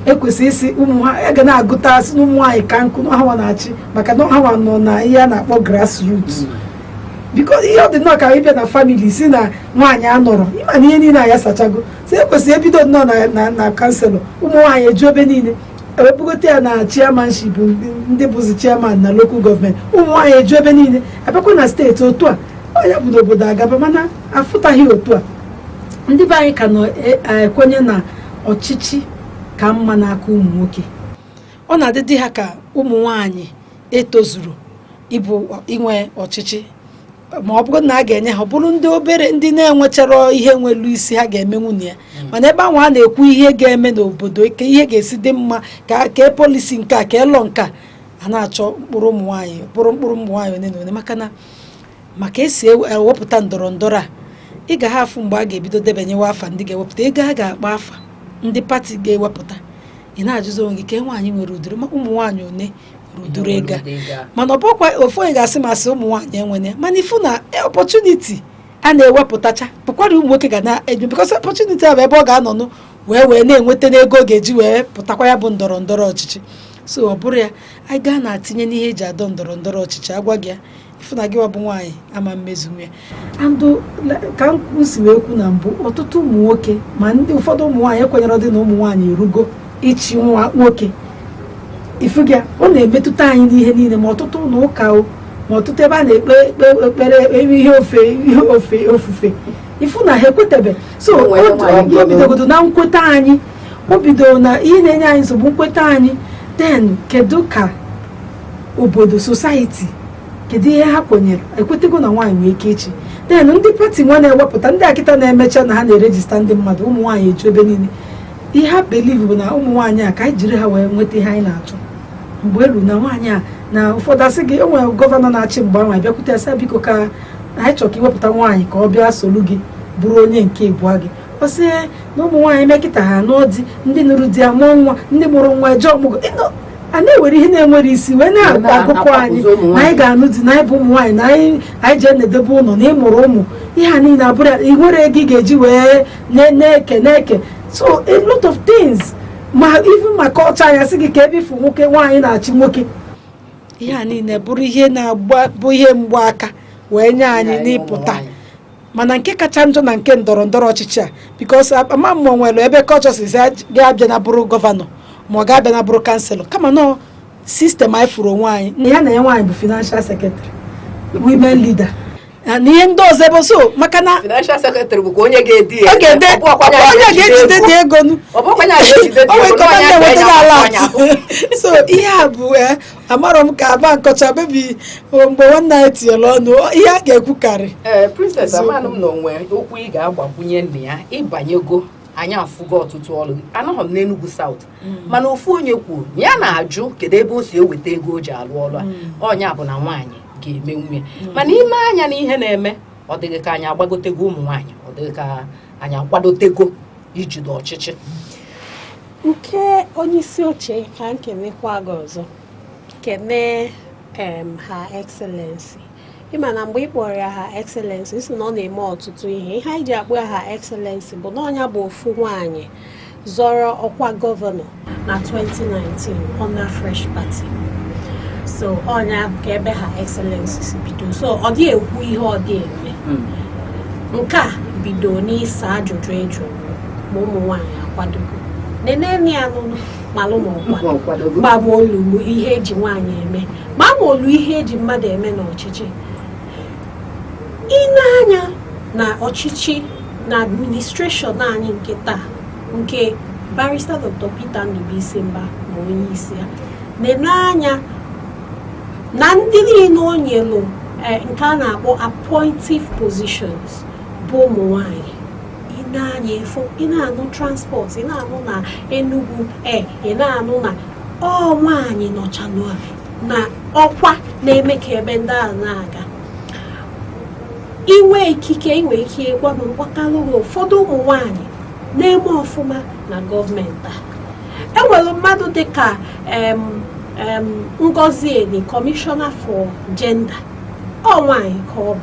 Speaker 5: Ekwesịrị isi ụmụ ha ga na-agụta asị na ụmụ nwaanyị ka nkụ na ha na-achị maka na ha nọ na ihe a na-akpọ grassroots. Biko ihe ọ dị nnọọ ka ịbịa na famili si na nwaanyị anọrọ ịma na ihe niile anyị asachago si ekwesịrị ebido nnọọ na kanselọ ụmụ nwaanyị eju ebe niile ewebugote ya na chairmanship ndị bụzi chairman na local gọọmenti, ụmụ nwaanyị eju ebe niile abịakwa na steeti otu a onye bụ n'obodo agaba, mana afụtaghị otu a. Ndị be anyị ka na-ekwenye na ọchịchị ka mma n'aka ụmụ nwoke. Ọ na-adịdị ha ka ụmụ nwaanyị etozuru inwe ọchịchị, ma ọ bụrụ na a ga-enye ha, ọ bụrụ ndị obere ndị na-enwechara ihe nwelu isi ha ga-eme nwunye ya. Mana ebe ahụ a na-ekwu ihe ga-eme n'obodo ka ihe ga-esi dị mma ka polisi nke a ka ịlọ nke a na-achọ mkpụrụ ụmụ nwaanyị bụrụ mkpụrụ ụmụ nwaanyị one na one, maka esi ewepụta ndọrọndọrọ a ị ga ha afụ mgbe a ga-ebido debanyewa afa ndị ga-ewepụta ego a ga-akpa afa ndị pati ga-ewepụta. Ị na-ajụzi onwe gị ka nwaanyị nwere udiri ma ụmụ nwaanyị one ruduru ego, mana ọ bụkwa ofu onye ga-asị masị ụmụ nwaanyị enwene, mana ifu na opportunity a na-ewepụtacha bụkwara ụmụ nwoke ga na-eju, because opportunity a bụ ebe ọ ga-anọ wee na-enweta n'ego ga-eji wee pụtakwa ya bụ ndọrọ ndọrọ ọchịchị. So ọ bụrụ ya anyị gaa na-atinye n'ihe eji adọ ndọrọ ndọrọ ọchịchị agwa gị ya ifu na gị wa bụ nwaanyị ama mmezu ya. Andụ ka m si wee kwu na mbụ ọtụtụ ụmụ nwoke ma ndị ụfọdụ ụmụ nwaanyị ekwenyere dị na ụmụ nwaanyị erugo ịchị nwa nwoke ifu gị ọ na-emetụta anyị n'ihe niile ma ọtụtụ ụlọ ụka ma ọtụtụ ebe a na-ekpe ekpere ihe ofufe ifu na ha ekwetebe. So o bidogodo na nkweta anyị, o bidoro na ihe na-enye anyị nsogbu nkweta anyị. Then kedu ka obodo society kedu ihe ha kwenyere ekwetego na nwaanyị nwee ike ichi. Then ndị pati nwa na-ewepụta ndị akịta na-emecha na ha na-erejista ndị mmadụ ụmụ nwaanyị eju ebe niile. Ihe ha believe bụ na ụmụ nwaanyị a ka anyị jiri ha wee nweta ihe anyị na-achọ. Mgbe elu na nwaanyị a na ụfọdụ asị gị enwere gọvanọ na-achị mgbe ahụ bịakwute asị biko ka anyị chọrọ ka iwepụta nwaanyị ka ọ bịa solu gị bụrụ onye nke ịbụa gị. Ọ sị na ụmụ nwaanyị mekịta ha nụọ di, ndị nụrụ di amụọ nwa, ndị mụrụ nwa eje ọmụgwọ. A na-ewere ihe na-enwere isi wee na-akpa akụkọ anyị na anyị ga-anụ di na anyị bụ ụmụ nwaanyị na anyị jee na-edebe ụlọ na ịmụrụ ụmụ ihe a niile abụrụ ị nwere ego ị ga-eji wee na-eke. So a lot of things ma even maka ọcha anya sị gị ka ebe ifu nwoke nwaanyị na-achị nwoke. Ihe a niile bụrụ ihe bụ ihe mgbaaka wee nye anyị n'ịpụta. Mana nke kacha njọ na nke ndọrọ ndọrọ ọchịchị a bikos ama mmụọ nwere ebe kọchọsis ga-abịa na bụrụ gọvanọ ma ọ ga-abịa na bụrụ kanselọ kama nọ sistem anyị furu onwe anyị. Ya na ya nwaanyị bụ financial secretary, women leader na ihe ndị ọzọ ebe so maka na
Speaker 4: financial secretary bụ onye ga-edi ya
Speaker 5: onye ga-ejide dị ego so ihe a bụ amarọ m ka agba nkọcha bebi mgbe nwanne anyị tinyere ọnụ ihe a ga-ekwukarị.
Speaker 4: Princess amanụ m na onwe okwu ị ga-agbakwunye nna ya ịbanyego anyị afụgo ọtụtụ ọrụ anọghị m n'Enugu South mana ofu onye kwuru na ya na-ajụ kedu ebe o si eweta ego o ji alụ ọrụ a onye a bụ na nwaanyị ga-eme nwunye. Mana ime anya na ihe na-eme ọ dịghị ka anyị agbagotego ụmụ nwaanyị, ọ dịghị ka anyị akwadotego ijide ọchịchị.
Speaker 6: Nke onye isi oche ka m kenekwa gị ọzọ kene ha excellency. Ịma na mgbe ị kpọrọ ya ha excellency si na ọ na-eme ọtụtụ ihe anyị ji akpọ ya ha excellency bụ na ọnya bụ ofu nwaanyị zọrọ ọkwa gọvanọ na 2019 under Fresh Party. So ọnya ka ebe ha excellency si bido. So ọ dị ekwu ihe ọ dị eme. Nke a bido n'ịsa ajụjụ ịjụ ma ụmụ nwaanyị akwadogo nenene ya n'ụlọ malụ ma ọkwado gbama olu ihe eji nwaanyị eme ma ama olu ihe eji mmadụ eme n'ọchịchị. Ịna-anya na ọchịchị na administration anyị nke taa nke barrister Dr. Peter Ndubuisemba ma onye isi ya na-anya na ndị niile o nyelu nke a na-akpọ appointive positions bụ ụmụ nwanyị. Ịna-anya efo ị na-anụ transport, ị na-anụ na Enugu ị na-anụ na ọ nwaanyị nọcha na ọkwa na-eme ka ebe ndị a na-aga. Inwe ikike inwe ike gwa m mgbakalụ ụfọdụ ụmụ nwanyị na-eme ọfụma na gọọmenti a. Enwere mmadụ dịka Ngozi Edi, Commissioner for Gender, ọ nwanyị ka ọ bụ.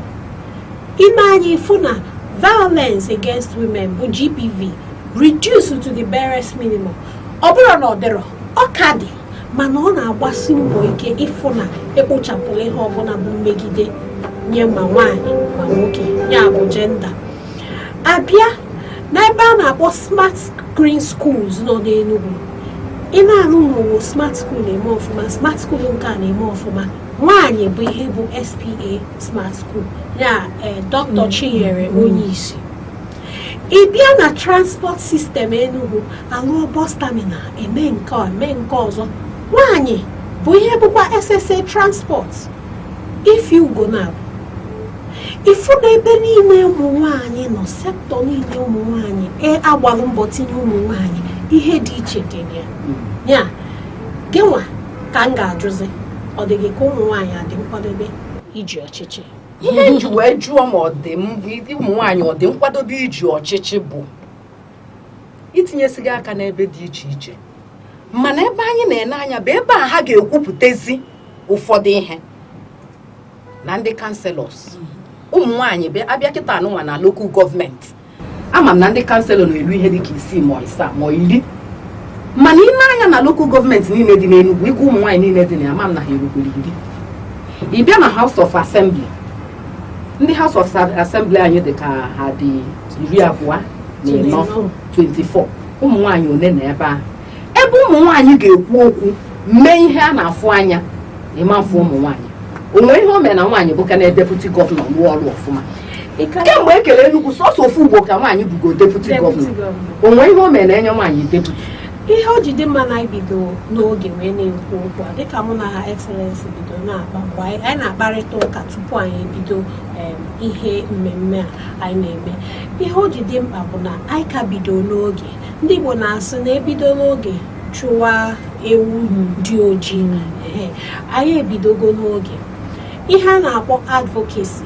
Speaker 6: Ime anyị ifu na violence against women bụ GBV reduced to the barest minimum. Ọ bụrụ na ọ dịrọ ọ ka dị mana ọ na-agbasi mbọ ike ịfụ na ekpochapụrụ ihe ọbụla bụ mmegide nye ma nwaanyị ma nwoke ya bụ gender. Abịa n'ebe a na-akpọ smart green schools nọ n'Enugu, ị na-anụ n'ụwa smart school eme ọfụma, smart school nke a na-eme ọfụma. Nwaanyị bụ ihe bụ SPA smart school ya Dr. Chinyere onye isi. Ị bịa na transport system Enugu alụọ bus terminal eme nke a eme nke ọzọ. Nwaanyị bụ ihe bụkwa SSA transport. If you go now ifu na ebe niile ụmụ nwaanyị nọ sektọ niile ụmụ nwaanyị agbalụ mbọ tinye ụmụ nwaanyị ihe dị iche dị ya gịnwa ka m ga-ajụzi ọ dịghị ka ụmụ nwaanyị adị nkwadobe iji ọchịchị.
Speaker 4: Ihe nji wee jụọ ma ọ dị ụmụ nwaanyị ọ dị nkwadobe iji ọchịchị bụ itinyesighị aka n'ebe dị iche iche mana ebe anyị na-ene anya bụ ebe a ha ga-ekwupụtezi ụfọdụ ihe na ndị kanselọs ụmụ nwaanyị abịa kịta anụnwa na lokal gọọmenti ama m na ndị kanselọ na-elu ihe dịka 6 ma 7 ma 10 mana ime anya na lokal gọọmenti niile dị n'Enugu ịgụ ụmụ nwaanyị niile dị na ya ama m na ha erukwere 10. Ị bịa na House of Assembly, ndị House of Assembly anyị dị ka ha dị 24 ụmụ nwaanyị one na ebe ahụ ebe ụmụ nwaanyị ga-ekwu okwu mee ihe a na-afụ anya ịma mfụ ụmụ nwaanyị onwe ihe o mere na nwaanyị bụ ka na deputy gọvanọ rụọ ọrụ ọfụma kemgbe ekele Enugu sọsọ ofu ugbo ka nwaanyị bugo deputy gọvanọ onwe ihe o mere na enye nwaanyị deputy
Speaker 6: ihe o ji dị mma na ibido n'oge wee na-ekwu okwu a dịka mụ na ha excellency bido na-akpa mgbe anyị na-akparịta ụka tupu anyị ebido ihe mmemme a anyị na-eme ihe o ji dị mkpa bụ na anyị ka bido n'oge ndị Igbo na-asị na ebido n'oge chụwa ewu dị ojii anyị ebidogo n'oge ihe a na-akpọ advocacy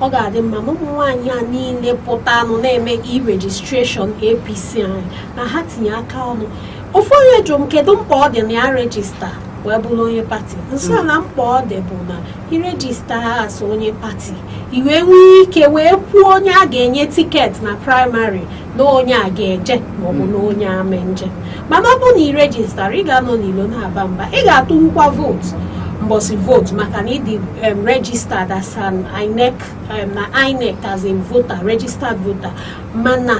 Speaker 6: ọ ga-adị mma ma ụmụ nwaanyị a niile pụta anụ na-eme e-registration APC anyị na ha tinye aka ọnụ ofu onye jụrụ m kedu mkpa ọ dị na ya rejista wee bụrụ onye pati nsị na mkpa ọ dị bụ na irejista ha as onye pati iwe nwee ike wee kwuo onye a ga-enye tiketi na praịmarị na onye a ga-eje maọbụ na onye ame nje mana ọ bụ na irejistara ị ga-anọ n'ilo na-aba mba ị ga-atụwukwa vootu mbosi vote maka na ịdị registered as an INEC na INEC as a voter registered voter mana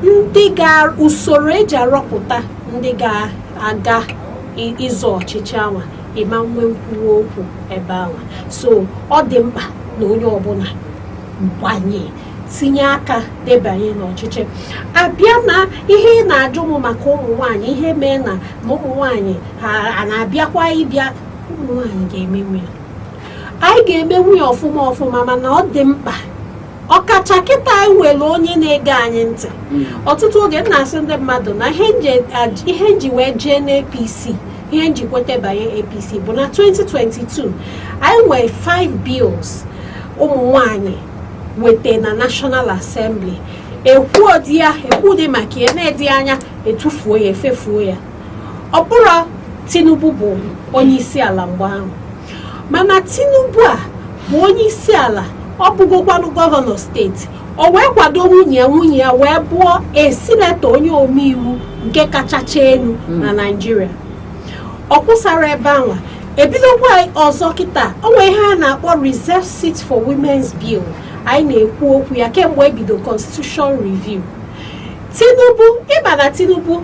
Speaker 6: ndị ga usoro eji arọpụta ndị ga-aga ịzọ ọchịchị anwa ịma nwe nkwuwa okwu ebe anwa so ọ dị mkpa na onye ọbụla gbanye tinye aka debanye n'ọchịchị abịa na ihe ị na-ajụ m maka ụmụ nwaanyị ihe mee na ụmụ nwaanyị ha na-abịakwa ịbịa ụmụ nwaanyị ga-emenwu ya anyị ga-emenwu ya ọfụma mana ọ dị mkpa ọkacha kịta anyị nwere onye na-ege anyị ntị ọtụtụ oge m na-asị ndị mmadụ na ihe nji wee jee n'APC ihe nji kwete banye APC bụ na 2022 anyị nwere 5 bills ụmụ nwaanyị wete na National Assembly ekwu dị maka ya na-edi anya etufuo ya efefuo ya ọ bụrụ Tinubu bụ onye isi ala mgbe ahụ mana Tinubu a bụ onye isi ala ọ bụgokwanụ gọvanọ steeti o wee kwado nwunye ya wee bụọ esinetọ onye omeiwu nke kachacha elu na Naịjirịa ọ kwụsara ebe anwa ebidokwa ọzọ kịta o nwee ihe a na-akpọ reserve seat for women's bill anyị na-ekwu okwu ya kemgbe ebido constitution review ịma na Tinubu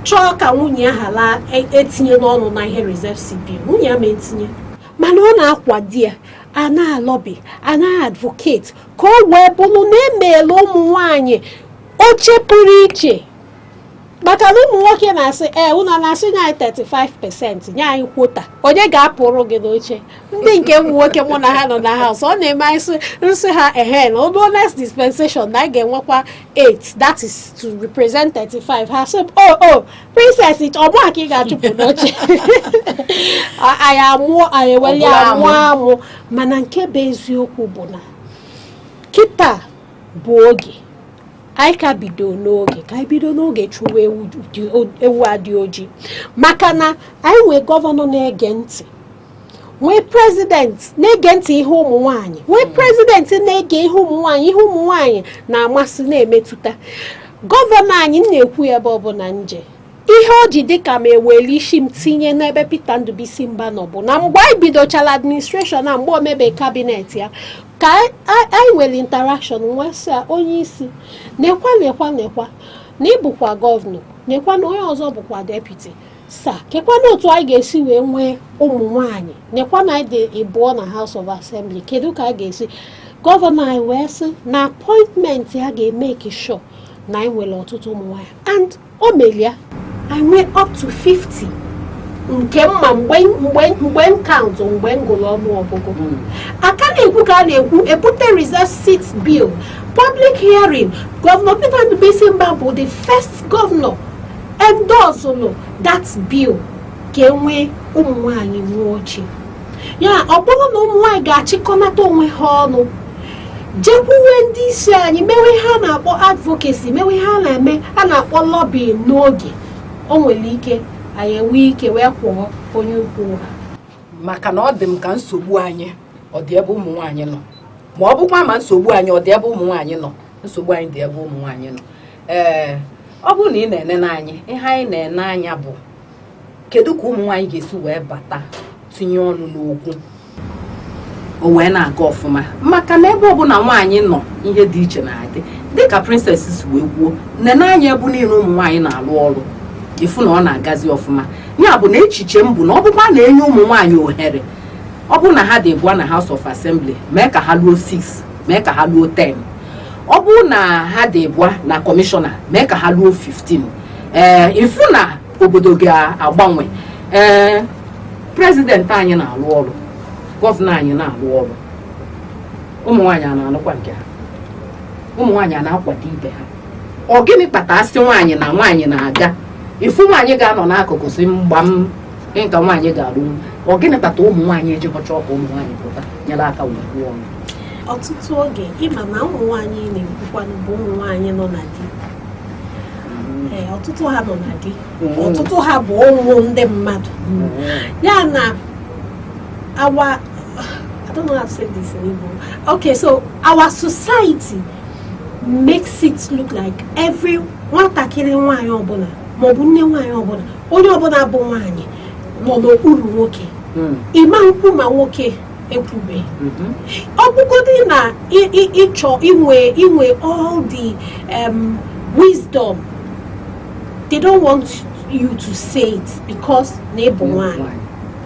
Speaker 6: chọọ ka nwunye ha laa etinye n'ọnụ na ihe reserve seat bill nwunye ya ma etinye mana ọ na-akwado ya a na-alọbi a na-advocate ka o wee bụrụ na emeela ụmụ nwaanyị oche pụrụ iche maka na ụmụ nwoke na-asị ụnụ na-asị nye anyị 35% nye anyị kwota onye ga-apụrụ gị n'oche ndị nke ụmụ nwoke mụ na ha nọ na house ọ na-eme anyị nsị ha na odo next dispensation na anyị ga-enwekwa 8 that is to represent 35 ha sị princess ọmụ a ka ị ga-achụpụ n'oche anyị eweli amụ mana nke bụ eziokwu bụ na kịta bụ oge anyị ka bido n'oge chụwa ewu adị ojii maka na anyị nwee gọvanọ na-ege ntị nwee prezident na-ege ntị ihe ụmụ nwaanyị nwee prezident na-ege ihe ụmụ nwaanyị na-amasị na-emetụta gọvanọ anyị na-ekwu ebe ọbụla nje ihe o ji dịka ma eweli isi m tinye n'ebe Peter Ndubisi Mba nọ bụ na mgbe anyị bidochara administration na mgbe omebe kabinet ya ka anyị nwere interaction nwesịa onye isi nekwa na ịbụkwa gọvanọ nekwa na onye ọzọ bụkwa deputy kekwa na otu anyị ga-esi wee nwee ụmụ nwaanyị nekwa na anyị dị ịbụọ na House of Assembly kedu ka a ga-esi gọvanọ anyị wee sị na appointment ya ga-emeke sure na anyị nwere ọtụtụ ụmụ nwaanyị and o melia anyị nwee up to 50 nke mma mgbe m kaụntụ mgbe m gụrụ ọnụọgụgụ aka na-ekwu ka a na-ekwu ebute reserve seat bill public hearing Governor Peter Ndubisi Mba bụ the first governor endorsed that bill ka enwee ụmụ nwaanyị nwee oche ya ọ bụrụ na ụmụ nwaanyị ga-achịkọnata onwe ha ọnụ jekwuwe ndị isi anyị mewe ha na-akpọ advocacy mewe ha na-eme a na-akpọ lobbying n'oge o nwere ike anyị enwe ike wee kwụọ onye ukwu ha
Speaker 4: maka na ọ dị m ka nsogbu anyị ọ dị ebe ụmụ nwaanyị nọ ma ọ bụkwa ma nsogbu anyị ọ dị ebe ụmụ nwaanyị nọ nsogbu anyị dị ebe ụmụ nwaanyị nọ. Ọ bụrụ na ị na-ene anyị ihe anyị na-ene anya bụ kedu ka ụmụ nwaanyị ga-esi wee bata tinye ọnụ n'okwu o wee na-aga ọfụma, maka na ebe ọbụla nwaanyị nọ ihe dị iche na-adị dịka princess si wee kwuo, nene anya ebe niile ụmụ nwaanyị na-alụ ọrụ ịfụ na ọ na-agazi ọfụma. Ya bụ na echiche m bụ na ọ bụkwa na-enye ụmụ nwaanyị ohere, ọ bụ na ha dị bụa na House of Assembly mee ka ha luo 6, mee ka ha luo 10. Ọ bụ na ha dị bụa na kọmishọna mee ka ha luo 15. Ịfụ na obodo ga-agbanwe. Prezidenti anyị na-alụ ọrụ, gọvanọ anyị na-alụ ọrụ, ụmụ nwaanyị a na-anụkwa nke ha, ụmụ nwaanyị a na-akwado ibe ha. Ọ gịnị kpata asị nwaanyị na nwaanyị na-aga ifu nwaanyị ga-anọ n'akụkụ si mgba m nka nwaanyị ga-arụ. Ọ gịnị kpata ụmụ nwaanyị ejikọcha ọkụ ụmụ nwaanyị pụta nyere aka wee kwuo ọnụ.
Speaker 6: Ọtụtụ oge ịma na ụmụ nwaanyị na-ekwukwanụ bụ ụmụ nwaanyị nọ na di. Ọtụtụ ha nọ na di, ọtụtụ ha bụ ụmụ ndị mmadụ. Ya na I don't know how to say this in Igbo. Okay, so our society makes it look like every nwatakịrị nwaanyị ọbụla maọbụ nne nwaanyị ọbụla onye ọbụla bụ nwaanyị nọ n'okpuru nwoke. Ịma nkwu ma nwoke ekwube. Ọ bụgodị na ịchọ inwe all the wisdom, they don't want you to say it because na ịbụ nwaanyị.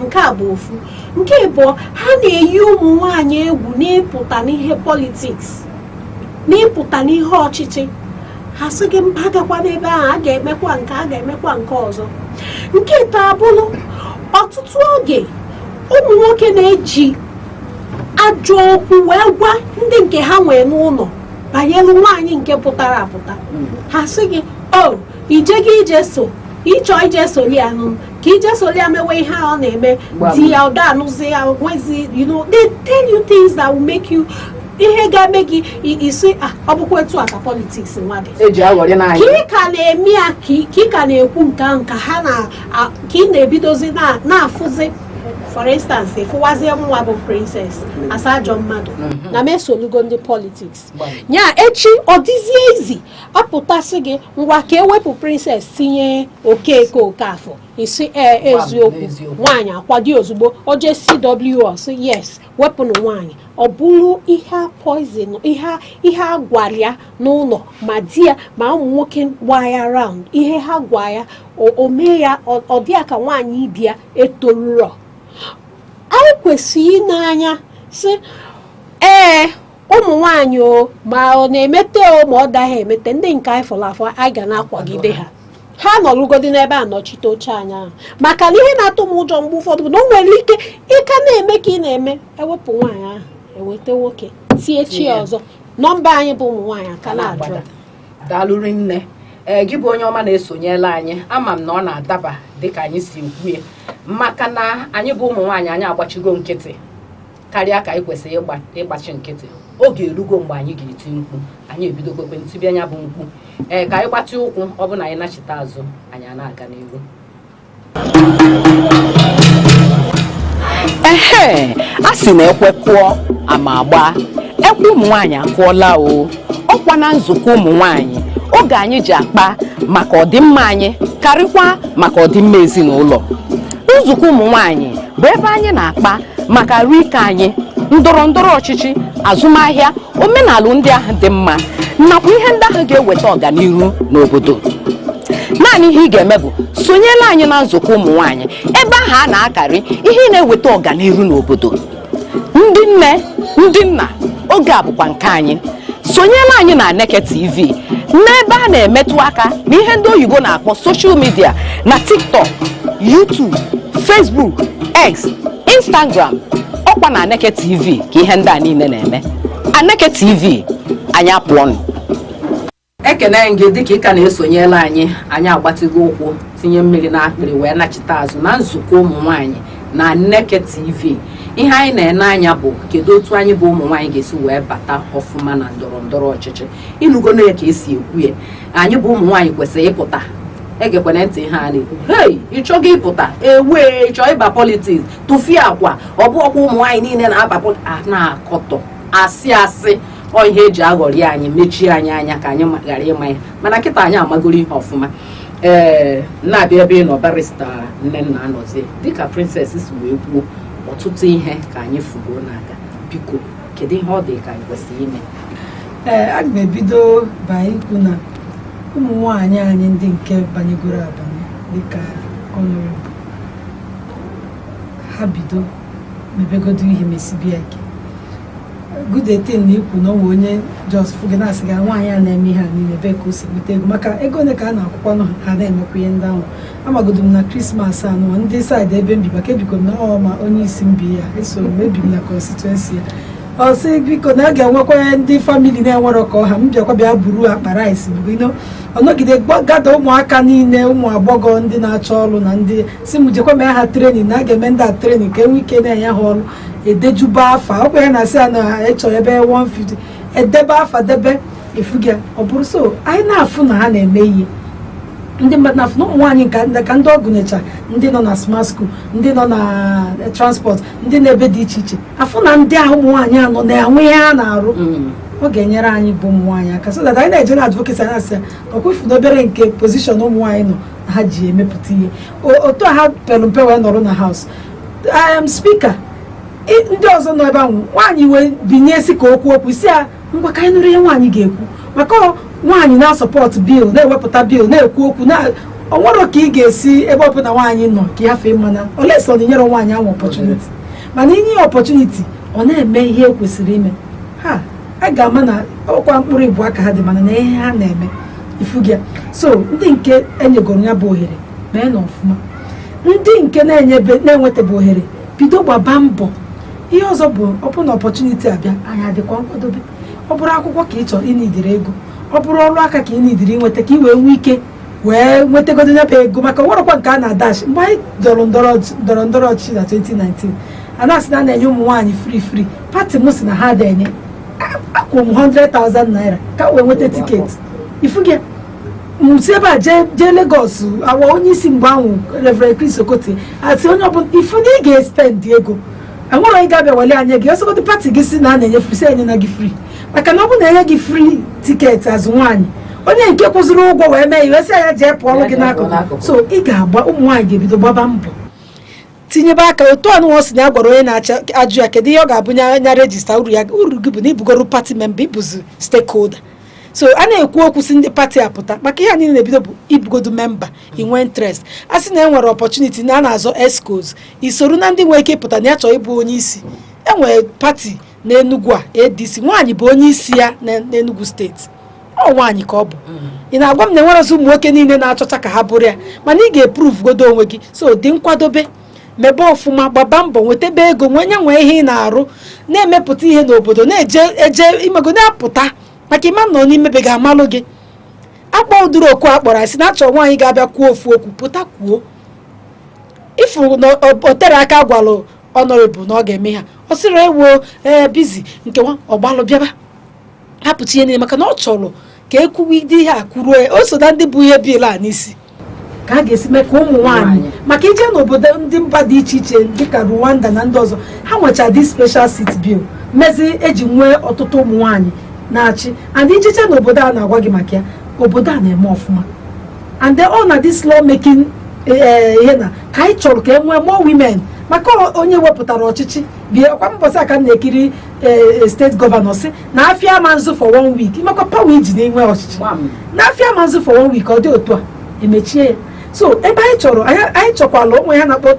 Speaker 6: Nke a bụ ofu. Nke abụọ, ha na-eyi ụmụ nwaanyị egwu n'ịpụta n'ihe politiks, n'ịpụta n'ihe ọchịchị. Ha sị gị mba agakwa n'ebe ahụ, a ga-emekwa nke, a ga-emekwa nke ọzọ. Nke ịtọ abụrụ ọtụtụ oge ụmụ nwoke na-eji ajọ okwu wee gwa ndị nke ha nwee n'ụlọ banyere nwaanyị nke pụtara apụta. Ha sị gị ije gị ije so ịchọ ije soli anụ ka ije soli ya mewe ihe ọ na-eme di ya ụda anụzi ya nwezi, they tell you things that will make you ihe ga-eme gị isi ọ bụkwa etu aka politiks nwadị ka ị ka na-eme ya ka ị ka na-ekwu nke ahụ ka ha ka ị na-ebidozi na-afụzi. For instance, ịfụwazie nwa bụ princess asa ajọ mmadụ na mesolugo ndị politiks. Ya echi ọ dịzie izi apụtasị gị ngwa ka ewepụ princess tinye Okeke Okafọ, isi eziokwu nwaanyị akwado ozugbo. Oje CWO sị yes wepụnụ nwaanyị. Ọ bụrụ ihe poison, ihe a gwara ya n'ụlọ ma di ya ma ụmụ nwoke gba ya round, ihe ha gwa ya o mee ya ọ dị ya ka nwaanyị ibia etoruro. Anyị kwesịrị ịnanya sị ụmụ nwaanyị ma ọ na-emete ma ọ daghị emete, ndị nke anyị fọrọ afọ anyị ga na-akwagide ha. Ha nọrụgodi n'ebe a nọchite oche anya ahụ, maka na ihe na-atụ m ụjọ mgbe ụfọdụ bụ na o nwere ike ịka na-eme ka ị na-eme ewepụ nwaanyị ahụ eweta nwoke tie chi ọzọ. Nọmba anyị bụ ụmụ nwaanyị aka na-ajụ.
Speaker 4: Daalụrị nne. Gị bụ onye ọma na-esonyela anyị, ama m na ọ na-adaba dịka anyị si ekwu, maka na anyị bụ ụmụ nwaanyị anyị agbachigo nkịtị karịa ka anyị kwesịrị ịgbachi nkịtị. Oge erugo mgbe anyị ga-eti mkpu, anyị ebidogokwe ntibịa anya bụ mkpu. Ka anyị gbatị ụkwụ, ọ bụ na anyị nachite azụ anyị na-aga n'ihu.
Speaker 3: A sị na ekwe kụọ ama agba, ekwe ụmụ nwaanyị akụọla o. Ọkwa na nzukọ ụmụ nwaanyị oge anyị ji akpa maka ọdịmma anyị karịkwa maka ọdịmma ezinụlọ. Nzukọ ụmụ nwaanyị bụ ebe anyị na-akpa maka arụ ike anyị, ndọrọ ndọrọ ọchịchị, azụmahịa, omenala ndị ahụ dị mma nakwa ihe ndị ahụ ga-eweta ọganihu n'obodo. Naanị ihe ị ga-eme bụ sonyela anyị na nzukọ ụmụ nwaanyị, ebe ahụ a na-akarị ihe na-eweta ọganihu n'obodo. Ndị nne, ndị nna, oge a bụkwa nke anyị. Sonyela anyị na Aneke TV n'ebe a na-emetụ aka n'ihe ndị oyibo na-akpọ social media na TikTok, YouTube, Facebook, X, Instagram. Ọkwa na Aneke TV ka ihe ndị a niile na-eme. Aneke TV, anyị apụọnụ.
Speaker 4: Ekene gị dịka ị ka na-esonyela anyị agbatigo ụkwụ tinye mmiri n'akpịrị wee nachite azụ na nzukọ ụmụ nwaanyị na Aneke TV. Ihe anyị na-ene anya bụ kedu otu anyị bụ ụmụ nwaanyị ga-esi wee bata ọfụma na ndọrọ ndọrọ ọchịchị. Ịnụgo na ka esi ekwu ya, anyị bụ ụmụ nwaanyị kwesịrị ịpụta. Egekwana ntị ha na-ekwu, hei ịchọghị ịpụta ịchọ ịba politiks tụfie akwa. Ọ bụ ọkwa ụmụ nwaanyị niile na-aba na-akọtọ asị ọ ihe eji aghọrị anyị mechie anyị anya ka anyị ghara ịma ya mana nkịta anyị amagoro ihe ọfụma na-abịa ebe ị nọ barista Nnenna anọzie dịka princess si wee kwuo ọtụtụ ihe ka anyị fugo n'aka biko kedu ihe ọ dị ka anyị kwesịrị ime
Speaker 5: aga m ebido ba ikwu na ụmụ nwaanyị anyị ndị nke banyegoro abanye dịka ọnọrọbụ ha bido mebegodo ihe mesibia ike good etin na ikwu na onwe onye jos fụgị na-asị ga nwaanyị a na-eme ihe a niile ebe ka o si bute ego maka ego ole ka a na-akwụkwọ ha na-emekwa ihe ndị ahụ amagodo m na krismas anụ ndị saịdị ebe mbi maka ebiko m na ma onye isi mbi ya eso m ebi m na konstituensi ya ọ sị biko na a ga-enwekwa ndị famili na-enwere ka ọha m bịakwa bịa buru akpa rice bụgo ọnọgide gada ụmụaka niile ụmụ agbọghọ ndị na-achọ ọrụ na ndị si m jekwa mee ha trenin na a ga-eme ndị a trenin ka enwe ike na-enye ha ọrụ edejuba afa ọkwa ya na-asị ya na ịchọ ebe 150 edebe afa debe efugi ọ bụrụ so anyị na-afụ na ha na-eme ihe ndị mmadụ na-afụ na ụmụ nwaanyị ka ndị ọgụ necha ndị nọ na smart school ndị nọ na transport ndị na-ebe dị iche iche afụ na ndị ahụ ụmụ nwaanyị anọ na-enwe ihe ha na-arụ ọ ga-enyere anyị bụ ụmụ nwaanyị aka so that anyị na-eje na advocate anyị asị ọkwefu n'obere nke pozishọn ụmụ nwaanyị nọ na ha ji emepụta ihe otu a ha pelu mpe wee nọrọ na haus spika ndị ọzọ nọ ebe ahụ nwaanyị wee binye si ka okwu isi ya ngwa ka anyị nụrụ ihe nwaanyị ga-ekwu maka nwaanyị na-asọpọtụ bil na-ewepụta bil na-ekwu okwu na onwere ka ị ga-esi ebe ọbụla nwaanyị nọ ka ya fee mana olesi ọ na-enyere nwaanyị ahụ ọpọchuniti mana inye ọpọchuniti ọ na-eme ihe ekwesịrị ime ha a ga-ama na ọkwa mkpụrụ ibu aka ha dị mana na ihe ha na-eme ifugia so ndị nke enyegoro ya bụ ohere mee na ọfụma ndị nke na-enwetabe ohere bido gbaba mbọ ihe ọzọ bụ ọbụ na ọpọchuniti abịa anyị adịkwa nkwadobe ọ bụrụ akwụkwọ ka ị chọrọ ịnidiri ego ọ bụrụ ọrụ aka ka ị nidiri inweta ka ị wee nwee ike wee nwetagodo nyebe ego maka nwerekwa nke a na-adash mgbe anyị ndọrọ ndọrọ ọchịchị na 2019 a na-asị na na-enye ụmụ nwaanyị free pati m si na ha na-enye akwụ m 100,000 naira ka wee nweta tiketi ifuge msi ebe a jee Lagos awa onye isi mgbe ahụ Reverend Chris Okotie asị onye ọbụla ifu na ị ga-espend ego enwere onye ga-abịa wale anya gị ọsọgodo pati gị si na a na-enye free enye na gị free maka na ọ bụ na-enye gị free tiketi azụ nwaanyị onye nke kwụziri ụgwọ wee mee iwe si anya jee pụọ ọrụ gị n'akụkụ so ị ga-agba ụmụ nwaanyị ga-ebido gbaba mbọ tinyebe aka otu ọnụ si na ya gwara onye na-acha ajụ ya kedu ihe ọ ga-abụ nya rejista uru gị bụ na ibugoro pati memba ịbụzi stakeholder so a na-ekwu okwu si ndị pati apụta maka ihe niile na-ebido bụ ibugodo memba inwe interest a sị na e nwere opportunity na a na-azọ escos isoro na ndị nwere ike ịpụta na ya chọọ ịbụ onye isi enwere pati n'Enugu a ADC nwaanyị bụ onye isi ya n'Enugu steeti ọ nwaanyị ka ọ bụ ị na-agwa m na enwere ụmụ nwoke niile na-achọcha ka ha bụrụ ya mana ị ga-eprove godo onwe gị so dị nkwadobe mebe ọfụma gbaba mbọ nwetebe ego nwee ihe ị na-arụ na-emepụta ihe n'obodo na-eje imego na-apụta maka ịma nọ n'imebeghị amalụ gị akpọ ụdịrị okwu akpọrọ asị na achọ nwaanyị ga-abịa kwuo ofu okwu pụta kwuo ifu na o tere aka gwalụ ọnọrọbụ na ọ ga-eme ha ọ sịrị ewo bizi nke nwa ọgbalụ bịaba hapụta ihe niile maka na ọ chọrọ ka ekwuwide ihe a kwuruo o so na ndị bụ ihe bil a n'isi ka a ga-esi mee ka ụmụ nwaanyị maka ije n'obodo ndị mba dị iche iche dịka Rwanda na ndị ọzọ ha nwecha dị special seat bill mezi eji nwee ọtụtụ ụmụ nwaanyị na-achị and ijeche n'obodo a na-agwa gị maka ya obodo a na-eme ọfụma and all na this law making ihe na ka anyị chọrọ ka e nwee more women maka onye wepụtara ọchịchị bie kwa mbọsị aka na-ekiri steeti gọvanọ si na afịa manzụ for 1 week imekwa pawa iji na-enwe ọchịchị na afịa manzụ for 1 week ọ dị otu a emechie ya so ebe anyị chọrọ anyị chọkwala onwe ya na-akpọ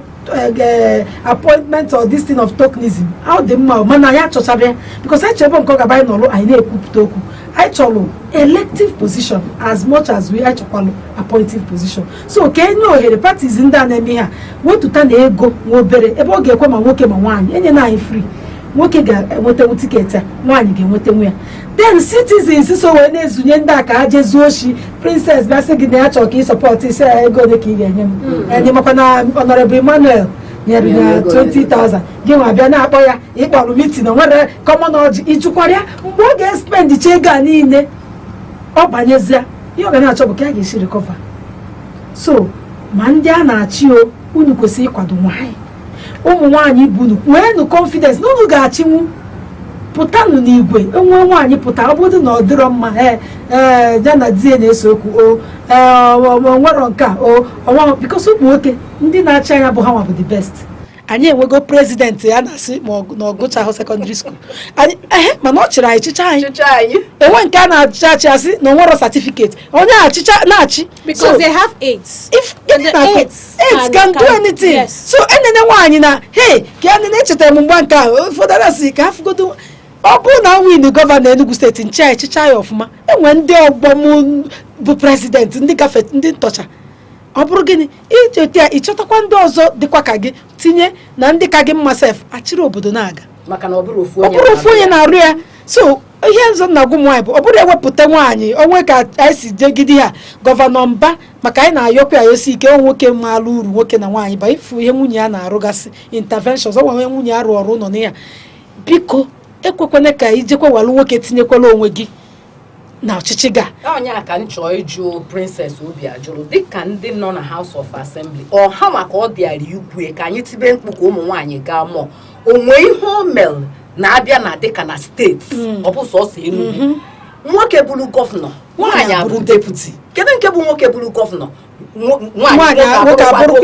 Speaker 5: appointment or this thing of tokenism ọ dị mma mana anyị achọchara ya because anyị chọrọ nke ọ gaba anyị nọrụ anyị na-ekwupụta okwu anyị chọrọ elective position as much as we anyị chọkwalụ appointive position so ka enye ohere parties ndị a na-eme ha wetụta na ego nwa obere ebe ọ ga-ekwe ma nwoke ma nwaanyị enye na anyị free nwoke ga-enwetenwu tiketi a nwaanyị ga-enwetenwu ya then citizens so wee na-ezunye ndị a ka ha jezuo oshi princess bịa sị gị na ya chọrọ ka ị sọpọtụ isi ya ego ole ka ị ga-enye m enye makwa na Honorable Emmanuel nyere ya 20,000 gị nwa bịa na-akpọ ya ịkpọrọ mitin nwere kọmọnọji ịjụkwara ya mgbe ọ ga-espendicha ego a niile ọ banyezie ihe ọ ga na-achọ bụ ka a ga-esi rekọva so ma ndị a na-achị o unu kwesịrị ịkwado nwaanyị ụmụ nwaanyị bụ unu nweenụ confidence na unu ga-achịnwu pụtanụ n'igwe nwa nwaanyị pụta ọ bụrụ na ọ dịrọ mma ya na di ya na-ese okwu nwere nke a bikos ụmụ nwoke ndị na-achị anya bụ ha nwa bụ the best. Anyị enwego prezidenti ya na-asị na ọ gụchahụ sekọndịrị skuul mana ọ chịrị anyị chịcha anyị enwe nke a na-achị achị asị na onwero satifiketi onye achịcha na-achị
Speaker 6: because they have AIDS.
Speaker 5: If AIDS can do anything. Yes. So enene nwaanyị na ka ya nene echetara m mgba nke ahụ fọdara si ka afụgodo ọ bụrụ na win gọvanọ Enugu steeti nche ya echicha ya ọfụma enwe ndị ọgbọ m bụ prezidenti ndị gafe ndị ntọcha ọ bụrụ gịnị ịchọtakwa ndị ọzọ dịkwa ka gị tinye na ndị ka gị mma sef achịrị obodo na-aga
Speaker 4: maka na ọ bụrụ
Speaker 5: ofu onye na-arụ ya. So ihe nzọ na agwụ nwaanyị bụ ọ bụrụ ewepụta nwaanyị onwe ka anyị si jegide ha gọvanọ Mba maka anyị na-ayọkwa ya osi ike nwoke maalụ uru nwoke na nwaanyị ba ifu ihe nwunye ya na-arụgasị interventions ọ nwe nwunye ya rụọ ọrụ nọ na ya biko ekwekwana ka ijekwa walụ nwoke tinyekwala onwe gị na ọchịchị ga
Speaker 4: onye a ka m chọọ ịjụ Princess Obi ajụrụ dịka ndị nọ na House of Assembly ọha maka ọ dịara ikwu ka anyị tibe mkpu ka ụmụ nwaanyị gaa mụọ onwe ihe o mere na-abịa na dịka na steeti ọ bụ sọsọ Enugu nwoke bụrụ gọvanọ nwaanyị abụrụ deputi kedu nke bụ nwoke bụrụ gọvanọ nwaanyị abụrụ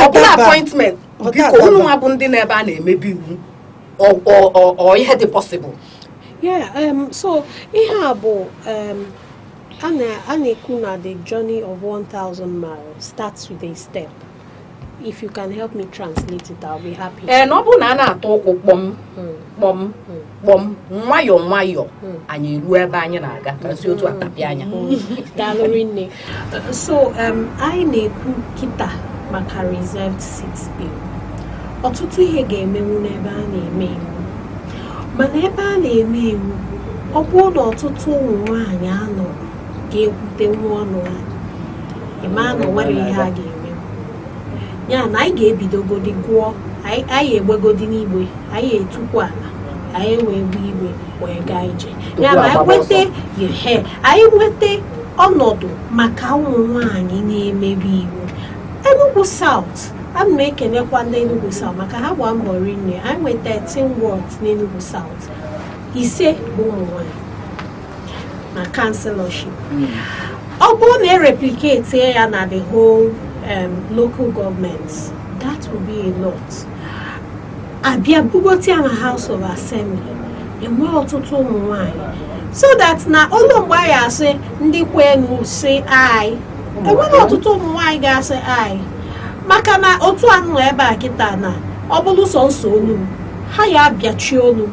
Speaker 4: ọbụla appointment biko unu nwa bụ ndị n'ebe a na-emebi iwu ọ ihe dị possible.
Speaker 6: So ihe a bụ a na-ekwu na the journey of 1,000 miles starts with a step. If you can help me translate it, I'll be happy.
Speaker 4: Na ọ bụ na a na-atụ ụkwụ kpọm nwayọọ nwayọọ anyị eruo ebe anyị na-aga ka si otu atapịa anya.
Speaker 6: Daalụ nne. So anyị na-ekwu kịta maka reserved seats bill. Ọtụtụ ihe ga-emenwu n'ebe a na-eme iwu mana ebe a na-eme iwu ọ bụrụ na ọtụtụ ụmụ nwaanyị anọ ga-ekwute nwa ọnụ ha ịma na nwere ihe a ga-eme ya na anyị ga-ebidogodi gụọ anyị egbegodi n'igwe anyị etukwu ala anyị wee gbuo igwe wee gaa ije ya na anyị nweta ọnọdụ maka ụmụ nwaanyị na-emebi iwu. Enugu South a m ekenekwa ndị Enugu South maka ha gba mbọ rinne ha nwee 13 wards n'Enugu South 5 bụ ụmụ nwaanyị na councilorship. Ọ bụrụ na replicate ya na the whole local governments, that will be a lot. Abịa bugoti na House of Assembly enwe ọtụtụ ụmụ nwaanyị so that na ụlọ mgbe anyị asị ndị kwenu si anyị enwere ọtụtụ ụmụ nwaanyị ga-asị anyị maka na otu anụ ebe a kịta na ọ bụrụ sọnsọ olu ha ya abịachi olu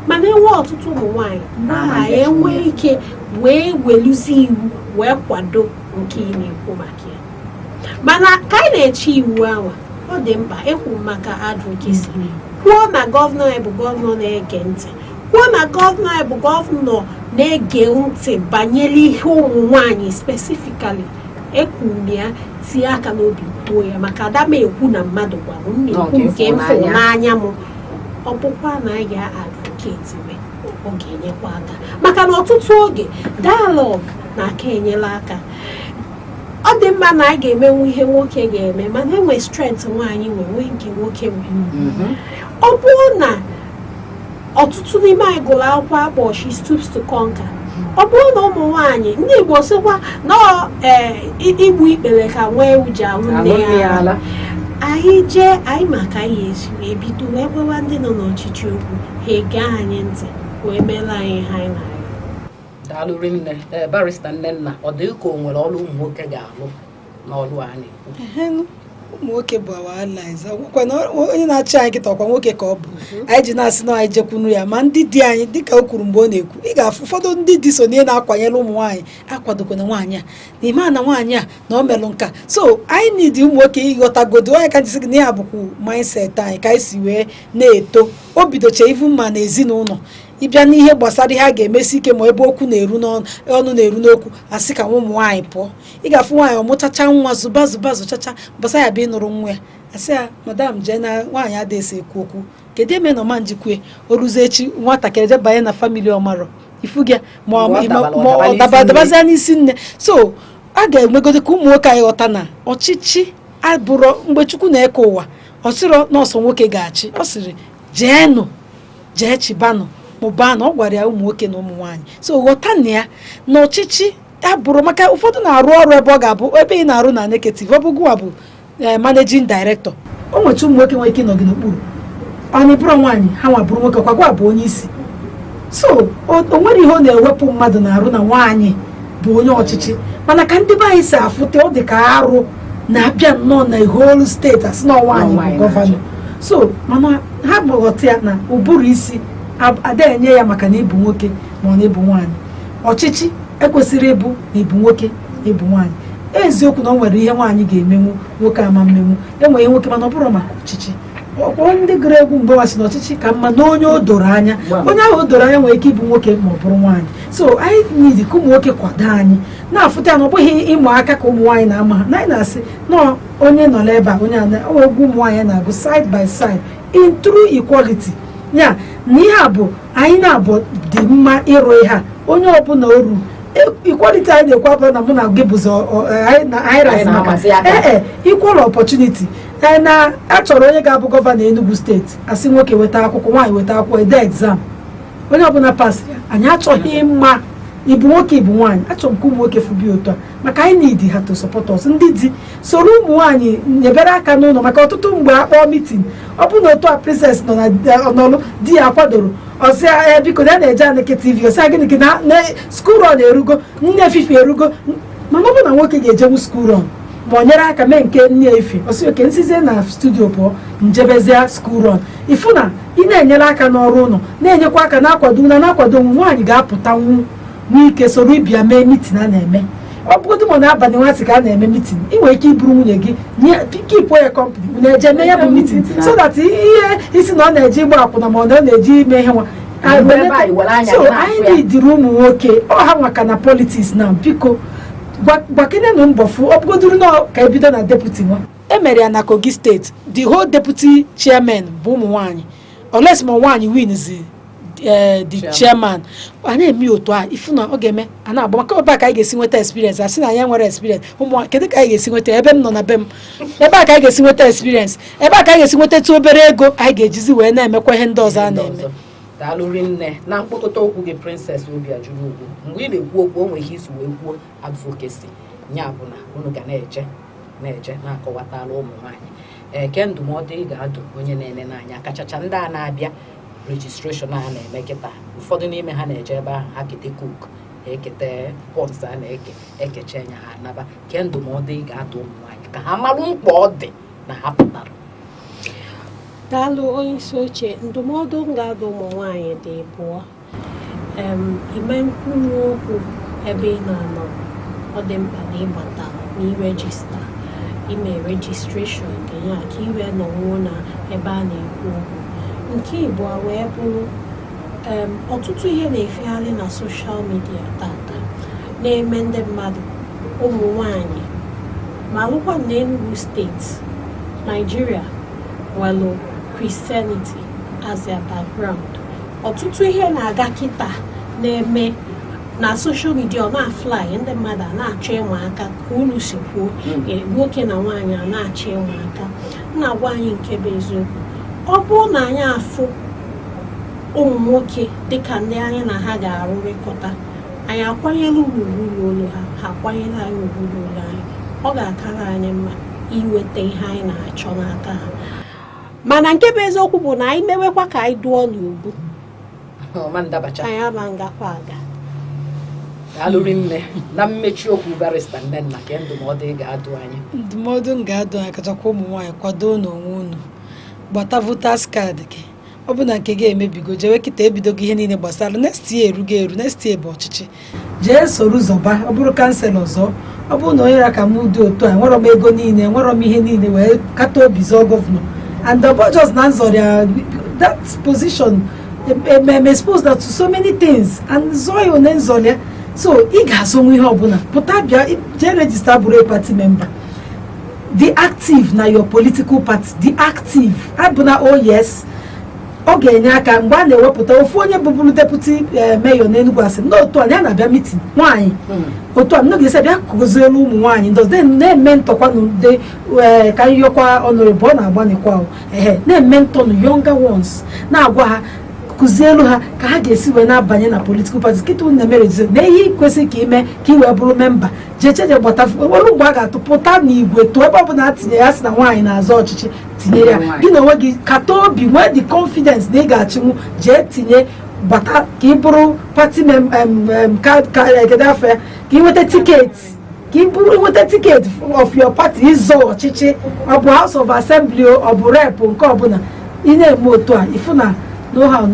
Speaker 6: mana enwe ọtụtụ ụmụ nwaanyị na enwe ike wee weluzi iwu wee kwado nke ị na-ekwu maka ya. Mana ka anyị na-eche iwu ahụ ọ dị mkpa ekwu maka advocacy. Kwuo na gọvanọ bụ gọvanọ na-ege ntị, kwuo na gọvanọ bụ gọvanọ na-ege ntị banyere ihe ụmụ nwaanyị specifically. Ekwu ya tie aka n'obi kwuo ya maka ada m ekwu na mmadụ gwara m na-ekwu nke m fụrụ n'anya m ọ bụkwa na anyị ga-advocate ọ ga-enyekwa aka maka na ọtụtụ oge dialogue na-aka enyela aka. Ọ dị mma na anyị ga-emenwu ihe nwoke ga-eme mana enwe strength nwaanyị nwee nke nwoke nwere. Ọ bụrụ na ọtụtụ n'ime anyị gụrụ akwụkwọ akpọ She Stoops to Conquer, ọ bụrụ na ụmụ nwaanyị ndị Igbo sịkwa na igbu ikpere ka nwee uji ahụ nne ya ala anyị jee anyị maka anyị esi wee bido wee gwawa ndị nọ n'ọchịchị okwu ha ege anyị ntị wee meela anyị ha anyị na-arịọ.
Speaker 4: Daalụ rinne barista Nnenna ọ dị ka o nwere ọrụ ụmụ nwoke ga-alụ n'ọrụ a na-ekwu.
Speaker 5: Ụmụ nwoke bụ awalize onye na-achị anyị kịta ọkwa nwoke ka ọ bụ anyị ji na-asị na anyị jekwunu ya ma ndị di anyị dịka o kwuru mgbe ọ na-ekwu ị ga-afụ ụfọdụ ndị di so n'ihe na-akwanyere ụmụ nwaanyị akwadokwana nwaanyị a n'ime a na nwaanyị a na o melụ nka. So anyị nidi ụmụ nwoke ịghọtagodo onye ka jisi gị na ya bụkwu mindset anyị ka anyị si wee na-eto o bidocha ivu mma na ezinụlọ ịbịa n'ihe gbasara ihe a ga-emesi ike ma ebe okwu na-eru ọnụ na-eru n'okwu asị ka ụmụ nwaanyị pụọ. Ị ga-afụ nwaanyị ọmụchacha nwa zụba zụchacha mbọsa ya bụ ịnụrụ nwa ya asị ya madam jee na nwaanyị adịghị esi ekwu okwu kedu eme na ọma njikwe o ruzie echi nwatakịrị je banye na famili ọmarọ ifu gị ma ọ dabazia n'isi nne. So a ga-enwegodo ka ụmụ nwoke anyị ghọta na ọchịchị abụrụ mgbe Chukwu na-eke ụwa ọ sịrọ nọọsụ nwoke ga-achị ọ sịrị jeenụ jee chibanụ mụbaa na ọ gwara ya ụmụ nwoke na ụmụ nwaanyị so ghọta na ya na ọchịchị abụrụ maka ụfọdụ na-arụ ọrụ ebe ọ ga-abụ ebe ị na-arụ na negative ọ bụ gụwa bụ managing director o nwecha ụmụ nwoke nwere ike nọgị n'okpuru ọ bụrụ nwaanyị ha nwa bụrụ nwoke kwagwa bụ onye isi so o nwere ihe ọ na-ewepụ mmadụ na-arụ na nwaanyị bụ onye ọchịchị mana ka ndị be anyị si afụte ọ dị ka arụ na-abịa nnọọ na whole steeti asị na nwaanyị bụ gọvanọ so mana ha ghọta ya na ụbụrụ isi ada enye ya maka na ịbụ nwoke ma ọ na-ebu nwaanyị ọchịchị ekwesịrị ịbụ na ịbụ nwoke na ịbụ nwaanyị eziokwu na ọ nwere ihe nwaanyị ga-emenwu nwoke ama mmenwu enweghị nwoke mana ọ bụrụ maka ọchịchị ọkwọ ndị gụrụ egwu mgbe wasị na ọchịchị ka mma na onye o doro anya onye ahụ o doro anya nwere ike ịbụ nwoke ma ọ bụrụ nwaanyị so anyị nidi ka ụmụ nwoke kwado anyị na-afụta ya na ọ bụghị ịmụ aka ka ụmụ nwaanyị na-ama ha na anyị na-asị na onye nọ n'ebe a onye egwu ụmụ nwaanyị na-agụ side by side in true equality ya na ihe a bụ anyị na-abụ dị mma ịrụ ihe a onye ọbụla oru equality anyị na-ekwu abụrụ na mụ na gị bụzi anyị razi maka equal opportunity na achọrọ onye ga-abụ gọvanọ Enugu steeti asị nwoke weta akwụkwọ nwaanyị weta akwụkwọ ede exam onye ọbụla pas ya anyị achọghị mma ịbụ nwoke ịbụ nwaanyị achọrọ m ka ụmụ nwoke fụbi otu a maka anyị na-edi ha to support us ndị di soro ụmụ nwaanyị nyebere aka n'ụlọ maka ọtụtụ mgbe akpọọ mitin ọ bụ na otu a princess nọ na ọnọlụ di ya kwadoro ọsịa biko ya na-eje Aneke TV ọsịa gịnị gị na skuul rọn erugo nne efife erugo mana ọ bụ na nwoke ga-ejenwu skuul rọn ma ọ nyere aka mee nke nne efi ọsị oke nsizie na studio pụọ njebezie skuul rọn ifu na ị na-enyere aka n'ọrụ ụlọ na-enyekwa aka na-akwado na-akwado onwe nwaanyị ga-apụta n'ike soro ịbịa mee mitin a na-eme ọ bụgodị ma n'abalị nwasị ka a na-eme mitin ị nwere ike iburu nwunye gị kipụ ya kọmpani na-eje mee ya bụ mitin so that ihe isi na ọ na-eje ịgba akwụna ma ọ na-eji ime ihe nwa so anyị dịrị ụmụ nwoke ọha maka na politiks na biko gbakenenụ mbọfụ ọ bụgodoro na ka ebido na deputy nwa emere ya na Kogi steeti the whole deputy chairman bụ ụmụ nwaanyị oles ma nwaanyị winzi the chairman anyị eme otu a ifu na ọ ga-eme a na-agba maka ebe a ka anyị ga-esi nweta experience asị na anyị nwere experience ụmụ kedu ka anyị ga-esi nweta ebe m nọ na be m ebe a ka anyị ga-esi nweta experience ebe a ka anyị ga-esi nweta tu obere ego anyị ga-ejizi wee na-emekwa ihe ndị ọzọ a na-eme
Speaker 4: daalụrị nne na mkpokọta okwu gị Princess Obiajuru Ugwu mgbe ị na-ekwu okwu o nweghị isi wee kwuo advocacy nya bụ na unu ga na-eje na-akọwatala ụmụ nwaanyị ke ndụmọdụ ị ga-adụ onye na-ene n'anya kachacha ndị a na-abịa registration a na-eme kịta ụfọdụ n'ime ha na-eje ebe ahụ ha kete cook ekete pọns a na-ekecha anya ha anaba ke ndụmọdụ ị ga-adụ ụmụ nwaanyị ka ha marụ mkpa ọ dị na ha pụtara.
Speaker 6: Daalụ onye isi oche, ndụmọdụ m ga-adụ ụmụ nwaanyị dị abụọ. Ime nkwuwa okwu ebe ị na-anọ ọ dị mkpa na ịgbata na irejista ime rejistreshọn ga-enye ka iwe nọnwuo na ebe a na-ekwu okwu. Nke ịbụọ wee bụrụ ọtụtụ ihe na-efegharị na soshal midia tata na-eme ndị mmadụ ụmụ nwaanyị ma alụkwa na Enugu steeti Nigeria nwere Christianity as their background. Ọtụtụ ihe na-aga kịta na-eme na social media ọ na-afly ndị mmadụ a na-achọ ịma aka ka unu si kwuo nwoke na nwaanyị a na-achọ ịma aka. Na-agwa anyị nke bụ eziokwu, ọ bụrụ na anyị afụ ụmụ nwoke dịka ndị anyị na ha ga-arụrịkọta, anyị akwanyela ugwu olu ha akwanyela anyị ugwu olu anyị, ọ ga-akara anyị mma iweta ihe anyị na-achọ n'aka ha. Mana nke bụ eziokwu bụ na anyị mewekwa ka anyị dụọ n'ubu anyị ama ngakwa aga.
Speaker 4: Daalụrị nne na mmechi okwu barista Nnenna ka ndụmọdụ ị ga-adụ anyị.
Speaker 5: Ndụmọdụ m ga-adụ anyị kachakwa ụmụ nwaanyị kwado n'onwe unu, gbata voters card gị. Ọ bụ na nke gị emebigo jewe kịta ebidogo ihe niile gbasara next year erugo eru, next year bụ ọchịchị jee soro zọba, ọ bụrụ kansel ọzọ. Ọ bụrụ na onye ra ka m dị otu a nwere m ego niile nwere m ihe niile wee kata obi zọọ gọvanọ and the budget na nzọrịa that position I'm exposed to so many things and zọọ ya one nzọrịa. So ị ga-azọnwu ihe ọbụla pụta bịa jee register bụrụ a party member, the active na your political party, the active abụna oh yes ọ ga-enye aka mgbe a na-ewepụta ofu onye bụbụrụ deputy mayor n'Enugu asị n'otu a ya na-abịa mitin nwaanyị otu a m ga-esi abịa kụzielu ụmụ nwaanyị ndị na-eme ntọkwa n'ude ka nyọkwa ọnọrọbụ ọ na-agbanikwa na-eme ntọ na younger ones na-agwa ha kụzielu ha ka ha ga-esi wee na-abanye na political parties kịta unu na-emere jize na ihe kwesịrị ka ime ka ị wee bụrụ memba jecheje gbata olu mgbe a ga-atụ pụta n'igwe tụọ ebe ọbụla tinye ya si na nwaanyị na-azọ ọchịchị tinye ya gị na onwe gị kata obi nwee the confidence na ị ga-achịnwu jee tinye gbata ka ị bụrụ pati kedu afọ ya ka ị nweta tiketi ka ị bụrụ nweta tiketi of your party ịzọ ọchịchị ọ bụ House of Assembly ọ bụ rep nke ọbụla ị na-eme otu a ịfụ na no how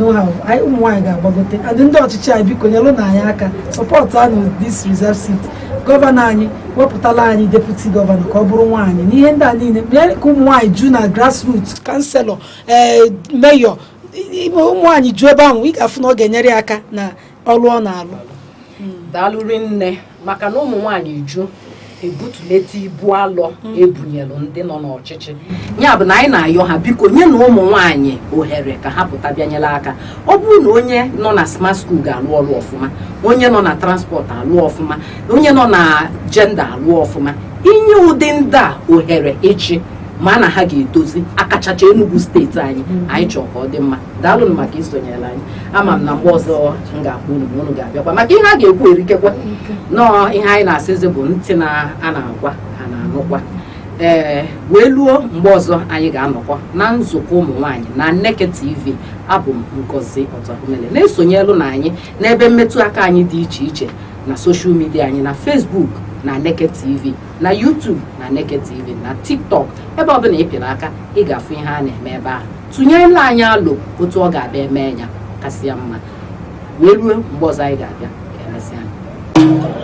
Speaker 5: anyị ụmụ nwaanyị ga-agbagote and ndị ọchịchị anyị biko nyelụ na anyị aka sọpọtụ anụ this reserve seat gọvanọ anyị wepụtala anyị deputy gọvanọ ka ọ bụrụ nwaanyị n'ihe ndị a niile mee ka ụmụ nwaanyị ju na grassroots kanselọ meyọ ụmụ nwaanyị ju ebe ahụ ị ga-afụ na ọ ga-enyere ya aka na ọrụ ọ na-alụ.
Speaker 4: daalụrị nne maka na ụmụ nwaanyị ju ebutuleta ibu alọ ebunyelu ndị nọ n'ọchịchị ya bụ na anyị na-ayọ ha biko nye na ụmụ nwaanyị ohere ka ha pụta bịanyere aka ọ bụrụ na onye nọ na smart school ga-alụ ọrụ ọfụma onye nọ na transport alụ ọfụma onye nọ na jenda alụ ọfụma inye ụdị ndị a ohere echi ma na ha ga-edozi akachacha Enugu steeti anyị chọọ ka ọ dị mma daalụnụ maka isonyere anyị ama m na mgbe ọzọ m ga-akpọ unu ma unu ga-abịakwa maka ihe a ga-ekwu erikekwa nọọ ihe anyị na-asịzi bụ ntị a na-agwa ha na-anụkwa wee luo mgbe ọzọ anyị ga-anọkwa na nzukọ ụmụ nwaanyị na Aneke TV. Abụ m Ngozi Ọtọhumele na-esonyelu na anyị n'ebe mmetụ aka anyị dị iche iche na soshal midia anyị na Facebook na Aneke TV, na YouTube na Aneke TV, na TikTok ebe ọbụla ị pịara aka ị ga-afụ ihe a na-eme ebe ahụ tụnyere anyị alụ otu ọ ga-abịa eme ya kasịa mma wee ruo mgbe ọzọ anyị ga-abịa ka emesịa.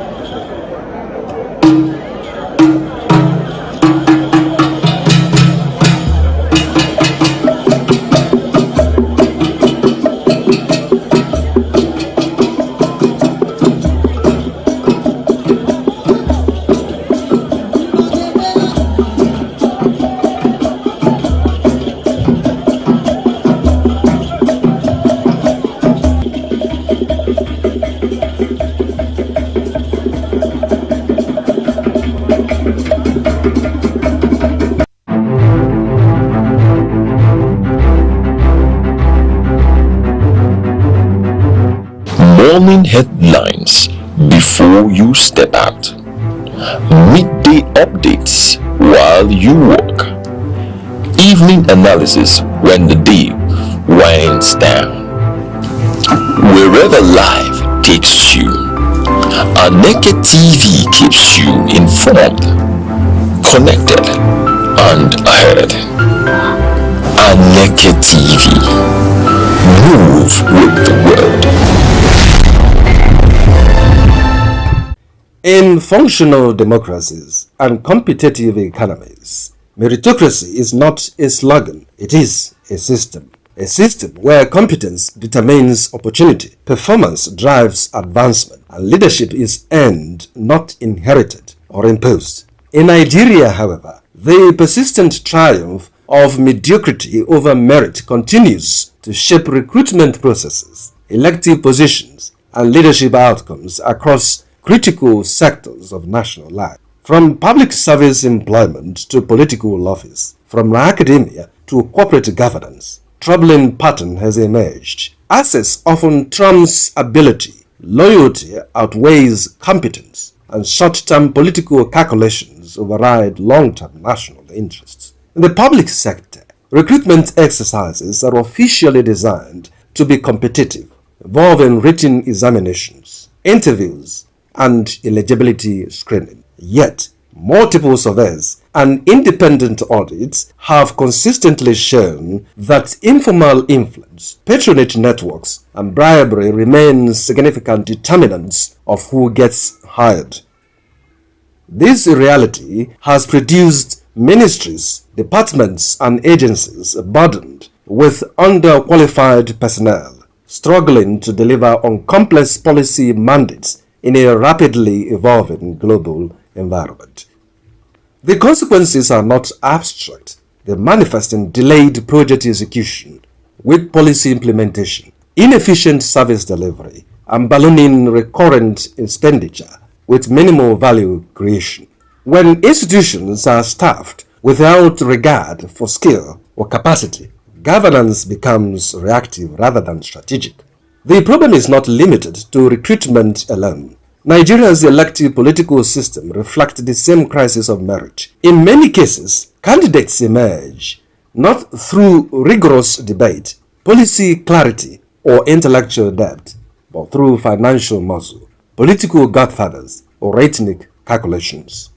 Speaker 2: Morning headlines before you step out. Midday updates while you work. Evening analysis when the day winds down. Wherever life takes you, Aneke TV keeps you informed, connected, and ahead. Aneke TV. Move with the world.
Speaker 11: In functional democracies and competitive economies, meritocracy is not a slogan, it is a system. A system where competence determines opportunity, performance drives advancement, and leadership is earned, not inherited or imposed. In Nigeria, however, the persistent triumph of mediocrity over merit continues to shape recruitment processes, elective positions, and leadership outcomes across critical sectors of national life. From public service employment to political office, from academia to corporate governance, troubling pattern has emerged. Access often trumps ability, loyalty outweighs competence, and short-term political calculations override long-term national interests. In the public sector, recruitment exercises are officially designed to be competitive, involving written examinations, interviews, and eligibility screening. Yet, multiple surveys and independent audits have consistently shown that informal influence, patronage networks, and bribery remain significant determinants of who gets hired. This reality has produced ministries, departments, and agencies burdened with underqualified personnel, struggling to deliver on complex policy mandates in a rapidly evolving global environment. The consequences are not abstract. They manifest in delayed project execution, weak policy implementation, inefficient service delivery, and ballooning recurrent expenditure with minimal value creation. When institutions are staffed without regard for skill or capacity, governance becomes reactive rather than strategic. The problem is not limited to recruitment alone. Nigeria's elective political system reflects the same crisis of merit. In many cases, candidates emerge not through rigorous debate, policy clarity, or intellectual depth, but through financial muscle, political godfathers, or ethnic calculations.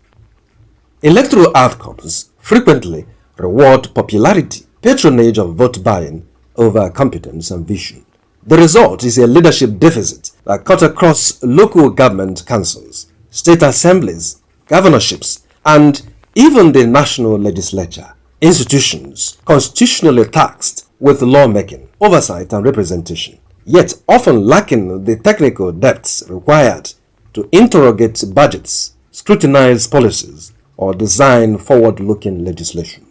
Speaker 11: Electoral outcomes frequently reward popularity, patronage of vote buying over competence and vision. The result is a leadership deficit that cuts across local government councils, state assemblies, governorships, and even the national legislature, institutions constitutionally taxed with lawmaking, oversight, and representation, yet often lacking the technical depths required to interrogate budgets, scrutinize policies, or design forward-looking legislation.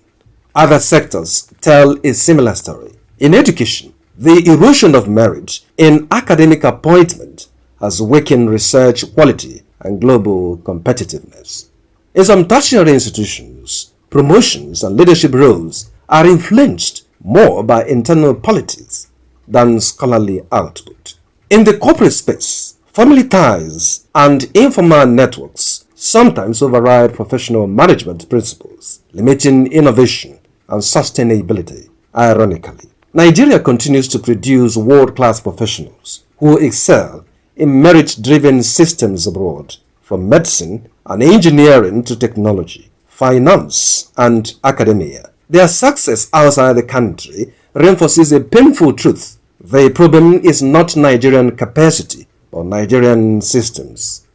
Speaker 11: Other sectors tell a similar story. In education, the erosion of merit in academic appointment has weakened research quality and global competitiveness. In some tertiary institutions, promotions and leadership roles are influenced more by internal politics than scholarly output. In the corporate space, family ties and informal networks sometimes override professional management principles, limiting innovation and sustainability. Ironically, Nigeria continues to produce world-class professionals who excel in merit-driven systems abroad, from medicine and engineering to technology, finance, and academia. Their success outside the country reinforces a painful truth. The problem is not Nigerian capacity, but Nigerian systems.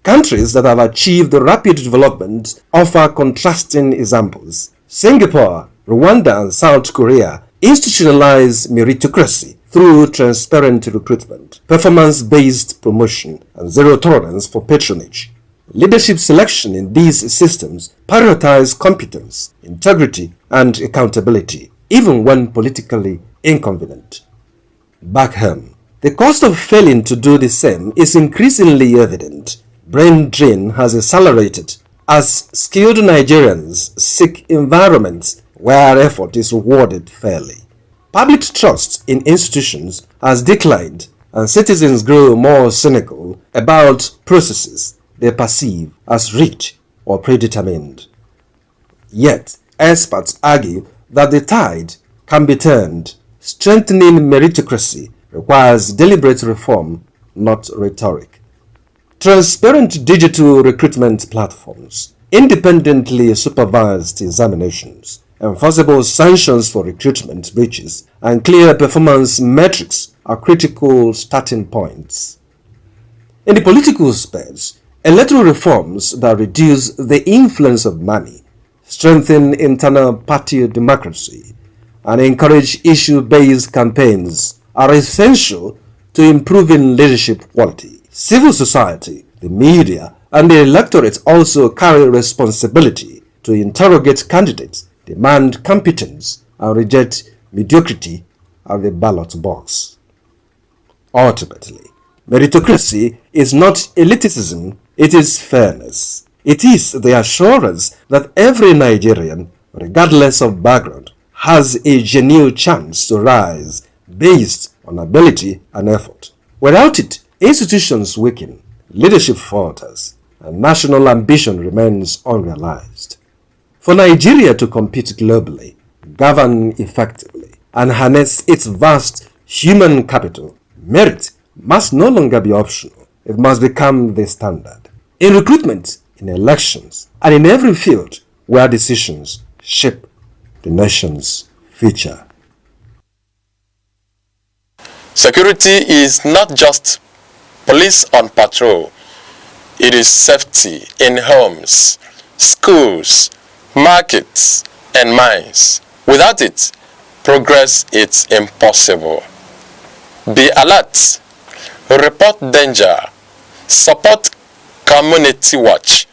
Speaker 11: Countries that have achieved rapid development offer contrasting examples. Singapore, Rwanda, and South Korea institutionalize meritocracy through transparent recruitment, performance-based promotion, and zero tolerance for patronage. Leadership selection in these systems prioritize competence, integrity, and accountability, even when politically inconvenient. Back home, the cost of failing to do the same is increasingly evident. Brain drain has accelerated as skilled Nigerians seek environments where effort is rewarded fairly. Public trust in institutions has declined, and citizens grow more cynical about processes they perceive as rigged or predetermined. Yet, experts argue that the tide can be turned. Strengthening meritocracy requires deliberate reform, not rhetoric. Transparent digital recruitment platforms, independently supervised examinations, enforceable sanctions for recruitment breaches, and clear performance metrics are critical starting points. In the political space, electoral reforms that reduce the influence of money, strengthen internal party democracy, and encourage issue-based campaigns are essential to improving leadership quality. Civil society, the media, and the electorate also carry responsibility to interrogate candidates, demand competence, and reject mediocrity at the ballot box. Ultimately, meritocracy is not elitism, it is fairness. It is the assurance that every Nigerian, regardless of background, has a genuine chance to rise based on ability and effort. Without it, institutions weaken, leadership falters, and national ambition remains unrealized. For Nigeria to compete globally, govern effectively, and harness its vast human capital, merit must no longer be optional. It must become the standard. In recruitment, in elections, and in every field where decisions shape the nation's future.
Speaker 15: Security is not just police on patrol. It is safety in homes, schools, markets, and mines. Without it, progress is impossible. Be alert, report danger, support community watch.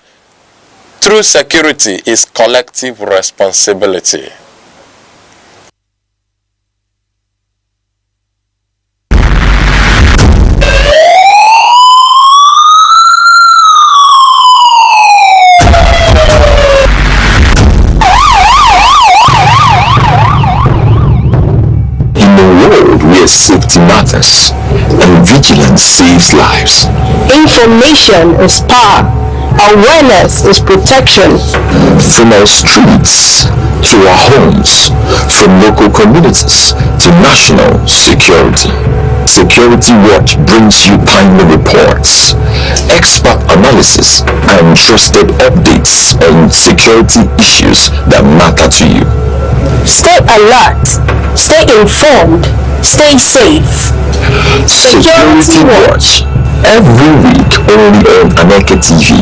Speaker 15: True security is collective responsibility.
Speaker 2: safety matters, and vigilance saves lives.
Speaker 9: Information is power. Awareness is protection.
Speaker 2: From our streets to our homes, from local communities to national security. Security Watch brings you timely reports, expert analysis, and trusted updates on security issues that matter to you.
Speaker 9: Stay alert, stay informed, stay safe.
Speaker 2: Security Watch, every week only on Aneke TV.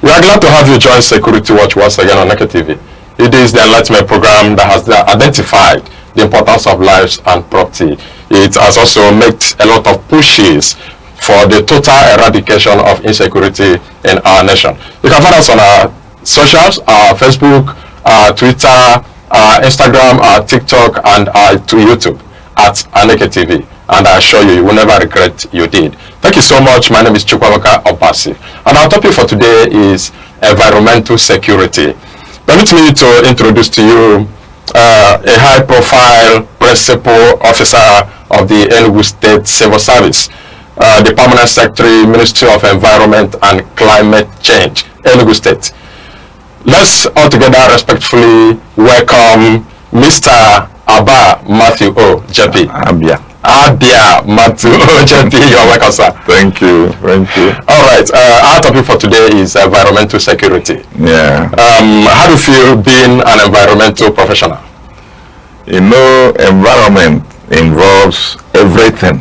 Speaker 15: We are glad to have you join Security Watch once again on Aneke TV. It is the enlightenment program that has identified the importance of lives and property. It has also made a lot of pushes for the total eradication of insecurity in our nation. You can find us on our socials, our Facebook, our Twitter, our Instagram, our TikTok, and our YouTube at Aneke TV. And I assure you, you will never regret you did. Thank you so much. My name is Chukwamaka Obasi. And our topic for today is environmental security. Permit me to introduce to you a high-profile principal officer of the Enugu State Civil Service, the Permanent Secretary, Ministry of Environment and Climate Change, Enugu State. Let's all together respectfully welcome Mr. Abba Matthew O. JP. Abia Matthew O. JP. You're welcome, sir.
Speaker 22: Thank you. Thank you.
Speaker 15: All right. Our topic for today is environmental security.
Speaker 22: Yeah.
Speaker 15: How do you feel being an environmental professional?
Speaker 22: You know, environment involves everything.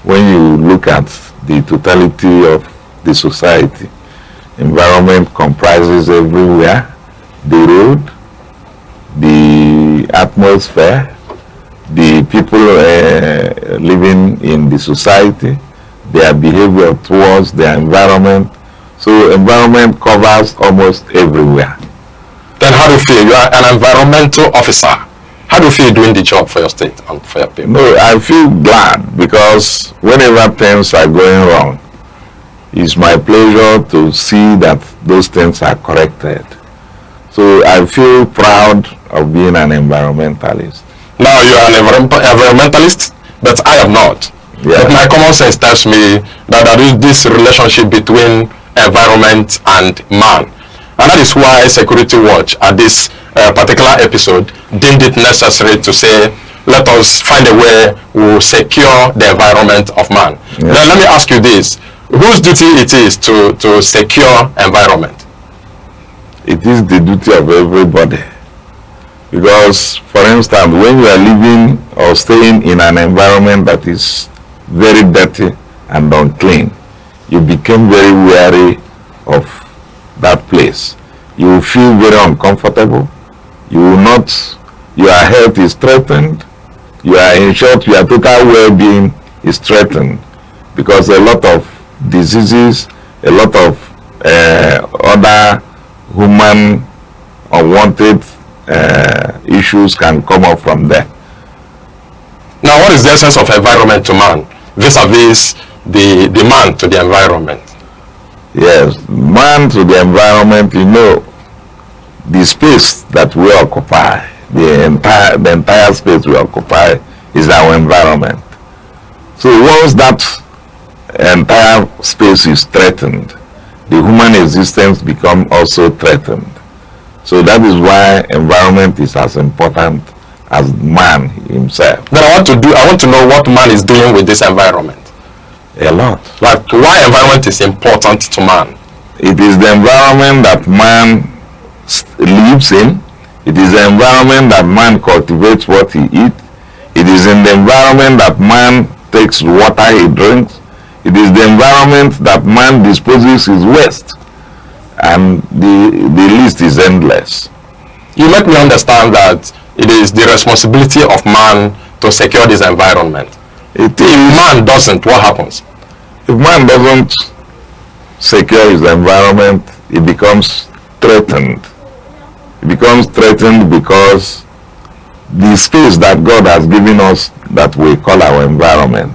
Speaker 22: When you look at the totality of the society, environment comprises everywhere: the road, the atmosphere, the people living in the society, their behavior towards their environment. So environment covers almost everywhere.
Speaker 15: Then how do you feel? You are an environmental officer. How do you feel doing the job for your state and for your people?
Speaker 22: No, I feel glad because whenever things are going wrong, it's my pleasure to see that those things are corrected. So I feel proud of being an environmentalist.
Speaker 15: Now you are an environmentalist, but I am not. Yeah. But my common sense tells me that there is this relationship between environment and man. And that is why Security Watch at this particular episode deemed it necessary to say, let us find a way to secure the environment of man. Yeah. Now let me ask you this. Whose duty it is to secure environment?
Speaker 22: It is the duty of everybody. Because, for instance, when you are living or staying in an environment that is very dirty and unclean, you become very wary of that place. You will feel very uncomfortable. You will not, your health is threatened. You are, in short, your total well-being is threatened because a lot of diseases, a lot of other human unwanted issues can come up from there.
Speaker 15: Now, what is the essence of environment to man vis-a-vis the man to the environment?
Speaker 22: Yes, man to the environment, you know, the space that we occupy, the entire space we occupy is our environment. So once that entire space is threatened, the human existence becomes also threatened. So that is why environment is as important as man himself.
Speaker 15: Then I want to know what man is doing with this environment.
Speaker 22: A lot.
Speaker 15: Like, why environment is important to man?
Speaker 22: It is the environment that man lives in. It is the environment that man cultivates what he eats. It is in the environment that man takes water he drinks. It is the environment that man disposes his waste. And the list is endless.
Speaker 15: You make me understand that it is the responsibility of man to secure this environment. If man doesn't, what happens?
Speaker 22: If man doesn't secure his environment, it becomes threatened. It becomes threatened because the space that God has given us that we call our environment,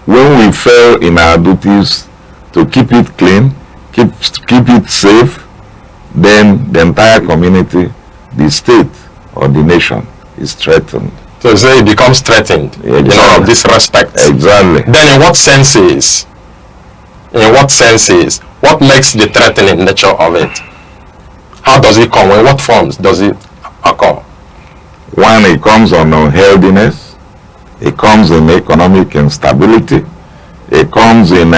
Speaker 22: when we fail in our duties to keep it clean, keep it safe, then the entire community, the state or the nation is threatened.
Speaker 15: So say it becomes threatened in all of these respects.
Speaker 22: Exactly.
Speaker 15: Then in what senses? What makes the threatening nature of it? How does it come? In what forms does it occur?
Speaker 22: One, it comes on unhealthiness. It comes in economic instability. It comes in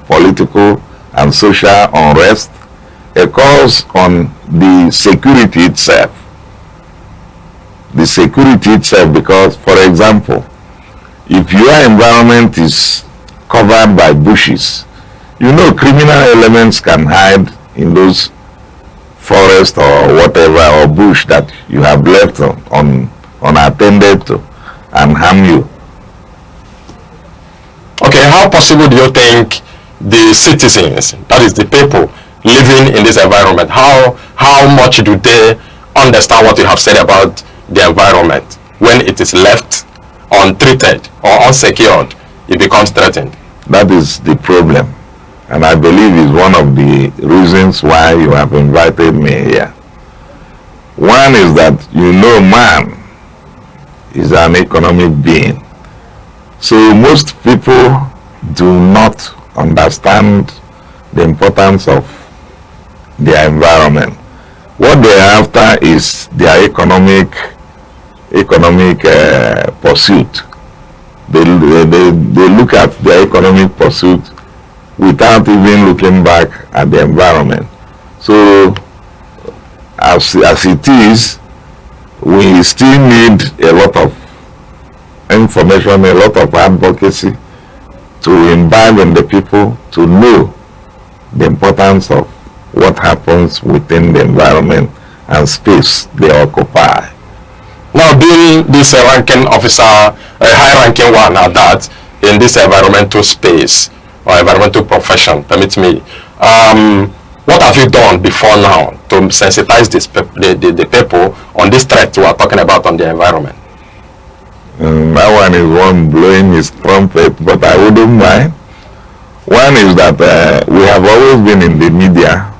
Speaker 22: political and social unrest. It comes on the security itself. The security itself, because, for example, if your environment is covered by bushes, you know criminal elements can hide in those forest or whatever, or bush that you have left unattended to and harm you.
Speaker 15: Okay, how possible do you think the citizens, that is the people living in this environment, how much do they understand what you have said about the environment? When it is left untreated or unsecured, it becomes threatened.
Speaker 22: That is the problem. And I believe is one of the reasons why you have invited me here. One is that man is an economic being. So most people do not understand the importance of their environment. What they are after is their economic pursuit. They look at their economic pursuit without even looking back at the environment. So as it is, we still need a lot of information, a lot of advocacy to imbibe in the people to know the importance of what happens within the environment and space they occupy.
Speaker 15: Now, being this ranking officer, a high-ranking one at that, in this environmental space or environmental profession, permit me, what have you done before now to sensitize the people on this threat we are talking about on the environment?
Speaker 22: That one is one blowing his trumpet, but I wouldn't mind. One is that we have always been in the media.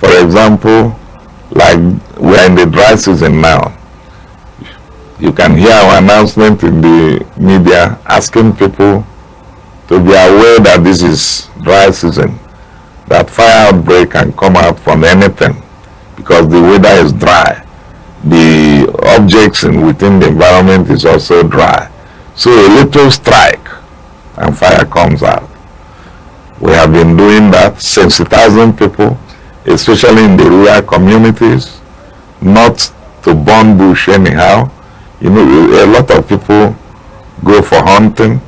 Speaker 22: For example, like we are in the dry season now. You can hear our announcement in the media asking people to be aware that this is dry season, that fire outbreak can come out from anything because the weather is dry. The objects within the environment is also dry. So a little strike and fire comes out. We have been doing that, sensitizing people, especially in the rural communities, not to burn bush anyhow. A lot of people go for hunting,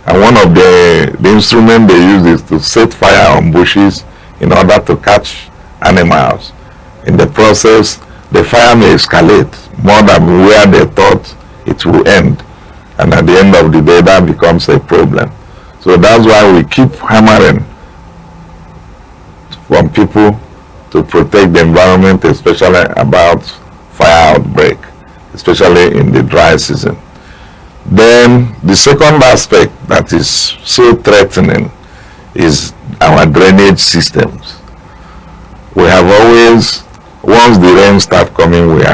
Speaker 22: and one of the instruments they use is to set fire on bushes in order to catch animals. In the process, the fire may escalate more than where they thought it will end, and at the end of the day that becomes a problem. So that's why we keep hammering from people to protect the environment, especially about fire outbreak, especially in the dry season. Then the second aspect that is so threatening is our drainage systems. We have always, once the rain starts coming, we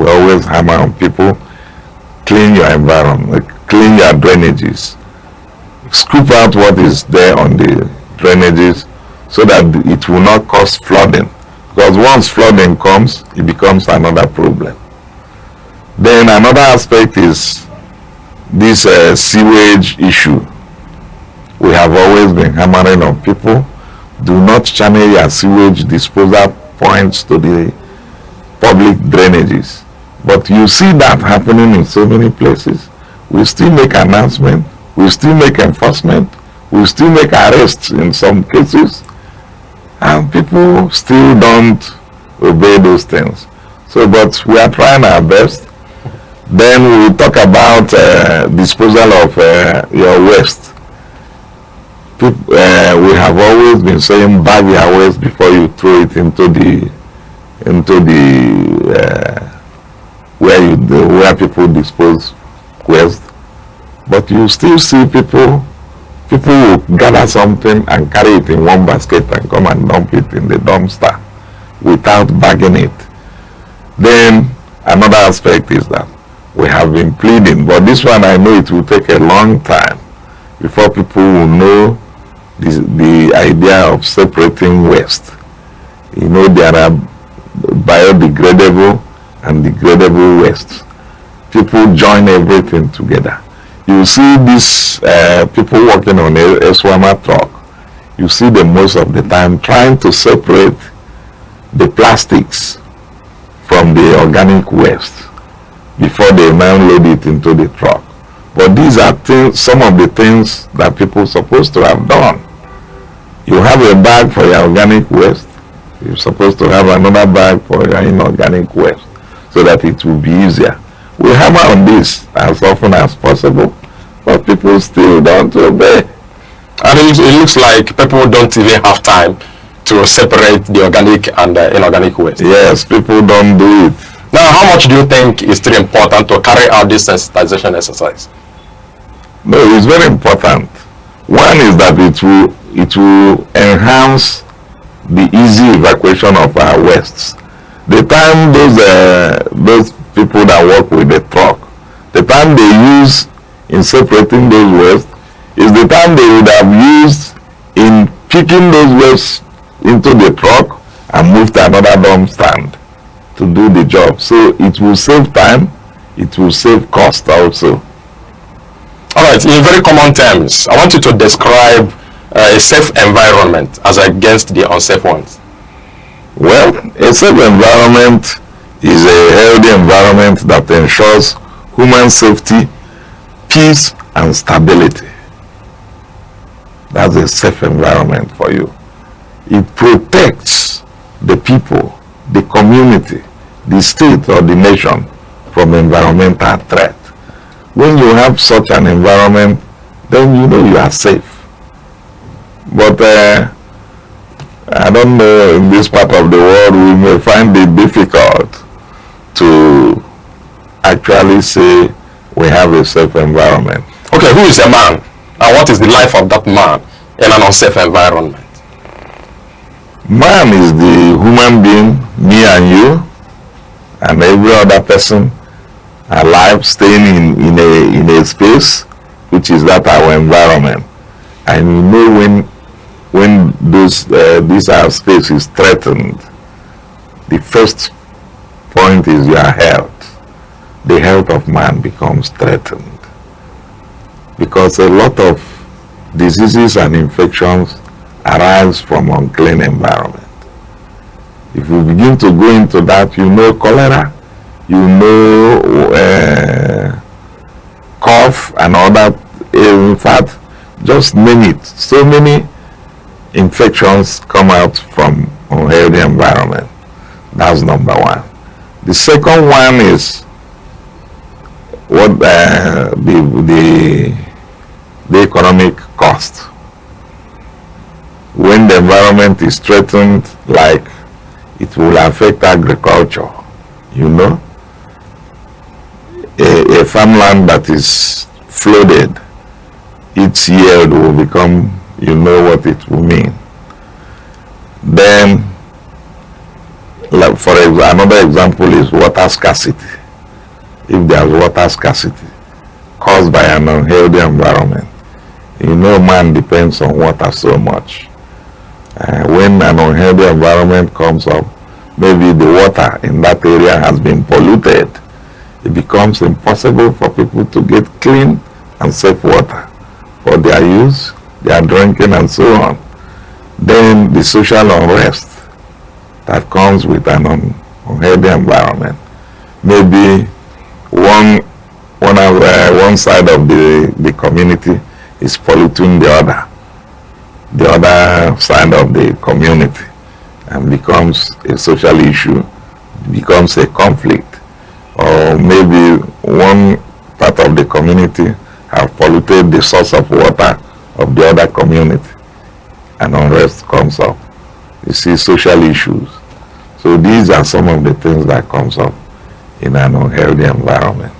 Speaker 22: always hammer on people, clean your environment, clean your drainages, scoop out what is there on the drainages so that it will not cause flooding. Because once flooding comes, it becomes another problem. Then another aspect is this sewage issue. We have always been hammering on people, do not channel your sewage disposal points to the public drainages. But you see that happening in so many places. We still make announcements, we still make enforcement, we still make arrests in some cases, and people still don't obey those things. So, but we are trying our best. Then we talk about disposal of your waste. we have always been saying bag your waste before you throw it into the where people dispose waste. But you still see people will gather something and carry it in one basket and come and dump it in the dumpster without bagging it. Then another aspect is that we have been pleading, but this one I know it will take a long time before people will know the idea of separating waste. You know, there are biodegradable and degradable waste. People join everything together. You see these people working on a swammer truck. You see them most of the time trying to separate the plastics from the organic waste before they now load it into the truck. But these are some of the things that people are supposed to have done. You have a bag for your organic waste. You're supposed to have another bag for your inorganic waste so that it will be easier. We hammer on this as often as possible, but people still don't obey.
Speaker 15: And it looks like people don't even have time to separate the organic and the inorganic waste.
Speaker 22: Yes, people don't do it.
Speaker 15: Now, how much do you think is still important to carry out this sensitization exercise?
Speaker 22: No, it's very important. One is that it will enhance the easy evacuation of our wastes. The time those people that work with the truck, the time they use in separating those wastes is the time they would have used in picking those wastes into the truck and move to another dump stand to do the job. So it will save time, it will save cost also.
Speaker 15: Alright, in very common terms, I want you to describe a safe environment as against the unsafe ones.
Speaker 22: Well, a safe environment is a healthy environment that ensures human safety, peace, and stability. That's a safe environment for you. It protects the people, the community, the state, or the nation from environmental threat. When you have such an environment, then you know you are safe. But I don't know, in this part of the world we may find it difficult to actually say we have a safe environment.
Speaker 15: Okay, who is a man? And what is the life of that man in an unsafe environment?
Speaker 22: Man is the human being, me and you, and every other person alive staying in a space which is that our environment. And you know when this our space is threatened, the first point is your health. The health of man becomes threatened because a lot of diseases and infections arise from unclean environment. If we begin to go into that, you know cholera, you know cough and all that. In fact, just name it. So many infections come out from unhealthy environment. That's number one. The second one is what the economic cost. When the environment is threatened, like it will affect agriculture, you know. A farmland that is flooded, its yield will become, you know what it will mean. Then, like for another example is water scarcity. If there is water scarcity caused by an unhealthy environment, you know man depends on water so much. When an unhealthy environment comes up, maybe the water in that area has been polluted. It becomes impossible for people to get clean and safe water for their use, their drinking, and so on. Then the social unrest that comes with an unhealthy environment. Maybe one side of the community is polluting the other side of the community, and becomes a social issue, becomes a conflict. Or maybe one part of the community have polluted the source of water of the other community, and unrest comes up. You see social issues. So these are some of the things that comes up in an unhealthy environment.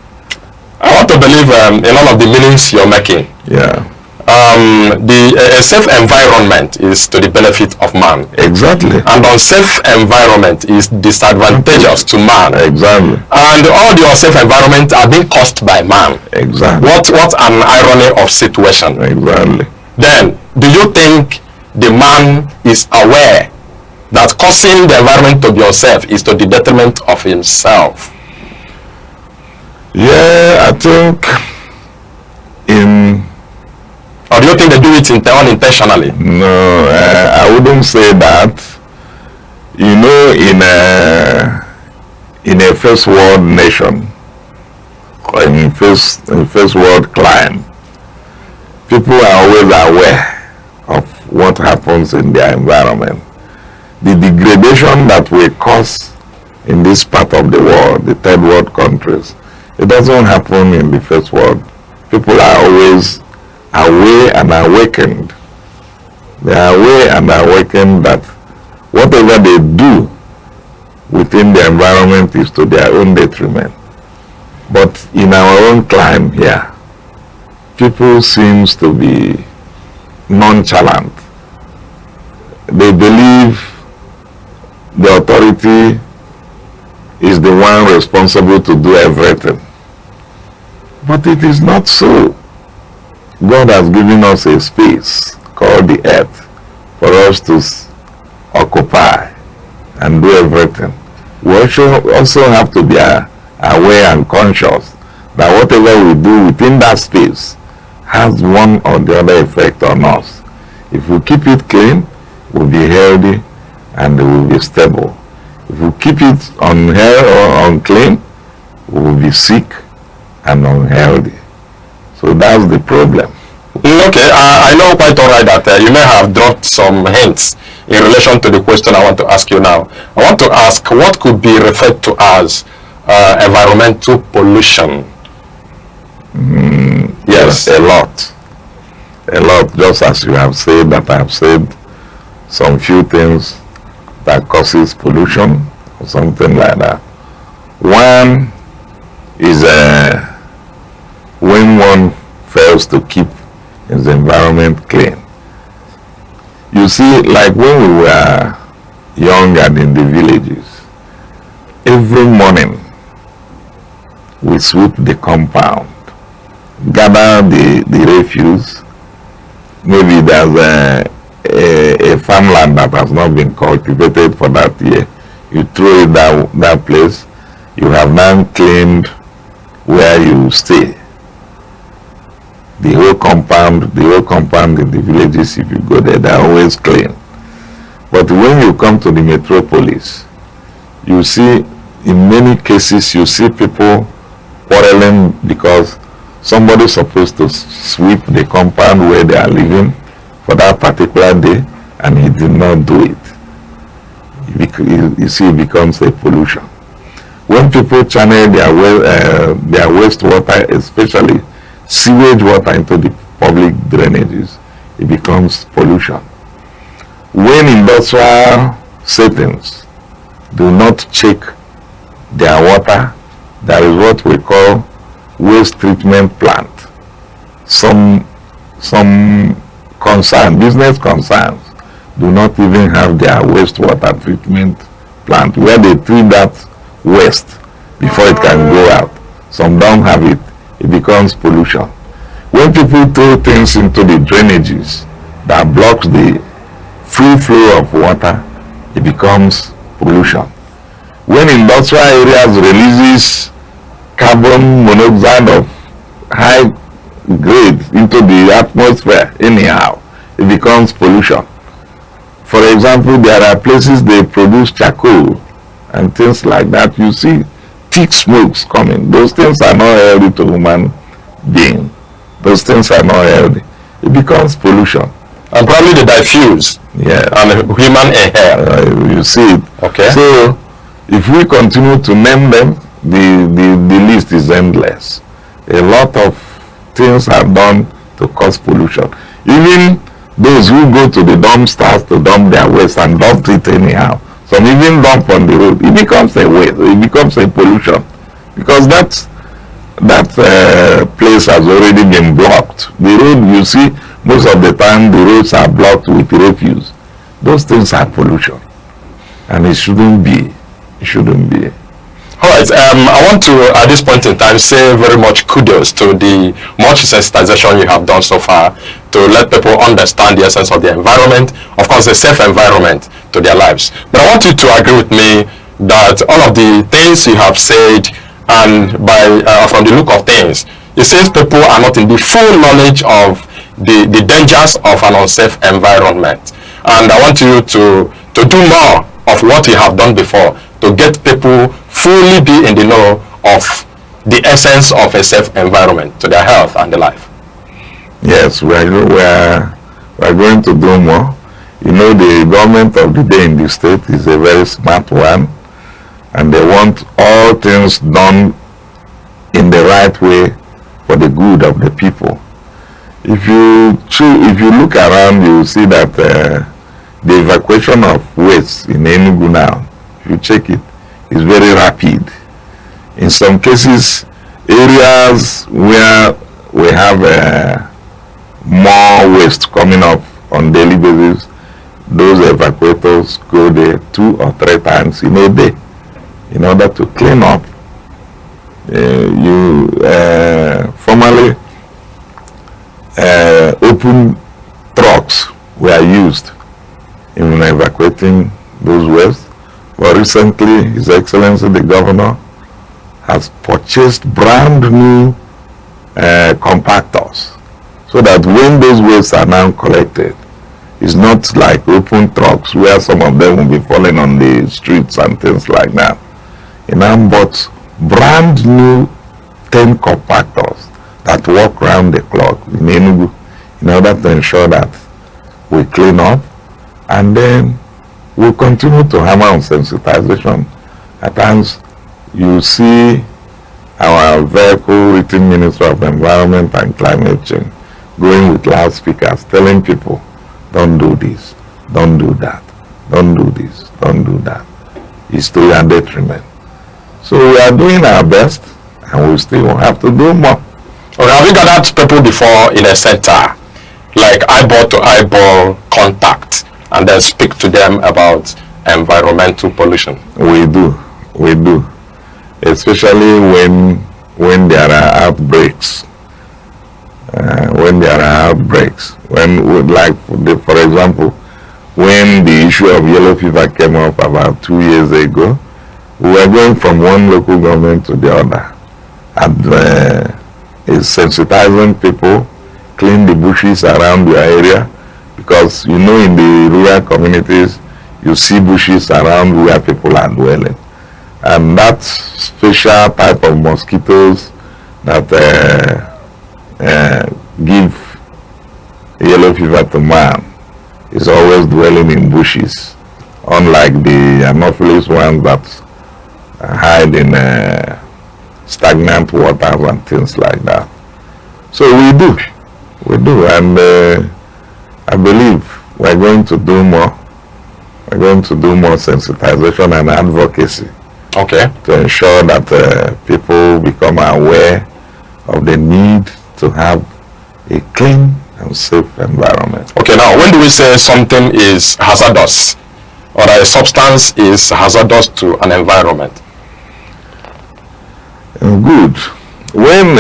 Speaker 15: I want to believe in all of the meanings you're making.
Speaker 22: Yeah.
Speaker 15: A safe environment is to the benefit of man.
Speaker 22: Exactly.
Speaker 15: And unsafe environment is disadvantageous to man.
Speaker 22: Exactly.
Speaker 15: And all the unsafe environment are being caused by man.
Speaker 22: Exactly.
Speaker 15: What an irony of situation.
Speaker 22: Exactly.
Speaker 15: Then, do you think the man is aware that causing the environment to be unsafe is to the detriment of himself?
Speaker 22: Yeah, I think
Speaker 15: or do you think they do it unintentionally?
Speaker 22: No, I wouldn't say that. You know, in a first world nation, or in first world clime, people are always aware of what happens in their environment. The degradation that we cause in this part of the world, the third world countries, it doesn't happen in the first world. People are always aware and awakened. They are aware and awakened that whatever they do within the environment is to their own detriment. But in our own climate here, people seems to be nonchalant. They believe the authority is the one responsible to do everything. But it is not so. God has given us a space called the earth for us to occupy and do everything. We also have to be aware and conscious that whatever we do within that space has one or the other effect on us. If we keep it clean, we'll be healthy and we'll be stable. If we keep it unclean, we'll be sick and unhealthy. So that's the problem.
Speaker 15: Okay, I know quite all right that you may have dropped some hints in relation to the question I want to ask you now. I want to ask, what could be referred to as environmental pollution?
Speaker 22: Yes, a lot. A lot, just as you have said that I have said some few things that causes pollution or something like that. One is when one fails to keep his environment clean. You see, like when we were young and in the villages, every morning we sweep the compound, gather the refuse. Maybe there's a farmland that has not been cultivated for that year. You throw it that place. You have now cleaned where you stay. The whole compound in the villages, if you go there, they're always clean. But when you come to the metropolis, you see, in many cases, you see people quarreling because somebody's supposed to sweep the compound where they are living for that particular day, and he did not do it. You see, it becomes a pollution. When people channel their wastewater, especially sewage water, into the public drainages, it becomes pollution. When industrial settings do not check their water, there is what we call waste treatment plant. Some business concerns do not even have their wastewater treatment plant where they treat that waste before it can go out. Some don't have it. It becomes pollution. When people throw things into the drainages that blocks the free flow of water, it becomes pollution. When industrial areas releases carbon monoxide of high grade into the atmosphere anyhow, it becomes pollution. For example, there are places they produce charcoal and things like that. You see thick smokes coming. Those things are not healthy to human being. Those things are not healthy. It becomes pollution.
Speaker 15: And probably they diffuse.
Speaker 22: Yeah.
Speaker 15: And human air.
Speaker 22: You see it.
Speaker 15: Okay.
Speaker 22: So if we continue to name them, the list is endless. A lot of things are done to cause pollution. Even those who go to the dumpsters to dump their waste and dump it anyhow, some even dump on the road, it becomes a waste, it becomes a pollution, because that place has already been blocked. The road, you see, most of the time the roads are blocked with refuse. Those things are pollution, and it shouldn't be. It shouldn't be.
Speaker 15: All right, I want to, at this point in time, say very much kudos to the much sensitization you have done so far to let people understand the essence of the environment, of course, a safe environment to their lives. But I want you to agree with me that all of the things you have said, and from the look of things, it seems people are not in the full knowledge of the dangers of an unsafe environment. And I want you to do more of what you have done before to get people fully be in the know of the essence of a safe environment to their health and their life.
Speaker 22: Yes, we are going to do more. You know, the government of the day in the state is a very smart one, and they want all things done in the right way for the good of the people. If you look around, you will see that the evacuation of waste in Enugu now, if you check it, is very rapid. In some cases, areas where we have more waste coming up on daily basis, those evacuators go there 2 or 3 times in a day in order to clean up. Formerly, open trucks were used in evacuating those waste. But recently, His Excellency the Governor has purchased brand new compactors, so that when those wastes are now collected, it's not like open trucks where some of them will be falling on the streets and things like that. He now bought brand new 10 compactors that work round the clock in Enugu in order to ensure that we clean up, and then we'll continue to hammer on sensitization. At times, you see our vehicle-ridden Minister of Environment and Climate Change going with loudspeakers telling people, don't do this, don't do that, don't do this, don't do that. It's to your detriment. So we are doing our best, and we still have to do more.
Speaker 15: Okay, have you gathered people before in a center, like eyeball to eyeball contact, and then speak to them about environmental pollution?
Speaker 22: We do, especially when there are outbreaks. For example, when the issue of yellow fever came up about 2 years ago, we were going from one local government to the other, and is sensitizing people, clean the bushes around your area, because you know in the rural communities you see bushes around where people are dwelling, and that special type of mosquitoes that give yellow fever to man is always dwelling in bushes, unlike the Anopheles ones that hide in stagnant waters and things like that. So we do, and I believe we're going to do more. We're going to do more sensitization and advocacy.
Speaker 15: Okay.
Speaker 22: To ensure that people become aware of the need to have a clean and safe environment.
Speaker 15: Okay, now when do we say something is hazardous, or that a substance is hazardous to an environment?
Speaker 22: Good. When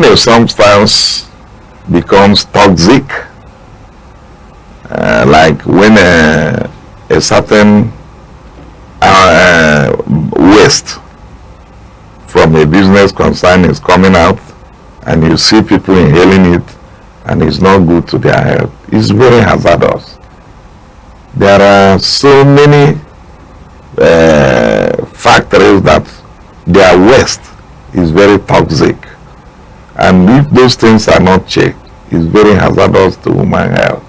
Speaker 22: a substance becomes toxic, like when a certain waste from a business concern is coming out, and you see people inhaling it, and it's not good to their health, it's very hazardous. There are so many factories that their waste is very toxic, and if those things are not checked, it's very hazardous to human health.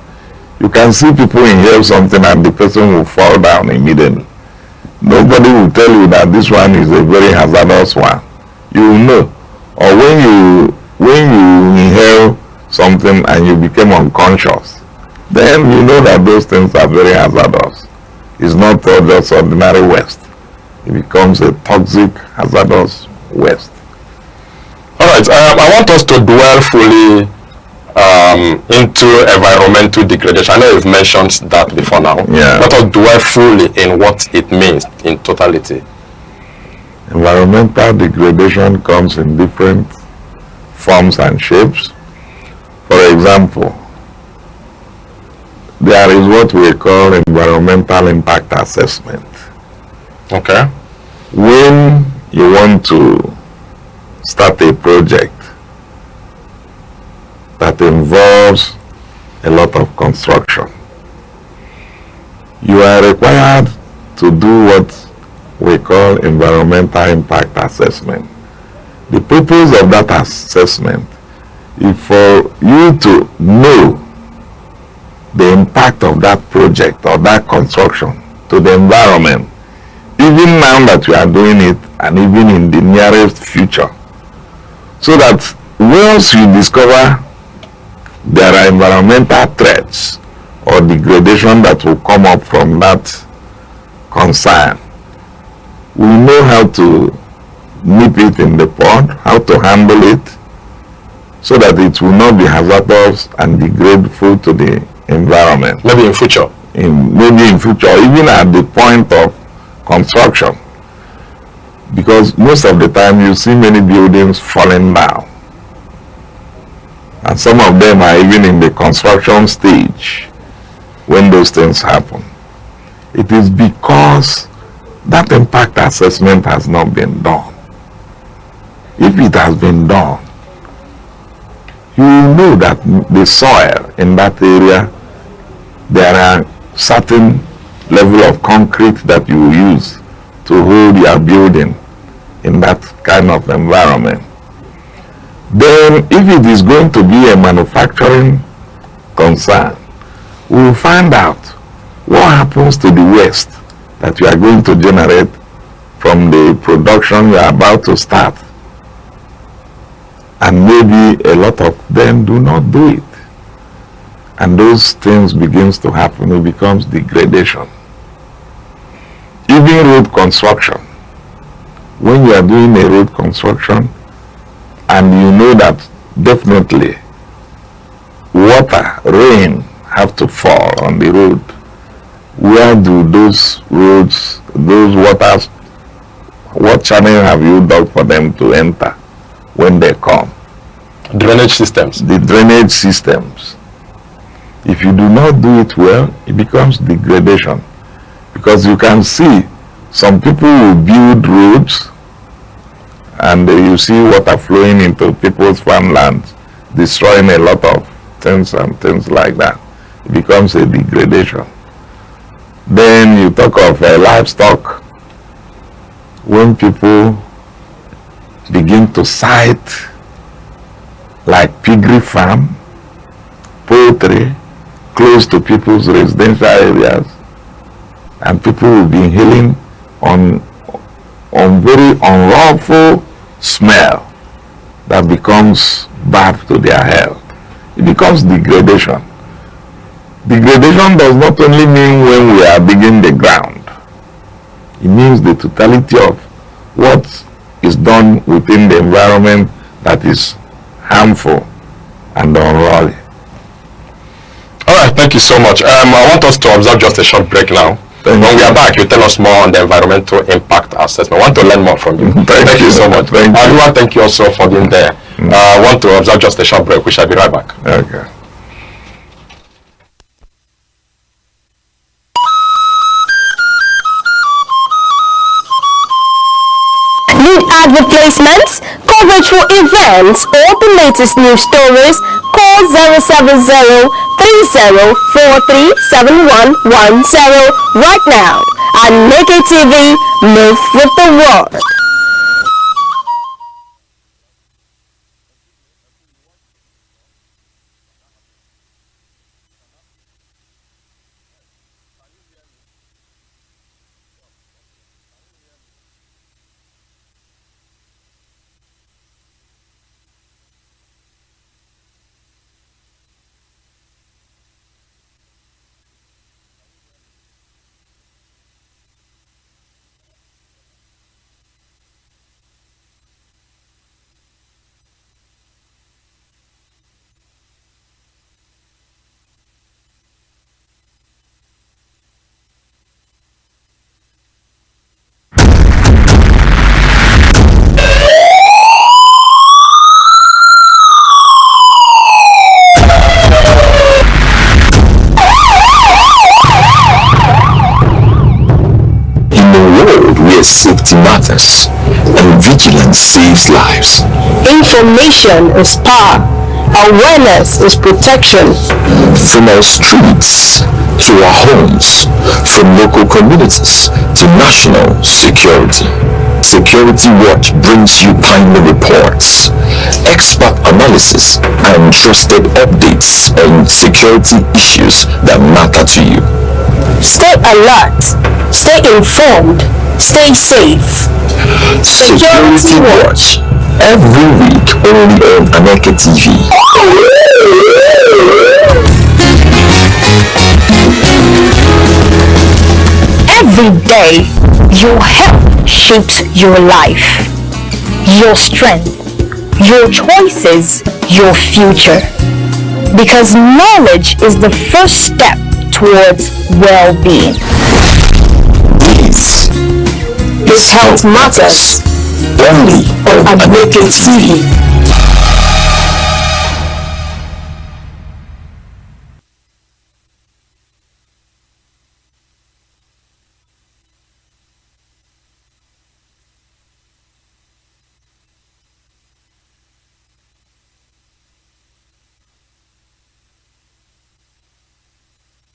Speaker 22: You can see people inhale something and the person will fall down immediately. Nobody will tell you that this one is a very hazardous one. You will know. Or when you inhale something and you became unconscious, then you know that those things are very hazardous. It's not just ordinary waste. It becomes a toxic, hazardous waste.
Speaker 15: All right, I want us to dwell fully into environmental degradation. I know you've mentioned that before now.
Speaker 22: Yeah.
Speaker 15: Let us dwell fully in what it means in totality.
Speaker 22: Environmental degradation comes in different forms and shapes. For example, there is what we call environmental impact assessment.
Speaker 15: Okay.
Speaker 22: When you want to start a project that involves a lot of construction, you are required to do what we call environmental impact assessment. The purpose of that assessment is for you to know the impact of that project or that construction to the environment, even now that you are doing it and even in the nearest future. So that once you discover there are environmental threats or degradation that will come up from that concern, we know how to nip it in the bud, how to handle it, so that it will not be hazardous and degradeful to the environment.
Speaker 15: Maybe in future.
Speaker 22: Maybe in future, even at the point of construction. Because most of the time you see many buildings falling down. And some of them are even in the construction stage when those things happen. It is because that impact assessment has not been done. If it has been done, you will know that the soil in that area, there are certain level of concrete that you will use to hold your building in that kind of environment. Then if it is going to be a manufacturing concern, we will find out what happens to the waste that you are going to generate from the production you are about to start. And maybe a lot of them do not do it. And those things begins to happen, it becomes degradation. Even road construction. When you are doing a road construction and you know that definitely water, rain have to fall on the road, where do those roads, those waters, what channel have you dug for them to enter when they come?
Speaker 15: Drainage systems.
Speaker 22: The drainage systems. If you do not do it well, it becomes degradation. Because you can see some people will build roads and you see water flowing into people's farmlands, destroying a lot of things and things like that. It becomes a degradation. Then you talk of livestock. When people begin to site like piggery farm, poultry, close to people's residential areas, and people will be inhaling on very unlawful smell that becomes bad to their health. It becomes degradation. Degradation does not only mean when we are digging the ground. It means the totality of what is done within the environment that is harmful and unruly.
Speaker 15: All right, thank you so much. I want us to observe just a short break now. When we are back, you tell us more on the environmental impact assessment. I want to learn more from you. Thank you so much. Everyone, thank you also for being there. I want to observe just a short break. We shall be right back.
Speaker 22: Okay.
Speaker 9: Need ad replacements, coverage for events, or the latest news stories? Call 070-3043-7110 right now. Aneke TV, move with the world.
Speaker 2: where safety matters and vigilance saves lives.
Speaker 9: Information is power. Awareness is protection.
Speaker 2: From our streets to our homes, from local communities to national security. Security Watch brings you timely reports, expert analysis, and trusted updates on security issues that matter to you.
Speaker 9: Stay alert, stay informed, stay safe.
Speaker 2: Security Watch, every week only on Aneke TV.
Speaker 17: Every day, your health shapes your life, your strength, your choices, your future. Because knowledge is the first step towards well-being.
Speaker 2: This is Health Matters, only on Aneke TV.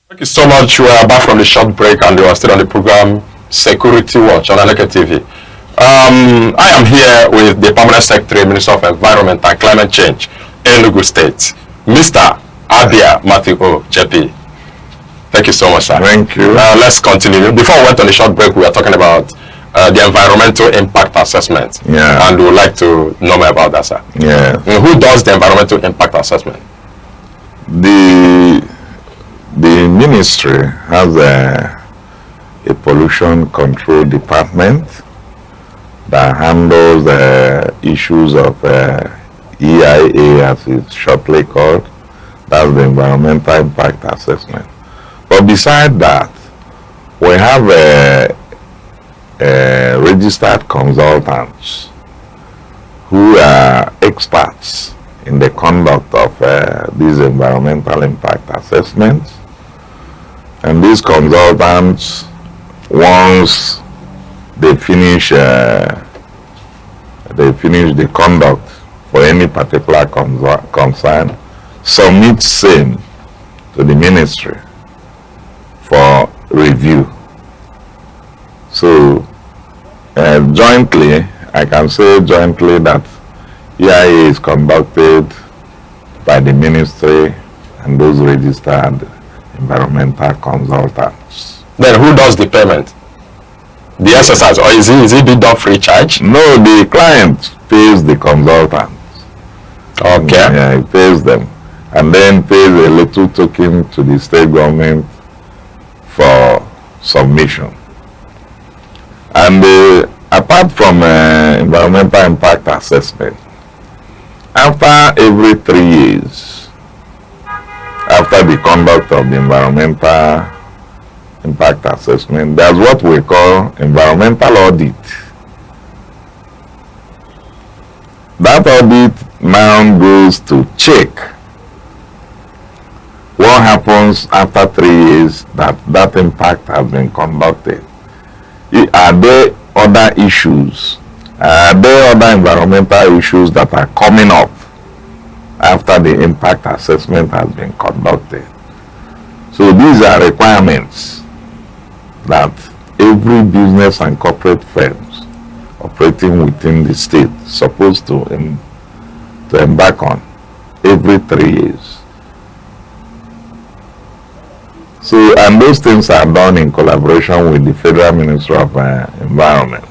Speaker 15: Thank you so much. We are back from the short break and we are still on the program Security Watch on Aneke TV. I am here with the Permanent Secretary, Minister of Environment and Climate Change, Enugu State, Mr. Abia Matthew JP. Thank you so much, sir.
Speaker 22: Thank you.
Speaker 15: Let's continue. Before we went on the short break, we were talking about the environmental impact assessment.
Speaker 22: Yeah.
Speaker 15: And we would like to know more about that, sir.
Speaker 22: Yeah.
Speaker 15: Who does the environmental impact assessment?
Speaker 22: The ministry has a pollution control department that handles the issues of EIA, as it's shortly called. That's the environmental impact assessment. But beside that, we have registered consultants who are experts in the conduct of these environmental impact assessments. And these consultants, once they finish the conduct for any particular concern, submit same to the ministry for review. So jointly, I can say jointly that EIA is conducted by the ministry and those registered environmental consultants.
Speaker 15: Then who does the payment? The exercise, or is it being done free charge?
Speaker 22: No, the client pays the consultants.
Speaker 15: Okay.
Speaker 22: Yeah, he pays them, and then pays a little token to the state government for submission. And apart from environmental impact assessment, after every 3 years, after the conduct of the environmental impact assessment, there's what we call environmental audit. That audit now goes to check what happens after 3 years that impact has been conducted. Are there other issues? Are there other environmental issues that are coming up after the impact assessment has been conducted? So these are requirements that every business and corporate firms operating within the state supposed to embark on every 3 years. So, and those things are done in collaboration with the Federal Ministry of Environment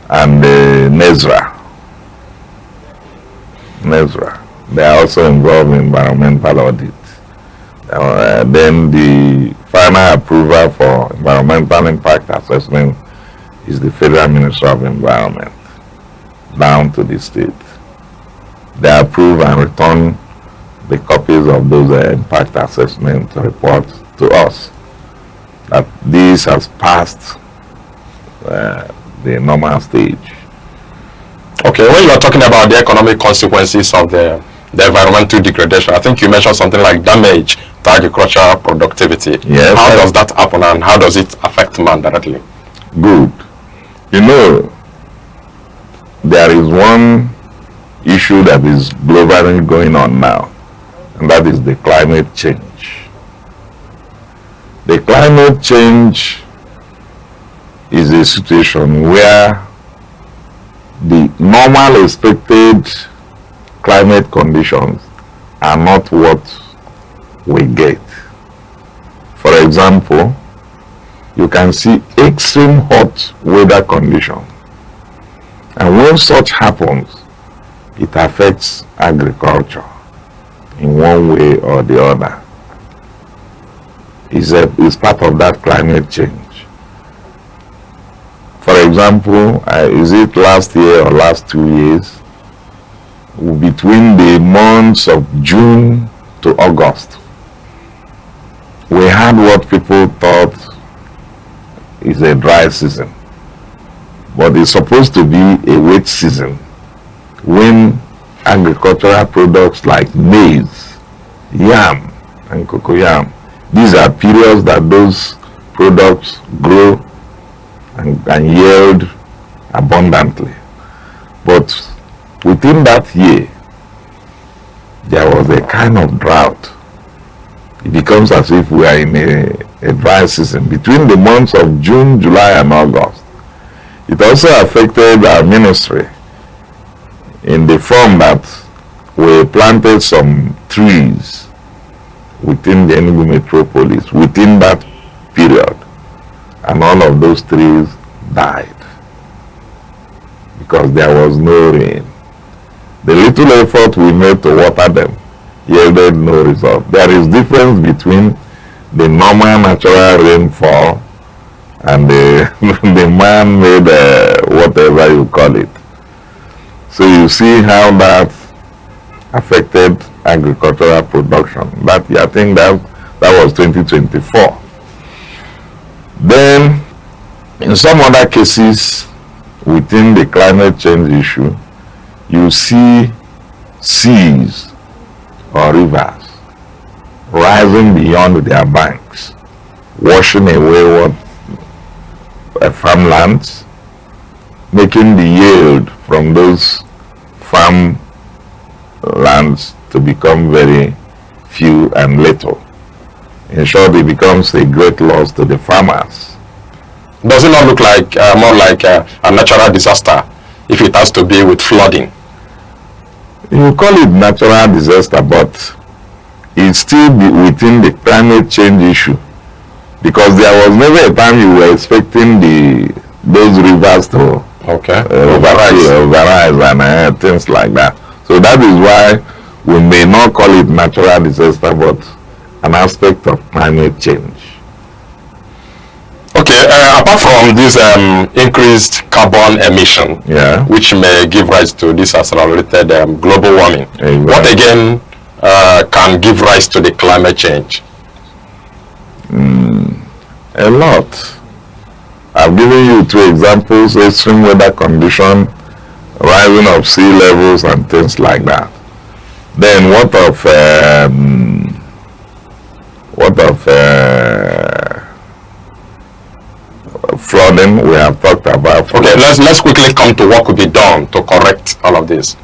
Speaker 22: and NESRA. They are also involved in environmental audit. Then the final approval for environmental impact assessment is the Federal Ministry of Environment down to the state. They approve and return the copies of those impact assessment reports to us that this has passed the normal stage.
Speaker 15: Okay, when you are talking about the economic consequences of the environmental degradation, I think you mentioned something like damage to agricultural productivity.
Speaker 22: Yes.
Speaker 15: How does that happen and how does it affect man directly?
Speaker 22: Good. You know, there is one issue that is globally going on now, and that is the climate change. The climate change is a situation where the normal expected climate conditions are not what we get. For example, you can see extreme hot weather conditions. And when such happens, it affects agriculture in one way or the other. It's part of that climate change. For example, is it last year or last 2 years, between the months of June to August, we had what people thought is a dry season, but it's supposed to be a wet season when agricultural products like maize, yam, and cocoyam, these are periods that those products grow and yield abundantly. But within that year, there was a kind of drought. It becomes as if we are in a dry season between the months of June, July, and August. It also affected our ministry in the form that we planted some trees within the Enugu metropolis within that period, and all of those trees died because there was no rain. The little effort we made to water them yielded no result. There is difference between the normal natural rainfall and the man-made whatever you call it. So you see how that affected agricultural production. That I think that was 2024. Then in some other cases within the climate change issue, you see seas or rivers rising beyond their banks, washing away what farmlands, making the yield from those farm lands to become very few and little. In short, it becomes a great loss to the farmers.
Speaker 15: Does it not look like more like a natural disaster if it has to be with flooding?
Speaker 22: You call it natural disaster, but it's still within the climate change issue, because there was never a time you were expecting those rivers to overrise and things like that. So that is why we may not call it natural disaster, but an aspect of climate change.
Speaker 15: Okay, apart from this increased carbon emission, which may give rise to this accelerated global warming, what again can give rise to the climate change?
Speaker 22: A lot. I've given you 2 examples: extreme weather condition, rising of sea levels, and things like that. Then what of flooding? We have talked about flooding.
Speaker 15: Okay, let's quickly come to what could be done to correct all of this.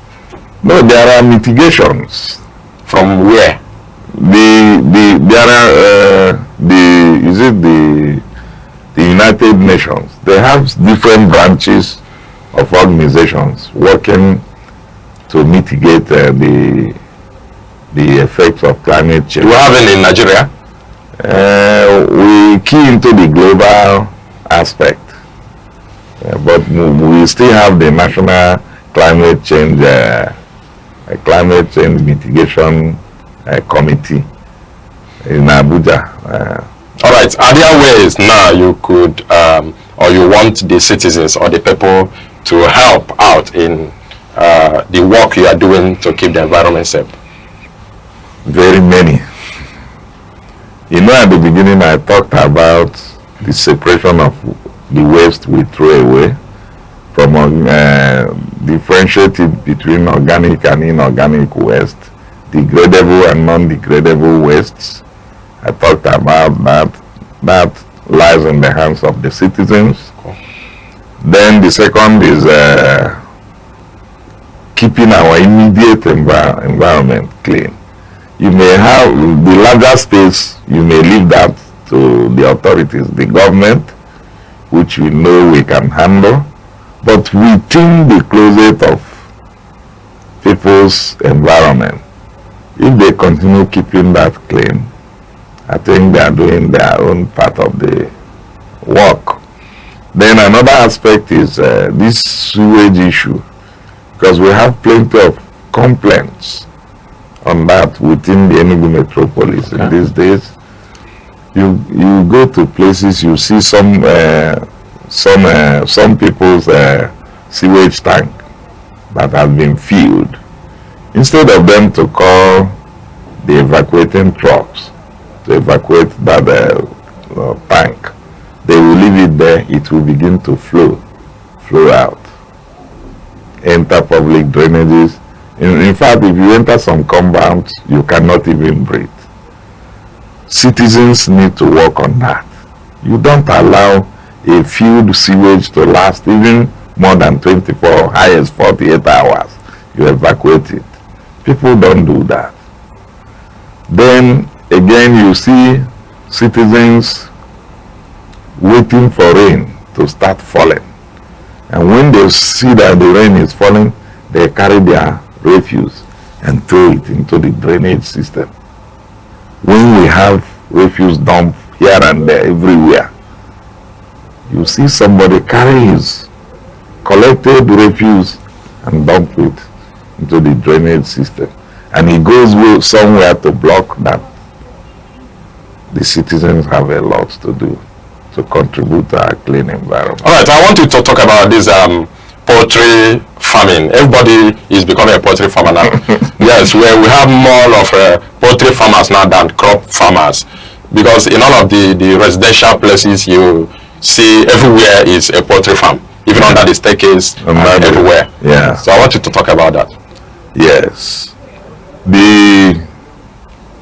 Speaker 22: No, there are mitigations.
Speaker 15: From where?
Speaker 22: The United Nations. They have different branches of organizations working to mitigate the effects of climate change.
Speaker 15: Do we have any in Nigeria?
Speaker 22: We key into the global aspect, but we still have the National Climate Change Mitigation Committee in Abuja.
Speaker 15: All right. Are there ways now you could or you want the citizens or the people to help out in the work you are doing to keep the environment safe?
Speaker 22: Very many. You know, at the beginning I talked about the separation of the waste we throw away, from differentiating between organic and inorganic waste, degradable and non-degradable wastes. I talked about that. That lies in the hands of the citizens. Then the second is keeping our immediate environment clean. You may have the larger states, you may leave that to the authorities, the government, which we know we can handle, but within the closet of people's environment, if they continue keeping that clean, I think they are doing their own part of the work. Then another aspect is this sewage issue, because we have plenty of complaints on that within the Enugu metropolis in these days. You go to places, you see some people's sewage tank that have been filled. Instead of them to call the evacuating trucks to evacuate that tank, they will leave it there. It will begin to flow out, enter public drainages. In fact, if you enter some compounds, you cannot even breathe. Citizens need to work on that. You don't allow a filled sewage to last even more than 24, highest 48 hours. You evacuate it. People don't do that. Then again, you see citizens waiting for rain to start falling. And when they see that the rain is falling, they carry their refuse and throw it into the drainage system. When we have refuse dump here and there everywhere, you see somebody carry his collected refuse and dump it into the drainage system, and he goes somewhere to block that. The citizens have a lot to do to contribute to our clean environment.
Speaker 15: All right, I want you to talk about this poultry farming. Everybody is becoming a poultry farmer now. Yes, where we have more of poultry farmers now than crop farmers, because in all of the residential places you see everywhere is a poultry farm, even under the staircase and everywhere.
Speaker 22: Yeah.
Speaker 15: So I want you to talk about that.
Speaker 22: Yes. The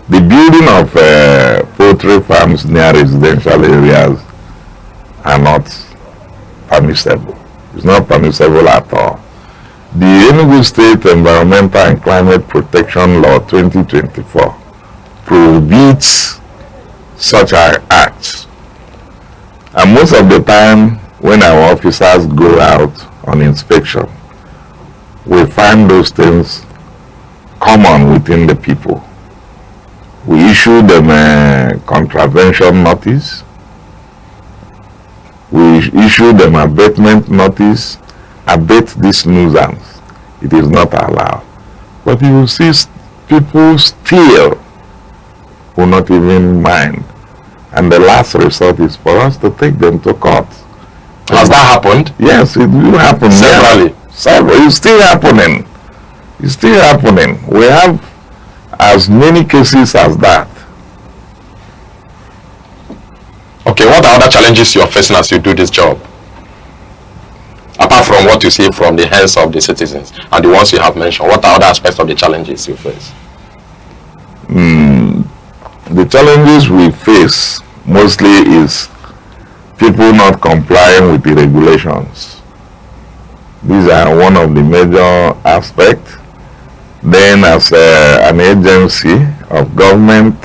Speaker 22: building of poultry farms near residential areas are not permissible. It's not permissible at all. The Enugu State Environmental and Climate Protection Law 2024 prohibits such acts. And most of the time when our officers go out on inspection, we find those things common within the people. We issue them a contravention notice. We issue them abatement notice. Abate this nuisance. It is not allowed. But you will see people still will not even mind. And the last resort is for us to take them to court.
Speaker 15: Has that happened?
Speaker 22: Yes, it will happen.
Speaker 15: Severally.
Speaker 22: Several. It's still happening. It's still happening. We have as many cases as that.
Speaker 15: Okay, what are other challenges you're facing as you do this job? Apart from what you see from the hands of the citizens and the ones you have mentioned, what are other aspects of the challenges you face?
Speaker 22: The challenges we face mostly is people not complying with the regulations. These are one of the major aspects. Then as an agency of government,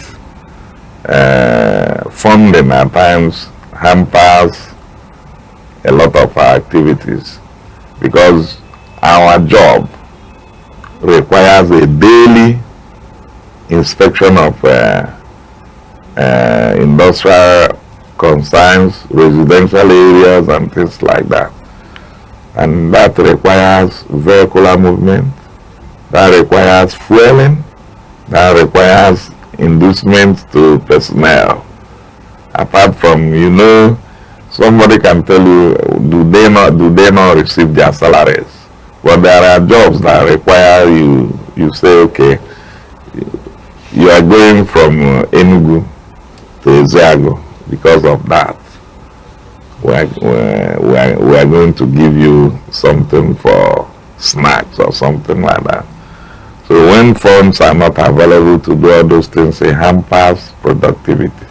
Speaker 22: funding at times hampers a lot of our activities, because our job requires a daily inspection of industrial concerns, residential areas and things like that. And that requires vehicular movement, that requires fueling, that requires inducement to personnel. Apart from, somebody can tell you, do they not receive their salaries? But there are jobs that require you say, okay, you are going from Enugu to Ezeago. Because of that, we are going to give you something for snacks or something like that. So when funds are not available to do all those things, it hampers productivity.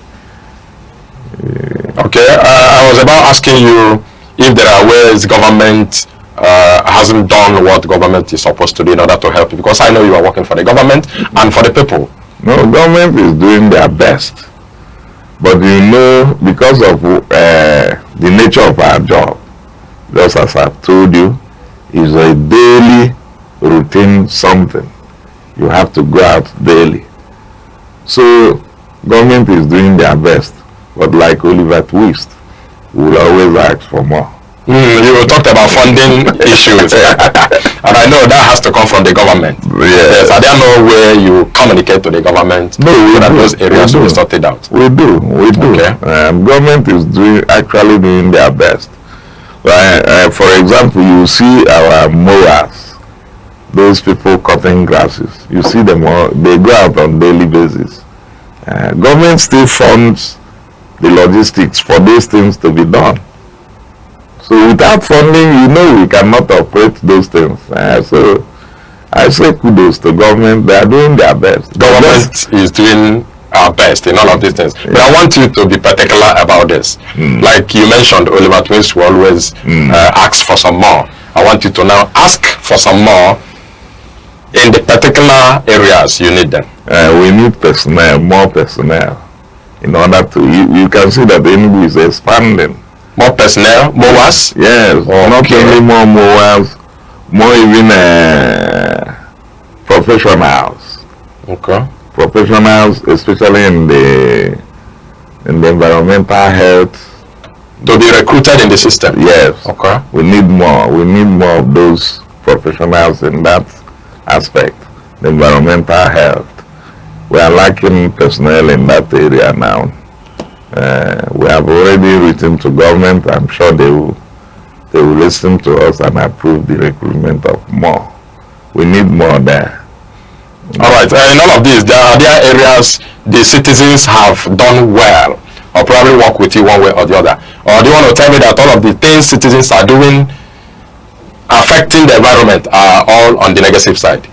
Speaker 15: Okay, I was about asking you, if there are ways government hasn't done what government is supposed to do in order to help you? Because I know you are working for the government and for the people.
Speaker 22: No, government is doing their best. But you know, because of the nature of our job, just as I've told you, is a daily routine something. You have to go out daily. So government is doing their best. But like Oliver Twist, we will always ask for more.
Speaker 15: You talked about funding issues, and I know that has to come from the government. Yes. Are there no way you communicate to the government?
Speaker 22: No, we
Speaker 15: that
Speaker 22: do.
Speaker 15: Those areas
Speaker 22: We
Speaker 15: will be
Speaker 22: do.
Speaker 15: sorted out.
Speaker 22: We do.
Speaker 15: Okay.
Speaker 22: Government is actually doing their best. For example, you see our mowers, those people cutting grasses. You see them all, they go out on daily basis. Government still funds the logistics for these things to be done. So without funding, you know, we cannot operate those things. So I say kudos to government. They are doing their best.
Speaker 15: Government is doing our best in all of these things. But I want you to be particular about this. Like you mentioned, Oliver Twist will always ask for some more. I want you to now ask for some more in the particular areas you need them.
Speaker 22: We need personnel, more personnel, in order to, you can see that the Enugu is expanding.
Speaker 15: More personnel, mowers?
Speaker 22: Yes, not only more mowers, more even professionals.
Speaker 15: Okay.
Speaker 22: Professionals, especially in the environmental health.
Speaker 15: To be recruited in the system?
Speaker 22: Yes.
Speaker 15: Okay.
Speaker 22: We need more. We need more of those professionals in that aspect, the environmental health. We are lacking personnel in that area now. We have already written to government. I'm sure they will listen to us and approve the recruitment of more. We need more there.
Speaker 15: All right. In all of these, are there areas the citizens have done well, or probably work with you one way or the other? Or do you want to tell me that all of the things citizens are doing affecting the environment are all on the negative side?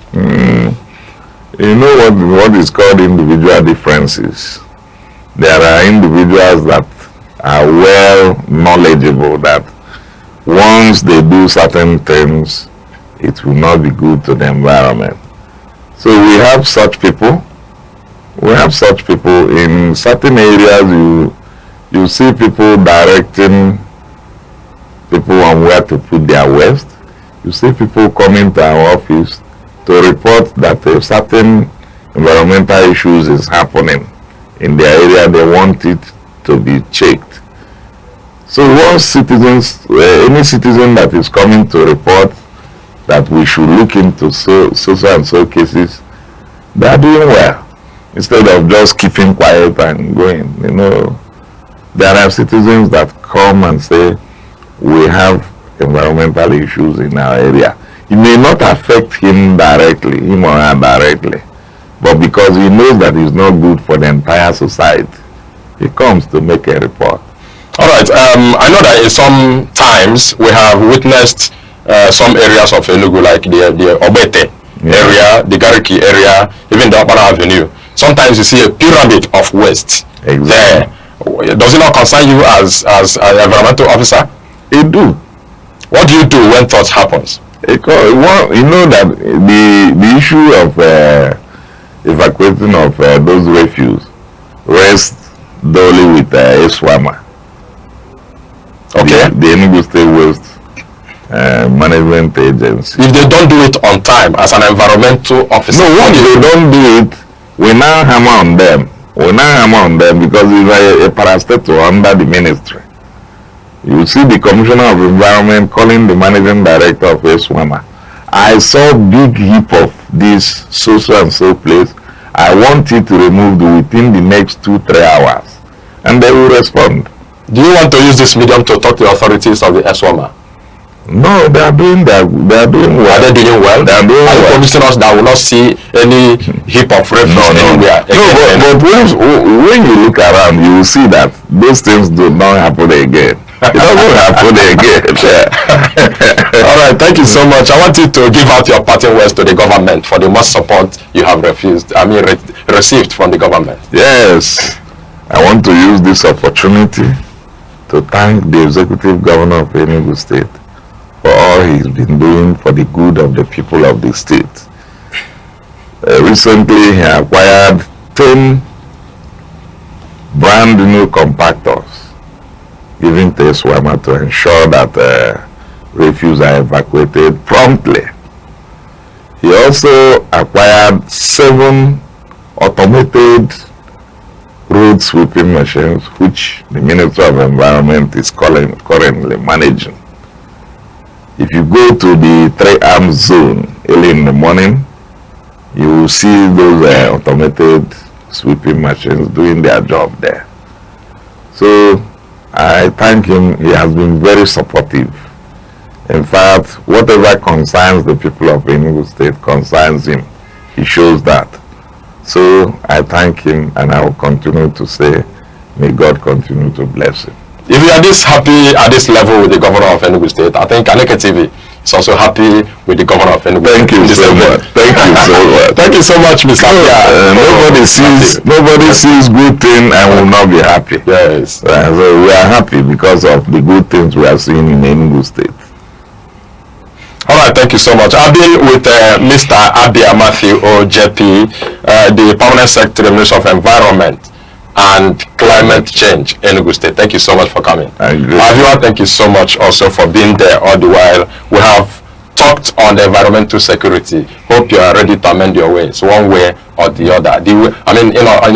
Speaker 22: You know what is called individual differences. There are individuals that are well knowledgeable that once they do certain things, it will not be good to the environment. So we have such people. We have such people in certain areas. You see people directing people on where to put their waste. You see people coming to our office to report that a certain environmental issues is happening in their area. They want it to be checked. So once citizens, any citizen that is coming to report that we should look into so and so cases, they are doing well. Instead of just keeping quiet and going, you know, there are citizens that come and say, we have environmental issues in our area. It may not affect him directly, him or her directly, but because he knows that it's not good for the entire society, he comes to make a report.
Speaker 15: All right. I know that in some times we have witnessed some areas of Enugu, like the Obete area, the Gariki area, even the Upper Avenue. Sometimes you see a pyramid of waste there. Does it not concern you as an environmental officer?
Speaker 22: It do.
Speaker 15: What do you do when such happens?
Speaker 22: Because, well, you know that the issue of evacuating of those refuse rests solely with ESWAMA.
Speaker 15: Okay.
Speaker 22: The Enugu State Waste Management Agency.
Speaker 15: If they don't do it on time as an environmental officer?
Speaker 22: No, once they don't do it, we now hammer on them. We now hammer on them because it's a parastatal under the ministry. You see the Commissioner of Environment calling the Managing Director of ESWAMA. I saw big heap of this so and so place. I want it removed within the next 2-3 hours. And they will respond.
Speaker 15: Do you want to use this medium to talk to the authorities of the ESWAMA?
Speaker 22: No, they are doing well.
Speaker 15: Are they doing well?
Speaker 22: They are doing
Speaker 15: well. Are you promising us that will not see any heap of refuse anywhere?
Speaker 22: No, but when you look around, you will see that those things do not happen again. It doesn't happen again.
Speaker 15: All right, thank you so much. I want you to give out your parting words to the government for the much support you have received from the government.
Speaker 22: Yes, I want to use this opportunity to thank the executive governor of Enugu State for all he's been doing for the good of the people of the state. Recently, he acquired 10 brand new compactors given to SWAMA to ensure that refuse are evacuated promptly. He also acquired 7 automated road sweeping machines, which the Ministry of Environment is currently managing. If you go to the 3-arm zone early in the morning, you will see those automated sweeping machines doing their job there. So I thank him. He has been very supportive. In fact, whatever concerns the people of Enugu State concerns him. He shows that. So I thank him, and I will continue to say, may God continue to bless him.
Speaker 15: If you are this happy at this level with the governor of Enugu State, I think Aneke TV is also happy with the governor of Enugu State.
Speaker 22: Thank you so much. Thank you so much.
Speaker 15: Thank you so much, Mr.
Speaker 22: Nobody sees good thing and will not be happy.
Speaker 15: Yes.
Speaker 22: So we are happy because of the good things we are seeing in Enugu State.
Speaker 15: All right, thank you so much. I've been with Mr. Abia Matthew OJP, the Permanent Secretary of Ministry of Environment and Climate Change, Enugu State. Thank you so much for coming. Avia, thank you so much also for being there all the while. We have talked on the environmental security. Hope you are ready to amend your ways, one way or the other. In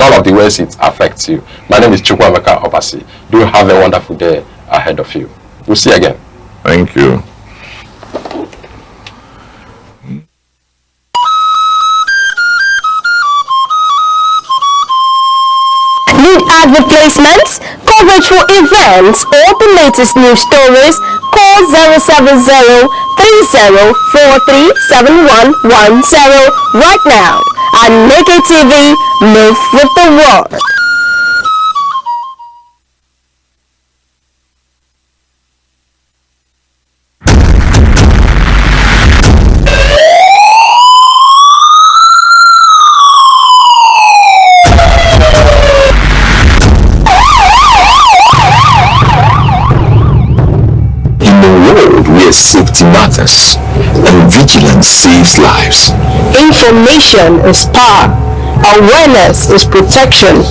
Speaker 15: all of the ways it affects you. My name is Chukwuemeka Obasi. Do have a wonderful day ahead of you. We'll see you again.
Speaker 22: Thank you.
Speaker 9: Need advert placements, coverage for events, or the latest news stories? Call 070-3043-7110 right now. Aneke TV, move with the world.
Speaker 2: Safety matters and vigilance saves lives.
Speaker 9: Information is power. Awareness is protection.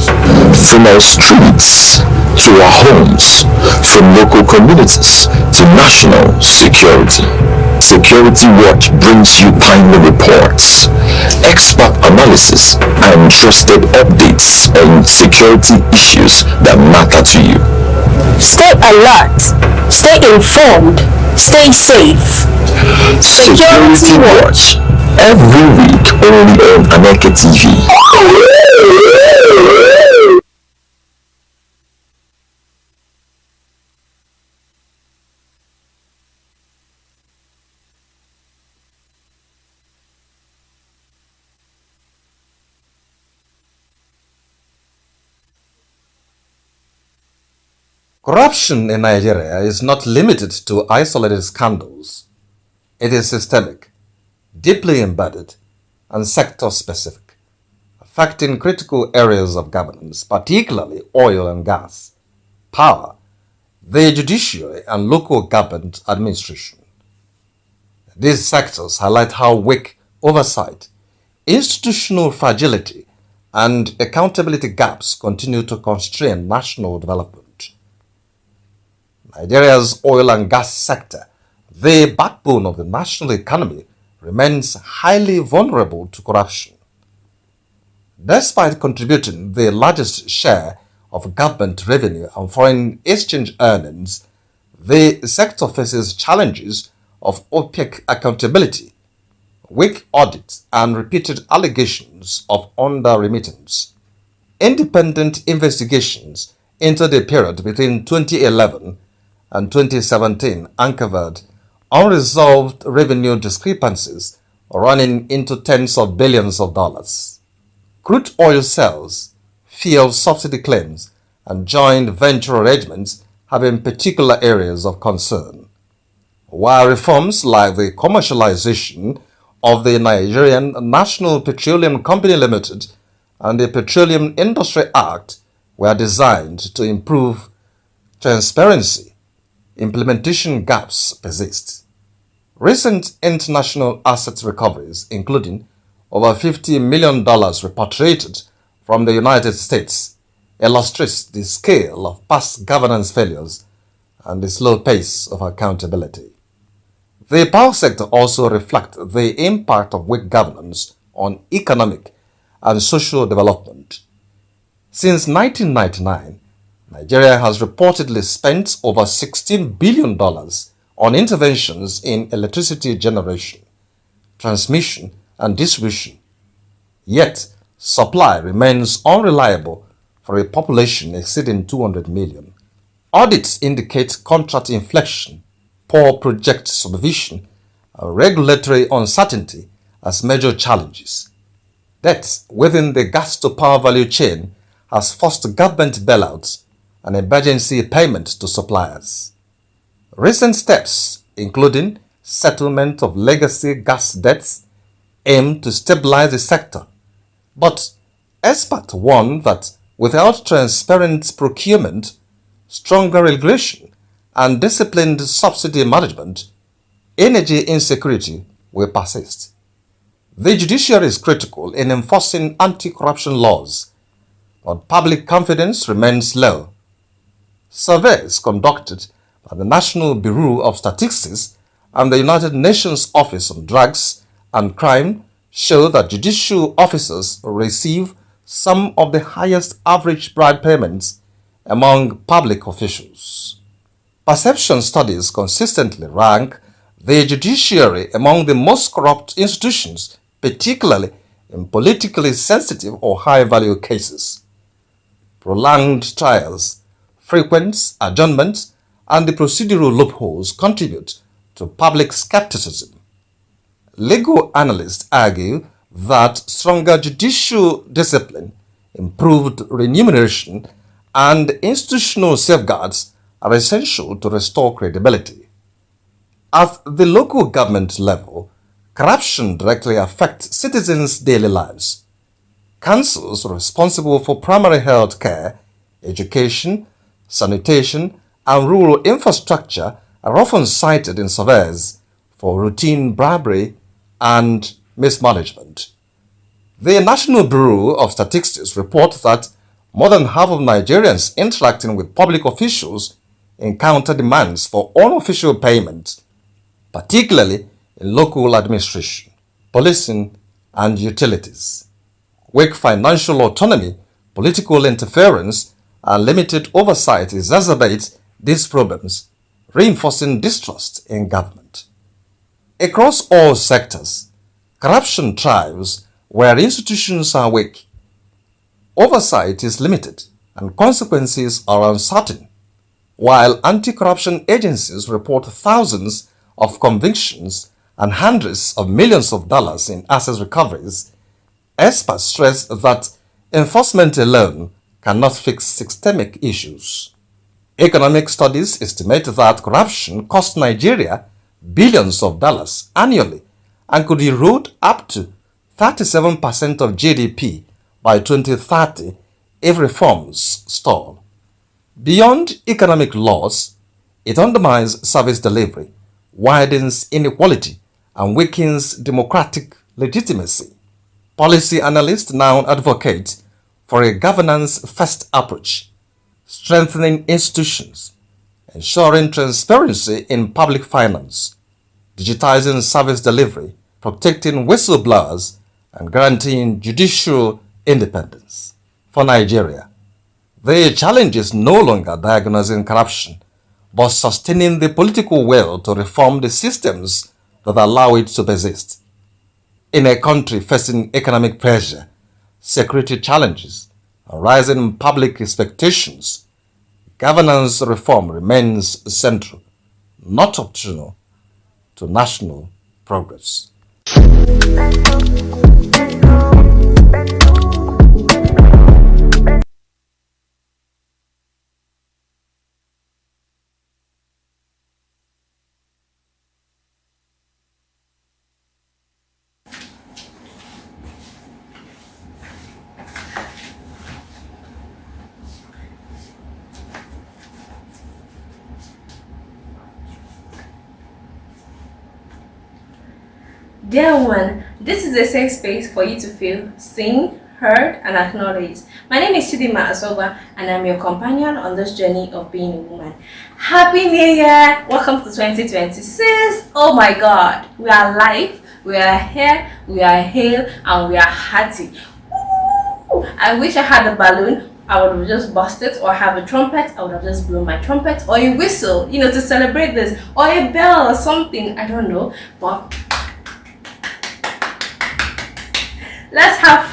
Speaker 2: From our streets to our homes, from local communities to national security. Security Watch brings you timely reports, expert analysis, and trusted updates on security issues that matter to you.
Speaker 9: Stay alert, stay informed, stay safe.
Speaker 2: Security Watch, every week only on Aneke TV.
Speaker 11: Corruption in Nigeria is not limited to isolated scandals. It is systemic, deeply embedded, and sector-specific, affecting critical areas of governance, particularly oil and gas, power, the judiciary, and local government administration. These sectors highlight how weak oversight, institutional fragility, and accountability gaps continue to constrain national development. Nigeria's oil and gas sector, the backbone of the national economy, remains highly vulnerable to corruption. Despite contributing the largest share of government revenue and foreign exchange earnings, the sector faces challenges of opaque accountability, weak audits, and repeated allegations of under-remittance. Independent investigations into the period between 2011 and 2017 uncovered unresolved revenue discrepancies running into tens of billions of dollars. Crude oil sales, fuel subsidy claims, and joint venture arrangements have been particular areas of concern, while reforms like the commercialization of the Nigerian National Petroleum Company Limited and the Petroleum Industry Act were designed to improve transparency, implementation gaps persist. Recent international asset recoveries, including over $50 million repatriated from the United States, illustrates the scale of past governance failures and the slow pace of accountability. The power sector also reflects the impact of weak governance on economic and social development. Since 1999, Nigeria has reportedly spent over $16 billion on interventions in electricity generation, transmission, and distribution. Yet, supply remains unreliable for a population exceeding 200 million. Audits indicate contract inflation, poor project supervision, and regulatory uncertainty as major challenges. Debt within the gas-to-power value chain has forced government bailouts and emergency payments to suppliers. Recent steps, including settlement of legacy gas debts, aim to stabilize the sector. But experts warn that without transparent procurement, stronger regulation, and disciplined subsidy management, energy insecurity will persist. The judiciary is critical in enforcing anti-corruption laws, but public confidence remains low. Surveys conducted by the National Bureau of Statistics and the United Nations Office on Drugs and Crime show that judicial officers receive some of the highest average bribe payments among public officials. Perception studies consistently rank the judiciary among the most corrupt institutions, particularly in politically sensitive or high-value cases. Prolonged trials, frequent adjournments, and the procedural loopholes contribute to public skepticism. Legal analysts argue that stronger judicial discipline, improved remuneration, and institutional safeguards are essential to restore credibility. At the local government level, corruption directly affects citizens' daily lives. Councils responsible for primary health care, education, sanitation, and rural infrastructure are often cited in surveys for routine bribery and mismanagement. The National Bureau of Statistics reports that more than half of Nigerians interacting with public officials encounter demands for unofficial payments, particularly in local administration, policing, and utilities. Weak financial autonomy, political interference, and limited oversight exacerbate these problems, reinforcing distrust in government. Across all sectors, corruption thrives where institutions are weak. Oversight is limited and consequences are uncertain. While anti-corruption agencies report thousands of convictions and hundreds of millions of dollars in asset recoveries, experts stress that enforcement alone cannot fix systemic issues. Economic studies estimate that corruption costs Nigeria billions of dollars annually and could erode up to 37% of GDP by 2030 if reforms stall. Beyond economic loss, it undermines service delivery, widens inequality, and weakens democratic legitimacy. Policy analysts now advocate for a governance-first approach, strengthening institutions, ensuring transparency in public finance, digitizing service delivery, protecting whistleblowers, and guaranteeing judicial independence. For Nigeria, the challenge is no longer diagnosing corruption, but sustaining the political will to reform the systems that allow it to persist. In a country facing economic pressure, security challenges, and rising public expectations, governance reform remains central, not optional, to national progress.
Speaker 8: Dear woman, this is a safe space for you to feel seen, heard, and acknowledged. My name is Chidima Asoba, and I'm your companion on this journey of being a woman. Happy New Year! Welcome to 2026. Oh my God, we are live, we are here, we are hale, and we are hearty. Woo! I wish I had a balloon. I would have just bust it, or have a trumpet, I would have just blown my trumpet, or a whistle, to celebrate this, or a bell or something, I don't know, but let's have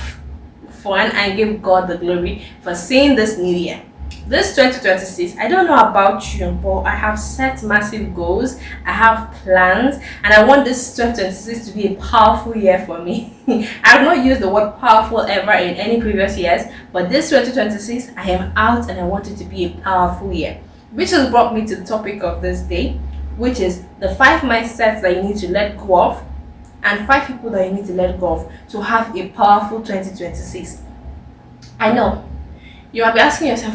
Speaker 8: fun and give God the glory for seeing this new year. This 2026, I don't know about you, but I have set massive goals, I have plans, and I want this 2026 to be a powerful year for me. I have not used the word powerful ever in any previous years, but this 2026, I am out and I want it to be a powerful year. Which has brought me to the topic of this day, which is the 5 mindsets that you need to let go of and 5 people that you need to let go of to have a powerful 2026. I know you might be asking yourself,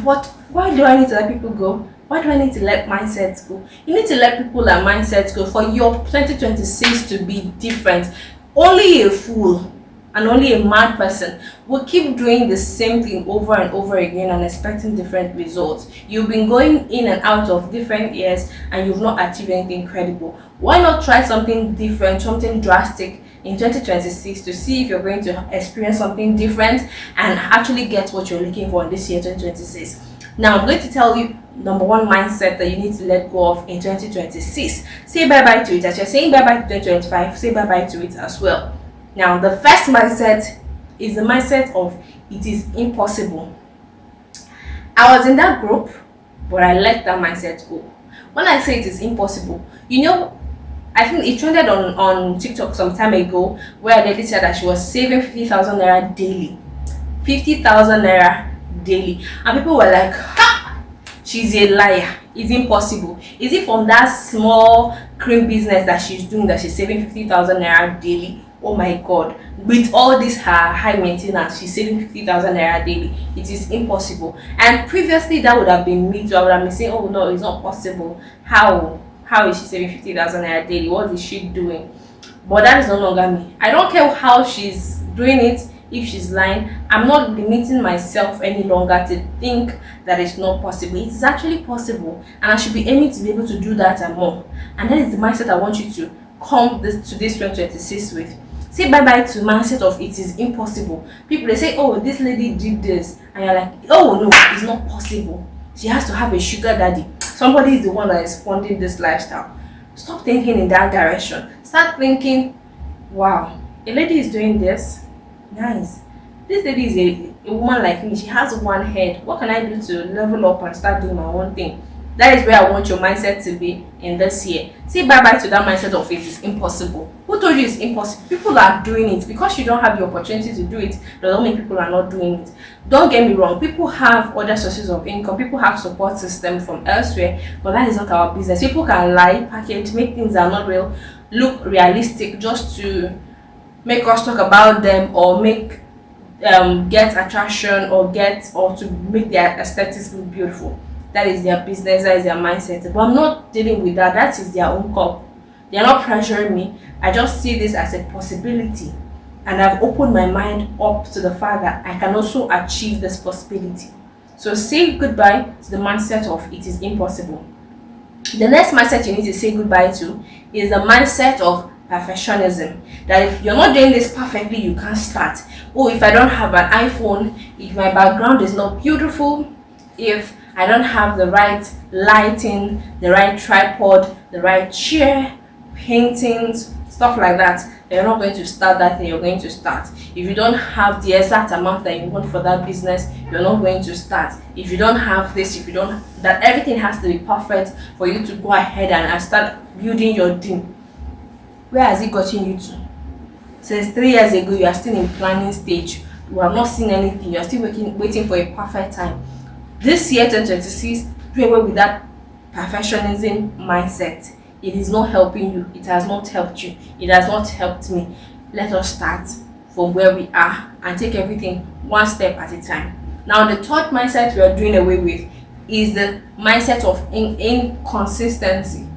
Speaker 8: why do I need to let people go? Why do I need to let mindsets go? You need to let people and mindsets go for your 2026 to be different. Only a fool and only a mad person will keep doing the same thing over and over again and expecting different results. You've been going in and out of different years and you've not achieved anything credible. Why not try something different, something drastic in 2026 to see if you're going to experience something different and actually get what you're looking for in this year 2026. Now I'm going to tell you number 1 mindset that you need to let go of in 2026. Say bye-bye to it. As you're saying bye-bye to 2025, say bye-bye to it as well. Now the first mindset is the mindset of it is impossible. I was in that group, but I let that mindset go. When I say it is impossible, I think it trended on TikTok some time ago where a lady said that she was saving 50,000 naira daily. 50,000 naira daily. And people were like, ha! She's a liar. It's impossible. Is it from that small cream business that she's doing that she's saving 50,000 naira daily? Oh my God. With all this her high maintenance, she's saving 50,000 naira daily. It is impossible. And previously that would have been me too. I would have been saying, oh no, it's not possible. How is she saving 50,000 naira daily? What is she doing? But that is no longer me. I don't care how she's doing it, if she's lying. I'm not limiting myself any longer to think that it's not possible. It is actually possible, and I should be aiming to be able to do that and more. And that is the mindset I want you to come to this 2026 with. Say bye-bye to mindset of it is impossible. People, they say, oh, this lady did this, and you're like, oh no, it's not possible. She has to have a sugar daddy. Somebody is the one that is funding this lifestyle. Stop thinking in that direction. Start thinking, wow, a lady is doing this. Nice. This lady is a woman like me. She has one head. What can I do to level up and start doing my own thing? That is where I want your mindset to be in this year. Say bye-bye to that mindset of it is impossible. Who told you it's impossible? People are doing it. Because you don't have the opportunity to do it, doesn't mean people are not doing it. Don't get me wrong. People have other sources of income. People have support systems from elsewhere. But that is not our business. People can lie, package, make things that are not real, look realistic just to make us talk about them or make get attraction or to make their aesthetics look beautiful. That is their business, that is their mindset. But I'm not dealing with that. That is their own cup. They are not pressuring me. I just see this as a possibility. And I've opened my mind up to the fact that I can also achieve this possibility. So say goodbye to the mindset of it is impossible. The next mindset you need to say goodbye to is the mindset of perfectionism. That if you're not doing this perfectly, you can't start. Oh, if I don't have an iPhone, if my background is not beautiful, if I don't have the right lighting, the right tripod, the right chair, paintings, stuff like that, you're not going to start that thing you're going to start. If you don't have the exact amount that you want for that business, you're not going to start. If you don't have this, that everything has to be perfect for you to go ahead and start building your team. Where has it gotten you to? Since 3 years ago, you are still in planning stage. You have not seen anything. You are still waiting for a perfect time. This year, 2026, do away with that perfectionism mindset. It is not helping you. It has not helped you. It has not helped me. Let us start from where we are and take everything one step at a time. Now, the third mindset we are doing away with is the mindset of inconsistency.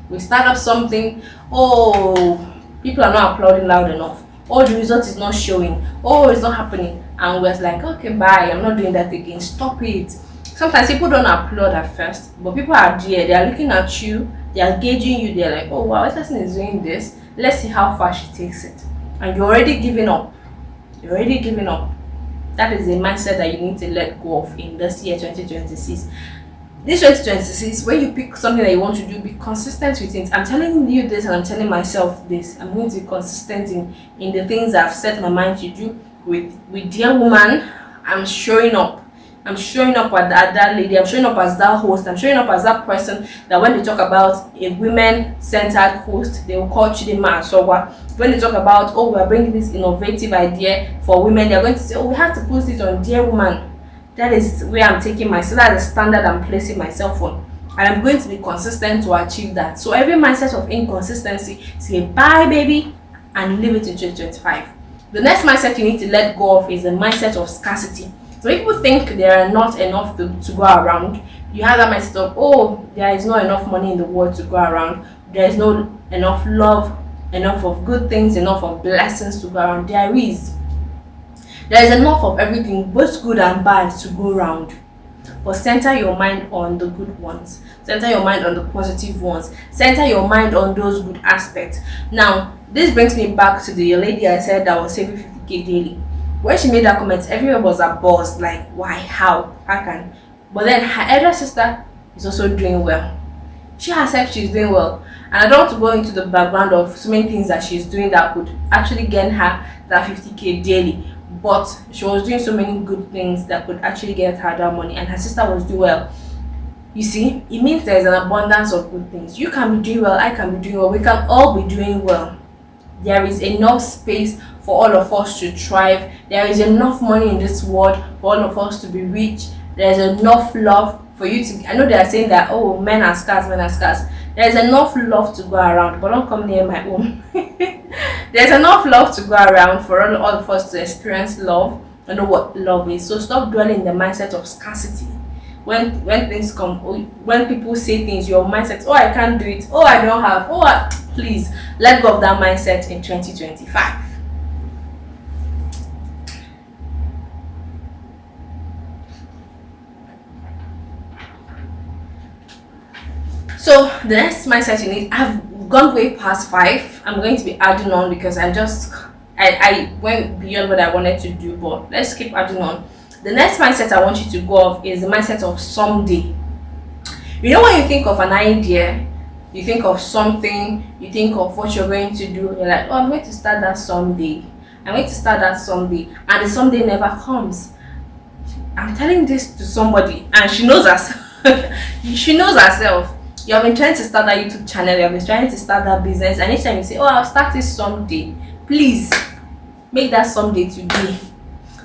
Speaker 8: We start up something, oh, People are not applauding loud enough. Oh, the result is not showing. Oh, it's not happening. And we're like, okay, bye. I'm not doing that again. Stop it. Sometimes people don't applaud at first, but people are there. They are looking at you. They are gauging you. They're like, oh wow, this person is doing this. Let's see how far she takes it. And you're already giving up. You're already giving up. That is a mindset that you need to let go of in this year 2026. This 2026, when you pick something that you want to do, be consistent with it. I'm telling you this and I'm telling myself this. I'm going to be consistent in the things I've set my mind to do. With Dear Woman, I'm showing up. I'm showing up at that lady. I'm showing up as that host. I'm showing up as that person that when they talk about a women-centered host, they will call Chidima Asogwa. When they talk about, oh, we're bringing this innovative idea for women, they're going to say, oh, we have to put it on Dear Woman. That is where I'm taking myself. That's the standard I'm placing myself on. And I'm going to be consistent to achieve that. So every mindset of inconsistency, say bye, baby, and leave it in 2025. The next mindset you need to let go of is the mindset of scarcity. So if people think there are not enough to go around, you have that mindset of, oh, there is not enough money in the world to go around. There is not enough love, enough of good things, enough of blessings to go around. There is. There is enough of everything, both good and bad, to go around. But center your mind on the good ones. Center your mind on the positive ones. Center your mind on those good aspects. Now, this brings me back to the lady I said that was saving 50k daily. When she made that comment, everyone was abuzz, like, why, how can? But then her elder sister is also doing well. She herself, she's doing well. And I don't want to go into the background of so many things that she's doing that could actually gain her that 50k daily. But she was doing so many good things that could actually get her that money, and her sister was doing well. You see, it means there's an abundance of good things. You can be doing well, I can be doing well, we can all be doing well. There is enough space for all of us to thrive. There is enough money in this world for all of us to be rich. There's enough love for you to, I know they are saying that, oh, men are scarce, men are scarce. There's enough love to go around, but don't come near my home. There's enough love to go around for all of us to experience love and know what love is. So stop dwelling in the mindset of scarcity. When things come, when people say things, your mindset, oh, I can't do it, oh, I don't have, please let go of that mindset in 2025. So the next mindset you need, I've gone way past 5. I'm going to be adding on because I went beyond what I wanted to do, but let's keep adding on. The next mindset I want you to go off is the mindset of someday. You know, when you think of an idea, you think of something, you think of what you're going to do, you're like, oh, I'm going to start that someday. I'm going to start that someday. And the someday never comes. I'm telling this to somebody and she knows herself. She knows herself. You have been trying to start that YouTube channel, you have been trying to start that business, and each time you say, oh, I'll start it someday. Please make that someday today.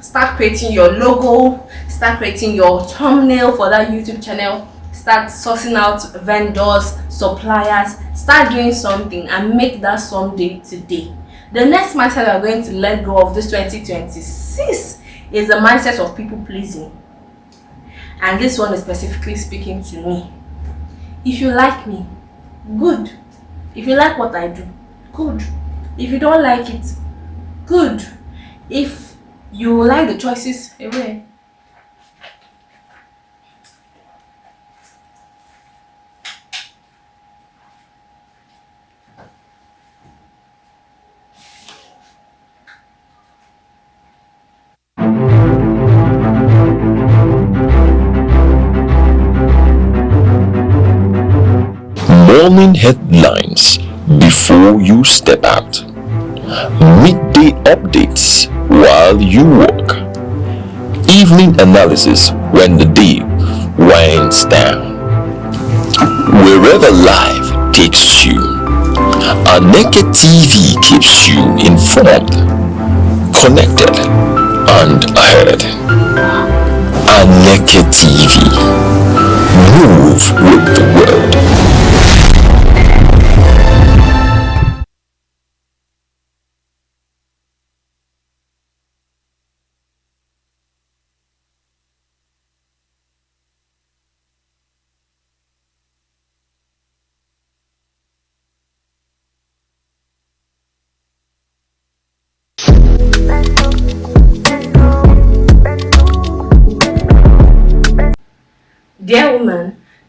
Speaker 8: Start creating your logo, start creating your thumbnail for that YouTube channel, start sourcing out vendors, suppliers, start doing something and make that someday today. The next mindset we're going to let go of this 2026 is the mindset of people pleasing. And this one is specifically speaking to me. If you like me, good. If you like what I do, good. If you don't like it, good. If you like the choices, away.
Speaker 2: Morning headlines before you step out. Midday updates while you work. Evening analysis when the day winds down. Wherever life takes you, Aneke TV keeps you informed, connected, and ahead. Aneke TV. Move with the world.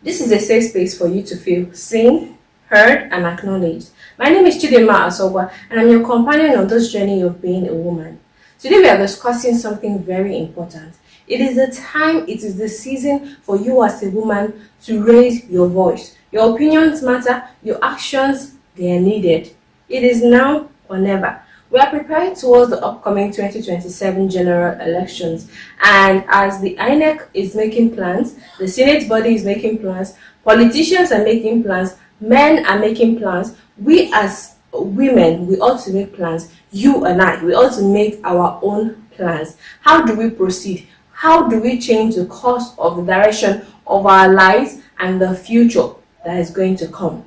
Speaker 8: This is a safe space for you to feel seen, heard, and acknowledged. My name is Chidinma Asogwa, and I'm your companion on this journey of being a woman. Today we are discussing something very important. It is the time, it is the season for you as a woman to raise your voice. Your opinions matter, your actions, they are needed. It is now or never. We are preparing towards the upcoming 2027 general elections, and as the Aneke is making plans, the Senate body is making plans, politicians are making plans, men are making plans, we as women, we ought to make plans. You and I, we ought to make our own plans. How do we proceed? How do we change the course of the direction of our lives and the future that is going to come?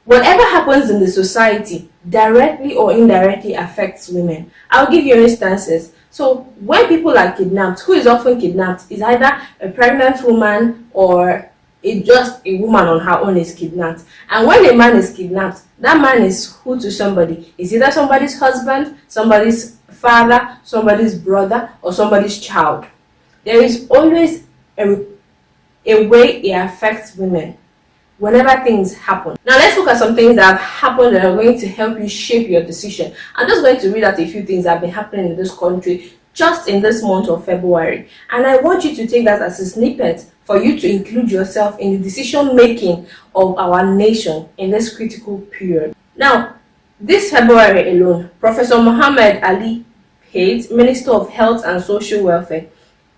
Speaker 8: Whatever happens in the society directly or indirectly affects women. I'll give you instances. So when people are kidnapped, who is often kidnapped is either a pregnant woman or just a woman on her own is kidnapped. And when a man is kidnapped, that man is who to somebody? Is either somebody's husband, somebody's father, somebody's brother, or somebody's child. There is always a way it affects women whenever things happen. Now let's look at some things that have happened that are going to help you shape your decision. I'm just going to read out a few things that have been happening in this country just in this month of February. And I want you to take that as a snippet for you to include yourself in the decision making of our nation in this critical period. Now, this February alone, Professor Mohammed Ali Pate, Minister of Health and Social Welfare,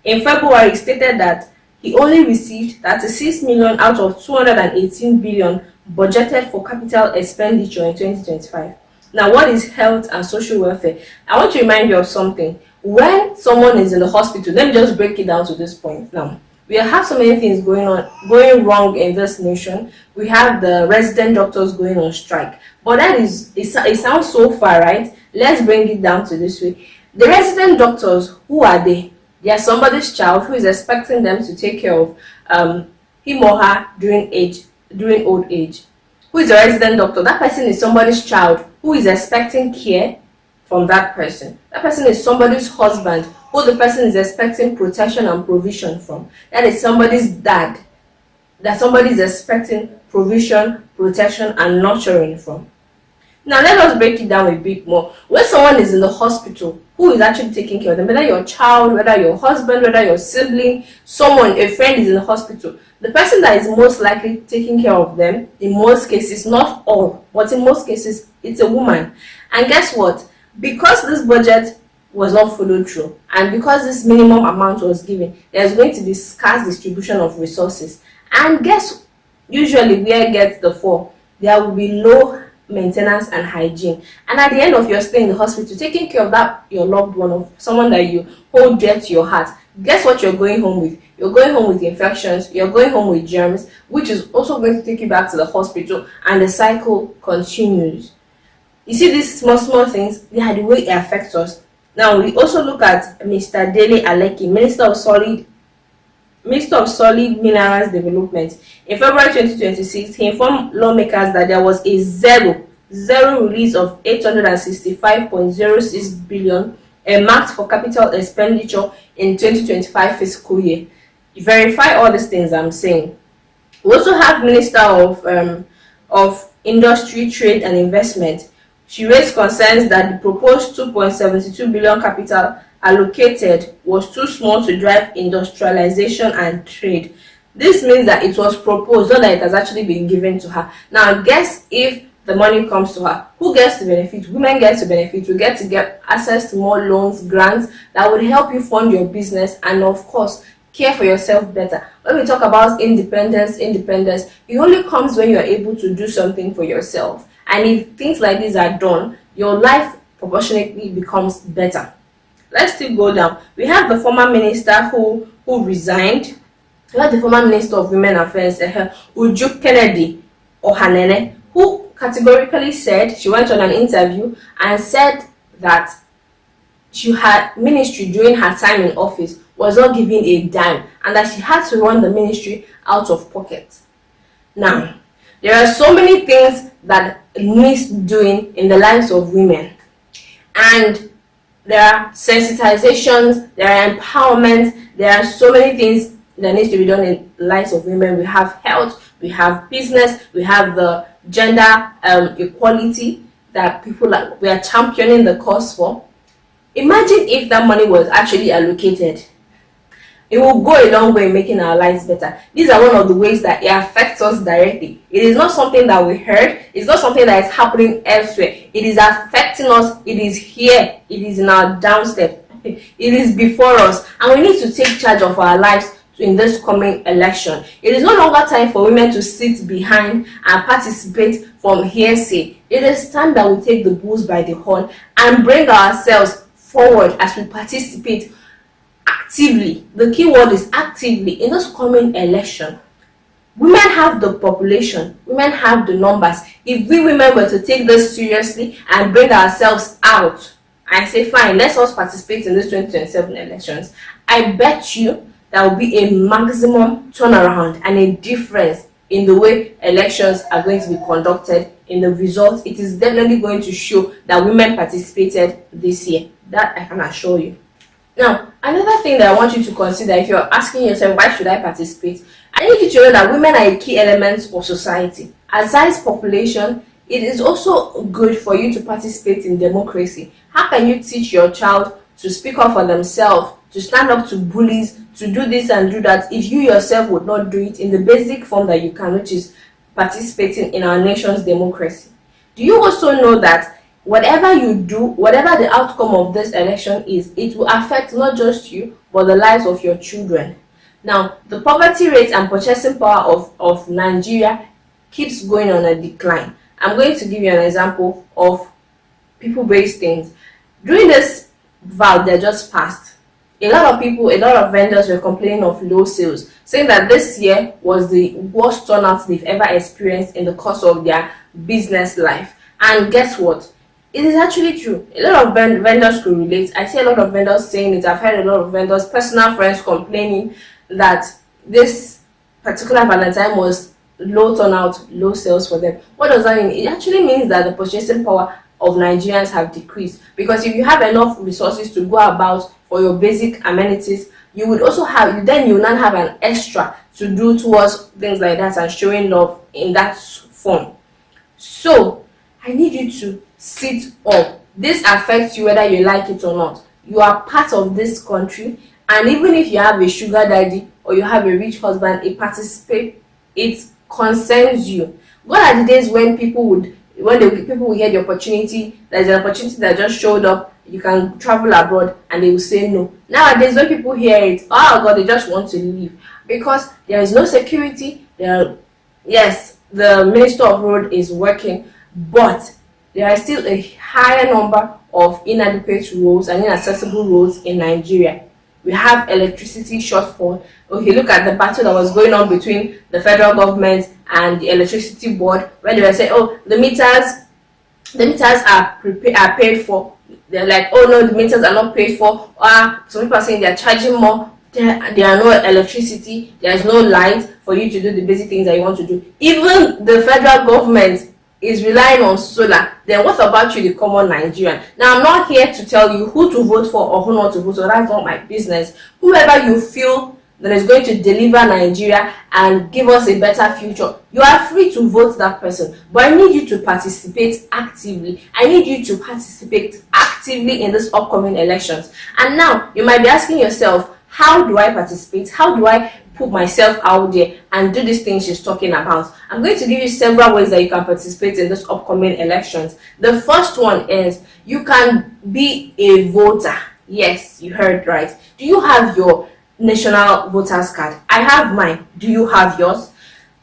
Speaker 8: in February stated that he only received 36 million out of 218 billion budgeted for capital expenditure in 2025. Now, what is health and social welfare? I want to remind you of something. When someone is in the hospital, let me just break it down to this point. Now, we have so many things going wrong in this nation. We have the resident doctors going on strike, but that is, it sounds so far, right? Let's bring it down to this way. The resident doctors, who are they? They are somebody's child who is expecting them to take care of him or her during old age. Who is a resident doctor? That person is somebody's child who is expecting care from that person. That person is somebody's husband who the person is expecting protection and provision from. That is somebody's dad that somebody is expecting provision, protection, and nurturing from. Now let us break it down a bit more. When someone is in the hospital, who is actually taking care of them? Whether your child, whether your husband, whether your sibling, someone, a friend is in the hospital. The person that is most likely taking care of them, in most cases, not all, but in most cases, it's a woman. And guess what? Because this budget was not followed through, and because this minimum amount was given, there's going to be scarce distribution of resources. And guess, usually where it gets the fall, there will be low maintenance and hygiene. And at the end of your stay in the hospital, taking care of that your loved one, of someone that you hold dear to your heart, guess what you're going home with? You're going home with infections, you're going home with germs, which is also going to take you back to the hospital, and the cycle continues. You see, these small things, they are the way it affects us. Now we also look at Mr. Dele Aneke, Minister of Solid Minerals Development. In February 2026, he informed lawmakers that there was a zero release of 865.06 billion marked for capital expenditure in 2025 fiscal year. You verify all these things I'm saying. We also have Minister of Industry, Trade and Investment. She raised concerns that the proposed 2.72 billion capital allocated was too small to drive industrialization and trade. This means that it was proposed, not that it has actually been given to her. Now, guess if the money comes to her, who gets to benefit? Women get to benefit. We get access to more loans, grants that would help you fund your business and, of course, care for yourself better. When we talk about independence, it only comes when you are able to do something for yourself. And if things like this are done, your life proportionately becomes better. Let's still go down. We have the former minister who resigned. We have the former Minister of Women Affairs, Uju Kennedy Ohanene, who categorically said, she went on an interview and said that her ministry during her time in office was not given a dime, and that she had to run the ministry out of pocket. Now, there are so many things that needs doing in the lives of women, and there are sensitizations, there are empowerments, there are so many things that needs to be done in the lives of women. We have health, we have business, we have the gender equality that we are championing the cause for. Imagine if that money was actually allocated. It will go a long way in making our lives better. These are one of the ways that it affects us directly. It is not something that we heard. It's not something that is happening elsewhere. It is affecting us. It is here. It is in our downstep. It is before us. And we need to take charge of our lives in this coming election. It is no longer time for women to sit behind and participate from hearsay. It is time that we take the bulls by the horn and bring ourselves forward as we participate actively. The key word is actively in this coming election. Women have the population, women have the numbers. If we women were to take this seriously and bring ourselves out and say, fine, let's all participate in this 2027 elections, I bet you there will be a maximum turnaround and a difference in the way elections are going to be conducted. In the results, it is definitely going to show that women participated this year. That I can assure you. Now, another thing that I want you to consider, if you're asking yourself, why should I participate? I need you to know that women are a key element of society. Aside population, it is also good for you to participate in democracy. How can you teach your child to speak up for themselves, to stand up to bullies, to do this and do that, if you yourself would not do it in the basic form that you can, which is participating in our nation's democracy? Do you also know that whatever you do, whatever the outcome of this election is, it will affect not just you, but the lives of your children? Now, the poverty rate and purchasing power of Nigeria keeps going on a decline. I'm going to give you an example of people-based things. During this vow that just passed, a lot of vendors were complaining of low sales, saying that this year was the worst turnout they've ever experienced in the course of their business life. And guess what? It is actually true. A lot of vendors could relate. I see a lot of vendors saying it. I've heard a lot of vendors, personal friends, complaining that this particular Valentine was low turnout, low sales for them. What does that mean? It actually means that the purchasing power of Nigerians have decreased, because if you have enough resources to go about for your basic amenities, you would also have, then you will not have an extra to do towards things like that and showing love in that form. So I need you to sit up. This affects you whether you like it or not. You are part of this country, and even if you have a sugar daddy or you have a rich husband, it concerns you. What are the days when people will get the opportunity, there's an opportunity that just showed up, you can travel abroad, and they will say no? Nowadays, when people hear it, oh God, they just want to leave, because there is no security. Yes, the Minister of Road is working, but there are still a higher number of inadequate roads and inaccessible roads in Nigeria. We have electricity shortfall. Okay, look at the battle that was going on between the federal government and the electricity board, when they were saying, oh, the meters are paid for. They're like, oh no, the meters are not paid for. Some people are saying they're charging more. There are no electricity, there is no light for you to do the basic things that you want to do. Even the federal government is relying on solar. Then what about you, the common Nigerian? Now, I'm not here to tell you who to vote for or who not to vote for. That's not my business. Whoever you feel that is going to deliver Nigeria and give us a better future, you are free to vote that person. But I need you to participate actively. I need you to participate actively in this upcoming elections. And now, you might be asking yourself, how do I participate? How do I put myself out there and do these things she's talking about? I'm going to give you several ways that you can participate in this upcoming elections. The first one is you can be a voter. Yes, you heard right. Do you have your national voters card? I have mine. Do you have yours?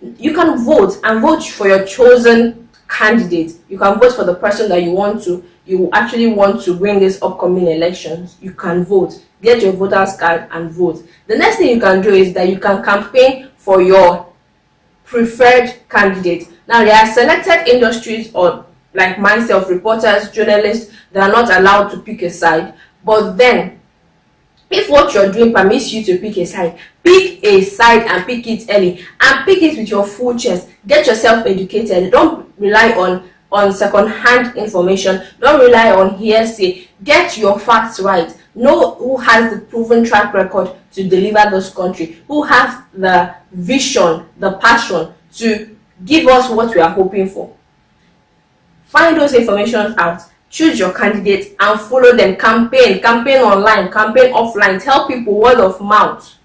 Speaker 8: You can vote and vote for your chosen candidate. You can vote for the person that you actually want to win this upcoming elections. You can vote. Get your voters card and vote. The next thing you can do is that you can campaign for your preferred candidate. Now, there are selected industries, or like myself, reporters, journalists, that are not allowed to pick a side. But then, if what you're doing permits you to pick a side and pick it early, and pick it with your full chest. Get yourself educated. Don't rely on second-hand information. Don't rely on hearsay. Get your facts right. know who has the proven track record to deliver this country, who has the vision, the passion to give us what we are hoping for. Find those information out, choose your candidates and follow them. Campaign online, campaign offline, tell people word of mouth.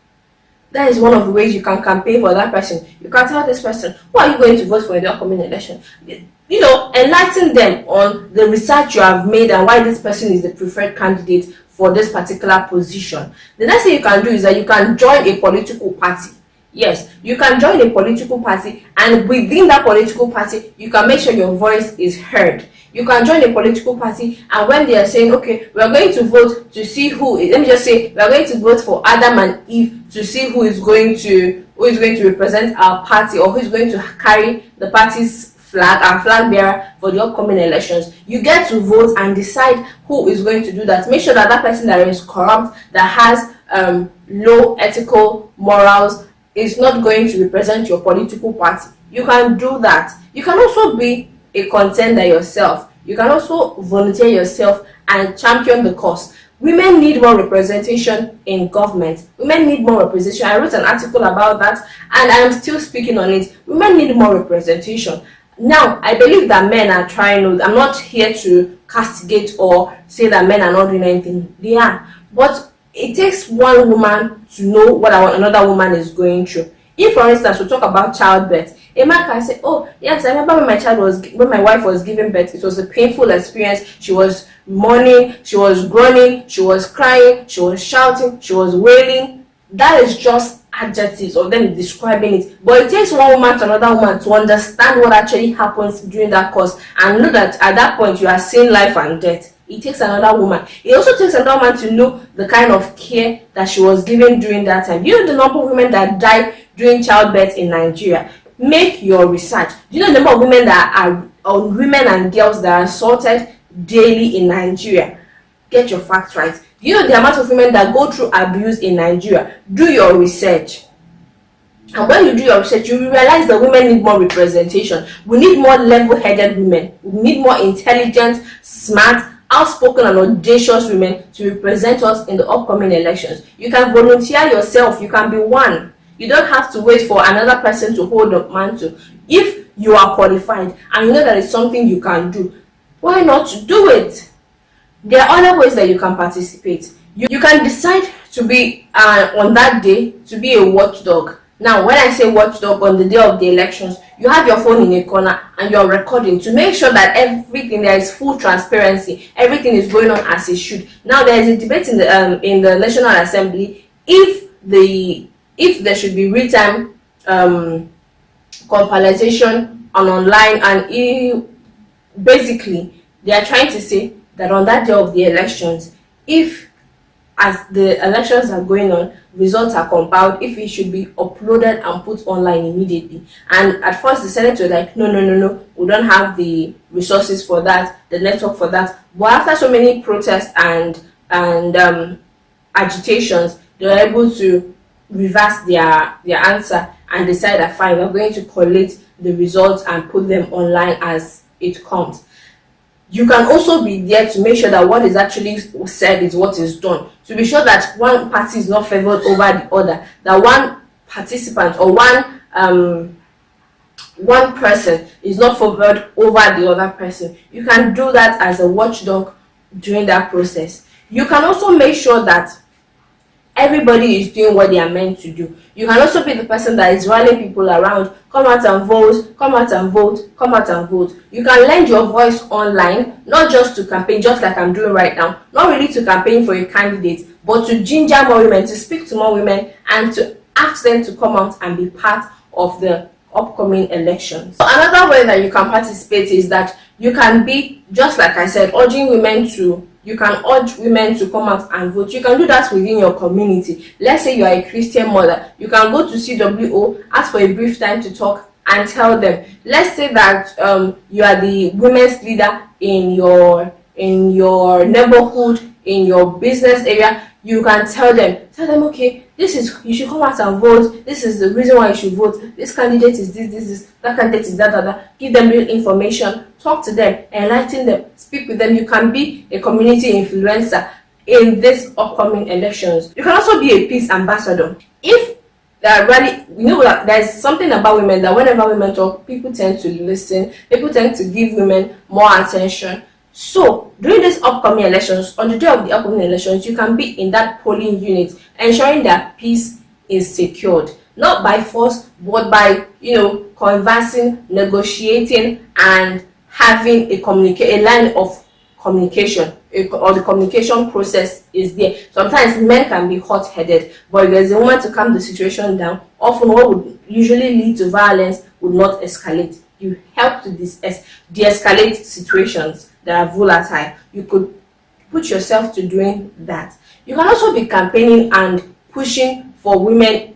Speaker 8: That is one of the ways you can campaign for that person. You can tell this person, who are you going to vote for in the upcoming election? You know, enlighten them on the research you have made and why this person is the preferred candidate for this particular position. The next thing you can do is that you can join a political party. Yes, you can join a political party, and within that political party, you can make sure your voice is heard. You can join a political party, and when they are saying, okay, we are going to vote to see who, let me just say, we are going to vote for Adam and Eve to see who is going to represent our party, or who is going to carry the party's flag, our flag bearer for the upcoming elections. You get to vote and decide who is going to do that. Make sure that that person that is corrupt, that has low ethical morals, is not going to represent your political party. You can do that. You can also be a contender yourself. You can also volunteer yourself and champion the cause. Women need more representation in government. Women need more representation. I wrote an article about that, and I am still speaking on it. Women need more representation. Now, I believe that men are trying. I'm not here to castigate or say that men are not doing anything. They are. But it takes one woman to know what another woman is going through. If, for instance, we talk about childbirth, a man can say, oh, yes, I remember when my wife was giving birth, it was a painful experience. She was mourning, she was groaning, she was crying, she was shouting, she was wailing. That is just adjectives of them describing it. But it takes one woman to another woman to understand what actually happens during that course and know that at that point you are seeing life and death. It takes another woman. It also takes another woman to know the kind of care that she was given during that time. You know the number of women that died during childbirth in Nigeria? Make your research. Do you know the number of women that are women and girls that are assaulted daily in Nigeria? Get your facts right. Do you know the amount of women that go through abuse in Nigeria? Do your research. And when you do your research, you realize that women need more representation. We need more level-headed women. We need more intelligent, smart, outspoken and audacious women to represent us in the upcoming elections. You can volunteer yourself. You can be one. You don't have to wait for another person to hold the mantle. If you are qualified and you know that it's something you can do, why not do it? There are other ways that you can participate. You can decide to be on that day to be a watchdog. Now, when I say watchdog on the day of the elections, you have your phone in a corner and you're recording to make sure that everything, there is full transparency, everything is going on as it should. Now, there is a debate in the National Assembly if there should be real-time compilation on online, and basically they are trying to say that on that day of the elections, if as the elections are going on, results are compiled, if it should be uploaded and put online immediately. And at first the Senate were like, no, we don't have the resources for that, the network for that. But after so many protests and agitations, they were able to reverse their answer and decide that fine, we're going to collate the results and put them online as it comes. You can also be there to make sure that what is actually said is what is done. To be sure that one party is not favored over the other, that one participant or one person is not favored over the other person. You can do that as a watchdog during that process. You can also make sure that everybody is doing what they are meant to do. You can also be the person that is rallying people around. Come out and vote, come out and vote, come out and vote. You can lend your voice online, not just to campaign, just like I'm doing right now. Not really to campaign for a candidate, but to ginger more women, to speak to more women, and to ask them to come out and be part of the upcoming elections. Another way that you can participate is that you can be, just like I said, urging women to, you can urge women to come out and vote. You can do that within your community. Let's say you are a Christian mother. You can go to CWO, ask for a brief time to talk, and tell them. Let's say that you are the women's leader in your neighborhood, in your business area. You can tell them, okay, you should come out and vote. This is the reason why you should vote. This candidate is this, that candidate is that. Give them real information. Talk to them, enlighten them, speak with them. You can be a community influencer. in these upcoming elections. You can also be a peace ambassador. If really, that there's something about women that whenever women talk, people tend to listen, people tend to give women more attention. So during these upcoming elections, on the day of the upcoming elections, you can be in that polling unit, ensuring that peace is secured, not by force, but by conversing, negotiating, and having a line of communication, or the communication process is there. Sometimes men can be hot-headed, but if there's a woman to calm the situation down, often what would usually lead to violence would not escalate. You help to de-escalate situations that are volatile. You could put yourself to doing that. You can also be campaigning and pushing for women,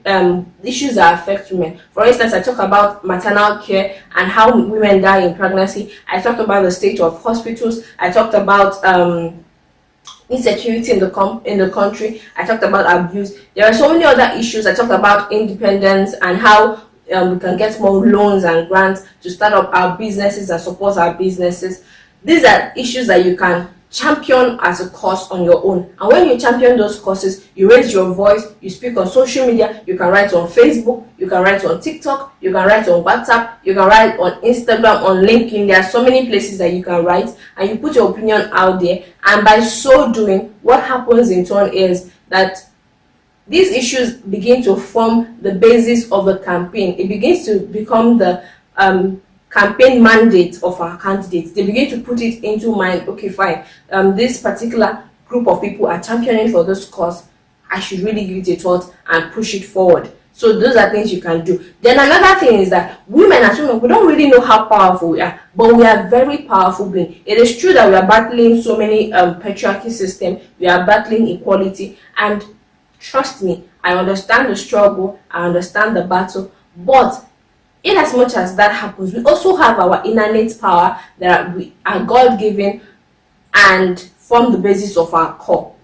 Speaker 8: issues that affect women. For instance, I talk about maternal care and how women die in pregnancy. I talked about the state of hospitals. I talked about insecurity in the country. I talked about abuse. There are so many other issues. I talked about independence and how we can get more loans and grants to start up our businesses and support our businesses. These are issues that you can champion as a cause on your own, and when you champion those causes, you raise your voice, you speak on social media, you can write on Facebook, you can write on TikTok, you can write on WhatsApp, you can write on Instagram, on LinkedIn. There are so many places that you can write, and you put your opinion out there, and by so doing, what happens in turn is that these issues begin to form the basis of the campaign. It begins to become the campaign mandate of our candidates. They begin to put it into mind, okay, fine, this particular group of people are championing for this cause. I should really give it a thought and push it forward. So those are things you can do. Then another thing is that women as women, we don't really know how powerful we are, but we are very powerful beings. It is true that we are battling so many patriarchy systems, we are battling equality, and trust me, I understand the struggle, I understand the battle, but in as much as that happens, we also have our innate power that we are God-given and form the basis of our core.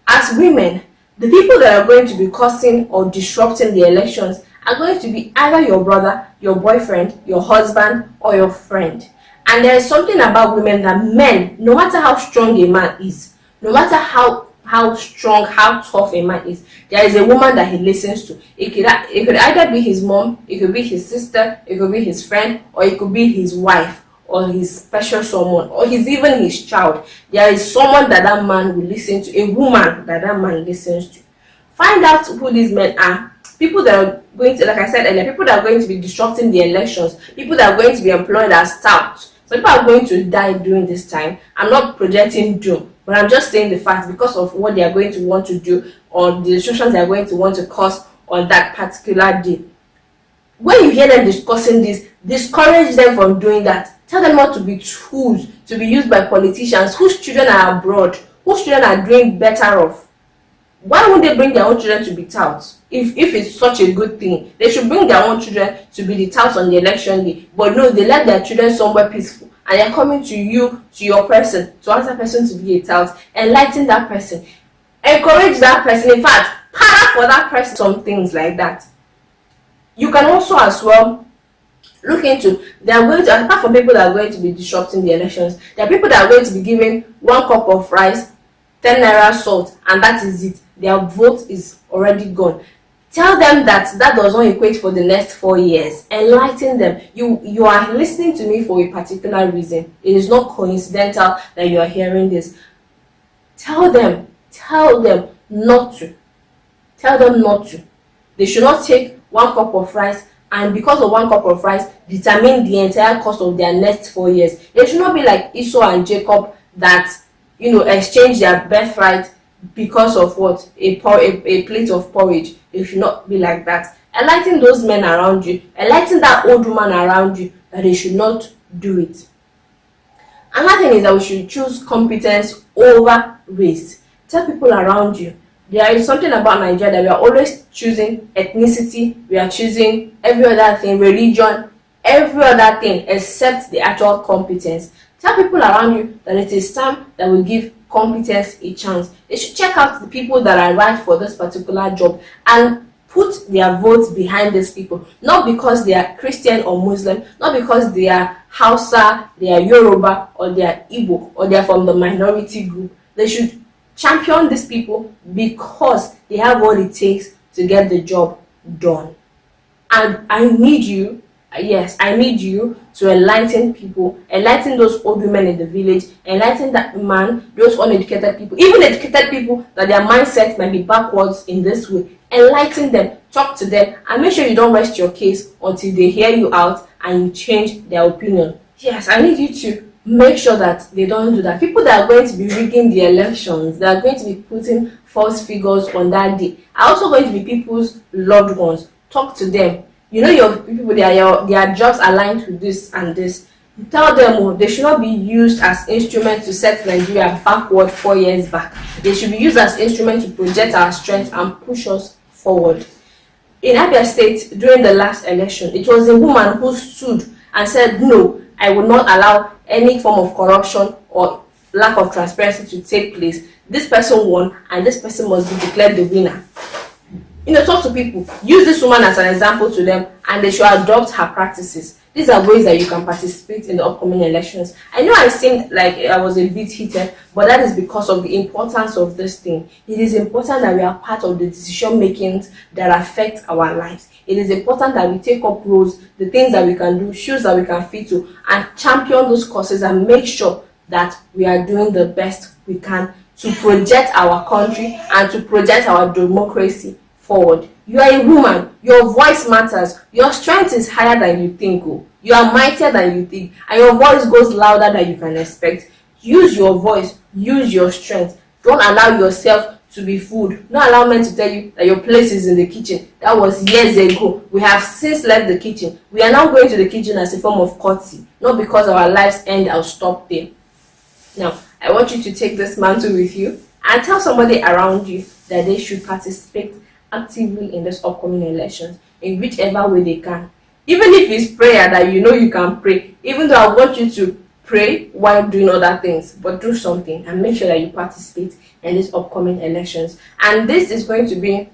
Speaker 8: As women, the people that are going to be causing or disrupting the elections are going to be either your brother, your boyfriend, your husband, or your friend. And there is something about women that men, no matter how strong a man is, no matter how strong, how tough a man is, there is a woman that he listens to. It could either be his mom, it could be his sister, it could be his friend, or it could be his wife, or his special someone, or even his child. There is someone that man will listen to, a woman that man listens to. Find out who these men are. People that are going to, like I said earlier, people that are going to be disrupting the elections, people that are going to be employed as touts. So people are going to die during this time. I'm not projecting doom, but I'm just saying the fact because of what they are going to want to do or the disruptions they are going to want to cause on that particular day. When you hear them discussing this, discourage them from doing that. Tell them not to be tools to be used by politicians whose children are abroad, whose children are doing better off. Why won't they bring their own children to be touts? If it's such a good thing, they should bring their own children to be the touts on the election day. But no, they let their children somewhere peaceful, and they're coming to you, to your person, to ask that person to be a tout. Enlighten that person, encourage that person. In fact, para for that person, some things like that. You can also as well look into, they are going to, apart from people that are going to be disrupting the elections, there are people that are going to be given 1 cup of rice, 10 naira salt, and that is it. Their vote is already gone. Tell them that does not equate for the next 4 years. Enlighten them. You are listening to me for a particular reason. It is not coincidental that you are hearing this. Tell them not to. Tell them not to. They should not take 1 cup of rice, and because of 1 cup of rice, determine the entire cost of their next 4 years. They should not be like Esau and Jacob that exchange their birthright because of what? A plate of porridge. It should not be like that. Enlighten those men around you. Enlighten that old woman around you that they should not do it. Another thing is that we should choose competence over race. Tell people around you. There is something about Nigeria that we are always choosing ethnicity. We are choosing every other thing, religion, every other thing except the actual competence. Tell people around you that it is time that we give competence a chance. They should check out the people that are right for this particular job and put their votes behind these people. Not because they are Christian or Muslim, not because they are Hausa, they are Yoruba, or they are Igbo, or they are from the minority group. They should champion these people because they have what it takes to get the job done. And I need you, yes, I need you to enlighten people, enlighten those old women in the village, enlighten that man, those uneducated people, even educated people that their mindset might be backwards in this way. Enlighten them, talk to them, and make sure you don't rest your case until they hear you out and you change their opinion. Yes, I need you to make sure that they don't do that. People that are going to be rigging the elections, that are going to be putting false figures on that day, are also going to be people's loved ones. Talk to them. You know your people, their jobs aligned with this and this. Tell them they should not be used as instruments to set Nigeria backward 4 years back. They should be used as instruments to project our strength and push us forward. In Abia State, during the last election, it was a woman who stood and said, no, I will not allow any form of corruption or lack of transparency to take place. This person won, and this person must be declared the winner. Talk to people. Use this woman as an example to them, and they should adopt her practices. These are ways that you can participate in the upcoming elections. I know I seemed like I was a bit heated, but that is because of the importance of this thing. It is important that we are part of the decision makings that affect our lives. It is important that we take up roles, the things that we can do, shoes that we can fit to, and champion those causes and make sure that we are doing the best we can to project our country and to project our democracy forward. You are a woman. Your voice matters. Your strength is higher than you think. You are mightier than you think, and your voice goes louder than you can expect. Use your voice. Use your strength. Don't allow yourself to be fooled. Don't allow men to tell you that your place is in the kitchen. That was years ago. We have since left the kitchen. We are now going to the kitchen as a form of courtesy, not because our lives end or stop there. Now, I want you to take this mantle with you and tell somebody around you that they should participate actively in this upcoming elections in whichever way they can. Even if it's prayer that you can pray, even though I want you to pray while doing other things, but do something and make sure that you participate in these upcoming elections. And this is going to be,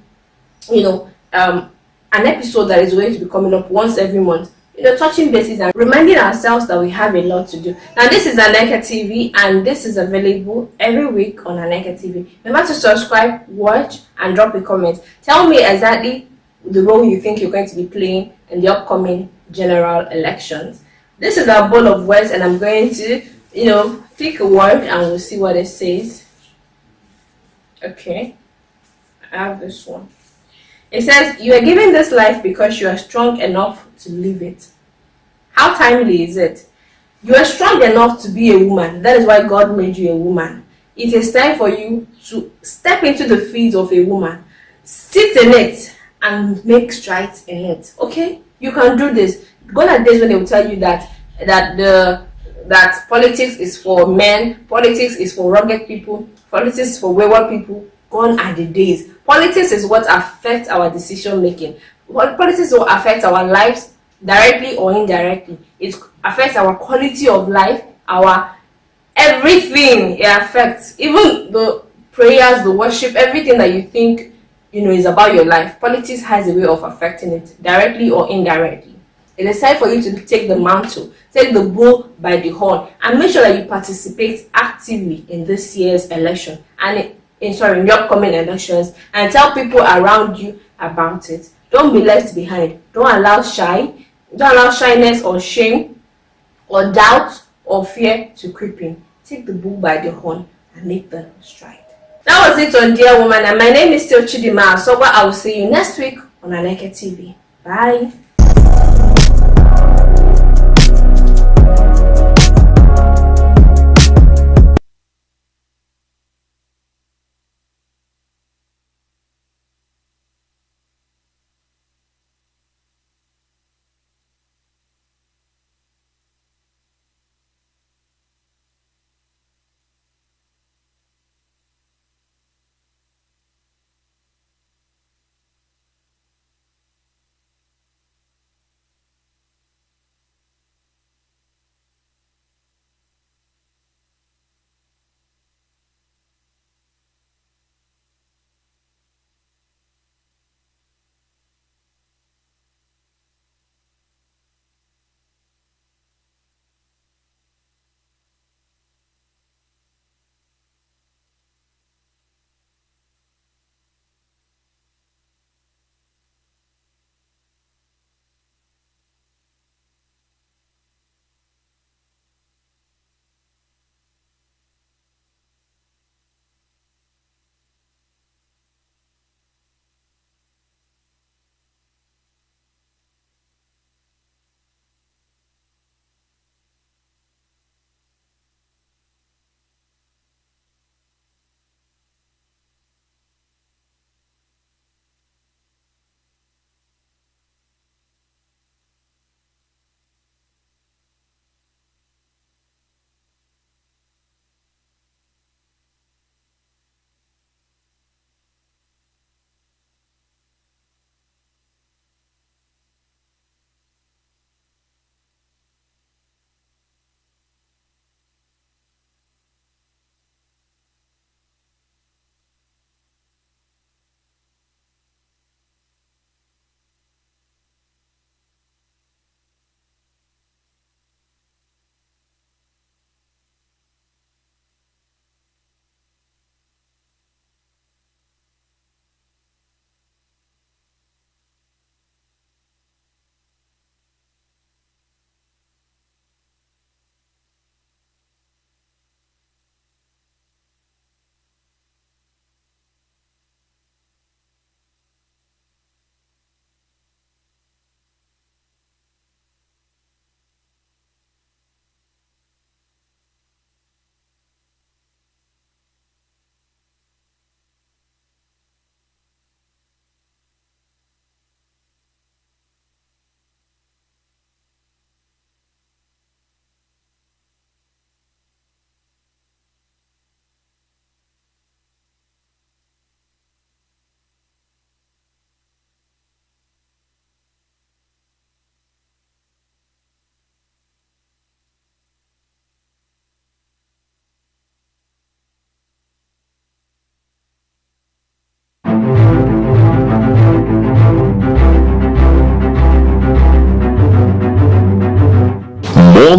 Speaker 8: an episode that is going to be coming up once every month. Touching bases and reminding ourselves that we have a lot to do. Now, this is Aneke TV, and this is available every week on Aneke TV. Remember to subscribe, watch, and drop a comment. Tell me exactly the role you think you're going to be playing in the upcoming general elections. This is our ball of words, and I'm going to, pick a word, and we'll see what it says. Okay, I have this one. It says, you are given this life because you are strong enough to live it. How timely is it? You are strong enough to be a woman. That is why God made you a woman. It is time for you to step into the field of a woman. Sit in it and make strides in it. Okay? You can do this. Gone are days when they will tell you that politics is for men, politics is for rugged people, politics is for wayward people. Gone are the days. Politics is what affects our decision making. Politics will affect our lives directly or indirectly. It affects our quality of life, our everything. It affects even the prayers, the worship, everything that you think is about your life. Politics has a way of affecting it directly or indirectly. It is time for you to take the mantle, take the bull by the horn, and make sure that you participate actively in this year's election and in the upcoming elections, and tell people around you about it. Don't be left behind. Don't allow shyness or shame or doubt or fear to creep in. Take the bull by the horn and make the stride. That was it on Dear Woman, and my name is still Chidima Asoba. I will see you next week on Aneke TV. Bye.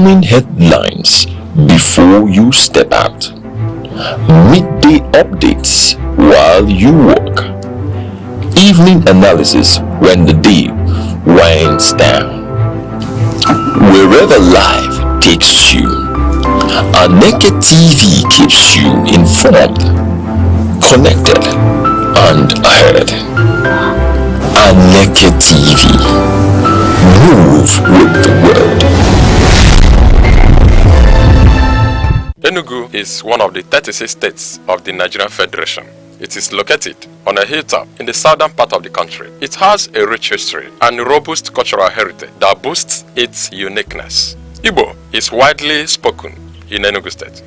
Speaker 2: morning headlines before you step out, midday updates while you work, evening analysis when the day winds down. Wherever life takes you, Aneke TV keeps you informed, connected, and ahead. Aneke TV. Move with the world.
Speaker 15: Enugu is one of the 36 states of the Nigerian Federation. It is located on a hilltop in the southern part of the country. It has a rich history and robust cultural heritage that boosts its uniqueness. Igbo is widely spoken in Enugu State.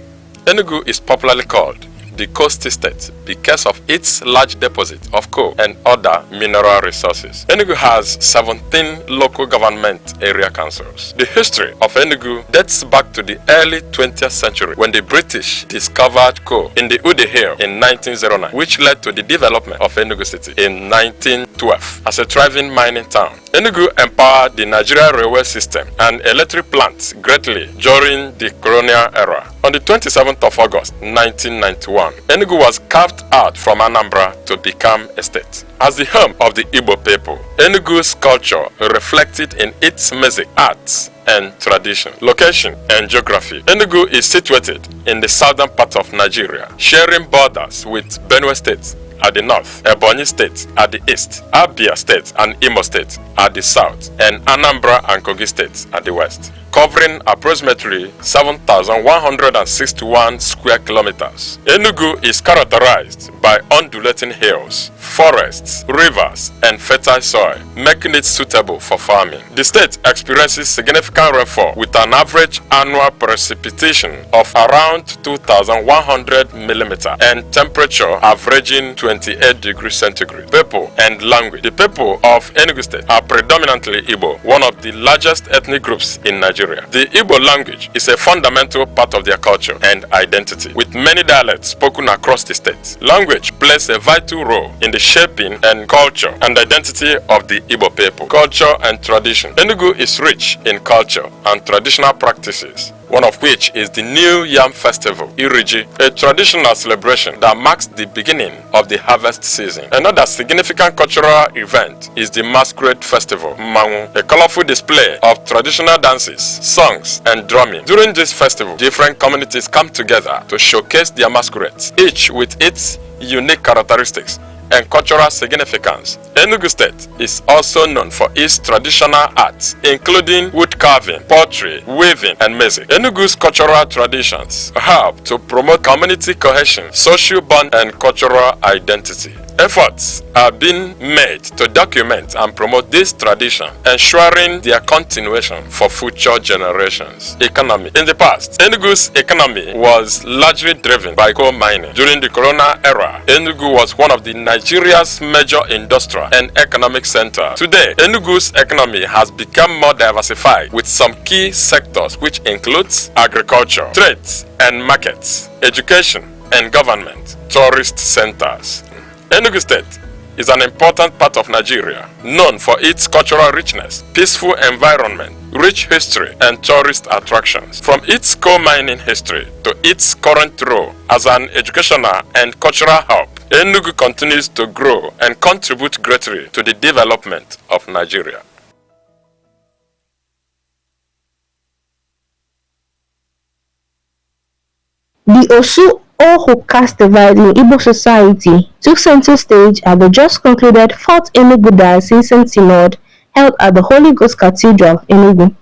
Speaker 15: Enugu is popularly called the Coast State because of its large deposit of coal and other mineral resources. Enugu has 17 local government area councils. The history of Enugu dates back to the early 20th century when the British discovered coal in the Ude Hill in 1909, which led to the development of Enugu City in 1912 as a thriving mining town. Enugu empowered the Nigerian railway system and electric plants greatly during the colonial era. On the 27th of August 1991, Enugu was carved out from Anambra to become a state. As the home of the Igbo people, Enugu's culture reflected in its music, arts, and tradition, location, and geography. Enugu is situated in the southern part of Nigeria, sharing borders with Benue State at the north, Ebonyi State at the east, Abia State and Imo State at the south, and Anambra and Kogi State at the west, covering approximately 7,161 square kilometers. Enugu is characterized by undulating hills, forests, rivers, and fertile soil, making it suitable for farming. The state experiences significant rainfall with an average annual precipitation of around 2,100 millimeters and temperature averaging 28 degrees centigrade. People and language. The people of Enugu State are predominantly Igbo, one of the largest ethnic groups in Nigeria. The Igbo language is a fundamental part of their culture and identity, with many dialects spoken across the state. Language plays a vital role in the shaping and culture and identity of the Igbo people. Culture and tradition. Enugu is rich in culture and traditional practices, one of which is the New Yam Festival, Iriji, a traditional celebration that marks the beginning of the harvest season. Another significant cultural event is the Masquerade Festival, Mmanwu, a colorful display of traditional dances, songs, and drumming. During this festival, different communities come together to showcase their masquerades, each with its unique characteristics and cultural significance. Enugu State is also known for its traditional arts, including wood carving, pottery, weaving, and music. Enugu's cultural traditions help to promote community cohesion, social bond, and cultural identity. Efforts are being made to document and promote this tradition, ensuring their continuation for future generations. Economy. In the past, Enugu's economy was largely driven by coal mining. During the colonial era, Enugu was one of the Nigeria's major industrial and economic centers. Today, Enugu's economy has become more diversified with some key sectors which includes agriculture, trades and markets, education and government, tourist centers. Enugu State is an important part of Nigeria, known for its cultural richness, peaceful environment, rich history, and tourist attractions. From its coal mining history to its current role as an educational and cultural hub, Enugu continues to grow and contribute greatly to the development of Nigeria.
Speaker 17: The Osu Ohu caste divide in Igbo society took center stage at the just concluded 4th Enugu Diocesan Synod held at the Holy Ghost Cathedral, Enugu.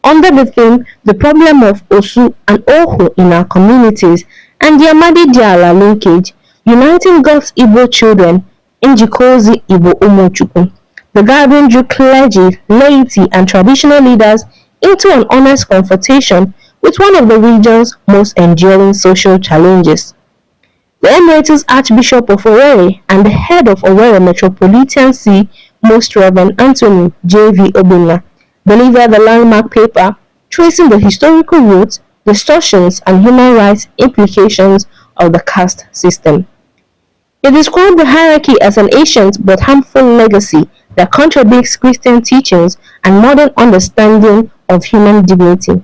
Speaker 17: Under the theme, The Problem of Osu and Ohu in Our Communities and the Amadi Diala linkage, Uniting God's Igbo Children, Njikozi Igbo Umochukwu. The gathering drew clergy, laity, and traditional leaders into an honest confrontation with one of the region's most enduring social challenges. The Emeritus Archbishop of Owerri and the head of Owerri Metropolitan See, Most Reverend Anthony J.V. Obinna, delivered the landmark paper tracing the historical roots, distortions, and human rights implications of the caste system. He described the hierarchy as an ancient but harmful legacy that contradicts Christian teachings and modern understanding of human dignity.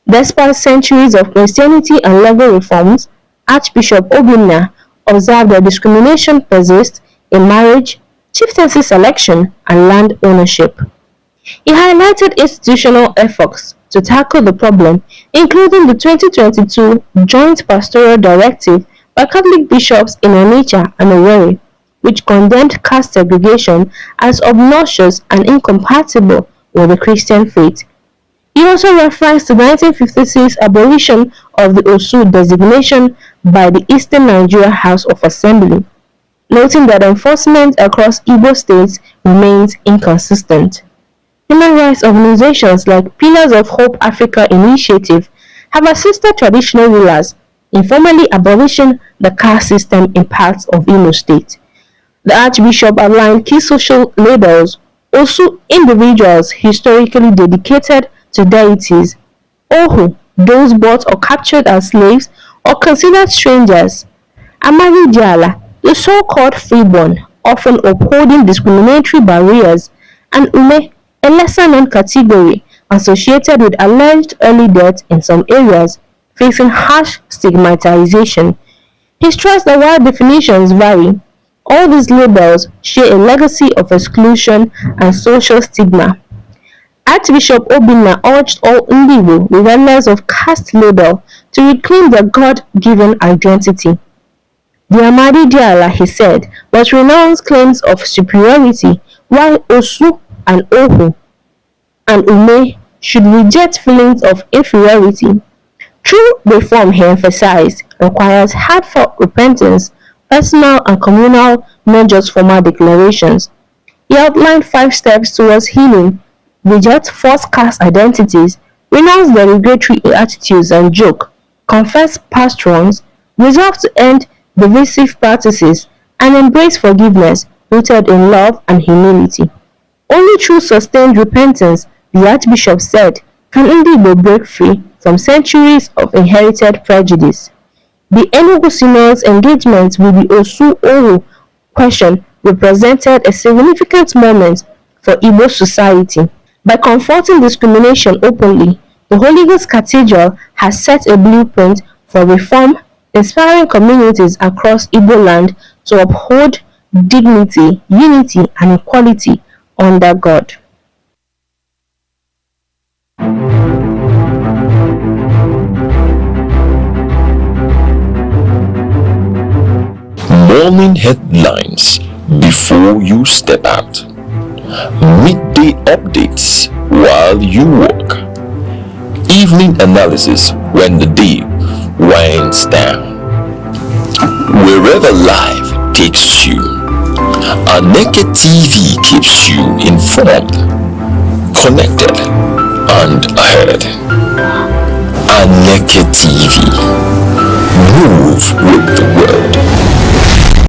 Speaker 17: Despite centuries of Christianity and legal reforms, Archbishop Obinna observed that discrimination persists in marriage, chieftaincy selection, and land ownership. He highlighted institutional efforts to tackle the problem, including the 2022 Joint Pastoral Directive by Catholic bishops in Onitsha and Owerri, which condemned caste segregation as obnoxious and incompatible with the Christian faith. He also referenced the 1956 abolition of the Osu designation by the Eastern Nigeria House of Assembly, noting that enforcement across Igbo states remains inconsistent. Human rights organizations like Pillars of Hope Africa Initiative have assisted traditional rulers in formally abolishing the caste system in parts of Imo State. The Archbishop outlined key social labels, also individuals historically dedicated to deities, Ohu, those bought or captured as slaves or considered strangers, Amari Diala, the so-called freeborn, often upholding discriminatory barriers, and Ume, a lesser-known category associated with alleged early death in some areas, facing harsh stigmatization. He stressed that while definitions vary, all these labels share a legacy of exclusion and social stigma. Archbishop Obinna urged all Igbo, regardless of caste label, to reclaim their God-given identity. The Amadi Diala, he said, must renounce claims of superiority, while Osu and Ohu and Ume should reject feelings of inferiority. True reform, he emphasized, requires heartfelt repentance, personal and communal, not just formal declarations. He outlined 5 steps towards healing: reject false caste identities, renounce derogatory attitudes and joke, confess past wrongs, resolve to end divisive practices, and embrace forgiveness rooted in love and humility. Only through sustained repentance, the Archbishop said, can Igbo break free from centuries of inherited prejudice. The Enugu Synod's engagement with the Osu-Oru question represented a significant moment for Igbo society. By confronting discrimination openly, the Holy Ghost Cathedral has set a blueprint for reform, inspiring communities across Igbo land to uphold dignity, unity, and equality under God.
Speaker 2: Morning headlines before you step out. Midday updates while you work. Evening analysis when the day winds down. Wherever life takes you, Aneke TV keeps you informed, connected, and ahead. Aneke TV. Move with the